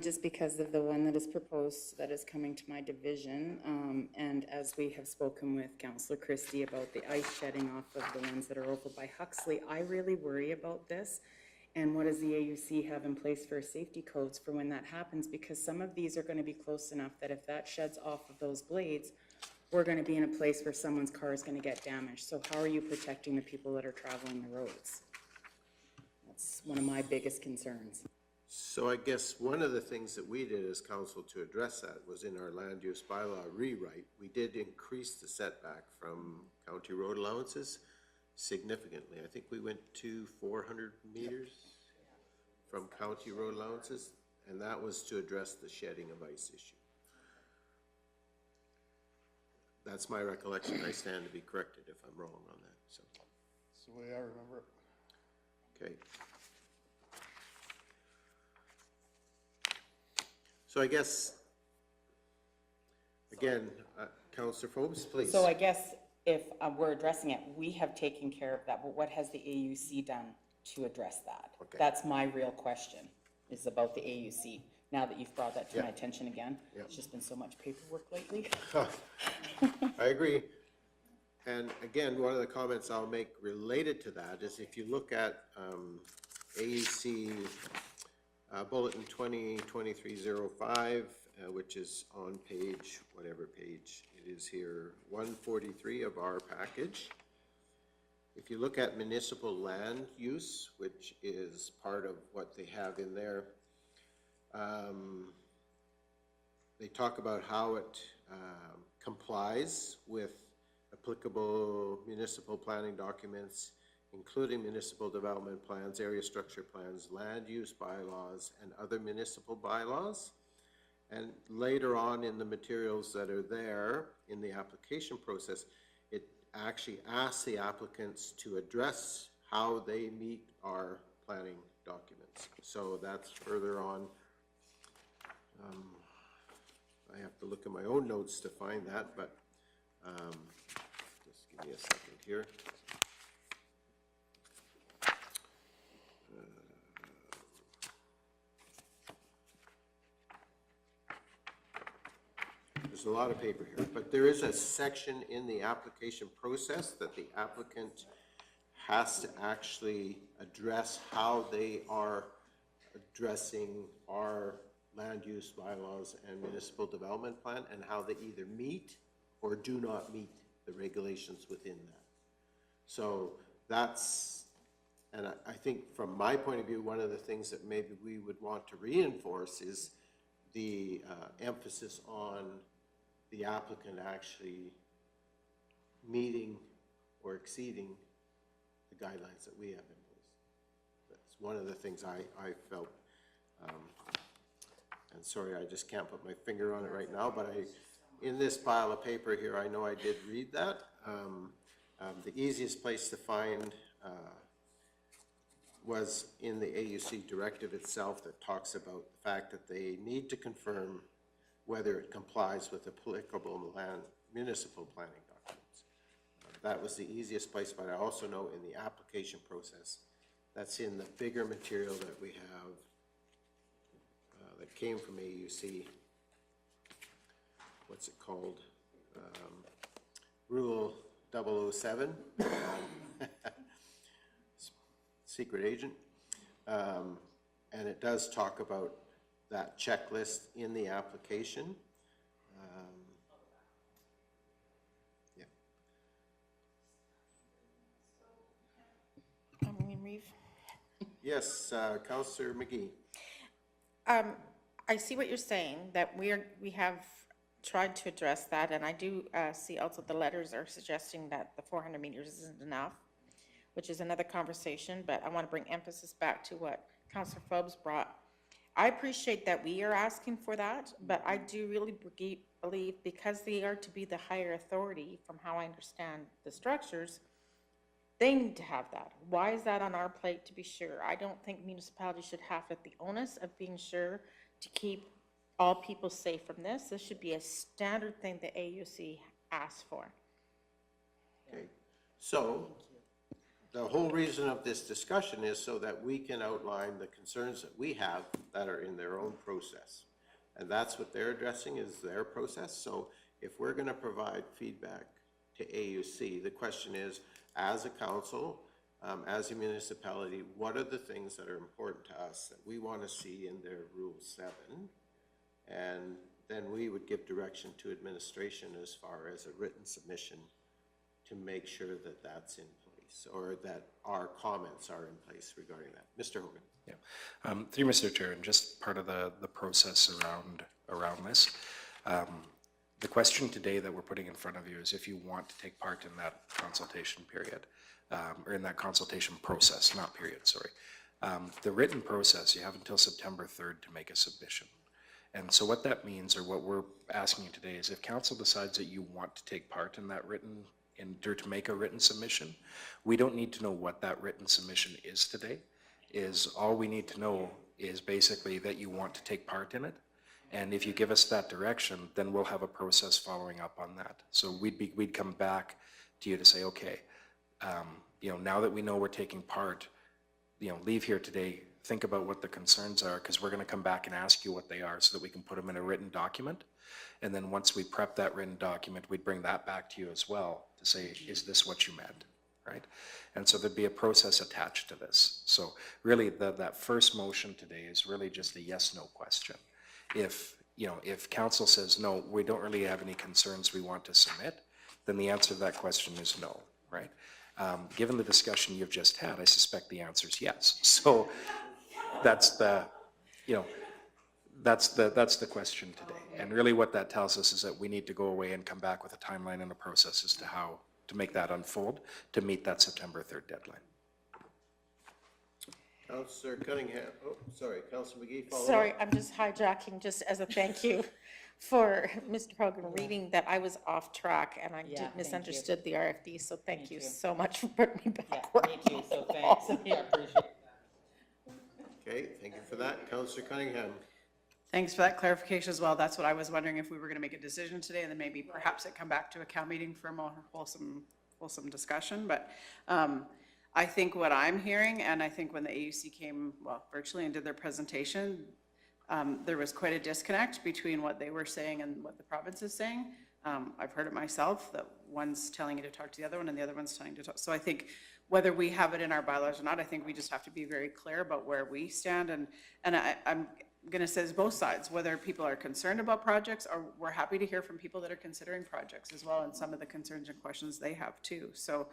Just because of the one that is proposed that is coming to my division, and as we have spoken with Councillor Christie about the ice shedding off of the ones that are over by Huxley, I really worry about this. And what does the AUC have in place for safety codes for when that happens? Because some of these are going to be close enough that if that sheds off of those blades, we're going to be in a place where someone's car is going to get damaged. So how are you protecting the people that are traveling the roads? That's one of my biggest concerns. So I guess one of the things that we did as council to address that was in our land use bylaw rewrite, we did increase the setback from county road allowances significantly. I think we went to 400 meters from county road allowances, and that was to address the shedding of ice issue. That's my recollection. I stand to be corrected if I'm wrong on that. So. That's the way I remember it. Okay. So I guess, again, Councillor Forbes, please. So I guess if we're addressing it, we have taken care of that, but what has the AUC done to address that? Okay. That's my real question, is about the AUC. Now that you've brought that to my attention again, it's just been so much paperwork lately. I agree. And again, one of the comments I'll make related to that is if you look at AUC Bulletin 2023-05, which is on page, whatever page it is here, 143 of our package. If you look at municipal land use, which is part of what they have in there, they talk about how it complies with applicable municipal planning documents, including municipal development plans, area structure plans, land use bylaws, and other municipal bylaws. And later on in the materials that are there in the application process, it actually asks the applicants to address how they meet our planning documents. So that's further on. I have to look at my own notes to find that, but just give me a second here. There's a lot of paper here, but there is a section in the application process that the applicant has to actually address how they are addressing our land use bylaws and municipal development plan, and how they either meet or do not meet the regulations within that. So that's, and I think from my point of view, one of the things that maybe we would want to reinforce is the emphasis on the applicant actually meeting or exceeding the guidelines that we have in place. That's one of the things I felt, and sorry, I just can't put my finger on it right now, but in this pile of paper here, I know I did read that. The easiest place to find was in the AUC directive itself that talks about the fact that they need to confirm whether it complies with applicable municipal planning documents. That was the easiest place, but I also know in the application process, that's in the bigger material that we have that came from AUC. What's it called? Rule 007, secret agent. And it does talk about that checklist in the application. Yeah. Reeve? Yes, Councillor McGee. I see what you're saying, that we have tried to address that, and I do see also the letters are suggesting that the 400 meters isn't enough, which is another conversation, but I want to bring emphasis back to what Councillor Phobes brought. I appreciate that we are asking for that, but I do really believe because they are to be the higher authority, from how I understand the structures, they need to have that. Why is that on our plate to be sure? I don't think municipalities should have the onus of being sure to keep all people safe from this. This should be a standard thing the AUC asks for. Okay, so the whole reason of this discussion is so that we can outline the concerns that we have that are in their own process. And that's what they're addressing, is their process. So if we're going to provide feedback to AUC, the question is, as a council, as a municipality, what are the things that are important to us that we want to see in their Rule 7? And then we would give direction to administration as far as a written submission to make sure that that's in place, or that our comments are in place regarding that. Mr. Hogan. Yeah, through Mr. Chair, and just part of the process around this. The question today that we're putting in front of you is if you want to take part in that consultation period, or in that consultation process, not period, sorry. The written process, you have until September 3rd to make a submission. And so what that means, or what we're asking you today, is if council decides that you want to take part in that written, or to make a written submission, we don't need to know what that written submission is today. All we need to know is basically that you want to take part in it. And if you give us that direction, then we'll have a process following up on that. So we'd come back to you to say, okay, now that we know we're taking part, leave here today, think about what the concerns are, because we're going to come back and ask you what they are so that we can put them in a written document. And then once we prep that written document, we'd bring that back to you as well to say, is this what you meant, right? And so there'd be a process attached to this. So really that first motion today is really just a yes/no question. If council says, no, we don't really have any concerns we want to submit, then the answer to that question is no, right? Given the discussion you've just had, I suspect the answer is yes. So that's That's the question today. And really what that tells us is that we need to go away and come back with a timeline and a process as to how to make that unfold to meet that September 3rd deadline. Councillor Cunningham, oh, sorry, Councillor McGee, follow up. Sorry, I'm just hijacking just as a thank you for Mr. Hogan reading that I was off track and I Yeah, thank misunderstood the RFD, so thank you so much for putting me back. Yeah, me too, so thanks. Yeah, appreciate that. Okay, thank you for that. Councillor Cunningham. Thanks for that clarification as well. That's what I was wondering, if we were gonna make a decision today, and then maybe perhaps it come back to a CAL meeting for a more wholesome discussion, but, I think what I'm hearing, and I think when the AUC came, well, virtually and did their presentation, there was quite a disconnect between what they were saying and what the province is saying. I've heard it myself, that one's telling you to talk to the other one and the other one's telling you to talk. So I think whether we have it in our bylaws or not, I think we just have to be very clear about where we stand. And I'm going to say it's both sides, whether people are concerned about projects, or we're happy to hear from people that are considering projects as well, and some of the concerns and questions they have too. So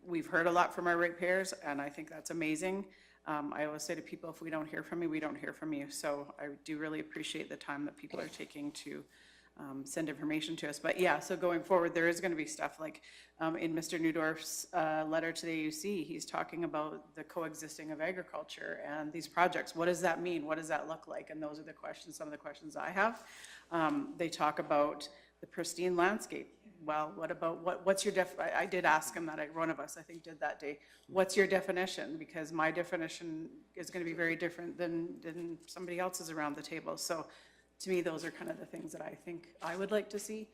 we've heard a lot from our ratepayers, and I think that's amazing. I always say to people, if we don't hear from you, we don't hear from you. So I do really appreciate the time that people are taking to send information to us. But yeah, so going forward, there is going to be stuff like in Mr. Newdorf's letter to the AUC, he's talking about the coexisting of agriculture and these projects. What does that mean? What does that look like? And those are the questions, some of the questions I have. They talk about the pristine landscape. Well, what about, what's your I did ask him that, one of us, I think, did that day. What's your definition? Because my definition is going to be very different than somebody else's around the table. So to me, those are kind of the things that I think I would like to see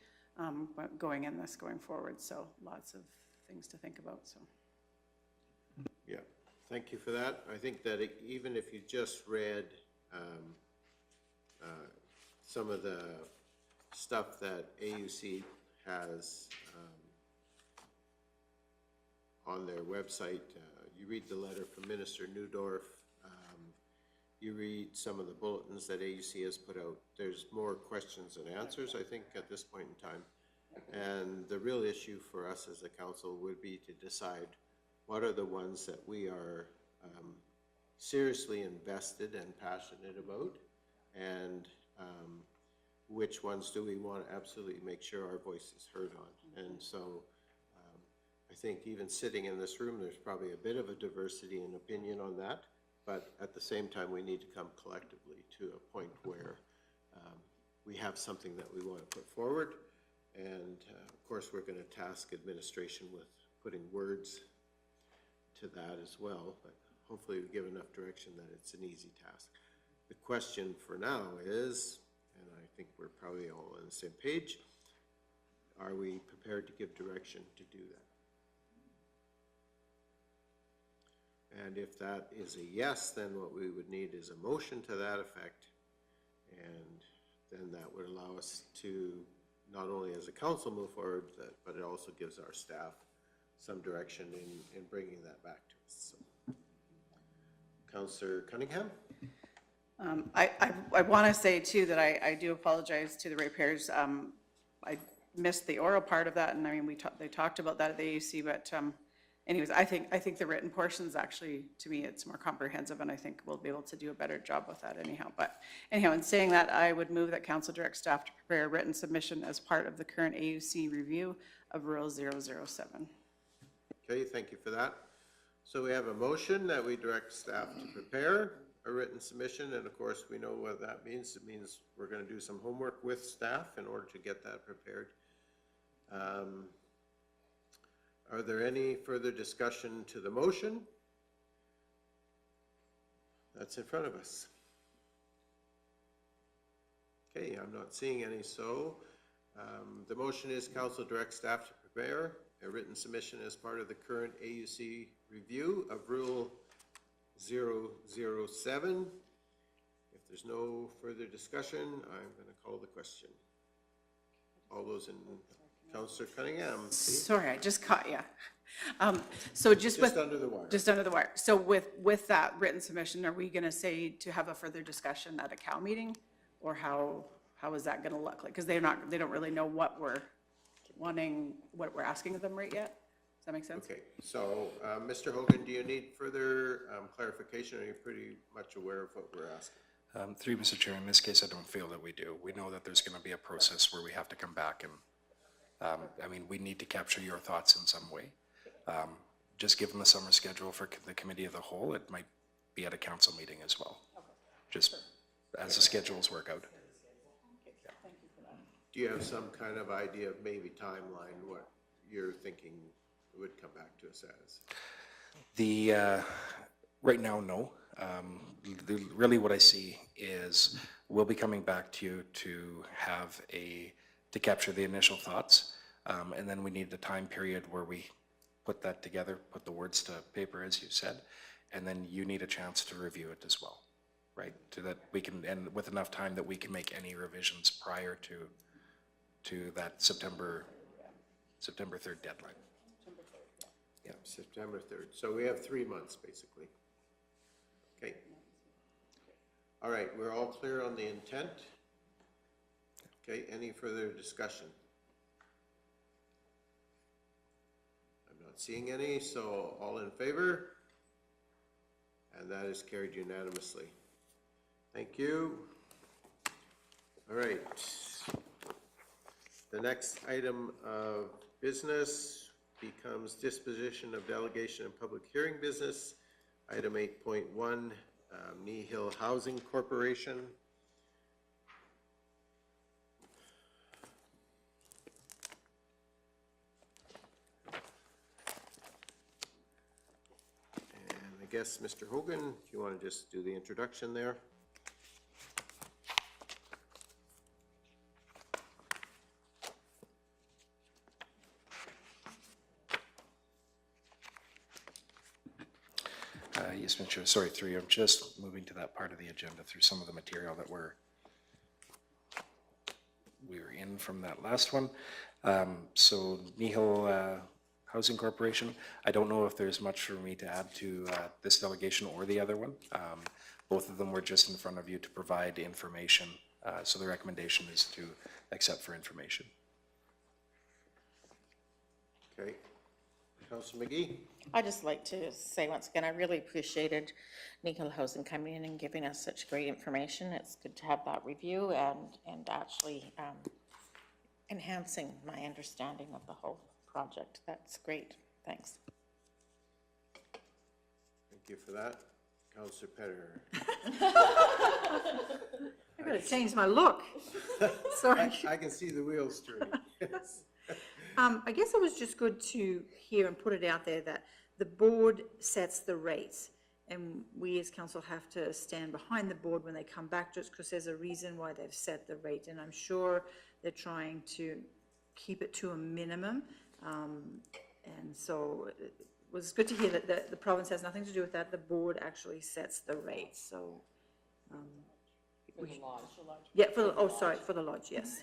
going forward. So lots of things to think about, so. Yeah, thank you for that. I think that even if you just read some of the stuff that AUC has on their website, you read the letter from Minister Newdorf, you read some of the bulletins that AUC has put out. There's more questions than answers, I think, at this point in time. And the real issue for us as a council would be to decide what are the ones that we are seriously invested and passionate about, and which ones do we want to absolutely make sure our voice is heard on. And so I think even sitting in this room, there's probably a bit of a diversity in opinion on that. But at the same time, we need to come collectively to a point where we have something that we want to put forward. And of course, we're going to task administration with putting words to that as well. But hopefully we give enough direction that it's an easy task. The question for now is, and I think we're probably all on the same page, are we prepared to give direction to do that? And if that is a yes, then what we would need is a motion to that effect. And then that would allow us to, not only as a council, move forward, but it also gives our staff some direction in bringing that back to us. So, Councillor Cunningham? I want to say too that I do apologize to the ratepayers. I missed the oral part of that, and I mean, they talked about that at the AUC, but anyways, I think the written portion is actually, to me, it's more comprehensive, and I think we'll be able to do a better job with that anyhow. But anyhow, in saying that, I would move that council direct staff to prepare a written submission as part of the current AUC review of Rural 007. Okay, thank you for that. So we have a motion that we direct staff to prepare a written submission, and of course, we know what that means. It means we're going to do some homework with staff in order to get that prepared. Are there any further discussion to the motion that's in front of us? Okay, I'm not seeing any, so the motion is council direct staff to prepare a written submission as part of the current AUC review of Rule 007. If there's no further discussion, I'm going to call the question. All those in, Councillor Cunningham. Sorry, I just caught you. So just under the wire. Just under the wire. So with that written submission, are we going to say to have a further discussion at a CAL meeting, or how is that going to look like? Because they don't really know what we're wanting, what we're asking of them right yet. Does that make sense? Okay, so Mr. Hogan, do you need further clarification, or are you pretty much aware of what we're asking? Through Mr. Chair, in this case, I don't feel that we do. We know that there's going to be a process where we have to come back and, I mean, we need to capture your thoughts in some way. Just given the summer schedule for the committee of the whole, it might be at a council meeting as well. Just as the schedules work out. Do you have some kind of idea of maybe timeline, what you're thinking would come back to us as? Right now, no. Really what I see is we'll be coming back to you to capture the initial thoughts. And then we need the time period where we put that together, put the words to paper, as you said, and then you need a chance to review it as well, right? So that we can, and with enough time that we can make any revisions prior to that September 3rd deadline. Yeah, September 3rd. So we have 3 months, basically. Okay. All right, we're all clear on the intent? Okay, any further discussion? I'm not seeing any, so all in favor? And that is carried unanimously. Thank you. All right. The next item of business becomes disposition of delegation and public hearing business. Item 8.1, Kneehill Housing Corporation. And I guess, Mr. Hogan, if you want to just do the introduction there. Yes, Mr. Chair, sorry, I'm just moving to that part of the agenda through some of the material that we were in from that last one. So Kneehill Housing Corporation, I don't know if there's much for me to add to this delegation or the other one. Both of them were just in front of you to provide information. So the recommendation is to accept for information. Okay. Councilor McGee? I'd just like to say once again, I really appreciated Kneehill Housing coming in and giving us such great information. It's good to have that review and actually enhancing my understanding of the whole project. That's great. Thanks. Thank you for that. Councilor Petter? I gotta change my look. Sorry. I can see the wheels turning. Yes. I guess it was just good to hear and put it out there that the board sets the rates, and we as council have to stand behind the board when they come back, just because there's a reason why they've set the rate, and I'm sure they're trying to keep it to a minimum. And so it was good to hear that the province has nothing to do with that. The board actually sets the rate, so. For the lodge. Yeah, for the lodge, yes.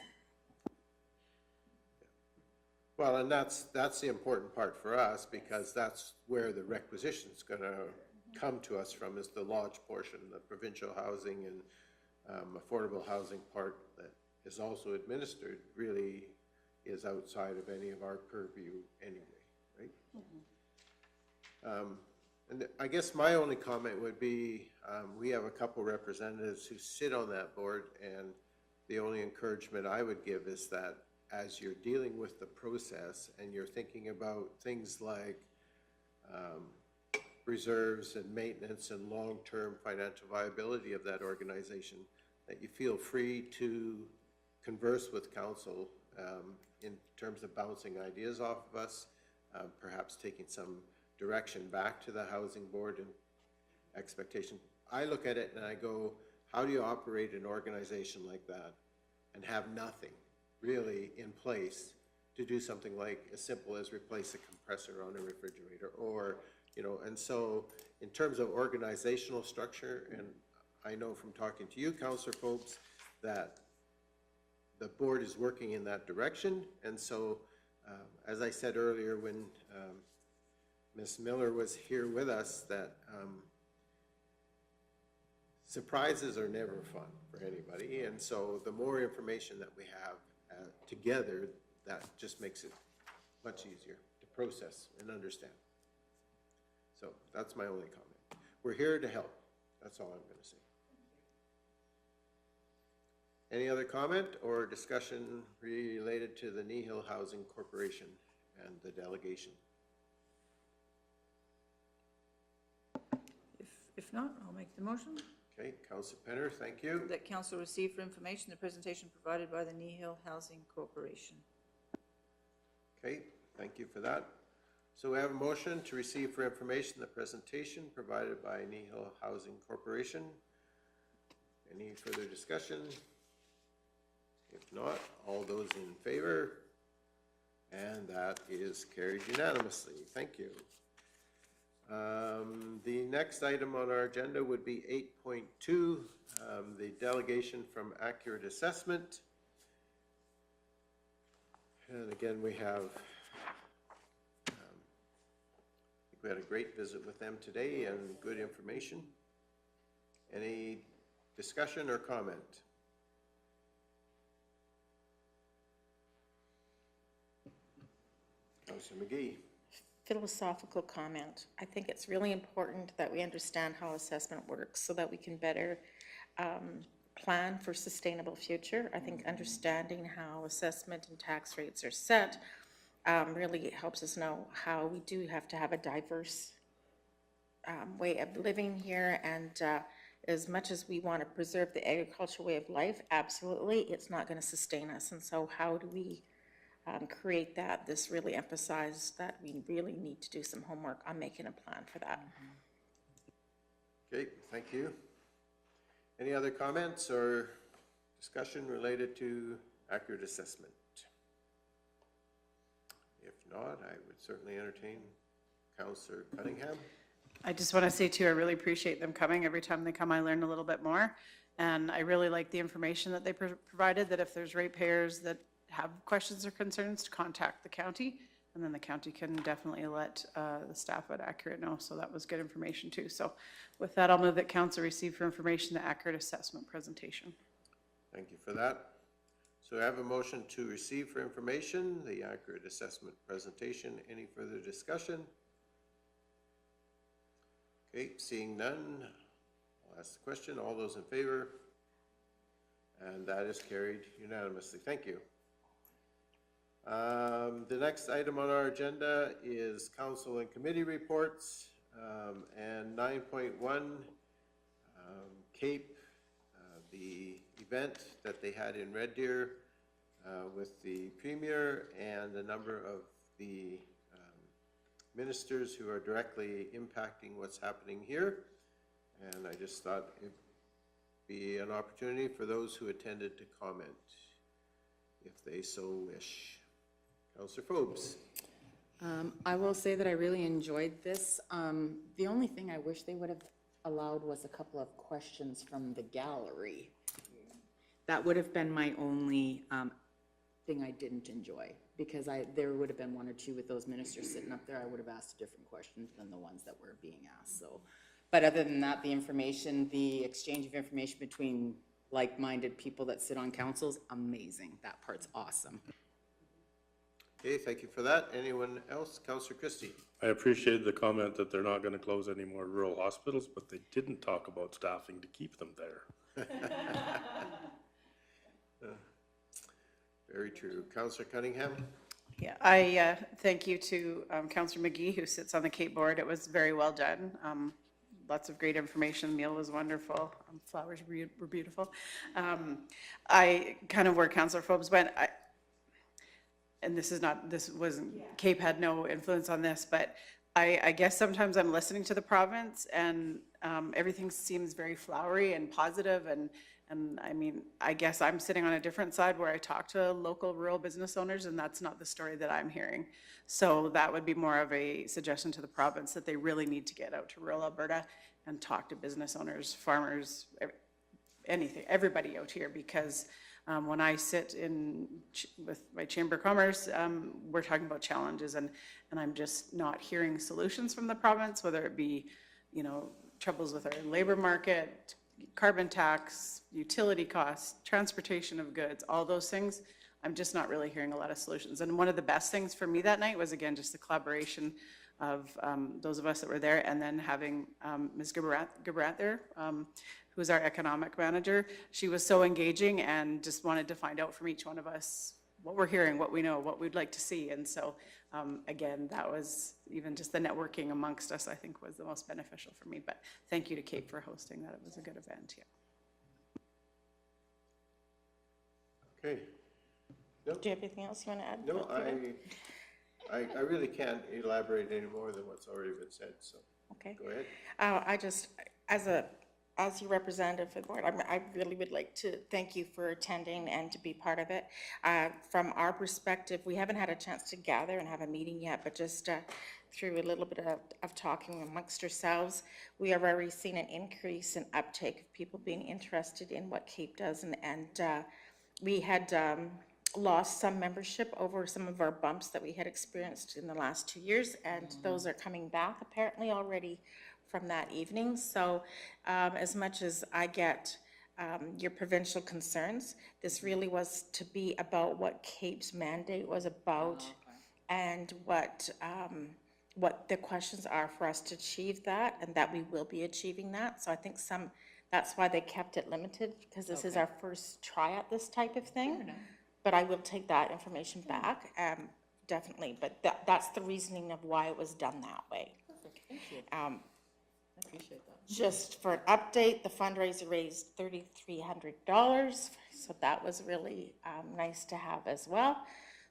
Well, and that's the important part for us, because that's where the requisition's gonna come to us from, is the lodge portion. The provincial housing and affordable housing part that is also administered really is outside of any of our purview anyway, right? And I guess my only comment would be, we have a couple representatives who sit on that board, and the only encouragement I would give is that as you're dealing with the process and you're thinking about things like reserves and maintenance and long-term financial viability of that organization, that you feel free to converse with council in terms of bouncing ideas off of us, perhaps taking some direction back to the housing board and expectation. I look at it and I go, how do you operate an organization like that and have nothing really in place to do something like as simple as replace a compressor on a refrigerator, or, you know, and so in terms of organizational structure, and I know from talking to you, Councillor Phobes, that the board is working in that direction. And so, as I said earlier, when Ms. Miller was here with us, that surprises are never fun for anybody. And so the more information that we have together, that just makes it much easier to process and understand. So that's my only comment. We're here to help. That's all I'm going to say. Any other comment or discussion related to the Kneehill Housing Corporation and the delegation? If not, I'll make the motion. Okay, Councillor Penner, thank you. That council receive for information the presentation provided by the Kneehill Housing Corporation. Okay, thank you for that. So we have a motion to receive for information the presentation provided by Kneehill Housing Corporation. Any further discussion? If not, all those in favor? And that is carried unanimously. Thank you. The next item on our agenda would be 8.2, the delegation from Accurate Assessment. And again, we have, I think we had a great visit with them today and good information. Any discussion or comment? Councillor McGee. Philosophical comment. I think it's really important that we understand how assessment works so that we can better plan for sustainable future. I think understanding how assessment and tax rates are set really helps us know how we do have to have a diverse way of living here, and as much as we want to preserve the agricultural way of life, absolutely, it's not going to sustain us. And so how do we create that? This really emphasized that we really need to do some homework on making a plan for that. Okay, thank you. Any other comments or discussion related to accurate assessment? If not, I would certainly entertain Councillor Cunningham. I just want to say too, I really appreciate them coming. Every time they come, I learn a little bit more. And I really like the information that they provided, that if there's ratepayers that have questions or concerns, to contact the county, and then the county can definitely let the staff at Accurate know. So that was good information too. So with that, I'll move that council receive for information the Accurate Assessment presentation. Thank you for that. So I have a motion to receive for information the accurate assessment presentation. Any further discussion? Okay, seeing none, I'll ask the question. All those in favor? And that is carried unanimously. Thank you. The next item on our agenda is council and committee reports, and 9.1, Cape, the event that they had in Red Deer with the Premier and a number of the ministers who are directly impacting what's happening here. And I just thought it'd be an opportunity for those who attended to comment, if they so wish. Councillor Phobes. I will say that I really enjoyed this. The only thing I wish they would have allowed was a couple of questions from the gallery. That would have been my only thing I didn't enjoy, because there would have been one or two with those ministers sitting up there. I would have asked different questions than the ones that were being asked. So, but other than that, the information, the exchange of information between like-minded people that sit on councils, amazing. That part's awesome. Okay, thank you for that. Anyone else? Councillor Christie. I appreciated the comment that they're not going to close any more rural hospitals, but they didn't talk about staffing to keep them there. Very true. Councillor Cunningham. Yeah, I thank you to Councillor McGee, who sits on the Cape Board. It was very well done. Lots of great information. The meal was wonderful. Flowers were beautiful. I kind of where Councillor Phobes went. And Cape had no influence on this, but I guess sometimes I'm listening to the province and everything seems very flowery and positive, and I mean, I guess I'm sitting on a different side where I talk to local rural business owners, and that's not the story that I'm hearing. So that would be more of a suggestion to the province that they really need to get out to rural Alberta and talk to business owners, farmers, everybody out here, because when I sit with my Chamber of Commerce, we're talking about challenges, and I'm just not hearing solutions from the province, whether it be, troubles with our labor market, carbon tax, utility costs, transportation of goods, all those things. I'm just not really hearing a lot of solutions. And one of the best things for me that night was, again, just the collaboration those of us that were there, and then having Ms. Gabrat there, who's our economic manager. She was so engaging and just wanted to find out from each one of us what we're hearing, what we know, what we'd like to see. And so, again, that was even just the networking amongst us, I think, was the most beneficial for me. But thank you to Kate for hosting that. It was a good event, yeah. Okay. Do you have anything else you want to add? No, I really can't elaborate any more than what's already been said, so. Okay. Go ahead. I just, as your representative for the board, I really would like to thank you for attending and to be part of it. From our perspective, we haven't had a chance to gather and have a meeting yet, but just through a little bit of talking amongst ourselves, we have already seen an increase in uptake of people being interested in what CAPE does, and we had lost some membership over some of our bumps that we had experienced in the last 2 years, and those are coming back apparently already from that evening. So as much as I get your provincial concerns, this really was to be about what CAPE's mandate was about, and what the questions are for us to achieve that, and that we will be achieving that. So I think that's why they kept it limited, because this is our first try at this type of thing. But I will take that information back, definitely. But that's the reasoning of why it was done that way. Thank you. I appreciate that. Just for an update, the fundraiser raised $3,300, so that was really nice to have as well.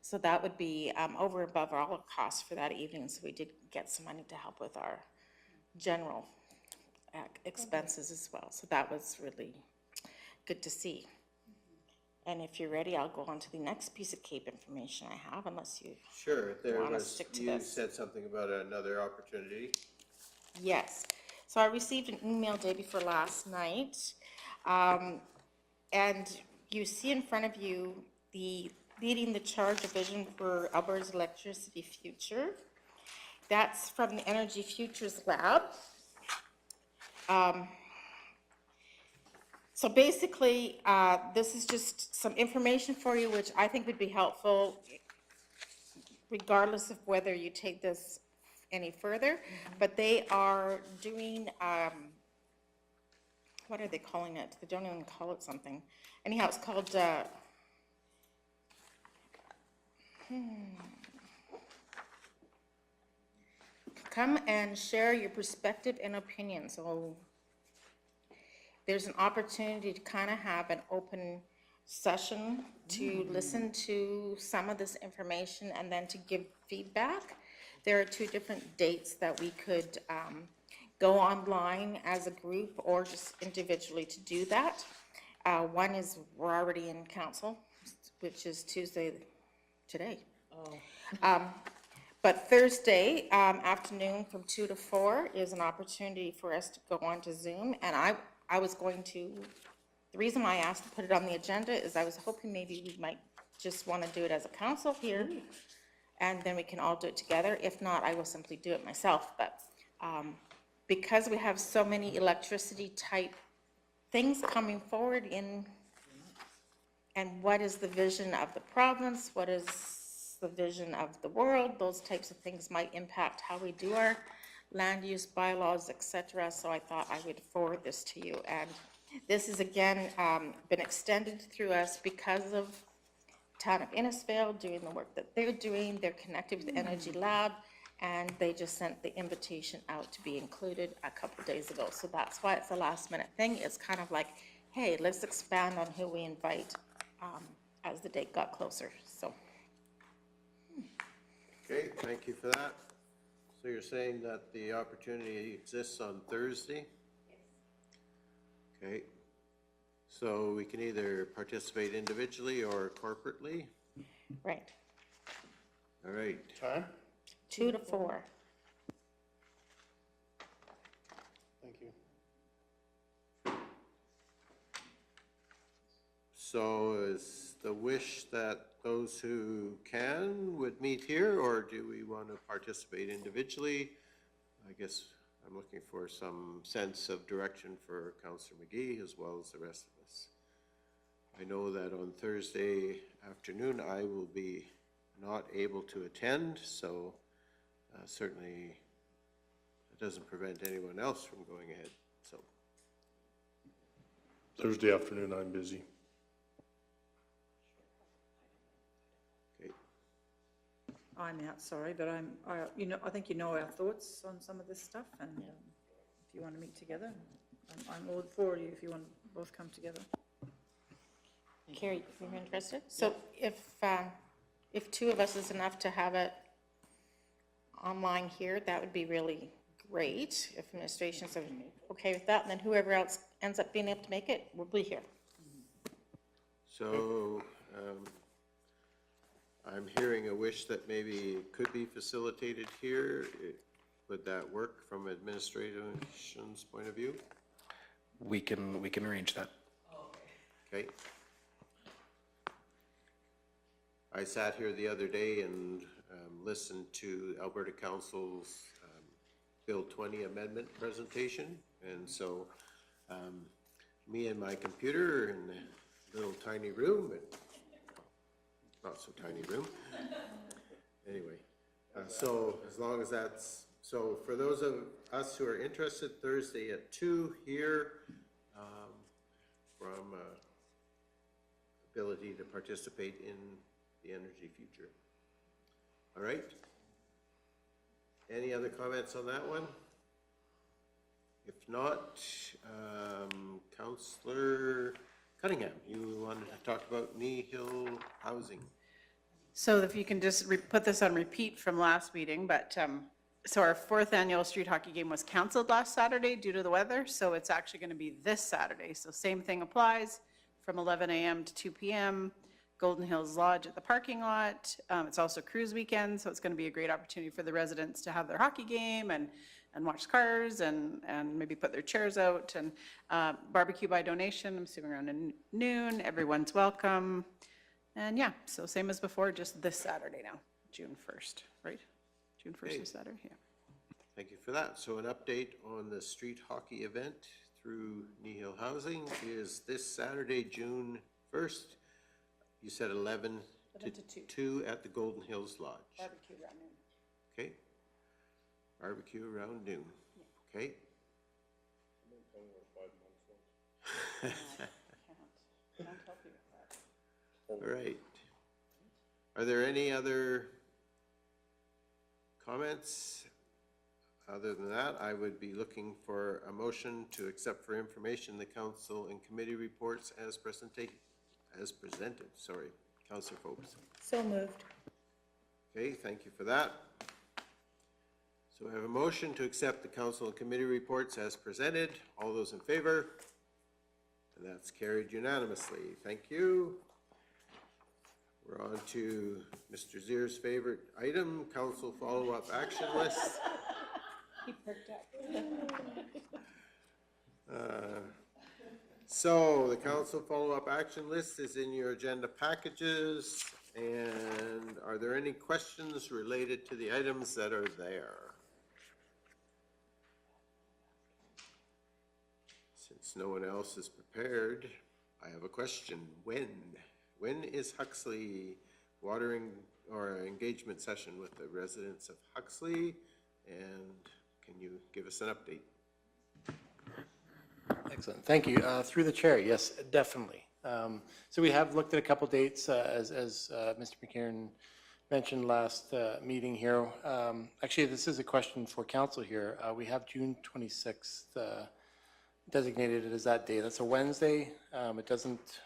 So that would be over and above all costs for that evening, so we did get some money to help with our general expenses as well. So that was really good to see. And if you're ready, I'll go on to the next piece of CAPE information I have, unless you Sure, want to stick to you this. said something about another opportunity. Yes. So I received an email day before last night, and you see in front of you the Leading the Charge vision for Alberta's electricity future. That's from the Energy Futures Lab. So basically, this is just some information for you, which I think would be helpful regardless of whether you take this any further. But they are doing, what are they calling it? They don't even call it something. Anyhow, it's called, come and share your perspective and opinion. So there's an opportunity to kind of have an open session to listen to some of this information and then to give feedback. There are 2 different dates that we could go online as a group or just individually to do that. One is we're already in council, which is Tuesday, today. But Thursday afternoon from 2 to 4 is an opportunity for us to go on to Zoom. And I was going to, the reason why I asked to put it on the agenda is I was hoping maybe we might just want to do it as a council here, and then we can all do it together. If not, I will simply do it myself. But because we have so many electricity type things coming forward in, and what is the vision of the province, what is the vision of the world, those types of things might impact how we do our land use bylaws, etc. So I thought I would forward this to you. And this is again been extended through us because of town of Innisfail doing the work that they're doing. They're connected with the Energy Lab, and they just sent the invitation out to be included a couple of days ago. So that's why it's a last minute thing. It's kind of like, hey, let's expand on who we invite as the date got closer. So. Okay, thank you for that. So you're saying that the opportunity exists on Thursday? Okay. So we can either participate individually or corporately? Right. All right. Time? 2 to 4. Thank you. So is the wish that those who can would meet here, or do we want to participate individually? I guess I'm looking for some sense of direction for Councillor McGee as well as the rest of us. I know that on Thursday afternoon I will be not able to attend, so certainly it doesn't prevent anyone else from going ahead, so. Thursday afternoon, I'm busy. Okay. I'm out, sorry, but I think you know our thoughts on some of this stuff, and if you want to meet together, I'm all for you if you want to both come together. Carrie, if you're interested. So if two of us is enough to have it online here, that would be really great. If administration's okay with that, and then whoever else ends up being able to make it, will be here. So, I'm hearing a wish that maybe it could be facilitated here. Would that work from administration's point of view? We can arrange that. Okay. I sat here the other day and listened to Alberta Council's Bill 20 amendment presentation, and so me and my computer in the little tiny room, not so tiny room. Anyway, so as long as that's, so for those of us who are interested, Thursday at 2 here, from ability to participate in the energy future. All right. Any other comments on that one? If not, Councillor Cunningham, you wanted to talk about Kneehill housing. So if you can just put this on repeat from last meeting, but, so our 4th annual street hockey game was canceled last Saturday due to the weather, so it's actually going to be this Saturday. So same thing applies, from 11 a.m. to 2 p.m., Golden Hills Lodge at the parking lot. It's also cruise weekend, so it's going to be a great opportunity for the residents to have their hockey game and watch cars and maybe put their chairs out. And barbecue by donation, I'm assuming around noon. Everyone's welcome. And yeah, so same as before, just this Saturday now, June 1st, right? June 1st is Saturday, yeah. Thank you for that. So an update on the street hockey event through Kneehill Housing is this Saturday, June 1st. You said 11 to 2 at the Golden Hills Lodge. Barbecue around noon. Okay. Barbecue around noon. Okay. Can't help you with that. All right. Are there any other comments? Other than that, I would be looking for a motion to accept for information the council and committee reports as presented. Sorry, Councillor Phobes. So moved. Okay, thank you for that. So I have a motion to accept the council and committee reports as presented. All those in favor? And that's carried unanimously. Thank you. We're on to Mr. Zier's favorite item, council follow-up action list. He perked up. So the council follow-up action list is in your agenda packages. And are there any questions related to the items that are there? Since no one else is prepared, I have a question. When is Huxley watering or engagement session with the residents of Huxley? And can you give us an update? Excellent, thank you. Through the chair, yes, definitely. So we have looked at a couple dates, as Mr. McKiernan mentioned last meeting here. Actually, this is a question for council here. We have June 26th designated as that day. That's a Wednesday. It doesn't,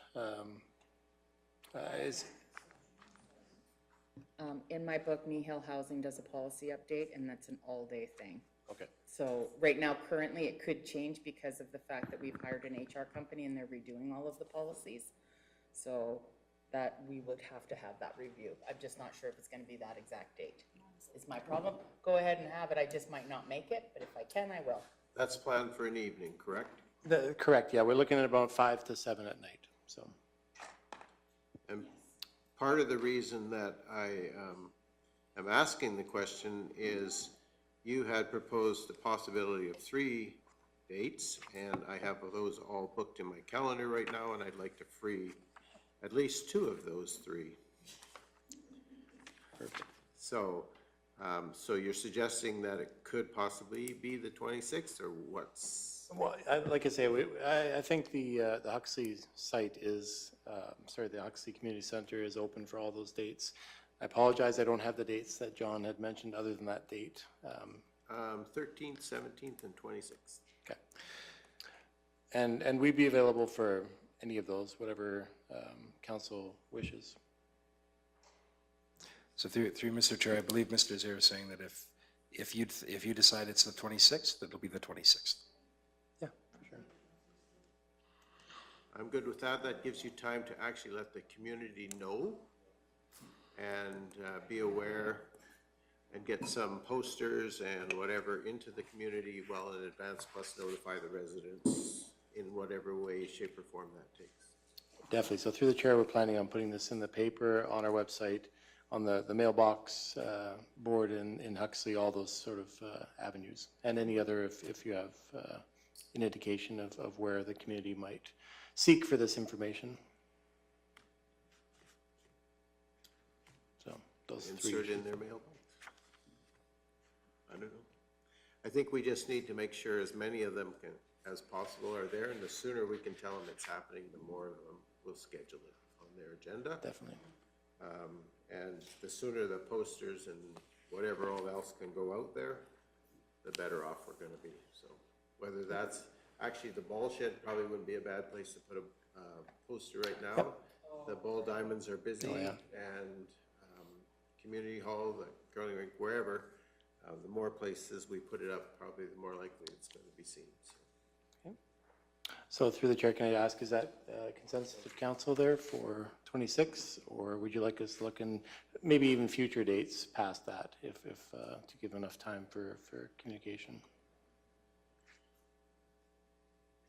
In my book, Kneehill Housing does a policy update, and that's an all-day thing. okay. So right now, currently, it could change because of the fact that we've hired an HR company and they're redoing all of the policies. So that we would have to have that review. I'm just not sure if it's gonna be that exact date. Is my problem. Go ahead and have it. I just might not make it, but if I can, I will. That's planned for an evening, correct? Correct, yeah. We're looking at about 5 to 7 at night, so. And part of the reason that I am asking the question is you had proposed the possibility of 3 dates, and I have those all booked in my calendar right now, and I'd like to free at least 2 of those 3. Perfect. So So you're suggesting that it could possibly be the 26th, or what's? Well, like I say, I think the Huxley site is, the Huxley Community Center is open for all those dates. I apologize, I don't have the dates that John had mentioned other than that date. 13th, 17th, and 26th. Okay. And we'd be available for any of those, whatever council wishes. So through Mr. Chair, I believe Mr. Zare is saying that if you decide it's the 26th, it'll be the 26th. Yeah, for sure. I'm good with that. That gives you time to actually let the community know and be aware and get some posters and whatever into the community well in advance, plus notify the residents in whatever way, shape, or form that takes. Definitely. So through the chair, we're planning on putting this in the paper, on our website, on the mailbox board in Huxley, all those sort of avenues, and any other if you have an indication of where the community might seek for this information. So those Insert three. in their mailbox. I don't know. I think we just need to make sure as many of them as possible are there, and the sooner we can tell them it's happening, the more of them will schedule it on their agenda. Definitely. And the sooner the posters and whatever all else can go out there, the better off we're gonna be. So whether that's, actually the ball shed probably wouldn't be a bad place to put a poster right now. Yep. The ball diamonds are busy, Oh, yeah. and community hall, the curling rink, wherever, the more places we put it up, probably the more likely it's gonna be seen, so. So through the chair, can I ask, is that consensus of council there for 26, or would you like us to look in maybe even future dates past that, if to give enough time for communication?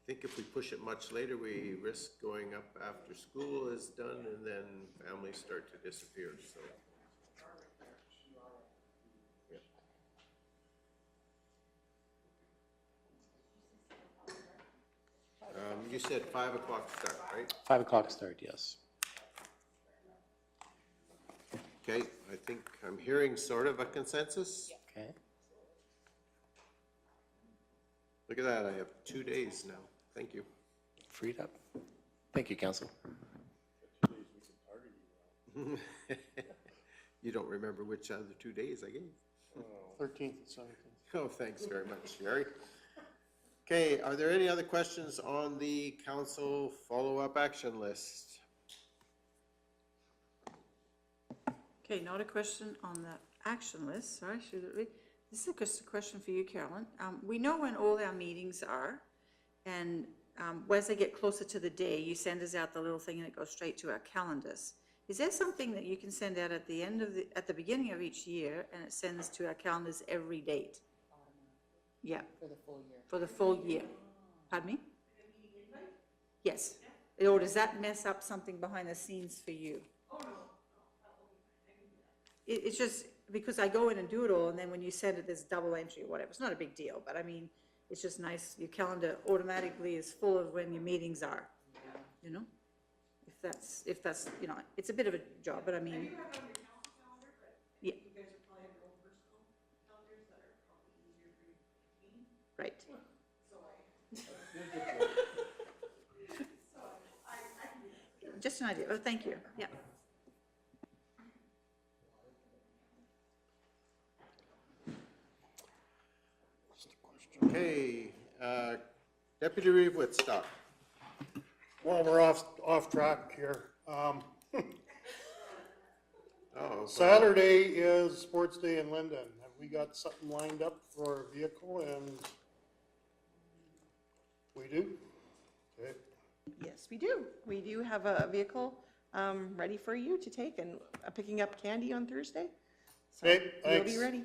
I think if we push it much later, we risk going up after school is done, and then families start to disappear, so. You said 5 o'clock start, right? 5 o'clock start, yes. Okay, I think I'm hearing sort of a consensus. Okay. Look at that, I have 2 days now. Thank you. Freed up. Thank you, council. You don't remember which other 2 days I gave? 13th and 17th. Oh, thanks very much, Jerry. Okay, are there any other questions on the council follow-up action list? Okay, not a question on the action list, sorry, should it be? This is just a question for you, Carolyn. We know when all our meetings are, and as they get closer to the day, you send us out the little thing and it goes straight to our calendars. Is there something that you can send out at the end of at the beginning of each year, and it sends to our calendars every date? Yeah. For the full year. For the full year. Pardon me? Yes. Or does that mess up something behind the scenes for you? It's just because I go in and do it all, and then when you send it, there's double entry or whatever. It's not a big deal, but I mean, it's just nice. Your calendar automatically is full of when your meetings are, you know? If that's, you know, it's a bit of a job, but I mean. Yeah. Right. Just an idea. Oh, thank you. Yeah. Okay, Deputy Reeve Woodstock. Well, we're off track here. Oh, Saturday is Sports Day in Linden. Have we got something lined up for a vehicle? And we do? Okay. Yes, we do. We do have a vehicle ready for you to take, and picking up candy on Thursday. So Okay, we'll thanks. be ready.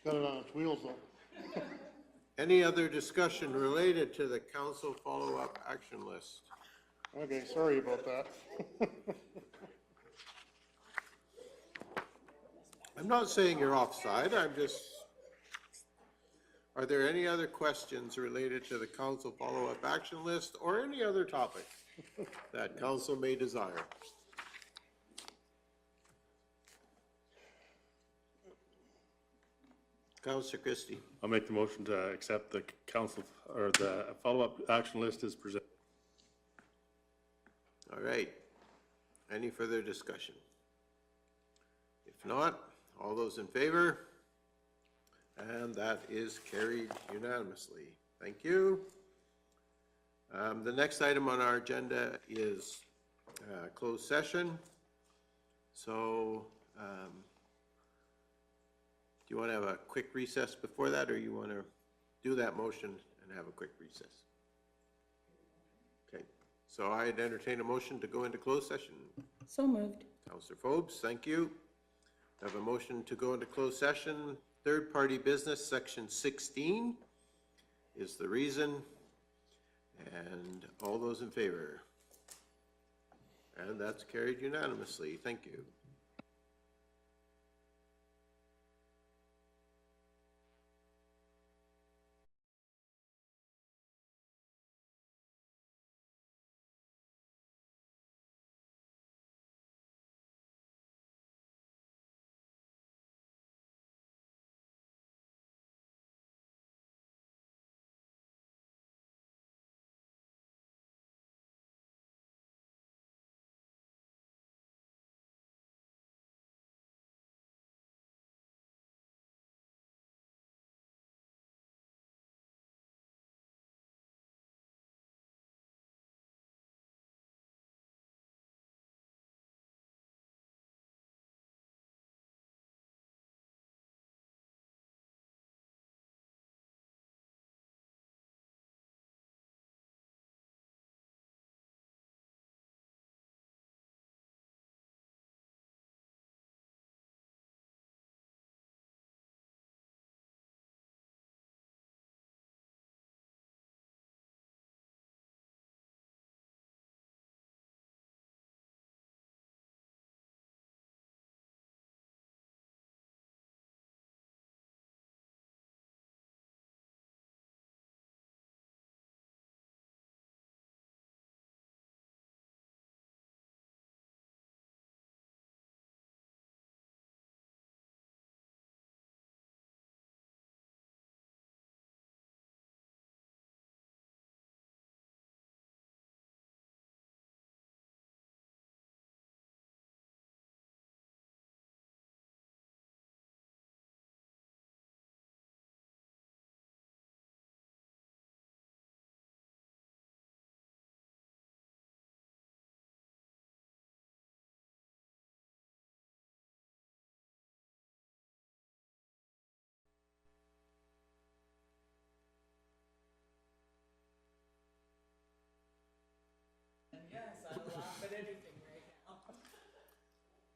Got it on its wheels though. Any other discussion related to the council follow-up action list? Okay, sorry about that. I'm not saying you're offside, I'm just, are there any other questions related to the council follow-up action list or any other topic? that council may desire. Councillor Christie. I'll make the motion to accept the council, or the follow-up action list is presented. All right. Any further discussion? If not, all those in favor? And that is carried unanimously. Thank you. The next item on our agenda is closed session. So do you want to have a quick recess before that, or you want to do that motion and have a quick recess? Okay, so I'd entertain a motion to go into closed session. So moved. Councillor Forbes, thank you. I have a motion to go into closed session. Third-party business, section 16 is the reason. And all those in favor? And that's carried unanimously. Thank you.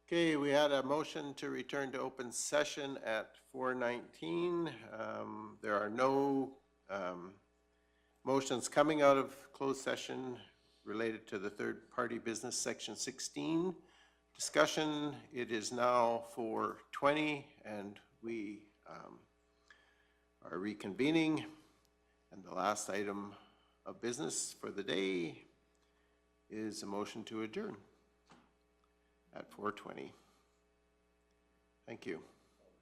Okay, we had a motion to return to open session at 4:19. There are no motions coming out of closed session related to the third-party business, section 16. Discussion, it is now 4:20 and we are reconvening. And the last item of business for the day is a motion to adjourn at 4:20. Thank you.